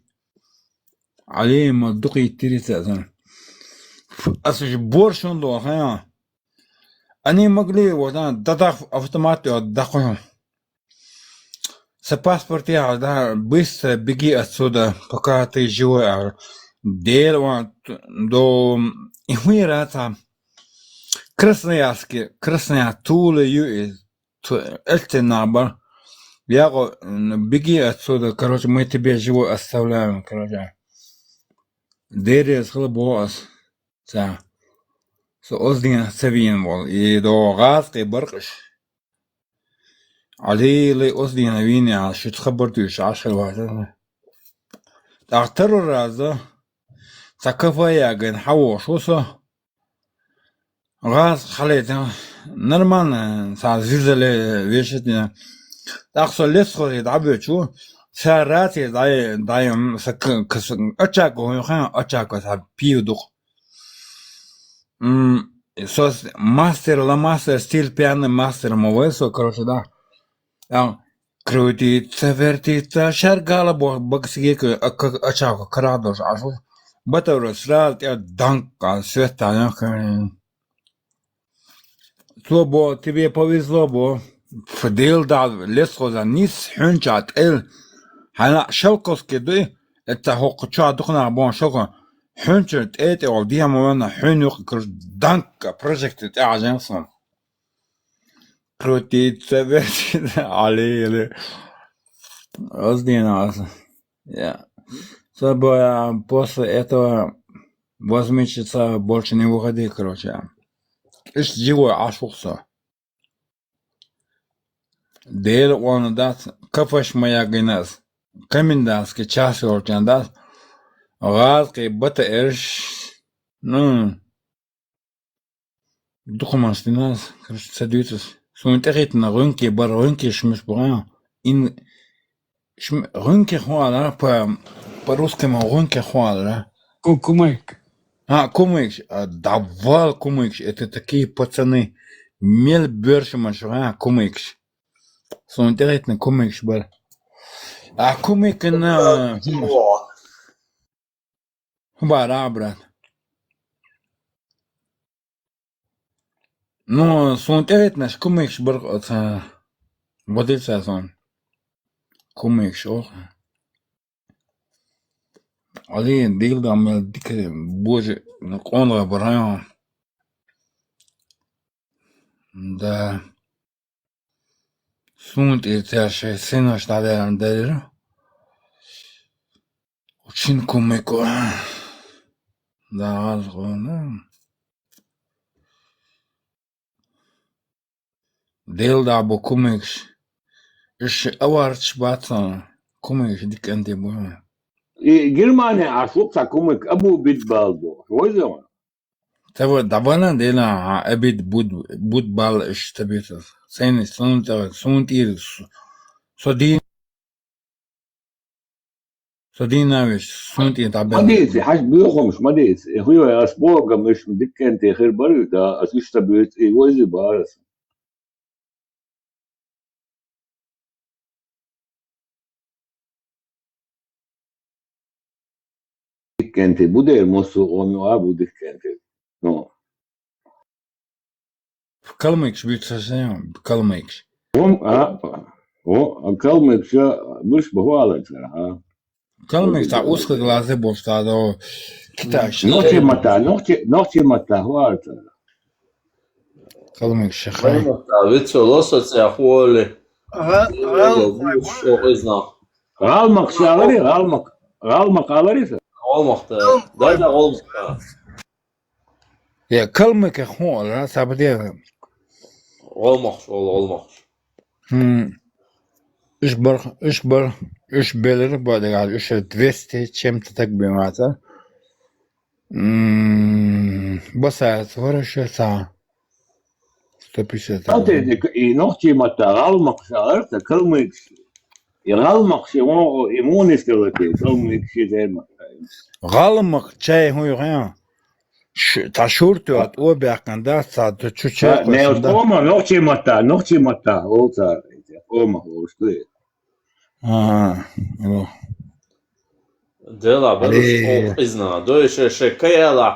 Aleyma duqi tirisa zan. Asış borçun do ha. Ani magli вода дадах автомат даху. С паспорт я да быстро беги отсюда, пока ты живой. Дерево до Ихуирата Красноярская Тула Эльтенаба. Я беги отсюда, короче, мы тебе живой оставляем, короче. Дерево схлебос. Да. Оздин севин вол и до газки баркш علي لي أصدي نبيني عشان تخبرتوش 10 واحد أختار الرازة ثقافة يا جن حوش وصا غاز خليتها نرمان ساعة زلزلة ويشتنا أقصى لسه يتعبد شو سارات دايم كس أشاكو يخان أشاكو سب بيودق سوس ماستر لا ماستر ستيل بيان ماستر مويسو короче да крутится вертится шаргала боксиге ачако крадош ашу батаро срал я данка света слобо тебе повезло бо фдел да лесхо за низ хунчат эл хана шалкос кеды это хокча духна бон шоко хунчат эте ол диамона хунук данка проект агенсон крутится вертится алле разденас я собой после этого возмечется больше не выходи, короче. Иш живой ашукса. Дел он даст кафеш моя геназ. Комендантский час он даст. Газки бата эрш. Духоманский нас, короче, садится. Сунтехит на рынке, бар рынке шмешбра. Ин рынке хуала по-русскому рынке хуала. Кумык. Кумык, давал кумык. Это такие пацаны. Мел бёршимаш, кумык. Сунтехит на кумык бар. Кумык на... Бара, брат. Ну, смотреть наш кумыш бар, вот и сезон. Кумыш, ох. Али дил да мел дике боже, он лаборарион. Да. Смотреть яше сына штадеран дерер. Очень кумыко. Да, азгон. Deel daar bo comics. Is awards batsan. Comics dik ande bo. Germania ashuk sa comic abu bit baldo. Hoe is dat? Tava davana dela abit bud bal is tabit. Zijn sunt ir Sodin navish sunt ir tabel. Madis, hash biochomsh madis. Huyo ya spor gamish dik ante khir bari da as is tabit. Hoe is baras. Kente bude mosu onu abu dikente. No. Kalmık bir sesem kalmık. Kalmık ya müş bahuala ha. Kalmık ta uska glaze bosta da kitaş. Nohti mata huart. Kalmık şahay. Vitolosa tsahole. Ralmak şalari ralmak alari. Olmaktı. Dayda olmaktı. Ya kalmak hola sabdiye. Olmaz. Üç belir böyle gal 200 чем-то так бимата. Басаят вороша са. 150. Zaten nohçimata almak şartı kılmak. Almak şey o imun istelati kılmak şey dermek. Galmak çay huyuğa. Taşurtu at o bakanda saat çuça. Ne olma nohçimata olsa olma oluştu. ديلا برش إذنا دوي شكيلا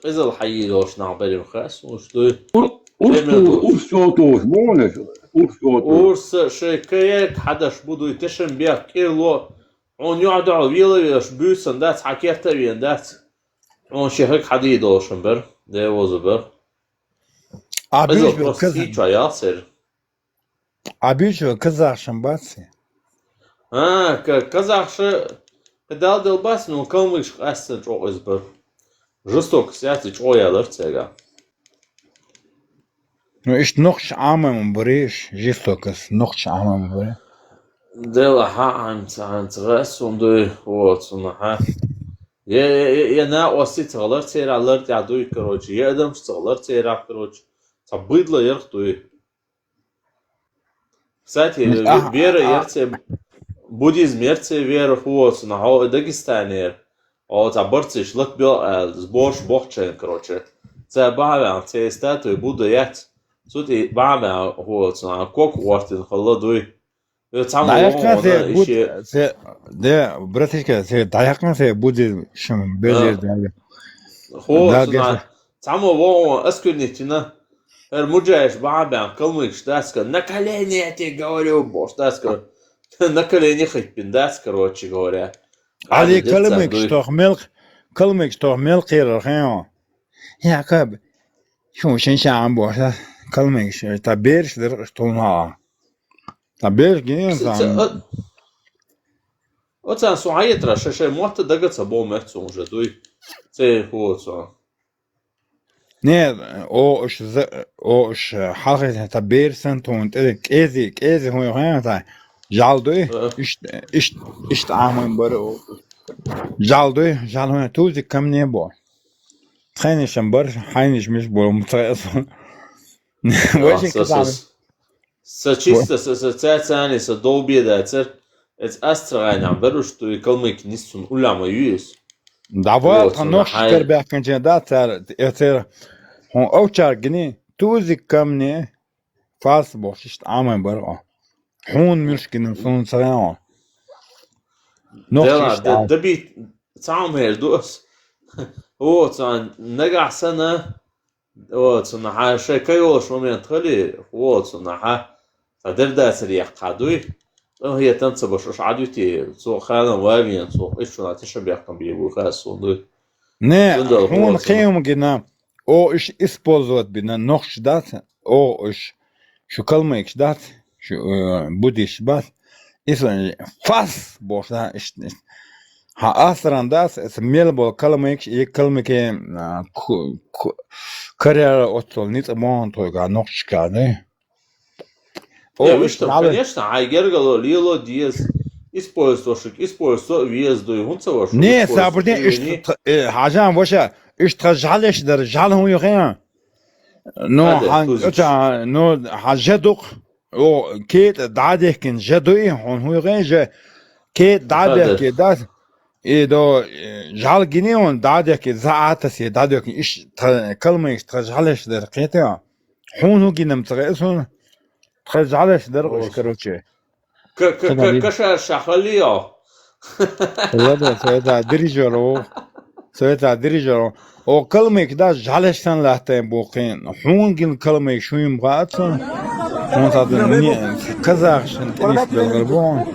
إذا الحي دوش نعبر الخاص وش دوي Ustotos mones. ورس شكيك حدش بدو يتشم بيها كيلو عون يعدع ويلش بوسن دات حكيت تبين دات عون شهك حديد دوشن بر ده وزبر إذا بروسي ياسر Abi kızarşın batsı. Казахши Pedal delbas no kalmış asıl çok izbir. Жесток сяти çoğalar цега. Ну иш нохш амам бриш жестокас нохш амам бре. Дела ха ras undu вот на ха. Я на оси цалар цералар тядуй короче. Я адам цалар цера короче. Sabıdla yarıqtuy. Кстати, вера ярце буддизм ярце вера вот на ха Дагестанер. Вот аборцы шлак бил сборш бохчен короче. Це баван це статуй Будда ят. Сути баван вот на кок вартин холодуй. Dayakan se de bratishka se dayakan se budizm shim bezer de. Ho само во аскунитина. Муджаеш бабан калмык штаска на колени я тебе говорю, боштаска. На колени хоть пиндас, короче говоря. Ali kalmık stohmel qirxan. Ya kab. Şu şan boşa kalmık taber şdir stolna. Taber gene zan. Оцан суаетра шеше мота дагаться бо мерцу уже дуй. Це хоцо. Ne o iş halkı taber sen tont ezi hoyan ta. Jaldu işte amın bare o. Jaldu tuzi kam ne bo. Trainişim bar hayniş bo mutayas. Сачисто социацияни са долбиеда цер эц астрагайнам беру што и калмык нисун уляма юис. Давай танош кербекин да тер он овчар гни тузи камне фас бош işte amın bar o. Hun mürskinin son sayan. Dela da bit tam her dos. O tan naga sana o tan ha şey kayoş moment khali o tan ha فدر ده سريع قادوي هي تنصب وش عادوتي سو خانا واغين سو ايش شو تشبع كم بيبو خاص وندو Ne hun qiyum gina o iş использовать bina noxş dat o iş şu kalmayık dat şu budiş bas isan fas boşda işte ha asran das smel bol kalmayık kalmayık kariyer otol nit amon toyga noxş kane. Я вижу, конечно, айгергало лило диез используешь въезду и гунцево. Не, сабрне хажан воша иштрajaleş der jalhu yoğun. No hajaduk o ket dadekin jadoy hon yoğun je ket dadek das do jal gine on dadek zaatasi dadek iş kalmayı иштрajaleş der kete. Hon ginem treson خزعلش درقش كروتشي كشر شخليو هذا سويتا دريجرو او كلمك دا جالشتن لهتين بوقين حونجن كلمك شويم غاتون هون تادني كزاخشن تنيس بالغربون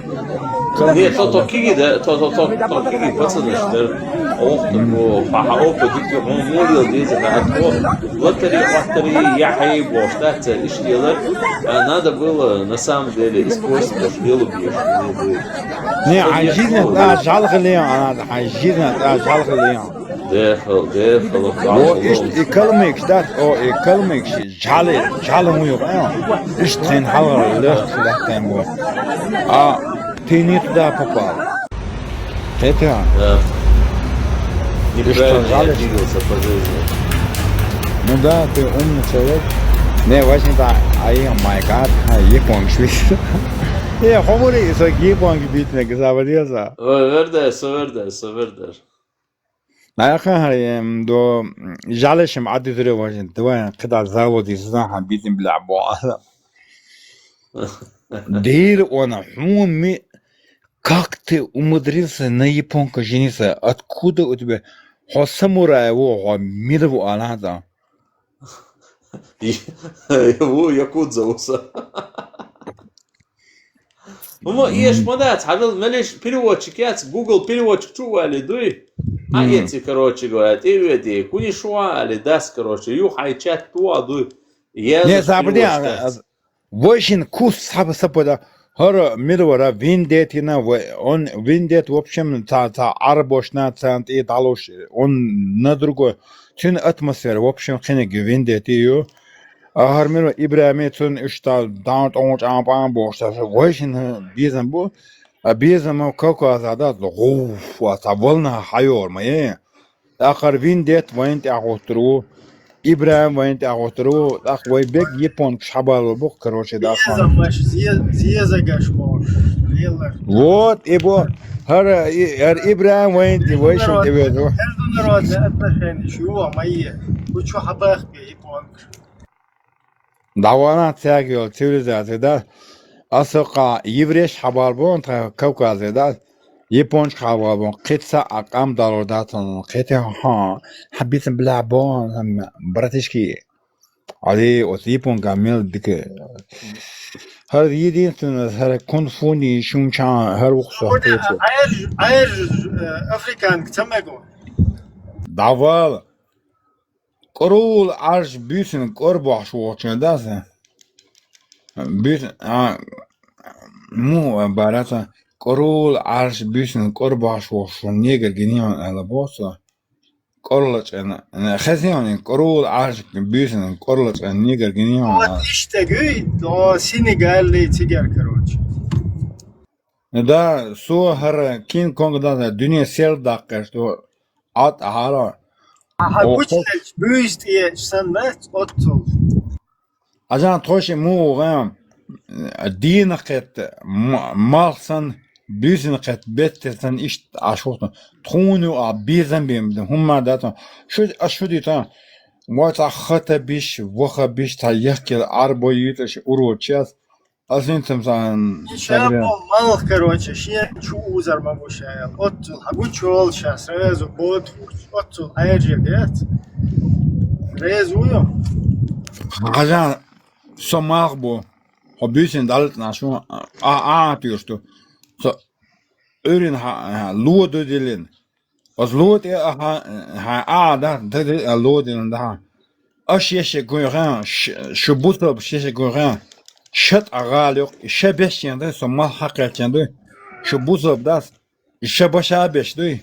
Не, то киги пацанышдыр. Оқтыгу, фахаопы дикі он молил дейзі ғатко. Лотари, яхай боштаться иштелер. Надо было, на самом деле, использовать швелу бьешь. Не, ажизна да жалгылыян, ажизна да жалгылыян. داخل و إيش يكلمك ده أو يكلمك جعل ميوق إيش تين حلقة لخت ده تيمو تينيت ده بابا تيتا إيش تجعلش ну да ты умный человек не возьми-то май гад япон швейц я говорю из японки битне говорится вердер لا أخي دو جالش معدي ذري واجن دوين قطع زاودي زناها بيتن بلعبوا دير وانا حومي как ты умудрился на японку жениться? Откуда у тебя самурай его мирову алада? его якудзауса Ama еш мадать, хавил мелеш переводчик, я Google переводчик чували, дуй. А эти, короче, говорят, и веди, куни шуали, даст, короче, ю хайчат туа, дуй. Не забыли, очень кус сапода, хора мировара виндетина, он виндет в общем та арбошна цент и далош, он на другой, чин атмосфера, в общем, хенеги виндет ее. Harmiro İbrahim'in işte dağıt onç ampan boşta voşin bizden bu bizden o Kavkaz'da of atavolna hayor mu ya akar vindet vaynt ağotru İbrahim vaynt ağotru ak vay bek Japon şabal bu короче da вот и bu her İbrahim vaynt voşin evet o Davana tagil цивилизацияда асықа еврей хабарбон Кавказда японч хабарбон қитса ақам далодатон қити ха хабитин блабон братишки али от япон гамел дике هر единственное هر конфуни шунча هر вухсо айр африкан кцамего давал Корул арш бюсен корбаш вочен даса. Бюсен му барата корул арш бюсен корбаш вочен негер генион алабоса. Корлач ана хазион корул арш бюсен корлач негер генион. Вот işte gıy o Senegal'li tiger короче. Да со хар King Kong да dünya sel dakika что at hala Haguçleç büyüst diye sanmet otul. Ajan toşi mu gam dinaqet malsan büsnaqet bettesan iş aşotun tunu abizan bim humma datan şu dita wata khata bish waxa bish ta yakil arboyitish urochas Азинтам сан мало короче ще чузар мабушая отцул хагучол сейчас резу бот отцул айжи дет резую Ажан somagbo hobisen dalt nation тюрсту så örin ha lod dilin os lod ha da det lod in da asheshe goran shbutob sheshe goran Şat ağal yok, işe beş yanda, sonra hakikat yanda, şu buzobdas, işe başa beş duy,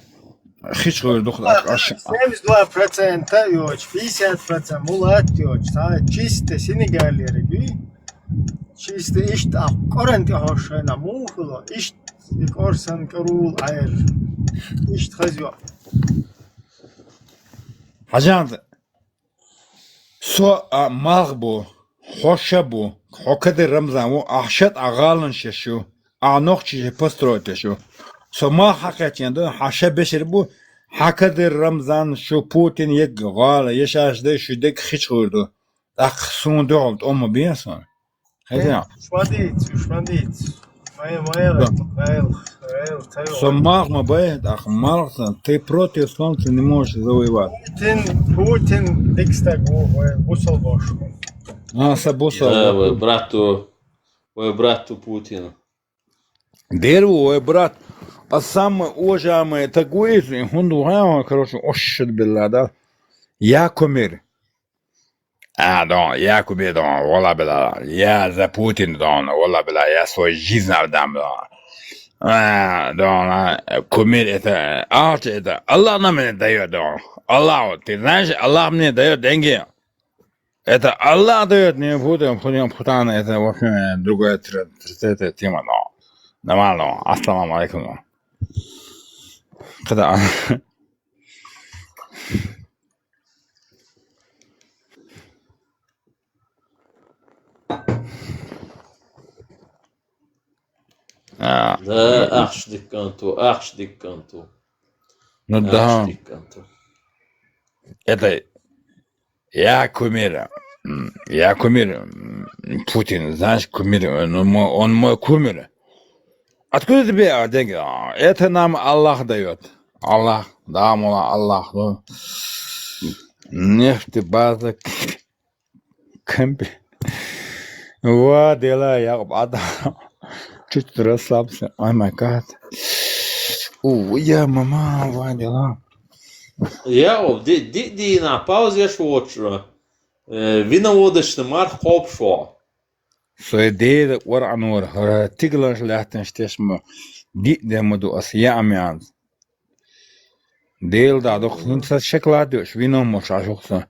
hiç gördük aşağı. 72% yok, 50% mulat yok, ta çiste Senegalleri duy, çiste işte korenti hoşuna muhlo, işte korsan karul ayır, işte hazıyor. Hacan, so mağbu, hoşabu. Хокады Рамзан, ахшат агалан шешу, анох чиже построите шу. Сома хакатенда хаша бешербу хакады Рамзан шу Путин ек гала яшашда шудек хичурду. Так сунду олд ома биясан. Хейда. Швадит. Сома ма бает ах Марсан, ты против солнца не можешь завоевать. Путин дикстагу бусолбош. Ой, брату Путина. Деру, ой, брат, а самый уважаемый такой, он думал, короче, ошшит билла, да? Я кумир. Да, я кумир, да, вала билла, я за Путин, да, вала билла, я свой жизнь отдам, да. Кумир это, это Аллах нам не дает. Аллах, ты знаешь, Аллах мне дает деньги. Это Аллах дает, не будем путать, это вообще другая тема. Нормально, ассаламу алейкум. Когда... Да, ах, дикканту. Ну да. Это я кумир. Я кумир. Путин, знаешь, кумир. Он мой кумир. Откуда тебе деньги? Это нам Аллах дает. Аллах, да, мула, Аллах. Нефтебаза. Кемпи. Вот, дела, я чуть расслабься. Ой, май гад. Я мама, вот дела. Я, ди на паузе швотшо. Виноводочный мар хопшо. Så det var anor har tiglar lätten stäsmo dit det modu as ja amians del da doch hinta chocolate vino mocha joxsa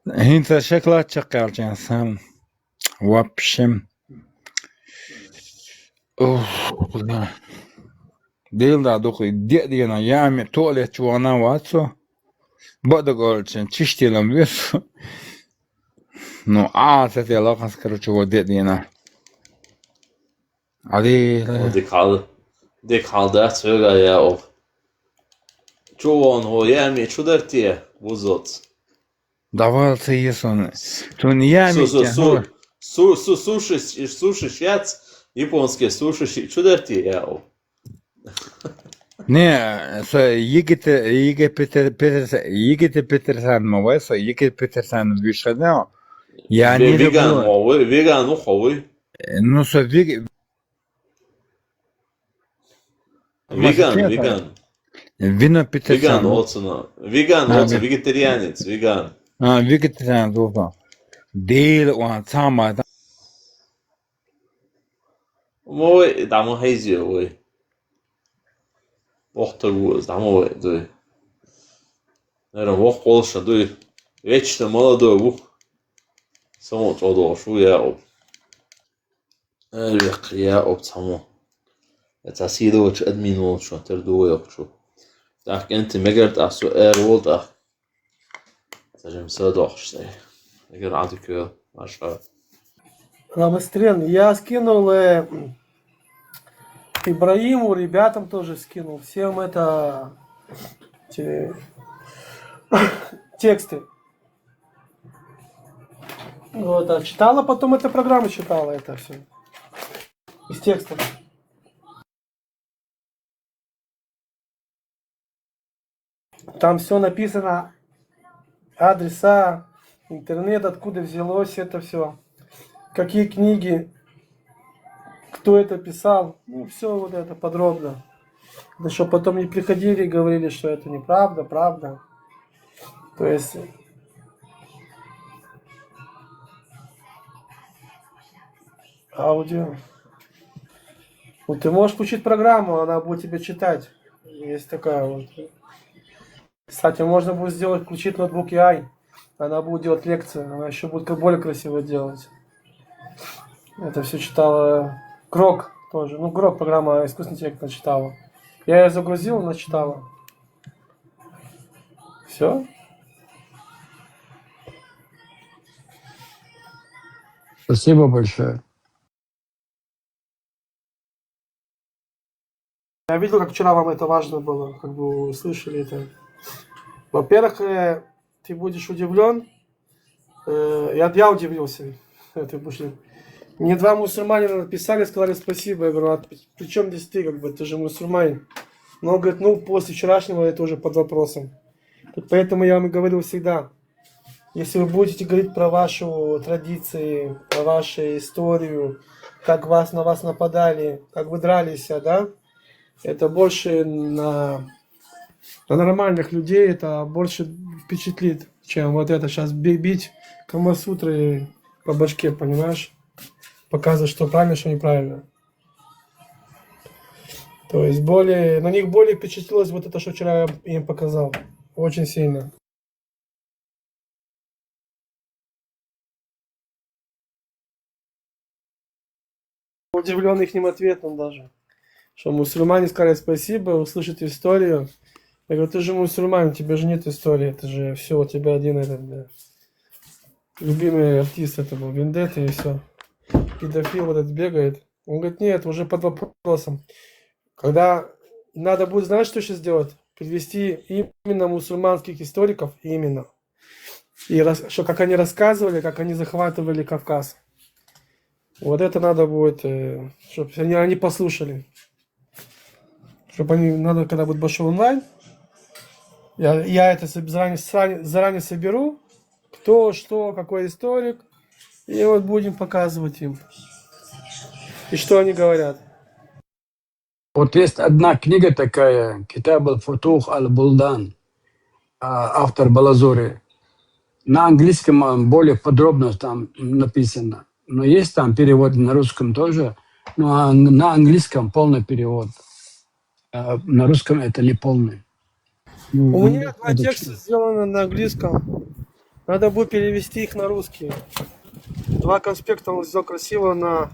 hinta chocolate chaqalchan sam wapshim del da doch dit de na ja mi toilet wana watso бодогolchen чистилам вес. Ну, это я лохас, короче, вот это я. Det kaldı söyle ya o. Çoğun o yemi çudertiye buzot. Давай ты есон. То не я Суши шьяц, японские суши чударти я о. Не, Египет Петерсон, мовеса, Египет Петерсон вышел. Я не люблю. Веган уховый. Ну, что веган. Вино Петерсон. Веган олсун. Веган олсун, вегетарианец, веган. Вегетарианец олсун. Дейл он сама. Мой, дамо хайзио, ой. Охтагуз, дамо, ой. Наверное, ох колша, дуй. Вечно молодой ух. Само todo шуя. Элек я само. Это сидоч админ шо тердуя шо. Так انت مقرت على سؤال واضح. تجم صدق شيء. نقدر عندك ما شاء الله. Ламастрен, я скинул Ибраиму, ребятам тоже скинул. Всем это тексты. Вот, а читала, потом эта программа читала это все. Из текста. Там все написано, адреса, интернет, откуда взялось это все. Какие книги, кто это писал. Ну, все вот это подробно. Да чтобы потом не приходили и говорили, что это неправда, правда. То есть... Аудио. Ну, ты можешь включить программу, она будет тебе читать. Есть такая вот. Кстати, можно будет сделать, включить ноутбук AI. Она будет делать лекции. Она еще будет более красиво делать. Это все читала Грок тоже. Ну, Грок программа искусственный интеллект начитала. Я ее загрузил, она читала. Все. Спасибо большое. Я видел, как вчера вам это важно было, как бы вы услышали это. Во-первых, ты будешь удивлен. Я удивился. Мне два мусульманина написали, сказали спасибо. Я говорю, а при чем здесь ты, как бы, ты же мусульманин. Но он говорит, ну, после вчерашнего это уже под вопросом. Так поэтому я вам и говорил всегда, если вы будете говорить про вашу традиции, про вашу историю, как на вас нападали, как вы дрались, да, это больше на нормальных людей, это больше впечатлит, чем вот это сейчас бить Камасутры по башке, понимаешь? Показывать, что правильно, что неправильно. То есть более, на них более впечатлилось вот это, что вчера я им показал. Очень сильно. Удивлен их ответом даже. Что мусульмане сказали спасибо, услышать историю. Я говорю, ты же мусульманин, у тебя же нет истории, это же все, у тебя один этот, да. Любимый артист это был Вендетта и все. Педофил вот этот бегает. Он говорит, нет, уже под вопросом. Когда надо будет, знаешь, что сейчас сделать? Привести именно мусульманских историков, именно. И что, как они рассказывали, как они захватывали Кавказ. Вот это надо будет, чтобы они послушали. Чтобы они, надо, когда будет большой онлайн, я это заранее соберу, кто, что, какой историк, и вот будем показывать им. И что они говорят. Вот есть одна книга такая, Китаб аль-Футух аль-Булдан, автор Балазури. На английском более подробно там написано. Но есть там перевод на русском тоже, но на английском полный перевод. На русском это не полный. У меня два текста сделаны на английском. Надо будет перевести их на русский. Два конспекта он сделал красиво на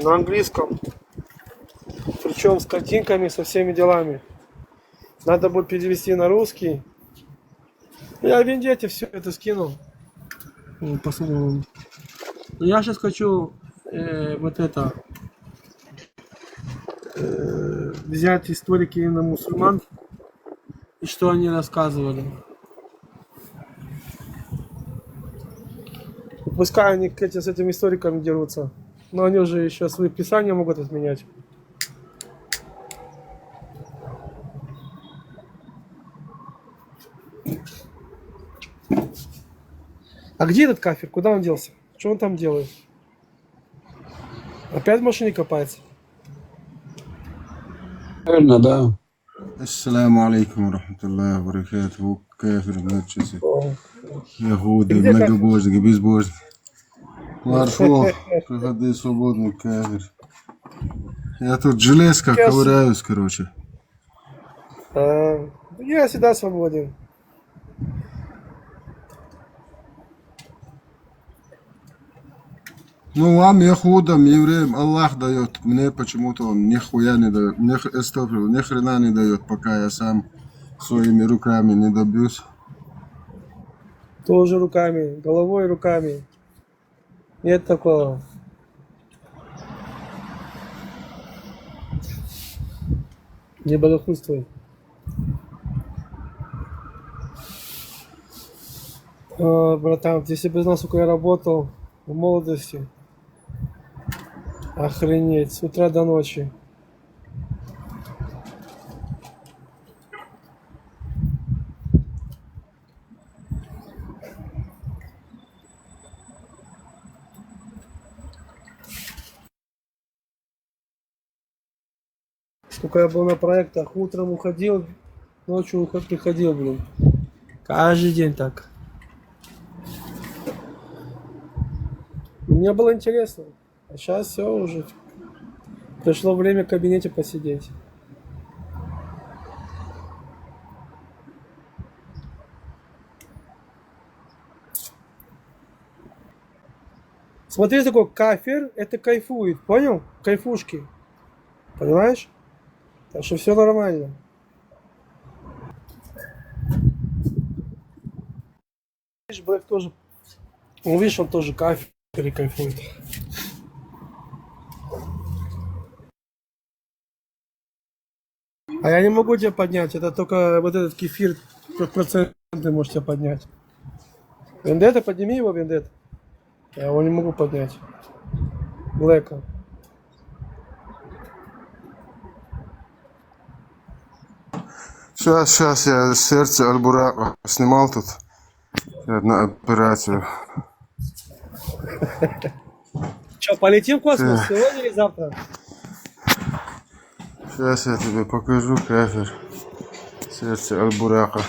английском. Причем с картинками, со всеми делами. Надо будет перевести на русский. Я в Вендетте все это скинул. Посмотрим. Я сейчас хочу вот это взять историки именно мусульман и что они рассказывали. Пускай они с этими историками дерутся, но они уже еще свои писания могут отменять. А где этот кафир? Куда он делся? Что он там делает? Опять в машине копается? Наверное, да. Ассаламу алейкум рахматуллахи ва баракатуху. Кафир начался. Яхуды, многобожники, безбожники. Маршал, приходи свободный кафир. Я тут железка ковыряюсь, короче. Я всегда свободен. Ну, вам, яхудам, евреям, Аллах дает. Мне почему-то он нихуя не дает. Ни хрена не дает, пока я сам своими руками не добьюсь. Тоже руками, головой и руками. Нет такого. Не богохульствуй. Братан, если бы знал, сколько я работал в молодости. Охренеть, с утра до ночи. Сколько я был на проектах, утром уходил, ночью приходил, блин. Каждый день так. Мне было интересно. А сейчас все уже. Пришло время в кабинете посидеть. Смотри, такой кафир, это кайфует, понял? Кайфушки. Понимаешь? Так что все нормально. Видишь, Блэк тоже. Он, видишь, он тоже кафир и кайфует. А я не могу тебя поднять, это только вот этот кефир проценты можете поднять. Вендетта, подними его, Вендетта. Я его не могу поднять. Блэка. Сейчас я сердце Аль-Бурака снимал тут на операцию. Че, полетим в космос сегодня или завтра? Сейчас я тебе покажу кафир. Сердце Аль-Бурака.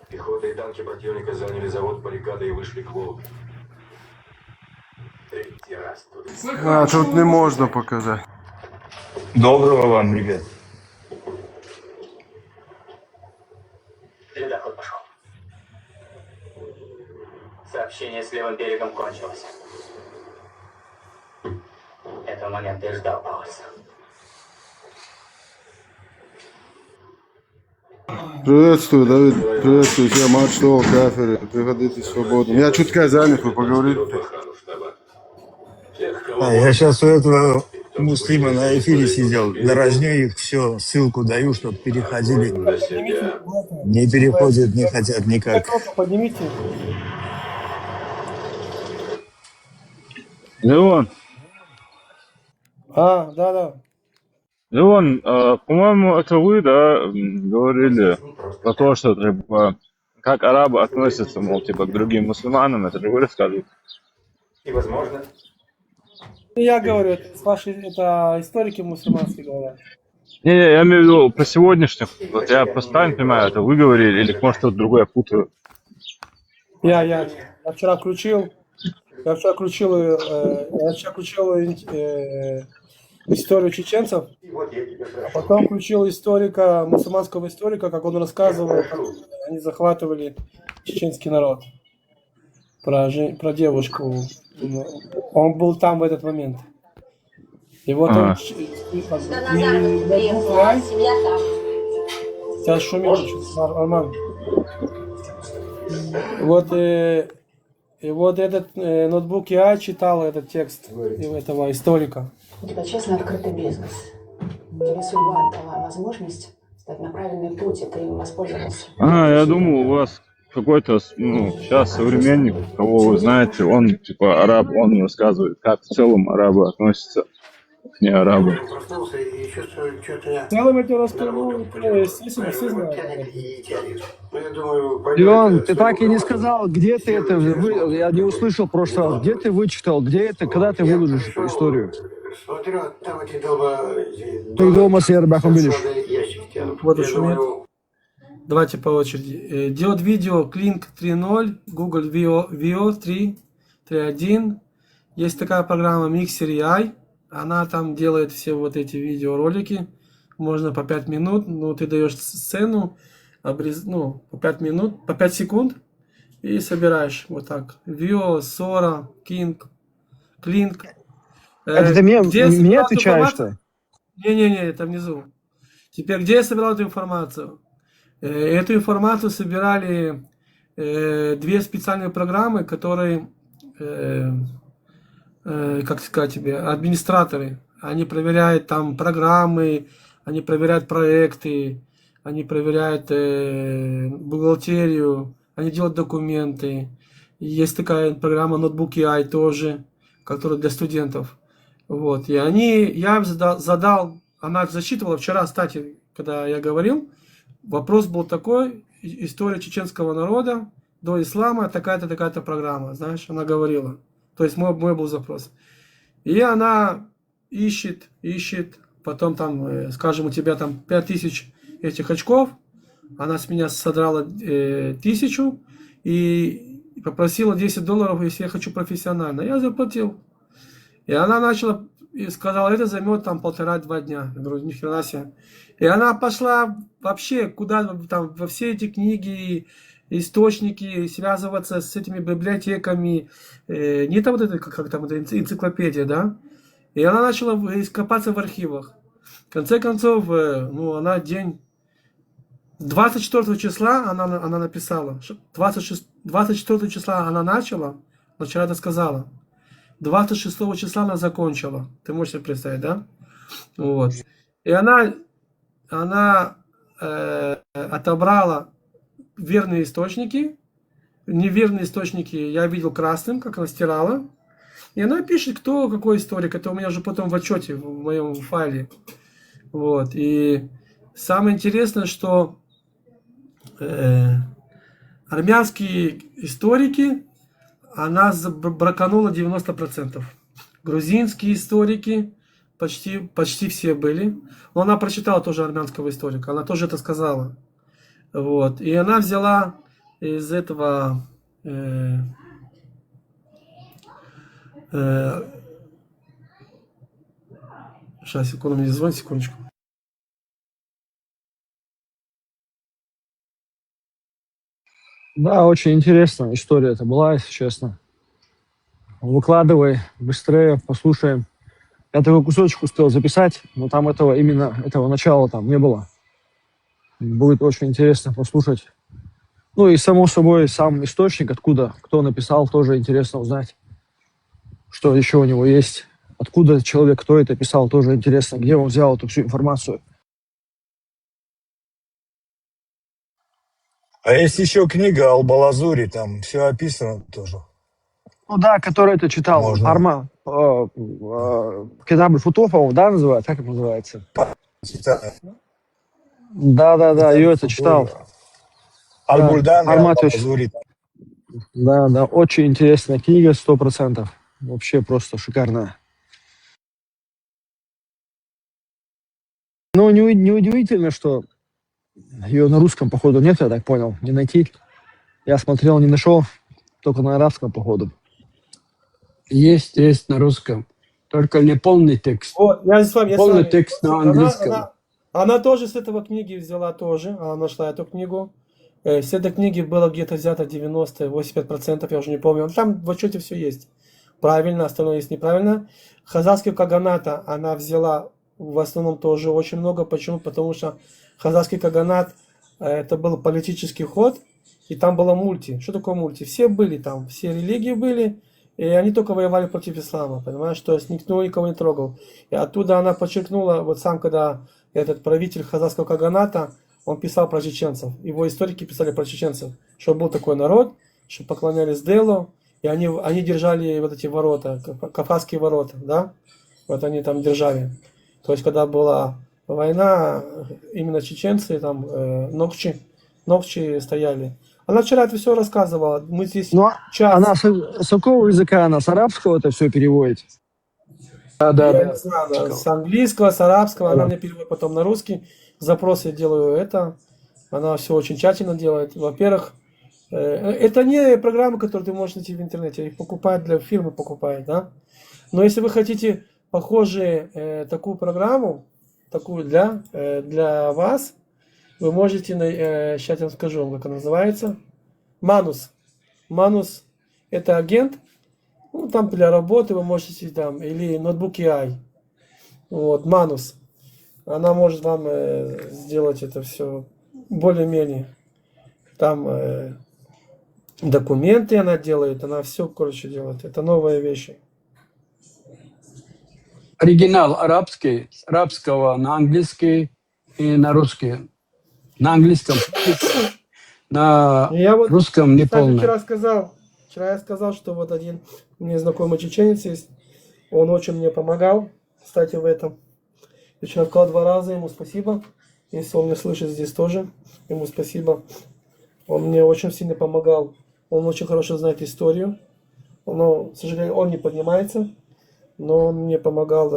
Пехота и танки противника заняли завод баррикады и вышли к Волге. А, тут не можно показать. Доброго вам, ребят. Ледоход пошел. Сообщение с левым берегом кончилось. Этого момента и ждал Пауэрс. Приветствую, Давид. Приветствую тебя, Маршал, Кафери. Приходите свободно. Я чутка занят, вы поговорите. Я сейчас у этого муслима на эфире сидел. Дразню их, все, ссылку даю, чтобы переходили. Не переходят, не хотят никак. Поднимите. Леон, Да. Леон, по-моему, это вы, да, говорили про то, что типа, как арабы относятся, мол, типа, к другим мусульманам, это же вы рассказываете. И возможно. Я говорю, это историки мусульманские говорят. Не, я имею в виду про сегодняшних. Вот я просто правильно понимаю, это вы говорили, или может что-то другое я путаю. Я вчера включил историю чеченцев, а потом включил мусульманского историка, как он рассказывал, как они захватывали чеченский народ. Про девушку. Он был там в этот момент. И вот он... Сейчас шумит нормально. И вот этот ноутбук я читал этот текст этого историка. У тебя честно открытый бизнес. Тебе судьба дала возможность стать на правильный путь, и ты им воспользовался. Я думал, у вас какой-то, сейчас современник, кого вы знаете, он типа араб, он рассказывает, как в целом арабы относятся к неарабам. В целом я расскажу, естественно, все знают. Леон, ты так и не сказал, где ты это, я не услышал в прошлый раз, где ты вычитал, где это, когда ты выложишь эту историю? Ты дома с Ербахом видишь? Вот шумит. Давайте по очереди. Делать видео Klink 3.0, Google VO 3.1. Есть такая программа Mixer.ai. Она там делает все вот эти видеоролики. Можно по 5 минут. Ты даешь сцену, по 5 минут, по 5 секунд. И собираешь вот так. VO, Sora, Klink. Это ты мне отвечаешь, что? Не, это внизу. Теперь, где я собирал эту информацию? Эту информацию собирали две специальные программы, которые, как сказать тебе, администраторы. Они проверяют там программы, они проверяют проекты, они проверяют бухгалтерию, они делают документы. Есть такая программа Notebook.ai тоже, которая для студентов. Вот. И я задал, она засчитывала вчера, кстати, когда я говорил, вопрос был такой: история чеченского народа до ислама, такая-то, такая-то программа, знаешь, она говорила. То есть мой был запрос. И она ищет, потом там, скажем, у тебя там 5000 этих очков, она с меня содрала 1000 и попросила $10, если я хочу профессионально. Я заплатил. И она начала, и сказала, это займет там 1,5-2 дня. Я говорю, ни хрена себе. И она пошла вообще куда там, во все эти книги, источники, связываться с этими библиотеками. Не там вот это, как там, это энциклопедия, да? И она начала копаться в архивах. В конце концов, она день 24 числа она написала. 24 числа она начала, но вчера это сказала. 26 числа она закончила. Ты можешь себе представить, да? Вот. И она отобрала верные источники. Неверные источники я видел красным, как она стирала. И она пишет, кто какой историк. Это у меня же потом в отчете, в моем файле. Вот. И самое интересное, что армянские историки она браканула 90%. Грузинские историки почти все были. Но она прочитала тоже армянского историка. Она тоже это сказала. Вот. И она взяла из этого Сейчас, секунду, мне звонит, секундочку. Да, очень интересная история это была, если честно. Выкладывай быстрее, послушаем. Я такой кусочек успел записать, но там именно этого начала там не было. Будет очень интересно послушать. Ну и, само собой, сам источник, откуда, кто написал, тоже интересно узнать, что еще у него есть. Откуда человек, кто это писал, тоже интересно, где он взял эту всю информацию. А есть еще книга Албалазури, там все описано тоже. Ну да, который это читал. Можно. Китаб Футух, да, называется? Как это называется? Да, ее это читал. Аль-Бульдан и Армат Албалазури. Да, очень интересная книга, 100%. Вообще просто шикарная. Ну, неудивительно, что ее на русском, походу, нет, я так понял, не найти. Я смотрел, не нашел, только на арабском, походу. Есть на русском, только не полный текст. Вот, я с вами, полный текст на английском. Она тоже с этого книги взяла тоже, она нашла эту книгу. С этой книги было где-то взято 90-85%, я уже не помню. Там в отчете все есть. Правильно, остальное есть неправильно. Хазарского каганата она взяла в основном тоже очень много. Почему? Потому что Хазарский каганат это был политический ход, и там было мульти. Что такое мульти? Все были там, все религии были, и они только воевали против ислама, понимаешь? То есть никто никого не трогал. И оттуда она подчеркнула, вот сам, когда этот правитель Хазарского каганата, он писал про чеченцев. Его историки писали про чеченцев, что был такой народ, что поклонялись Делу, и они держали вот эти ворота, Кавказские ворота, да? Вот они там держали. То есть, когда была война, именно чеченцы, там, ногчи стояли. Она вчера это все рассказывала. Мы здесь Она с какого языка? Она с арабского это все переводит? Я не знаю, с английского, с арабского. Она мне переводит потом на русский. Запросы делаю это. Она все очень тщательно делает. Во-первых, это не программы, которые ты можешь найти в интернете. Их покупают для фирмы, да? Но если вы хотите похожую такую программу, такую для вас, вы можете, сейчас я вам скажу, как она называется, Манус. Манус это агент, ну, там для работы вы можете там, или ноутбук AI. Вот, Манус. Она может вам сделать это все более-менее. Там документы она делает, она все, короче, делает. Это новые вещи. Оригинал арабский, с арабского на английский и на русский. На английском, на русском не полный. Вчера я сказал, что вот один мне знакомый чеченец есть, он очень мне помогал, кстати, в этом. Я вчера сказал 2 раза, ему спасибо. Если он меня слышит здесь тоже, ему спасибо. Он мне очень сильно помогал. Он очень хорошо знает историю. Но, к сожалению, он не поднимается. Но он мне помогал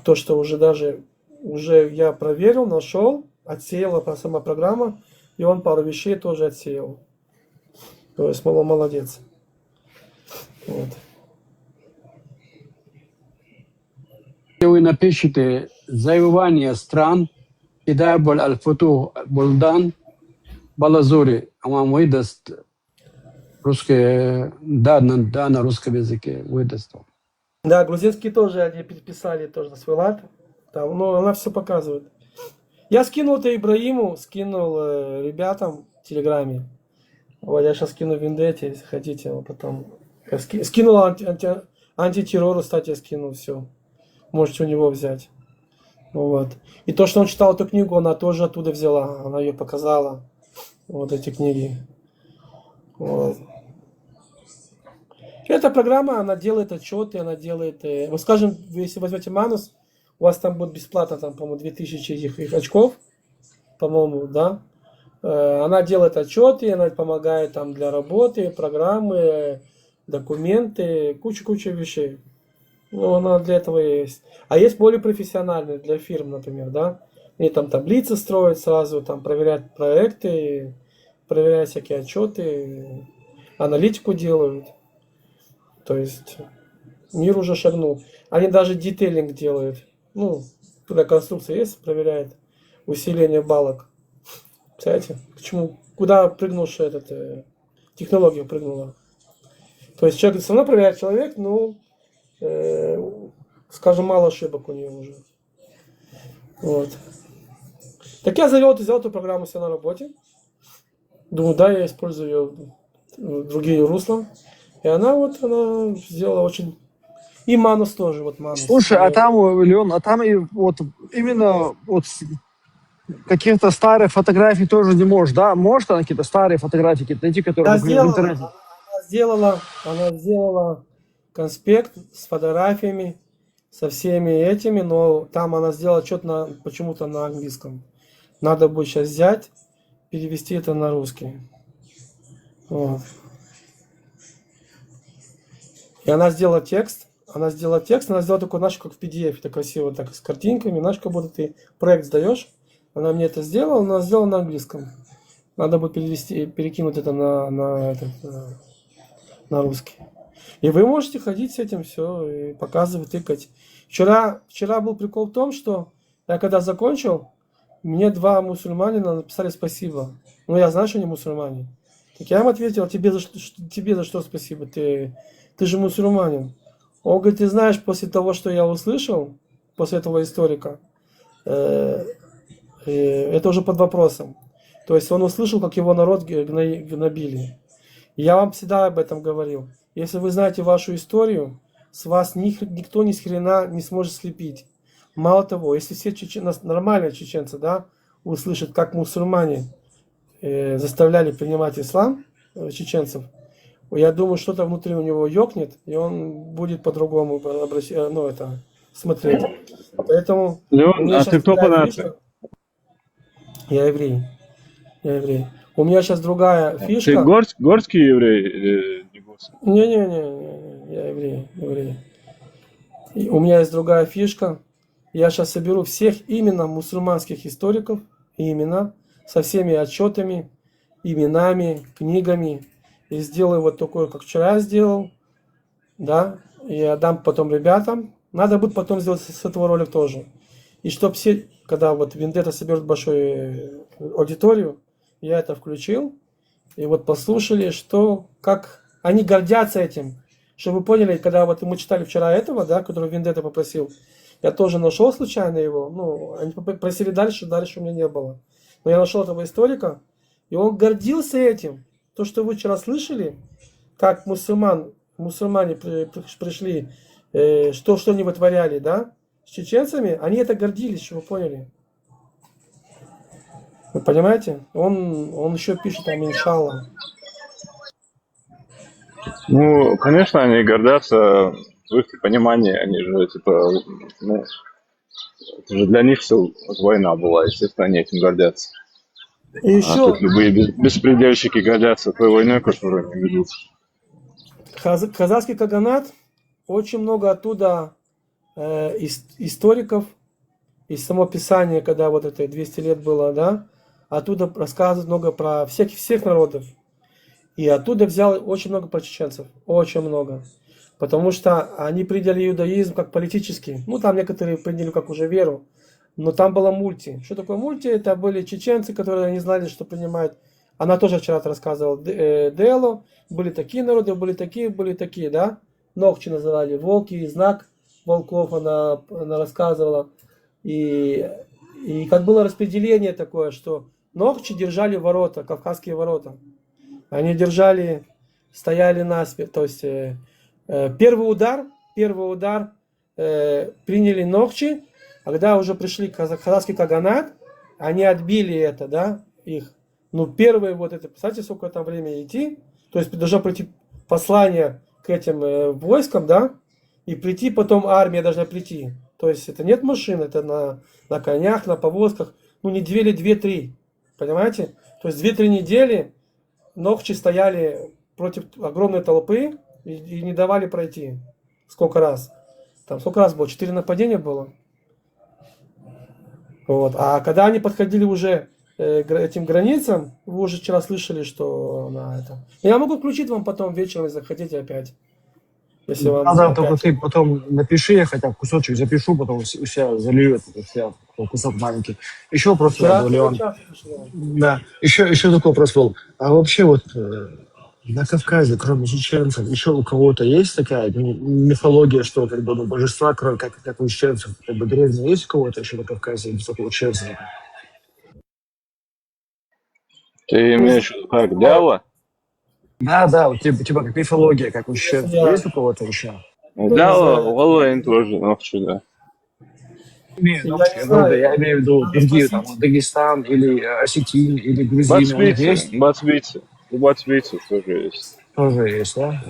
то, что уже я проверил, нашел, отсеяла сама программа, и он пару вещей тоже отсеял. То есть молодец. Вот. Вы напишите завоевание стран, Китаб аль-Футух Булдан, Балазури, а вам выдаст русские, да, на русском языке выдаст. Да, грузинские тоже они переписали тоже на свой лад. Там, но она все показывает. Я скинул это Ибраиму, скинул ребятам в Телеграме. Вот я сейчас скину в Виндете, если хотите, потом. Я скинул антитеррору, кстати, я скинул все. Можете у него взять. Вот. И то, что он читал эту книгу, она тоже оттуда взяла. Она ее показала. Вот эти книги. Вот. Эта программа, она делает отчеты, она делает... Вот скажем, если возьмете Манус, у вас там будет бесплатно, там, по-моему, 2000 их очков, по-моему, да. Она делает отчеты, она помогает там для работы, программы, документы, куча вещей. Ну, она для этого есть. А есть более профессиональные для фирм, например, да. Они там таблицы строят сразу, там проверяют проекты, проверяют всякие отчеты, аналитику делают. То есть мир уже шагнул. Они даже детейлинг делают. Ну, когда конструкция есть, проверяет усиление балок. Представляете? Почему? Куда прыгнувшая технология прыгнула? То есть человек все равно проверяет человек, но, скажем, мало ошибок у нее уже. Вот. Так я взял эту программу себе на работе. Думаю, да, я использую ее в другие русла. И она сделала очень... И Манус тоже, вот Манус. Слушай, а там, Леон, а там и вот именно вот каких-то старых фотографий тоже не можешь, да? Можешь там какие-то старые фотографии найти, которые, например, в интернете? Она сделала конспект с фотографиями, со всеми этими, но там она сделала что-то почему-то на английском. Надо будет сейчас взять, перевести это на русский. Вот. И она сделала текст. Она сделала такой, знаешь, как в PDF, так красиво, так с картинками, знаешь, как будто ты проект сдаешь. Она мне это сделала, она сделала на английском. Надо будет перекинуть это на русский. И вы можете ходить с этим все и показывать, тыкать. Вчера был прикол в том, что я когда закончил, мне 2 мусульманина написали спасибо. Ну, я знаю, что они мусульмане. Так я им ответил, тебе за что спасибо? Ты же мусульманин. Он говорит, ты знаешь, после того, что я услышал, после этого историка, это уже под вопросом. То есть он услышал, как его народ гнобили. Я вам всегда об этом говорил. Если вы знаете вашу историю, с вас никто ни с хрена не сможет слепить. Мало того, если все нормальные чеченцы, да, услышат, как мусульмане заставляли принимать ислам чеченцев, я думаю, что-то внутри у него ёкнет, и он будет по-другому смотреть. Поэтому... Леон, а ты кто по нации? Я еврей. У меня сейчас другая фишка. Ты горский еврей или не горский? Не, я еврей. И у меня есть другая фишка. Я сейчас соберу всех именно мусульманских историков, со всеми отчетами, именами, книгами, и сделаю вот такое, как вчера сделал, да, и отдам потом ребятам. Надо будет потом сделать с этого ролик тоже. И чтобы все, когда вот Вендетта соберет большую аудиторию, я это включил, и вот послушали, как они гордятся этим. Чтобы вы поняли, когда вот мы читали вчера этого, да, который Вендетта попросил, я тоже нашел случайно его, ну, они просили дальше у меня не было. Но я нашел этого историка, и он гордился этим. То, что вы вчера слышали, как мусульмане пришли, что они вытворяли, да, с чеченцами, они это гордились, чтобы вы поняли. Вы понимаете? Он еще пишет там иншалла. Ну, конечно, они гордятся, в их понимании, они же, типа, ну, это же для них все война была, естественно, они этим гордятся. И еще... тут любые беспредельщики гордятся той войной, которую они ведут. Казахский каганат, очень много оттуда историков, из само писания, когда вот это 200 лет было, да, оттуда рассказывают много про всех народов. И оттуда взял очень много про чеченцев, очень много. Потому что они приняли иудаизм как политический. Ну, там некоторые приняли как уже веру. Но там было мульти. Что такое мульти? Это были чеченцы, которые не знали, что принимают. Она тоже вчера рассказывала Дело. Были такие народы, были такие, да? Ногчи называли, волки, знак волков она рассказывала. И как было распределение такое, что ногчи держали ворота, кавказские ворота. Они держали, стояли наспех. То есть первый удар приняли ногчи. А когда уже пришли казахский каганат, они отбили это, да, их. Ну, первые вот это, представьте, сколько там времени идти. То есть должно прийти послание к этим войскам, да, и прийти потом армия должна прийти. То есть это нет машин, это на конях, на повозках. Ну, не 2 или 2-3, понимаете? То есть 2-3 недели ногчи стояли против огромной толпы и не давали пройти. Сколько раз? Там сколько раз было? 4 нападения было. Вот. А когда они подходили уже к этим границам, вы уже вчера слышали, что на это. Я могу включить вам потом вечером, если захотите опять. Если вам Надо, опять... только ты потом напиши, я хотя бы кусочек запишу, потом у себя залью этот вся, кусок маленький. Еще вопрос Вчера был, ты Леон. часто пошла. Да, еще такой вопрос был. А вообще вот на Кавказе, кроме чеченцев, еще у кого-то есть такая мифология, что как бы ну, божества, кроме как у чеченцев, как бы древние, есть у кого-то еще на Кавказе, без такого чеченцев? Ты имеешь в виду как, дьявола? Да, вот типа как мифология, как у чеченцев. Есть у кого-то еще? Дьявола, Володин тоже, да. Я имею в виду другие, там, Дагестан или Осетин, или Грузия. У них есть? Бацбийцы. У бацбийцев тоже есть. Тоже есть, да?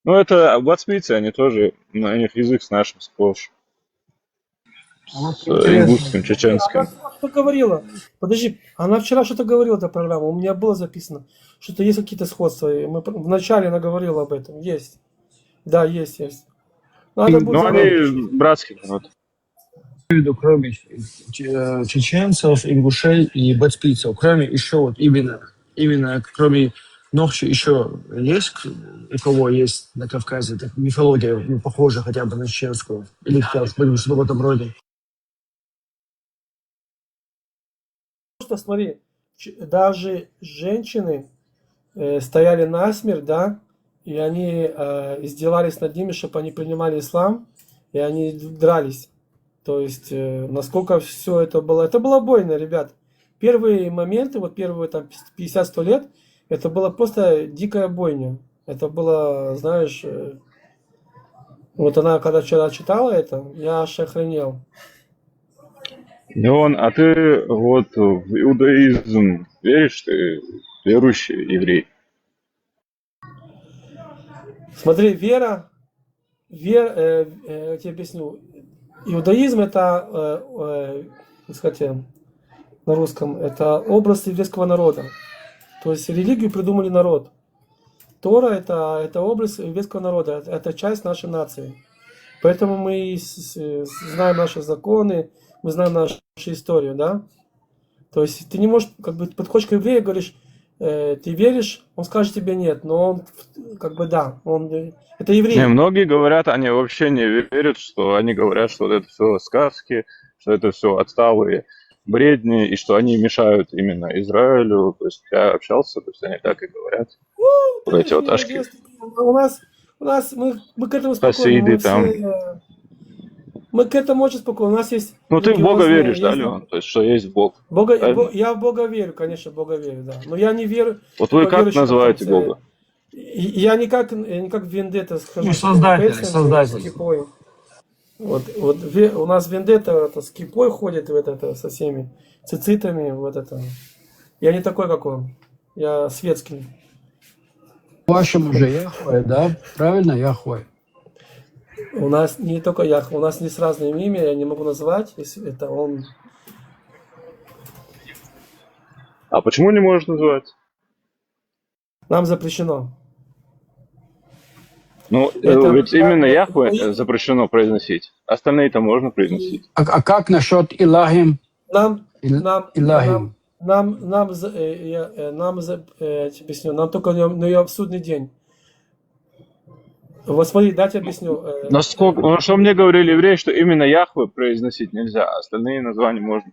Ну, это бацбийцы, они тоже, у них язык с нашим схож. С ингушским, чеченским. Она что-то говорила. Подожди, она вчера что-то говорила, эта программа. У меня было записано, что есть какие-то сходства. И вначале она говорила об этом. Есть. Да, есть. Надо будет они братские народ. Я имею в виду, кроме чеченцев, ингушей и бацпийцев, кроме еще вот именно кроме Нохчи еще есть у кого есть на Кавказе так, мифология, ну, похожа хотя бы на чеченскую? Или что-то в этом роде? Что, смотри, даже женщины стояли насмерть, да, и они издевались над ними, чтобы они принимали ислам, и они дрались. То есть, насколько все это была бойня, ребят. Первые моменты, вот первые там 50-100 лет, это была просто дикая бойня. Это было, знаешь, вот она, когда вчера читала это, я аж охренел. Леон, а ты вот в иудаизм веришь? Ты верующий еврей? Смотри, вера, я тебе объясню. Иудаизм это, как сказать, на русском, это образ еврейского народа. То есть религию придумали народ. Тора это образ еврейского народа, это часть нашей нации. Поэтому мы знаем наши законы, мы знаем нашу историю, да? То есть ты не можешь, как бы, подходишь к еврею и говоришь, ты веришь, он скажет тебе нет, но он, как бы, да, это еврей. Не, многие говорят, они вообще не верят, что они говорят, что это все сказки, что это все отсталые бредни, и что они мешают именно Израилю. То есть я общался, то есть они так и говорят. Вот эти вот ашки. У нас мы к этому Соседи там. Мы к этому очень спокойно. У нас есть... Ну ты в Бога веришь, да, Леон? То есть что есть Бог. Я в Бога верю, конечно, в Бога верю, да. Но я не верю... Вот вы как называете Бога? Я не как Вендетта скажу. Создатель. Вот у нас Вендетта с кипой ходит со всеми цицитами. Вот это. Я не такой, как он. Я светский. Вашему же Яхве, да? Правильно, Яхве? У нас не только Яхве, у нас есть разные имя, я не могу назвать, если это он. А почему не можешь называть? Нам запрещено. Ну, ведь именно Яхве запрещено произносить. Остальные-то можно произносить. А как насчет Илахим? Нам Илахим. Нам только на судный день. Вот смотри, дайте объясню. Что мне говорили евреи, что именно Яхве произносить нельзя, а остальные названия можно.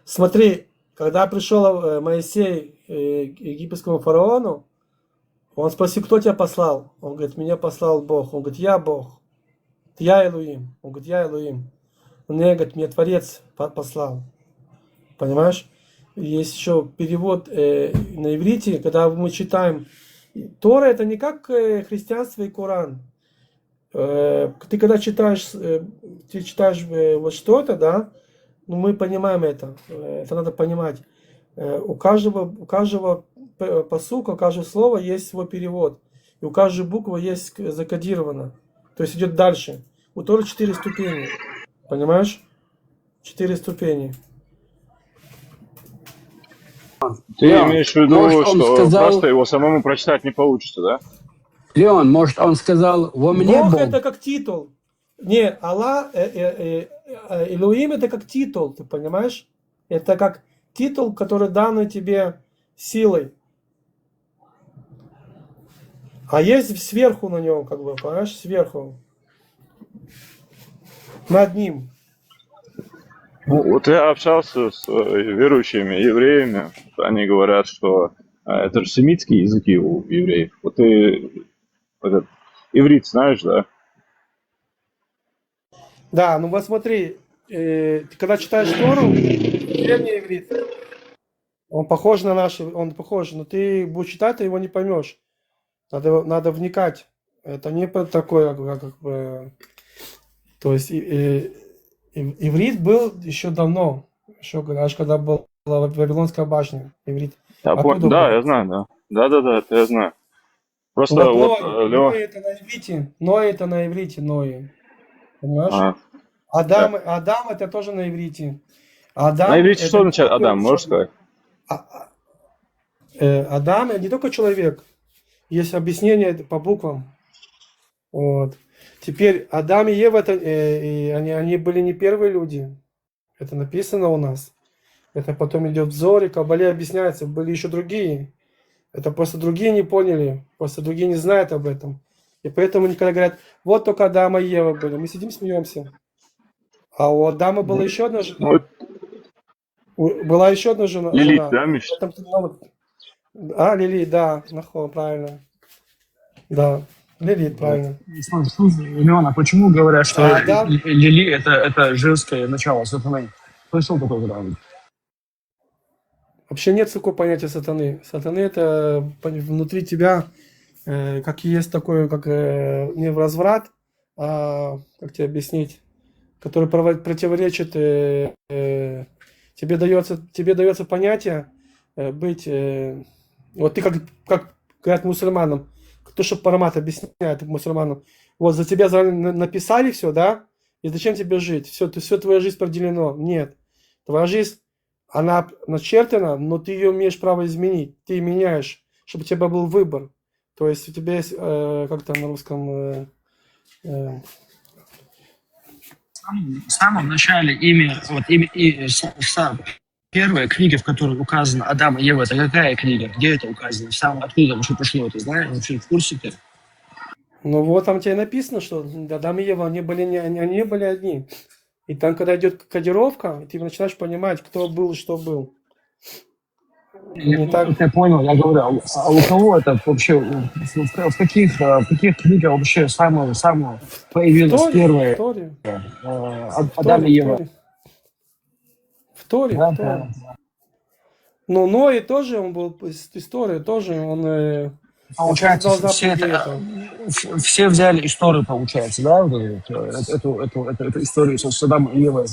Смотри, когда пришел Моисей к египетскому фараону, он спросил, кто тебя послал? Он говорит, меня послал Бог. Он говорит, я Бог. Я Элуим. Он говорит, я Элуим. Он мне говорит, мне Творец послал. Понимаешь? Есть еще перевод на иврите, когда мы читаем. Тора это не как христианство и Коран. Ты когда читаешь, вот что-то, да, ну мы понимаем это. Это надо понимать. У каждого пасука, у каждого слова есть свой перевод. И у каждой буквы есть закодировано. То есть идет дальше. У Торы 4 ступени. Понимаешь? 4 ступени. Ты имеешь в виду, что просто его самому прочитать не получится, да? Леон, может, он сказал, во мне Бог Бог. это как титул. Не, Аллах, Элоим это как титул, ты понимаешь? Это как титул, который дан тебе силой. А есть сверху на нем, как бы, понимаешь, сверху. Над ним. Ну, вот я общался с верующими евреями, они говорят, что это же семитские языки у евреев. Вот ты этот, иврит знаешь, да? Да, ну вот смотри, ты когда читаешь Тору, древний иврит, он похож на наш, он похож, но ты будешь читать, ты его не поймешь. Надо вникать. Это не такое, как бы... То есть иврит был еще давно, еще аж когда была Вавилонская башня, иврит. Да, я знаю, да. Да, это я знаю. Просто вот... Ной это на иврите, Ной это на иврите, Ной. Понимаешь? Адам это тоже на иврите. Адам, на иврите что означает Адам, можешь сказать? Адам это не только человек. Есть объяснение по буквам. Вот. Теперь Адам и Ева, они были не первые люди. Это написано у нас. Это потом идет в Зоре, Кабале объясняется. Были еще другие. Это просто другие не поняли. Просто другие не знают об этом. И поэтому никогда говорят, вот только Адам и Ева были. Мы сидим, смеемся. А у Адама была еще одна жена. Была еще одна жена. Лилит, да, Миша? Лилит, да. Правильно. Да. Лилит, правильно. Леон, а почему говорят, что Лили это женское начало сатаны? Слышал такое когда-нибудь? Вообще нет такого понятия сатаны. Сатаны это внутри тебя, как есть такое, как не в разврат, а как тебе объяснить, который противоречит, тебе дается понятие быть, вот ты как говорят мусульманам, то, что Парамат объясняет мусульманам, вот за тебя написали все, да, и зачем тебе жить? Все твоя жизнь определено. Нет. Твоя жизнь, она начертана, но ты ее имеешь право изменить. Ты меняешь, чтобы у тебя был выбор. То есть у тебя есть, как там на русском... В самом начале первая книга, в которой указано Адам и Ева, это какая книга? Где это указано? Откуда вообще пришло это? Знаешь, вообще в курсе ты? Ну вот там тебе написано, что Адам и Ева, они были одни. И там, когда идет кодировка, ты начинаешь понимать, кто был и что был. Я понял, я говорю, а у кого это вообще, в каких книгах вообще самое появилось первое Адам и Ева? В Торе. Да. Но Ной тоже, он был из истории, тоже он... Получается, все взяли историю, получается, да, эту историю с Адамом и Евой.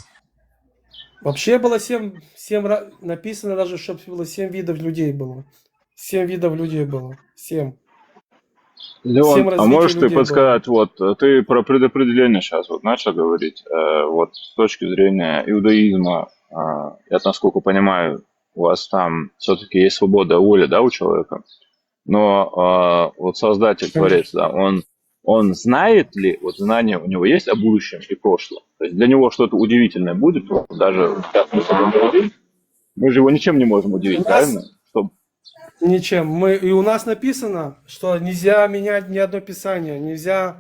Вообще было 7 написано даже, чтобы было 7 видов людей было. 7 видов людей было. 7. Леон, а можешь ты подсказать, вот ты про предопределение сейчас вот начал говорить, вот с точки зрения иудаизма, я насколько понимаю, у вас там все-таки есть свобода воли, да, у человека, но вот Создатель, Творец, да, он знает ли, вот знание у него есть о будущем и прошлом? То есть для него что-то удивительное будет, даже мы же его ничем не можем удивить, правильно? Ничем. И у нас написано, что нельзя менять ни одно писание, нельзя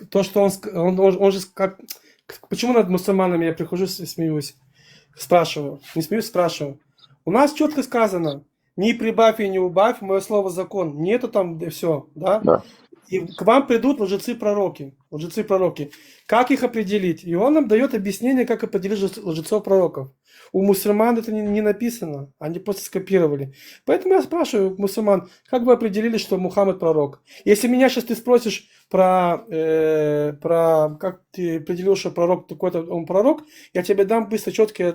то, что он же как... Почему над мусульманами я прихожу, смеюсь, спрашиваю, не смеюсь, спрашиваю. У нас четко сказано, не прибавь и не убавь, мое слово закон. Нету там все, да? Да. И к вам придут лжецы-пророки. Как их определить? И он нам дает объяснение, как определить лжецов-пророков. У мусульман это не написано, они просто скопировали. Поэтому я спрашиваю мусульман, как вы определили, что Мухаммад пророк? Если меня сейчас ты спросишь про как ты определил, что пророк такой-то, он пророк, я тебе дам быстро четкий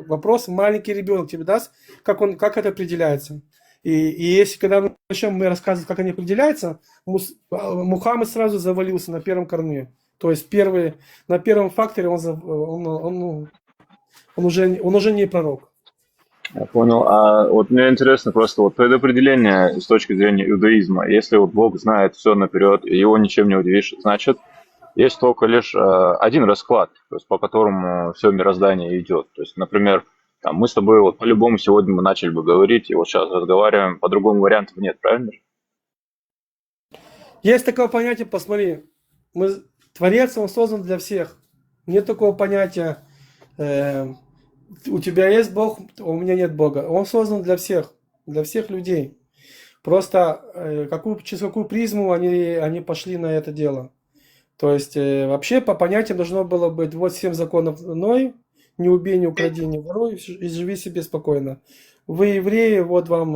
вопрос, маленький ребенок тебе даст, как это определяется. И если когда мы начнем рассказывать, как они определяются, Мухаммад сразу завалился на первом корне. То есть на первом факторе он уже не пророк. Я понял. А вот мне интересно просто вот предопределение с точки зрения иудаизма. Если вот Бог знает все наперед, и его ничем не удивишь, значит, есть только лишь один расклад, то есть по которому все мироздание идет. То есть, например, там, мы с тобой вот по-любому сегодня мы начали бы говорить, и вот сейчас разговариваем, по-другому вариантов нет, правильно? Есть такое понятие, посмотри, Творец, он создан для всех. Нет такого понятия, у тебя есть Бог, у меня нет Бога. Он создан для всех людей. Просто через какую призму они пошли на это дело. То есть вообще по понятиям должно было быть вот 7 законов Ной: не убей, не укради, не воруй, и живи себе спокойно. Вы, евреи, вот вам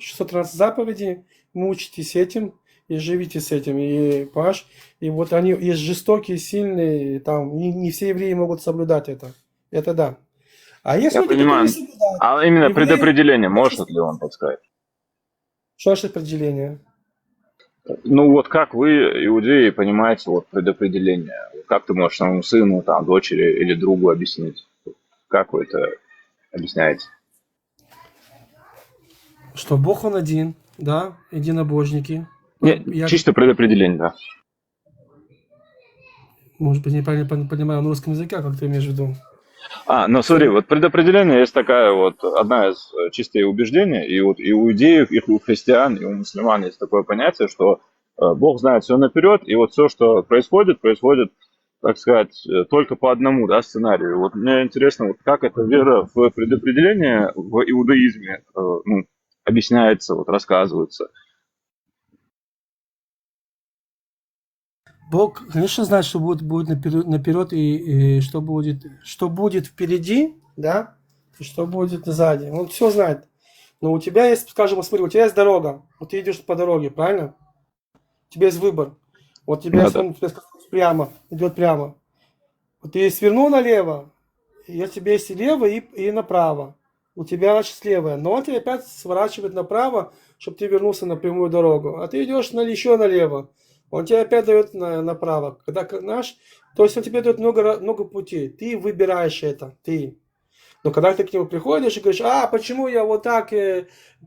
613 заповедей, мучитесь этим и живите с этим. И, понимаешь, и вот они есть жестокие, сильные, там не все евреи могут соблюдать это. Это да. А если Я понимаю. А именно евреи... предопределение, может ли он подсказать? Что значит определение? Ну вот как вы, иудеи, понимаете вот предопределение? Как ты можешь своему сыну, там, дочери или другу объяснить? Как вы это объясняете? Что Бог он один, да, единобожники. Нет, чисто предопределение, да. Может быть, неправильно понимаю на русском языке, как ты имеешь в виду? Ну смотри, вот предопределение есть такая вот одна из чистых убеждений, и вот и у иудеев, и у христиан, и у мусульман есть такое понятие, что Бог знает все наперед, и вот все, что происходит, так сказать, только по одному, да, сценарию. Вот мне интересно, вот как эта вера в предопределение в иудаизме объясняется, вот рассказывается. Бог, конечно, знает, что будет наперед и что будет впереди, да, и что будет сзади. Он все знает. Но у тебя есть, скажем, смотри, у тебя есть дорога. Вот ты идешь по дороге, правильно? У тебя есть выбор. Вот тебе прямо, идет прямо. Вот ты свернул налево, и у тебя есть и лево, и направо. У тебя, значит, слева. Но он тебя опять сворачивает направо, чтобы ты вернулся на прямую дорогу. А ты идешь еще налево. Он тебе опять дает направо. То есть он тебе дает много путей. Ты выбираешь это. Но когда ты к нему приходишь и говоришь: почему я вот так,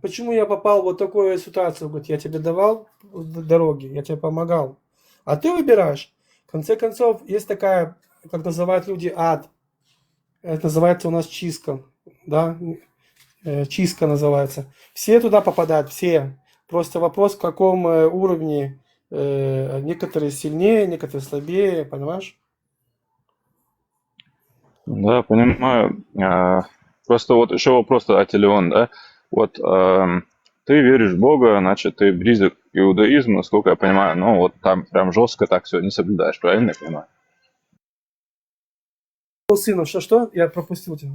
почему я попал в вот такую ситуацию? Говорит, я тебе давал дороги, я тебе помогал. А ты выбираешь. В конце концов, есть такая, как называют люди, ад. Это называется у нас чистка. Да? Чистка называется. Все туда попадают, все. Просто вопрос, в каком уровне. Некоторые сильнее, некоторые слабее, понимаешь? Да, понимаю. Просто вот еще вопрос от Элеон, да? Вот ты веришь в Бога, значит, ты близок к иудаизму, насколько я понимаю, но вот там прям жестко так все не соблюдаешь, правильно я понимаю? Сыном, что? Я пропустил тебя.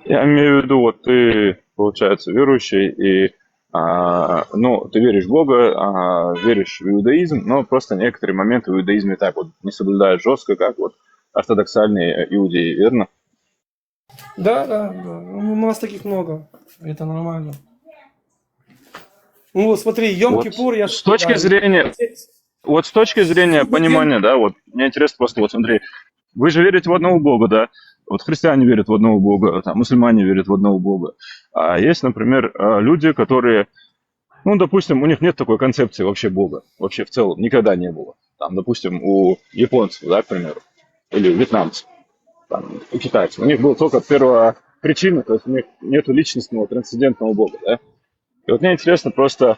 Я имею в виду, вот ты, получается, верующий, и ты веришь в Бога, веришь в иудаизм, но просто некоторые моменты в иудаизме так вот не соблюдаешь жестко, как вот ортодоксальные иудеи, верно? Да. У нас таких много. Это нормально. Ну, смотри, Йом-Кипур, я... С точки зрения понимания, да, вот мне интересно просто, вот смотри, вы же верите в одного Бога, да? Вот христиане верят в одного Бога, там, мусульмане верят в одного Бога. А есть, например, люди, которые, допустим, у них нет такой концепции вообще Бога. Вообще в целом никогда не было. Там, допустим, у японцев, да, к примеру, или у вьетнамцев, там, у китайцев. У них была только первопричина, то есть у них нет личностного трансцендентного Бога, да? И вот мне интересно просто,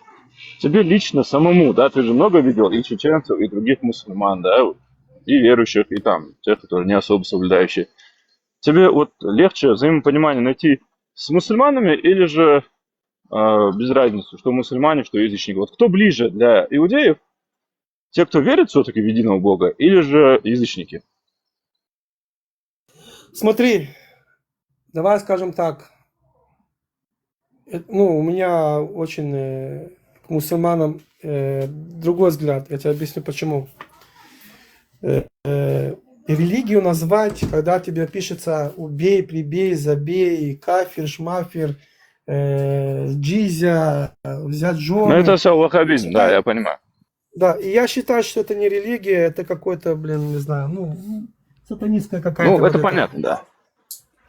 тебе лично самому, да, ты же много видел и чеченцев, и других мусульман, да, и верующих, и там, тех, которые не особо соблюдающие. Тебе вот легче взаимопонимание найти с мусульманами или же без разницы, что мусульмане, что язычники? Вот кто ближе для иудеев? Те, кто верит все-таки в единого Бога, или же язычники? Смотри, давай скажем так. У меня очень к мусульманам другой взгляд. Я тебе объясню почему. Религию назвать, когда тебе пишется убей, прибей, забей, кафир, шмафир, джизя, взять жену. Ну это все ваххабизм, да, я понимаю. Да, и я считаю, что это не религия, это какой-то, не знаю, сатанистская какая-то. Это понятно, да.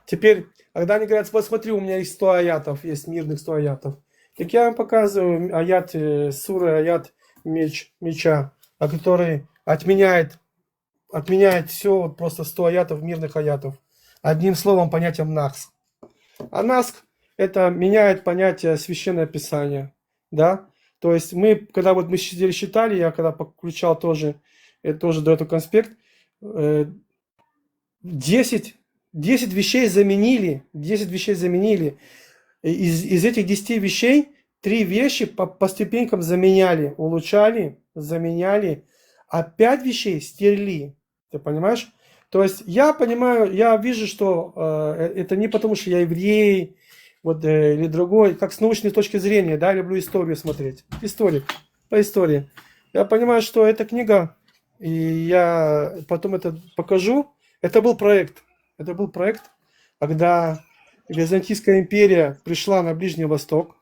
Теперь, когда они говорят: вот смотри, у меня есть 100 аятов, есть мирных 100 аятов. Так я вам показываю аят, сура, аят меча, который отменяет все, вот просто 100 аятов, мирных аятов. Одним словом, понятием насх. А насх — это меняет понятие священное писание, да? То есть мы, когда вот мы сидели считали, я когда включал тоже до этого конспект, 10 вещей заменили. 10 вещей заменили. Из этих 10 вещей 3 вещи по ступенькам заменяли, улучшали, заменяли, а 5 вещей стерли. Ты понимаешь? То есть я понимаю, я вижу, что это не потому, что я еврей, вот, или другой, как с научной точки зрения, да, люблю историю смотреть. По истории. Я понимаю, что эта книга, и я потом это покажу. Это был проект, когда Византийская империя пришла на Ближний Восток,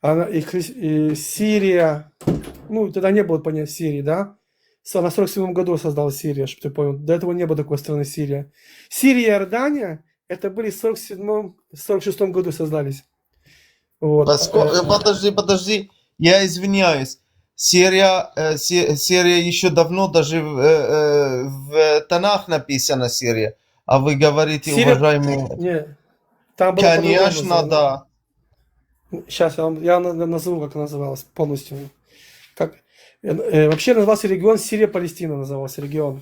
и Сирия, ну, тогда не было понятия Сирии, да? На 47 году создалась Сирия, чтобы ты понял. До этого не было такой страны Сирия. Сирия и Иордания, это были в 47-46 году создались. Вот. Подожди, я извиняюсь. Сирия еще давно даже в Танах написано Сирия. А вы говорите, уважаемые... Нет, там было конечно, да. Сейчас я назову, как называлось полностью. Вообще назывался регион Сирия-Палестина, назывался регион.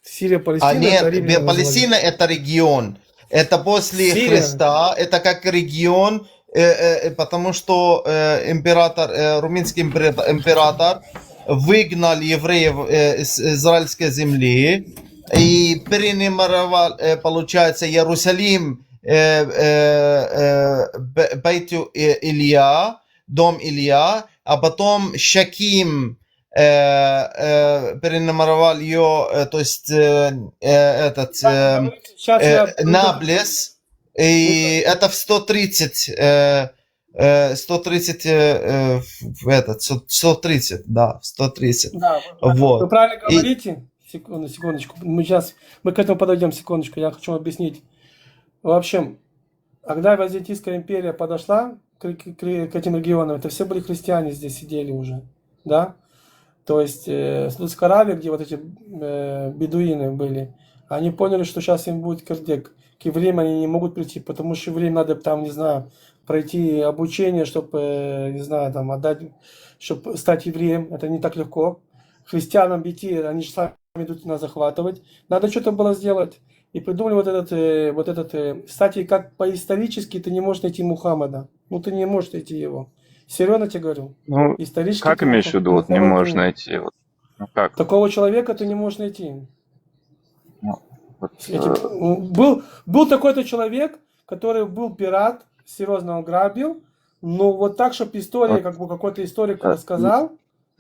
Сирия-Палестина. Нет, Палестина это регион. Это после Сирия. Христа, это как регион, потому что румынский император выгнал евреев из израильской земли и перенумеровал, получается, Иерусалим, Бейту Илья, дом Илья, а потом Шаким перенумеровал ее, то есть Наблес, и это в 130, да, в 130. Да, вот. Вы правильно говорите. Секундочку. Мы к этому подойдем, секундочку. Я хочу объяснить. В общем, когда Византийская империя подошла к этим регионам, это все были христиане здесь сидели уже, да? То есть Судская Аравия, где вот эти бедуины были, они поняли, что сейчас им будет кирдек. К евреям они не могут прийти, потому что евреям надо там, не знаю, пройти обучение, чтобы, не знаю, там отдать, чтобы стать евреем. Это не так легко. Христианам идти, они же сами идут нас захватывать. Надо что-то было сделать. И придумали вот этот. Кстати, как по-исторически ты не можешь найти Мухаммада. Ну, ты не можешь найти его. Серьезно тебе говорю. Ну, исторически как имеешь в виду, вот не можешь найти? Вот, ну, как? Такого человека ты не можешь найти. Ну, вот, был такой-то человек, который был пират, серьезно он грабил, но вот так, чтобы история, как бы какой-то историк рассказал,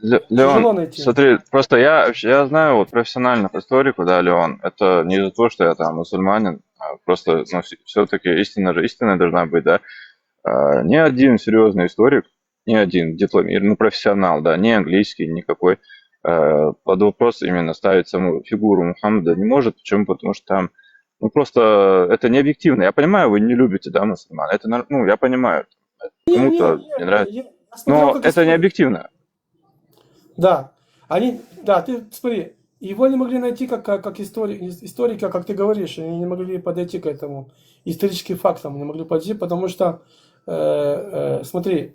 тяжело Леон, найти. смотри, просто я знаю вот профессиональных историков, да, Леон, это не из-за того, что я там мусульманин, а просто, ну, все-таки истина должна быть, да. Ни один серьезный историк, ни один дипломированный, ну, профессионал, да, ни английский, никакой, под вопрос именно ставить саму фигуру Мухаммада не может. Почему? Потому что там, ну, просто это не объективно. Я понимаю, вы не любите, да, мусульман. Это, ну, я понимаю, кому-то не нравится. Но это не объективно. Да, ты смотри, его не могли найти как историка, как ты говоришь, они не могли подойти к этому историческим фактам, не могли подойти, потому что, смотри,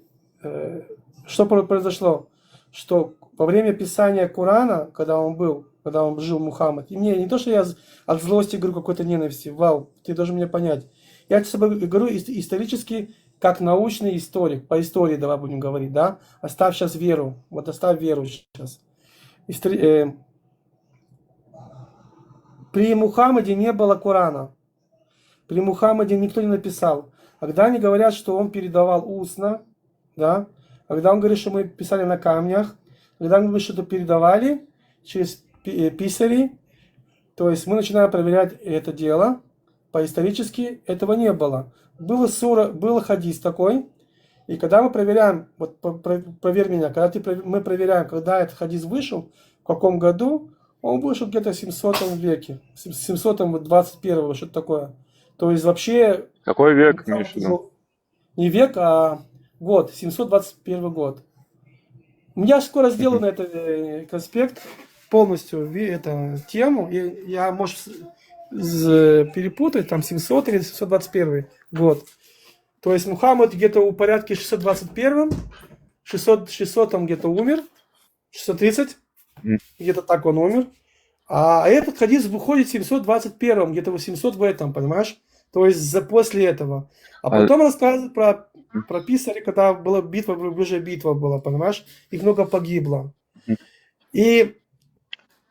что произошло, что во время писания Корана, когда он жил Мухаммад, и мне не то, что я от злости говорю какой-то ненависти, вау, ты должен меня понять, я тебе говорю исторически, как научный историк, по истории давай будем говорить, да, оставь сейчас веру, вот оставь веру сейчас. При Мухаммаде не было Корана, при Мухаммаде никто не написал. Когда они говорят, что он передавал устно, да, когда он говорит, что мы писали на камнях, когда мы что-то передавали через писарей, то есть мы начинаем проверять это дело, по-исторически этого не было. Был хадис такой, и когда мы проверяем, вот проверь меня, мы проверяем, когда этот хадис вышел, в каком году, он вышел где-то в 700 веке, в 721, что-то такое. То есть вообще... Какой век, Миша? Не век, а год, 721 год. Я скоро сделаю на этот конспект полностью эту тему. Я, может, перепутать, там 700 или 721 год. То есть Мухаммад где-то в порядке 621, 600 там где-то умер, 630, где-то так он умер. А этот хадис выходит в 721, где-то 800 в этом, понимаешь? То есть после этого. А потом рассказывают про писари, когда была битва, уже битва была, понимаешь? Их много погибло. И...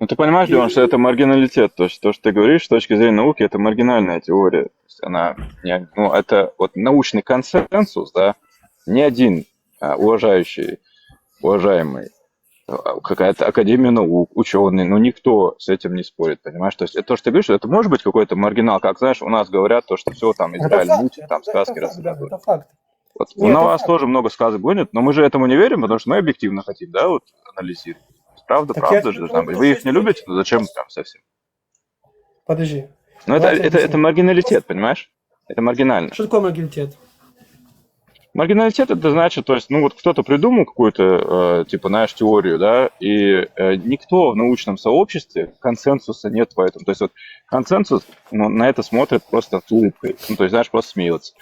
Ну, ты понимаешь, Леон, что это маргиналитет. То, что ты говоришь с точки зрения науки, это маргинальная теория. То есть она, ну, это вот научный консенсус, да, ни один уважаемый, какая-то академия наук, ученый, ну, никто с этим не спорит, понимаешь? То есть это то, что ты говоришь, это может быть какой-то маргинал, как, знаешь, у нас говорят, то, что все там Израиль мутит, там сказки рассказывают. Это факт. Вот. У нас тоже много сказок гонят, но мы же этому не верим, потому что мы объективно хотим, да, вот анализировать. Правда, Так правда же должна быть. Вы их не любите, то зачем там совсем? Подожди. Ну, это маргиналитет, понимаешь? Это маргинально. Что такое маргиналитет? Маргиналитет это значит, то есть, ну вот кто-то придумал какую-то, типа, знаешь, теорию, да, и никто в научном сообществе, консенсуса нет по этому. То есть вот консенсус, ну, на это смотрит просто с улыбкой, ну, то есть, знаешь, просто смеется.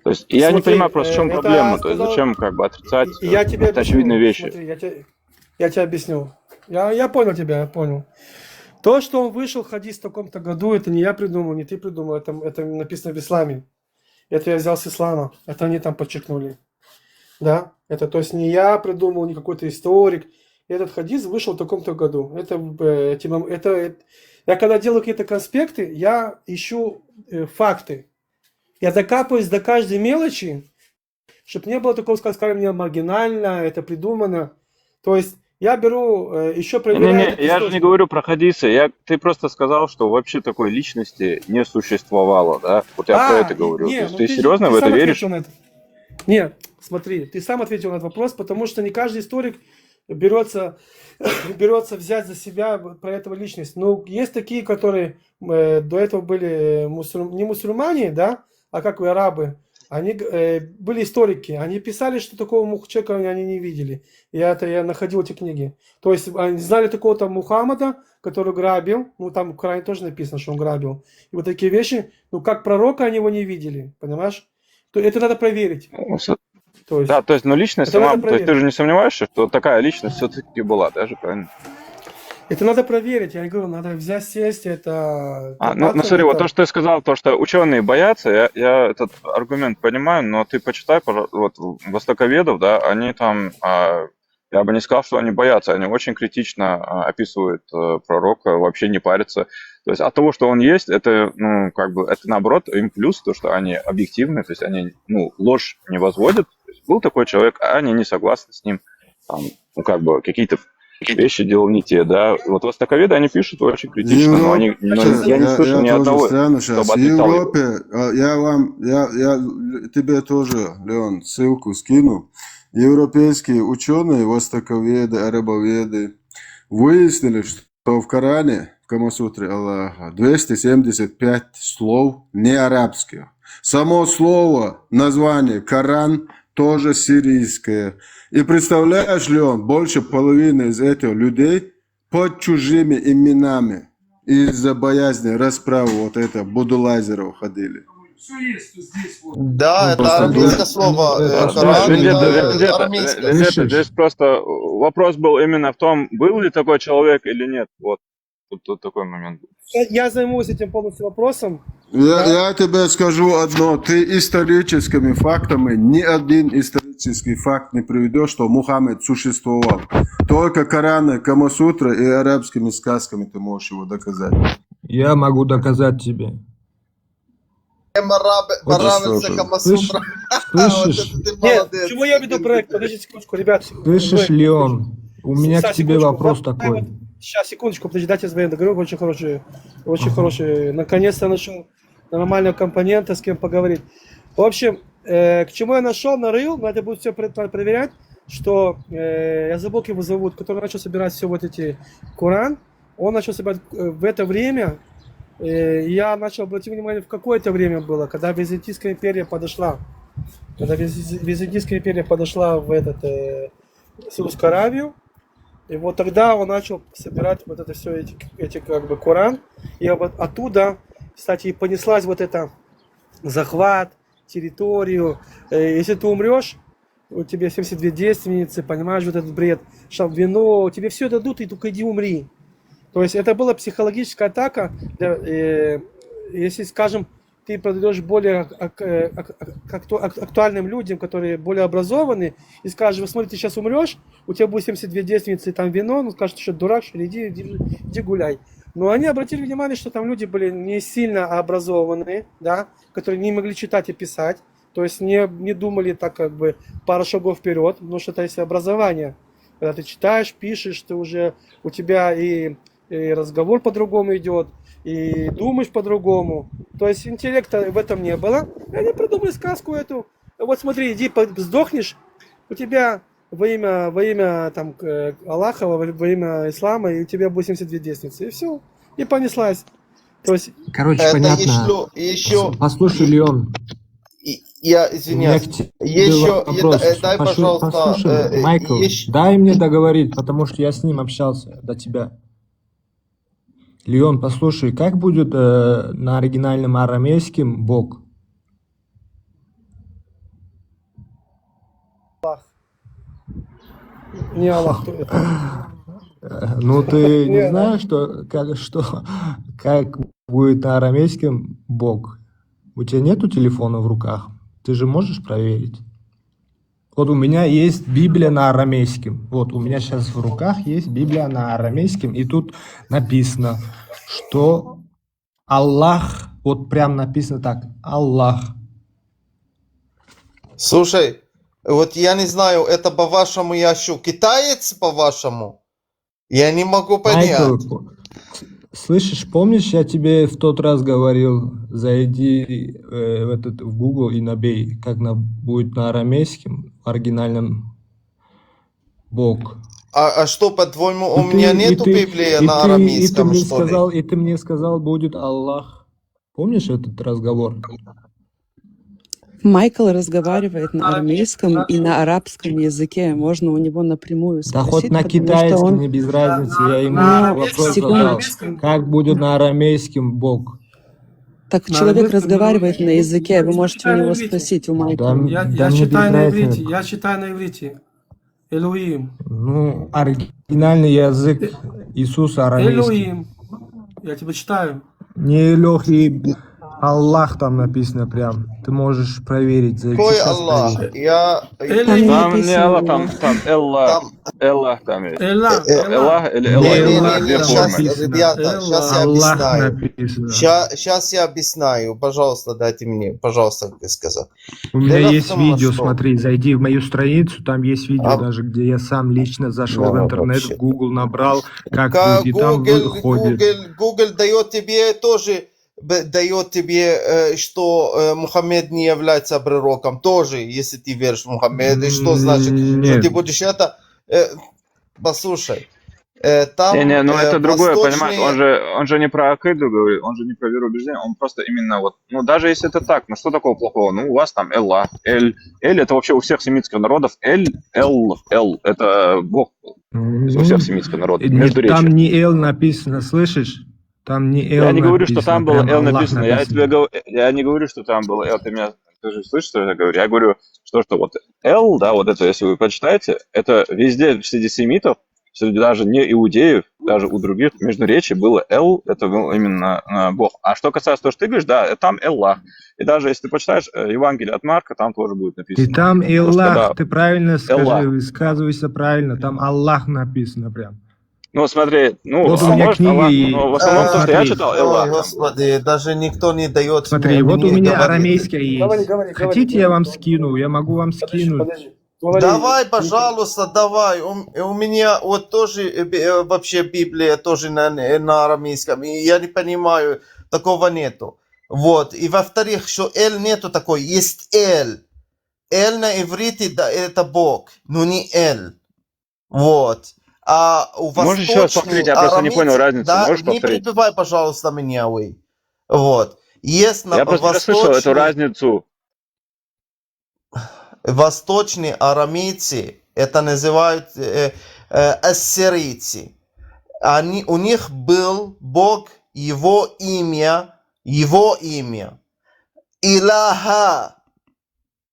То есть я не понимаю просто, в чем проблема, то есть зачем как бы отрицать очевидные вещи. Смотри, я тебе объясню. Я понял тебя, я понял. То, что он вышел хадис в таком-то году, это не я придумал, не ты придумал, это написано в исламе. Это я взял с ислама. Это они там подчеркнули. Да? Это, то есть, не я придумал, не какой-то историк. Этот хадис вышел в таком-то году. Я когда делаю какие-то конспекты, я ищу факты. Я докапываюсь до каждой мелочи, чтобы не было такого, скажем, мне маргинально, это придумано. То есть, я беру, еще проверяю... Я же не говорю про хадисы. Ты просто сказал, что вообще такой личности не существовало, да? Вот я про это говорю. Не, то есть, ты серьезно в это веришь? Нет, смотри, ты сам ответил на этот вопрос, потому что не каждый историк берется взять за себя про этого личность. Ну, есть такие, которые до этого были не мусульмане, да, а как вы, арабы. Они были историки, они писали, что такого человека они не видели. Я находил эти книги. То есть они знали такого-то Мухаммада, который грабил, ну там в Коране тоже написано, что он грабил. И вот такие вещи, ну как пророка они его не видели, понимаешь? То это надо проверить. То есть, ну личность сама, то есть ты же не сомневаешься, что такая личность все-таки была, даже правильно? Это надо проверить, я говорю, надо взять, сесть, это... Ну смотри, вот то, что ты сказал, то, что ученые боятся, я этот аргумент понимаю, но ты почитай, пожалуйста, вот востоковедов, да, они там, я бы не сказал, что они боятся, они очень критично описывают пророка, вообще не парятся. То есть от того, что он есть, это, ну, как бы, это наоборот им плюс, то, что они объективны, то есть они, ну, ложь не возводят. То есть был такой человек, а они не согласны с ним, там, ну, как бы, какие-то вещи делал не те, да. Вот востоковеды, они пишут очень критично, но я не слышу ни одного, чтобы в отрицал его. Европе, я тебе тоже, Леон, ссылку скину. Европейские ученые, востоковеды, арабоведы выяснили, что в Коране, в Камасутре Аллаха, 275 слов не арабских. Само слово, название Коран тоже сирийское. И представляешь, Леон, больше половины из этих людей под чужими именами из-за боязни расправы вот это будулайзеров ходили. Да, это армейское слово. Здесь просто вопрос был именно в том, был ли такой человек или нет. Вот тут такой момент был. Я займусь этим полностью вопросом. Я тебе скажу одно. Ты историческими фактами ни один исторический факт не приведешь, что Мухаммед существовал. Только Коран, Камасутра и арабскими сказками ты можешь его доказать. Я могу доказать тебе. Слышишь? Нет, чего я веду проект? Подожди секундочку, ребят. Слышишь, Леон, у меня к тебе вопрос такой. Сейчас, секундочку, подожди, дайте я договорю, очень хороший. Наконец-то нашел нормального компонента, с кем поговорить. В общем, к чему я нашел, нарыл, надо будет все проверять, что я забыл, как его зовут, который начал собирать все вот эти Коран, он начал собирать в это время. Я начал обратить внимание, в какое-то время было, когда Византийская империя подошла. Когда Византийская империя подошла в Саудовскую Аравию, и вот тогда он начал собирать вот это все, эти как бы Коран. И вот оттуда, кстати, и понеслась вот это захват, территорию. Если ты умрешь, у тебя 72 девственницы, понимаешь, вот этот бред, вино, тебе все дадут, и только иди умри. То есть это была психологическая атака, если, скажем, ты подойдешь более актуальным людям, которые более образованы, и скажешь, вот смотри, ты сейчас умрешь, у тебя будет 72 девственницы, там вино, ну скажешь, ты что, дурак, что ли, иди гуляй. Но они обратили внимание, что там люди были не сильно образованные, да, которые не могли читать и писать, то есть не думали так как бы пару шагов вперед, потому что это есть образование. Когда ты читаешь, пишешь, ты уже, у тебя и разговор по-другому идет, и думаешь по-другому. То есть интеллекта в этом не было. И они придумали сказку эту. Вот смотри, иди сдохнешь, у тебя во имя там, Аллаха, во имя ислама, и у тебя будет 72 девственницы. И все. И понеслась. То есть... Короче, Это понятно. еще... Послушай, Леон. Я извиняюсь. Еще, дай, пожалуйста... Послушай, Майкл, дай мне договорить, потому что я с ним общался до тебя. Леон, послушай, как будет на оригинальном арамейском Бог? Не Аллах, кто это? Ну, ты не знаешь, как будет на арамейском Бог? У тебя нету телефона в руках? Ты же можешь проверить? Вот у меня есть Библия на арамейском. Вот у меня сейчас в руках есть Библия на арамейском, и тут написано, что Аллах, вот прям написано так, Аллах. Слушай, вот я не знаю, это по-вашему я что, китаец по-вашему? Я не могу понять. Майкл, слышишь, помнишь, я тебе в тот раз говорил, зайди в Google и набей, как будет на арамейском, оригинальном Бог. А что, по-твоему, у меня нету Библии на арамейском, что ли? И ты мне сказал, будет Аллах. Помнишь этот разговор? Майкл разговаривает на арамейском и на арабском языке. Можно у него напрямую спросить. Да хоть на китайском, мне без разницы. Я ему вопрос задал. Как будет на арамейском Бог? Так человек разговаривает на языке, вы можете у него спросить, у Майкла. Я читаю на иврите, я читаю на иврите. Элуим. Ну, оригинальный язык Иисуса арамейский. Элуим. Я тебе читаю. Не Элохи, Аллах там написано прям. Ты можешь проверить. Какой Аллах? Там не Аллах, там Эллах. Эллах там есть. Эллах или Эллах? Две формы. Ребята, сейчас я объясняю. Сейчас я объясняю. Пожалуйста, дайте мне, пожалуйста, сказать. У меня есть видео, смотри, зайди в мою страницу, там есть видео даже, где я сам лично зашел в интернет, в Google набрал, как будет, и там выходит. Google дает тебе тоже, дает тебе, что Мухаммед не является пророком. Тоже, если ты веришь в Мухаммеда, что значит, что ты будешь это... Послушай. Там, ну это другое, понимаешь, он же не про акиду говорит, он же не про вероубеждение, он просто именно вот, ну даже если это так, ну что такого плохого, ну у вас там Элла, Эль это вообще у всех семитских народов, Эль, это Бог у всех семитских народов, междуречие. Там не Эл написано, слышишь? Там не Эл я не говорю, что там было Эл написано. Я не говорю, что там было Эл, ты же слышишь, что я говорю? Я говорю, что вот Эл, да, вот это, если вы почитаете, это везде среди семитов, среди даже не иудеев, даже у других междуречий было Эл, это был именно Бог. А что касается того, что ты говоришь, да, там Эллах. И даже если ты почитаешь Евангелие от Марка, там тоже будет написано. И там Эллах, ты правильно скажи, высказывайся правильно, там Аллах написано прям. Ну, смотри, ну, вот у меня книги, но в основном то, что я читал, Эллах. Господи, даже никто не дает. Смотри, вот у меня арамейская есть. Хотите, я вам скину? Я могу вам скинуть. Давай, пожалуйста, давай. У меня вот тоже вообще Библия тоже на арамейском. И я не понимаю, такого нету. Вот. И во-вторых, что Эль нету такой. Есть Эль. Эль на иврите, да, это Бог. Но не Эль. Вот. А у можешь еще раз повторить? Я просто не понял разницу. Да, можешь не повторить? перебивай, пожалуйста, меня, вы. Вот. Есть на я просто не слышал эту разницу. Восточные арамейцы, это называют ассирийцы. У них был Бог, его имя. Илаха.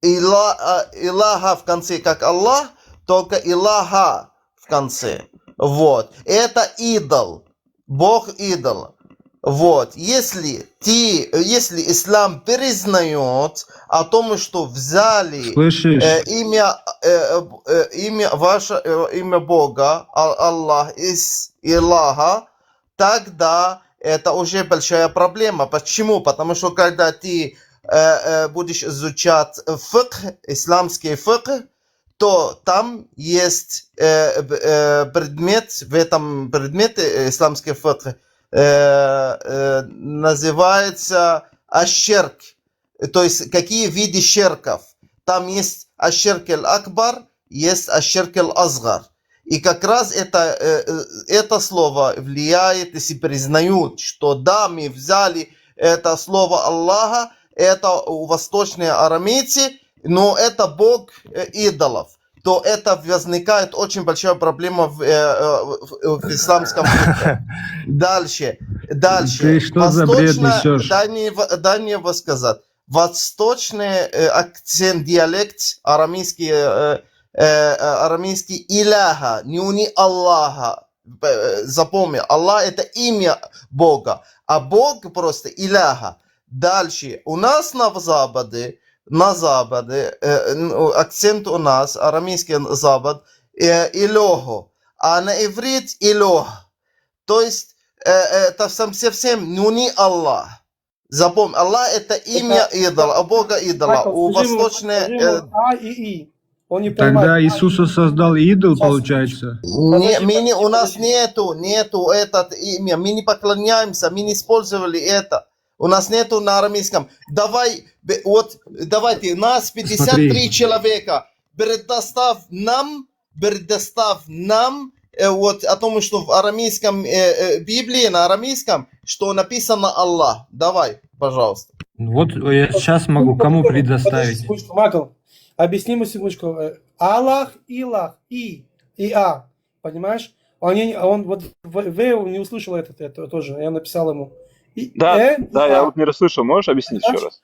Илаха в конце, как Аллах, только Илаха в конце. Вот. Это идол. Бог идол. Вот. Если ислам признает о том, что взяли имя Бога, Аллах из Илаха, тогда это уже большая проблема. Почему? Потому что когда ты будешь изучать фикх, исламский фикх, то там есть предмет, в этом предмете исламский фикх называется ашерк. То есть какие виды шерков. Там есть ашерк аль-акбар, есть ашерк аль-азгар. И как раз это слово влияет, если признают, что да, мы взяли это слово Аллаха, это у восточные арамейцы, но это бог идолов, то это возникает очень большая проблема в исламском фикхе. Дальше. Ты что за бред несешь? Дай мне сказать. Восточный акцент, диалект арамейский Иляха, не Аллаха. Запомни, Аллах это имя Бога, а Бог просто Иляха. Дальше. У нас на западе акцент у нас, арамейский запад, Илоху, а на иврит Илох. То есть это совсем не Аллах. Запомни, Аллах это имя идола, а Бога идола. У восточной... Тогда Иисуса создал идол, получается? У нас нету это имя, мы не поклоняемся, мы не использовали это. У нас нету на арамейском. Давайте, нас 53 человека. Предоставь нам вот о том, что в арамейском Библии, на арамейском, что написано Аллах. Давай, пожалуйста. Вот я сейчас могу кому предоставить. Макл, объясни ему секундочку. Аллах, Илах, и А. Понимаешь? Он вот не услышал это тоже. Я написал ему. Да, я вот не расслышал. Можешь объяснить еще раз?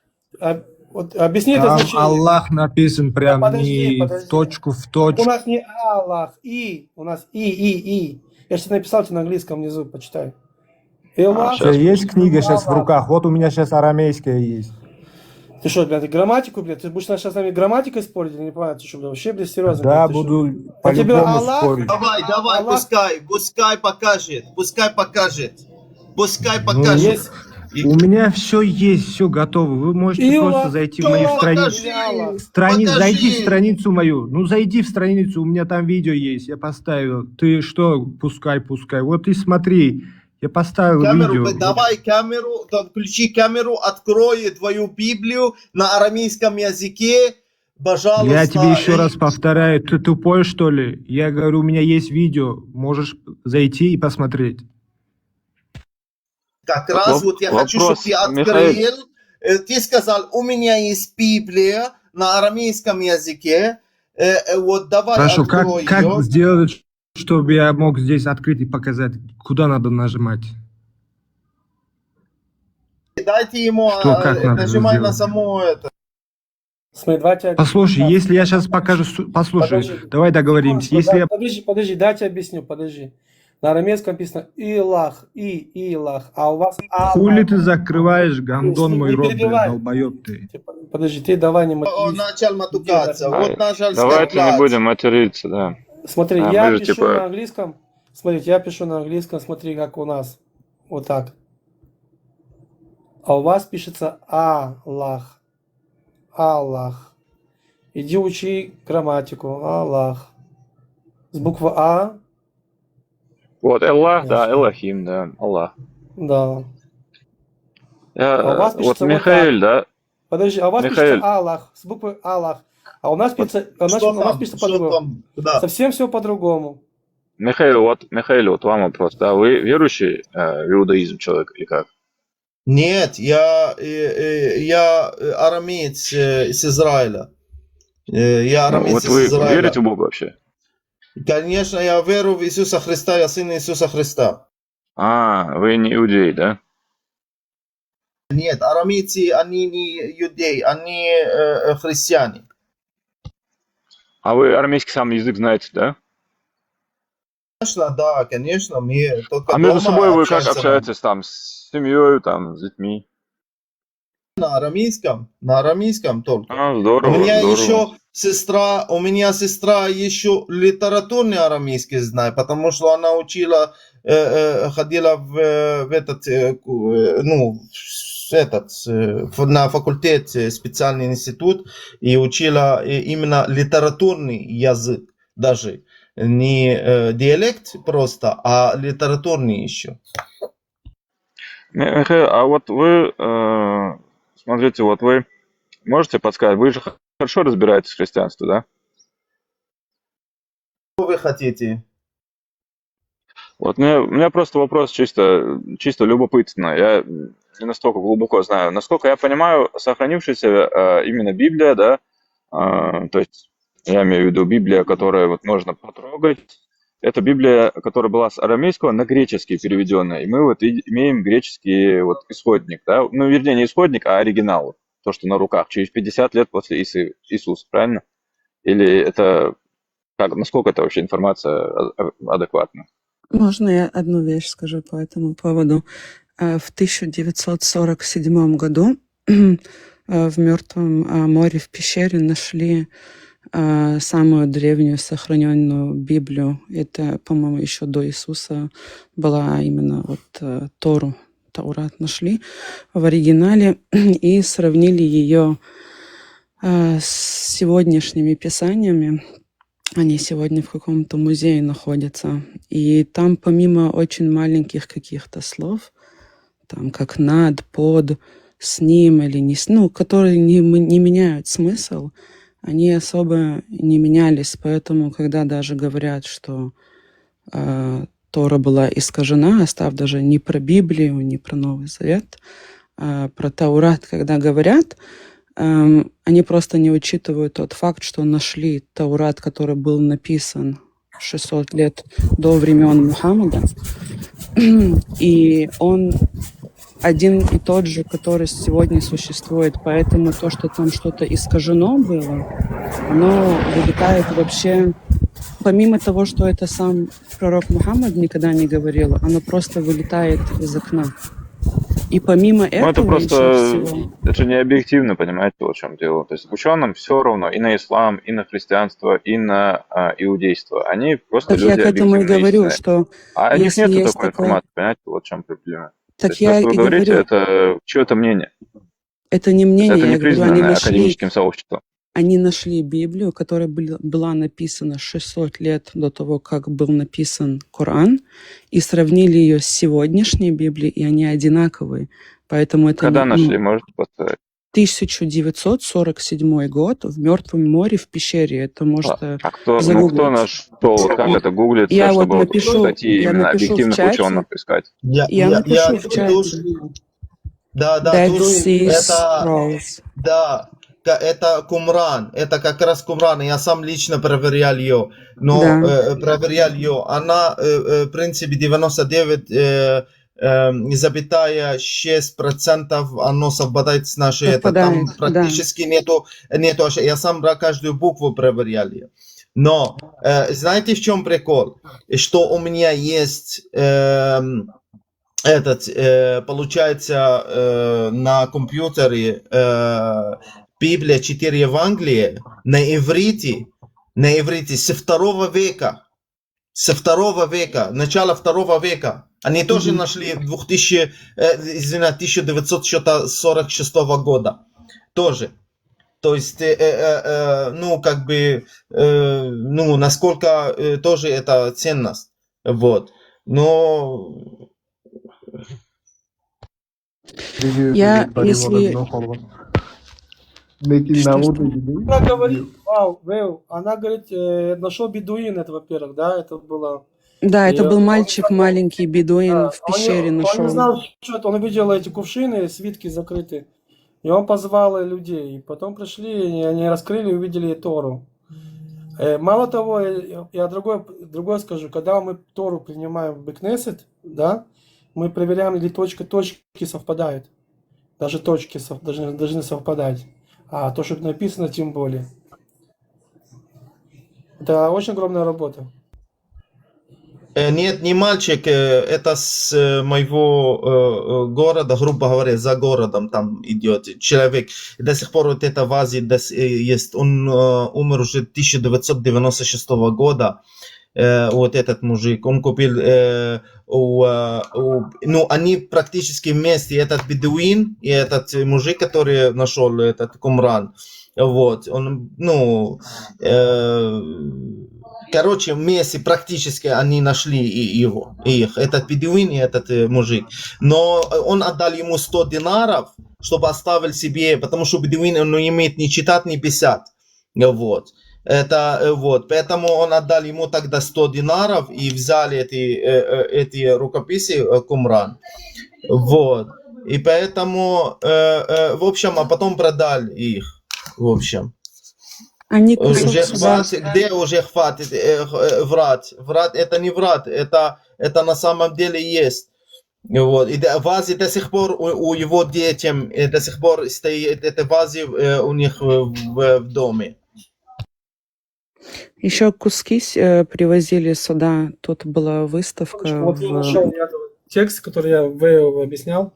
Объясни это значение. Аллах написан прям подожди. в точку в точку. У нас не Аллах, у нас И. Я сейчас написал тебе на английском внизу, почитай. Есть книга сейчас в руках, вот у меня сейчас арамейская есть. Ты что, блядь, грамматику, блядь? Ты будешь сейчас с нами грамматикой спорить? Я не понимаю, ты что, блядь, вообще, блядь, серьезно? Да, блядь, буду по-любому спорить. Давай, Аллах... пускай покажет. У меня все есть, все готово. Вы можете просто зайти в мою страницу. Зайди в страницу мою. Ну, зайди в страницу, у меня там видео есть, я поставил. Ты что, пускай. Вот и смотри, я поставил видео. Давай камеру, включи камеру, открой твою Библию на арамейском языке. Пожалуйста. Я тебе еще раз повторяю, ты тупой, что ли? Я говорю, у меня есть видео, можешь зайти и посмотреть. Как раз вот я хочу, чтобы ты открыл. Ты сказал, у меня есть Библия на арамейском языке. Вот давай. Хорошо, как сделать, чтобы я мог здесь открыть и показать, куда надо нажимать? Дайте ему, нажимай на само это. Послушай, если я сейчас покажу... Послушай, давай договоримся. Подожди, дай я тебе объясню, подожди. На арамейском написано Илах, Илах, а у вас Аллах. Хули ты закрываешь, гандон мой рот, долбоеб ты. Подожди, ты давай не матюкаться. Он начал матюкаться. Вот нажал. Давайте не будем материться, да. Смотри, я пишу на английском. Смотрите, я пишу на английском, смотри, как у нас. Вот так. А у вас пишется Аллах. Аллах. Иди учи грамматику. Аллах. С буквы А. Вот, Аллах, да, Элохим, да, Аллах. Да. Вот Михаил, да? Подожди, а у вас пишется Аллах, с буквы Аллах. А у нас пишется по-другому. Да. Совсем все по-другому. Михаил, вот вам вопрос, да, вы верующий в иудаизм человек или как? Нет, я арамеец из Израиля. Я арамеец из Израиля. Вы верите в Бога вообще? Конечно, я верю в Иисуса Христа, я сын Иисуса Христа. Вы не иудей, да? Нет, арамейцы, они не иудеи, они христиане. А вы арамейский сам язык знаете, да? Конечно, да, конечно, мы только А между дома собой вы как общаемся общаетесь там с семьей, там, с детьми? на арамейском только. А, У здорово, меня здорово. еще сестра еще литературный арамейский знает, потому что она учила, ходила в этот, на факультет, специальный институт, и учила именно литературный язык даже. Не диалект просто, а литературный еще. Михаил, а вот вы, смотрите, вот вы можете подсказать, вы же хорошо разбираетесь в христианстве, да? Что вы хотите? Вот у меня просто вопрос чисто любопытно. Я не настолько глубоко знаю. Насколько я понимаю, сохранившаяся именно Библия, да, то есть я имею в виду Библия, которую вот можно потрогать, это Библия, которая была с арамейского на греческий переведенная, и мы вот имеем греческий вот исходник, да, ну, вернее, не исходник, а оригинал, то, что на руках, через 50 лет после Иисуса, правильно? Или это, насколько это вообще информация адекватна? Можно я одну вещь скажу по этому поводу? В 1947 году в Мертвом море в пещере нашли самую древнюю сохраненную Библию. Это, по-моему, еще до Иисуса была именно вот Тору, Таурат нашли в оригинале и сравнили ее с сегодняшними писаниями. Они сегодня в каком-то музее находятся. И там помимо очень маленьких каких-то слов, там как над, под, с ним или не с, ну, которые не меняют смысл, они особо не менялись. Поэтому, когда даже говорят, что Тора была искажена, оставь даже не про Библию, не про Новый Завет, а про Таурат, когда говорят, они просто не учитывают тот факт, что нашли Таурат, который был написан 600 лет до времен Мухаммада, и он один и тот же, который сегодня существует. Поэтому то, что там что-то искажено было, оно вылетает вообще... Помимо того, что это сам пророк Мухаммад никогда не говорил, оно просто вылетает из окна. И помимо этого... Ну, это просто, всего... это не объективно, понимаете, в чем дело. То есть ученым все равно и на ислам, и на христианство, и на иудейство. Они просто так люди я к этому и говорю, истинные. что А у них если нету есть такой такое... информации, понимаете, вот в чем проблема. Так То есть то, что вы говорите, говорю, это чье-то мнение. это не мнение, Это не я говорю, они признанное нашли... академическим сообществом. Они нашли Библию, которая была написана 600 лет до того, как был написан Коран, и сравнили ее с сегодняшней Библией, и они одинаковые. Поэтому это Когда не, нашли, можете поставить? 1947 год в Мертвом море в пещере. Это может кто загуглить. нашел, как это гуглится, Я чтобы вот напишу, статьи я именно напишу в объективных чате. ученых искать? Я напишу в чате. Да, Dead тут Sea это, Scrolls. да, это Кумран, это как раз Кумран, я сам лично проверял ее, но Да. проверял ее, она в принципе 99,6% оно совпадает с нашей, это там Совпадает, практически нету, я сам каждую букву проверял ее. Но знаете в чем прикол? Что у меня есть получается на компьютере Библия 4 Евангелия на иврите со 2 века, начало 2 века. Они тоже нашли 1946 года. Тоже. То есть, ну, как бы, ну, насколько тоже это ценность. Вот. Но... Я, если... Она говорит, она говорит, нашел бедуин, это, во-первых, да, это было... Да, это И был он мальчик сказал, маленький, бедуин в пещере он нашел. не знал, что это, он увидел эти кувшины, свитки закрыты, и он позвал людей, и потом пришли, и они раскрыли и увидели Тору. Мало того, я другое скажу, когда мы Тору принимаем в Бекнесет, да, мы проверяем, или точки совпадают. Даже точки должны совпадать. А то, что написано, тем более. Это очень огромная работа. Нет, не мальчик, это с моего города, грубо говоря, за городом там идет человек. И до сих пор вот эта ваза есть, он умер уже 1996 года. Вот этот мужик, он купил, ну, они практически вместе, этот бедуин и этот мужик, который нашел этот Кумран, вот, он, ну, короче, вместе практически они нашли их, этот бедуин и этот мужик, но он отдал ему 100 динаров, чтобы оставил себе, потому что бедуин, он не имеет ни читать, ни писать, вот. Это вот, поэтому он отдал ему тогда 100 динаров и взяли эти рукописи Кумран, вот, и поэтому, в общем, а потом продали их, в общем. Они Уже хватит, где уже хватит врать, это не врать, это на самом деле есть. Вот. И вазы до сих пор у его детям, до сих пор стоит эта ваза у них в доме. Еще куски привозили сюда. Тут была выставка. Вот я нашел текст, который я Вэйо объяснял.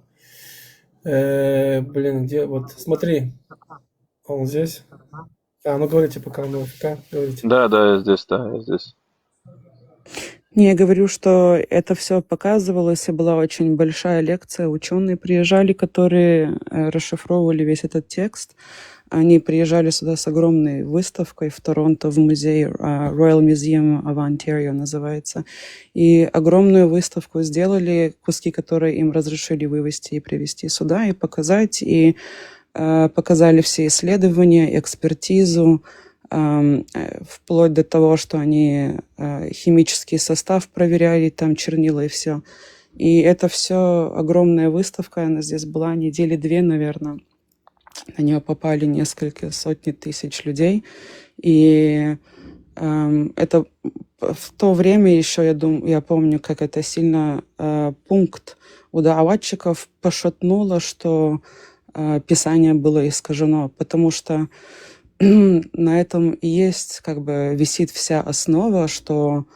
Блин, где? Вот, смотри. Он здесь. Ну говорите пока, говорите. Да, я здесь. Не, я говорю, что это все показывалось, и была очень большая лекция. Ученые приезжали, которые расшифровывали весь этот текст. Они приезжали сюда с огромной выставкой в Торонто, в музей Royal Museum of Ontario называется. И огромную выставку сделали, куски, которые им разрешили вывести и привезти сюда, и показать. И показали все исследования, экспертизу, вплоть до того, что они химический состав проверяли, там чернила и все. И это все огромная выставка, она здесь была недели 2, наверное. На нее попали несколько сотни тысяч людей. И это в то время еще, я помню, как это сильно пункт у дааватчиков пошатнуло, что Писание было искажено, потому что на этом и есть, как бы, висит вся основа, что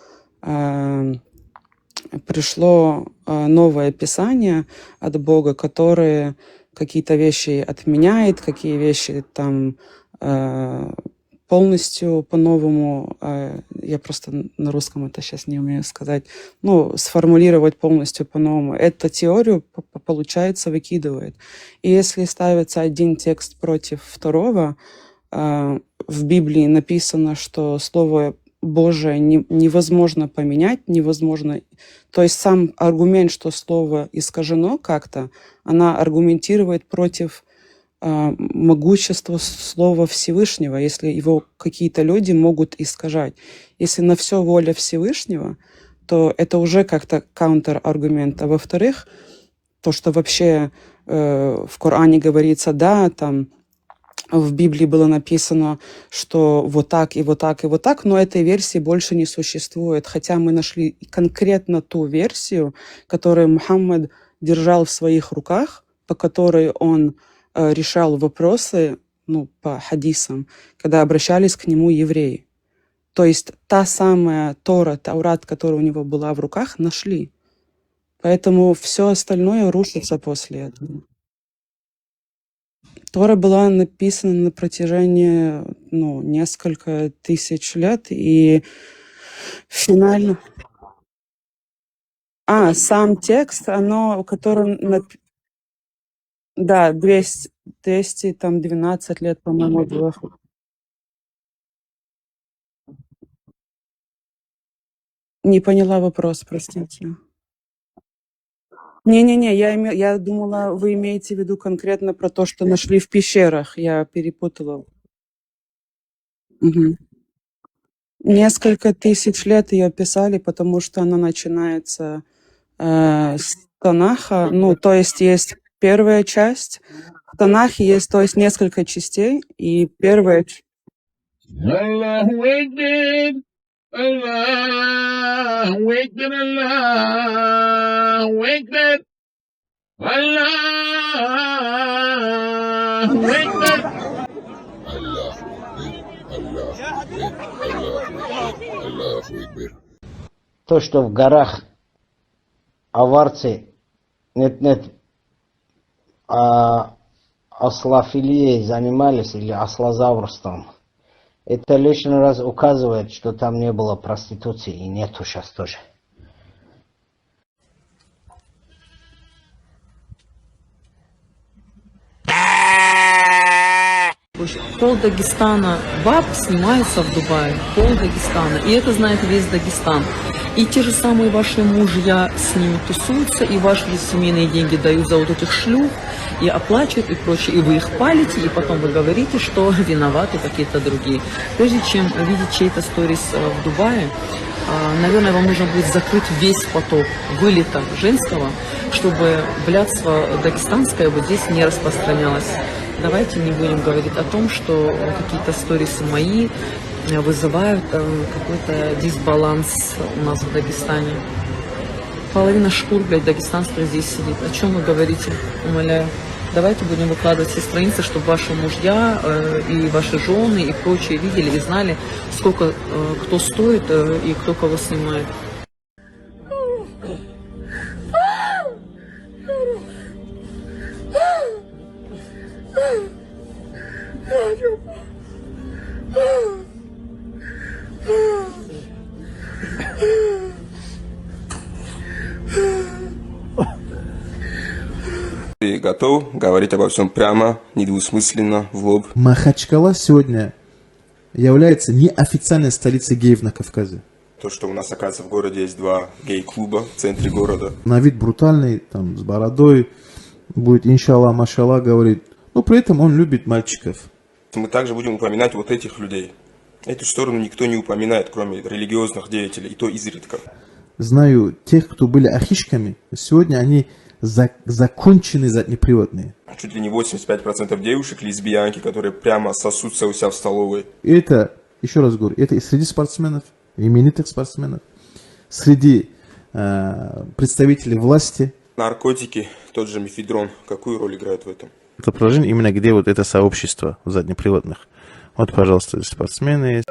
пришло новое Писание от Бога, которое какие-то вещи отменяет, какие вещи там полностью по-новому, я просто на русском это сейчас не умею сказать, ну, сформулировать полностью по-новому. Эту теорию, получается, выкидывает. И если ставится один текст против второго, в Библии написано, что Слово Божие невозможно поменять, невозможно. То есть сам аргумент, что слово искажено как-то, она аргументирует против могущества Слова Всевышнего, если его какие-то люди могут искажать. Если на все воля Всевышнего, то это уже как-то контраргумент. А во-вторых, то, что вообще в Коране говорится, да, там в Библии было написано, что вот так и вот так и вот так, но этой версии больше не существует. Хотя мы нашли конкретно ту версию, которую Мухаммад держал в своих руках, по которой он решал вопросы, ну, по хадисам, когда обращались к нему евреи. То есть та самая Тора, Таурат, которая у него была в руках, нашли. Поэтому все остальное рушится после этого. Тора была написана на протяжении, ну, несколько тысяч лет, и финально... сам текст, оно, которым... Да, 212 лет, по-моему, было. Не поняла вопрос, простите. Не-не-не, я думала, вы имеете в виду конкретно про то, что нашли в пещерах. Я перепутала. Мгм. Несколько тысяч лет ее писали, потому что она начинается с Танаха. Ну, то есть первая часть. В Танахе есть, то есть, несколько частей, и первая... Allahu Akbar, Allahu Akbar, Allahu Akbar. То, что в горах аварцы нет, ослофилией занимались или ослозаврством, это лишний раз указывает, что там не было проституции и нету сейчас тоже. Пол Дагестана баб снимается в Дубае, пол Дагестана, и это знает весь Дагестан. И те же самые ваши мужья с ними тусуются, и ваши семейные деньги дают за вот этих шлюх, и оплачивают, и прочее, и вы их палите, и потом вы говорите, что виноваты какие-то другие. Прежде чем видеть чей-то сторис в Дубае, наверное, вам нужно будет закрыть весь поток вылета женского, чтобы блядство дагестанское вот здесь не распространялось. Давайте не будем говорить о том, что какие-то сторисы мои вызывают какой-то дисбаланс у нас в Дагестане. Половина шкур, блядь, дагестанских здесь сидит. О чем вы говорите? Умоляю. Давайте будем выкладывать все страницы, чтобы ваши мужья и ваши жены и прочие видели и знали, сколько кто стоит и кто кого снимает. Ты готов говорить обо всем прямо, недвусмысленно, в лоб? Махачкала сегодня является неофициальной столицей геев на Кавказе. То, что у нас, оказывается, в городе есть 2 гей-клуба в центре города. На вид брутальный, там, с бородой, будет иншаллах, машаллах говорит, но при этом он любит мальчиков. Мы также будем упоминать вот этих людей. Эту сторону никто не упоминает, кроме религиозных деятелей, и то изредка. Знаю тех, кто были ахишками, сегодня они законченные заднеприводные. Чуть ли не 85% девушек лесбиянки, которые прямо сосутся у себя в столовой. И это, еще раз говорю, это и среди спортсменов, именитых спортсменов, среди представителей власти. Наркотики, тот же мефедрон, какую роль играет в этом? Это положение именно где вот это сообщество заднеприводных. Вот, пожалуйста, спортсмены.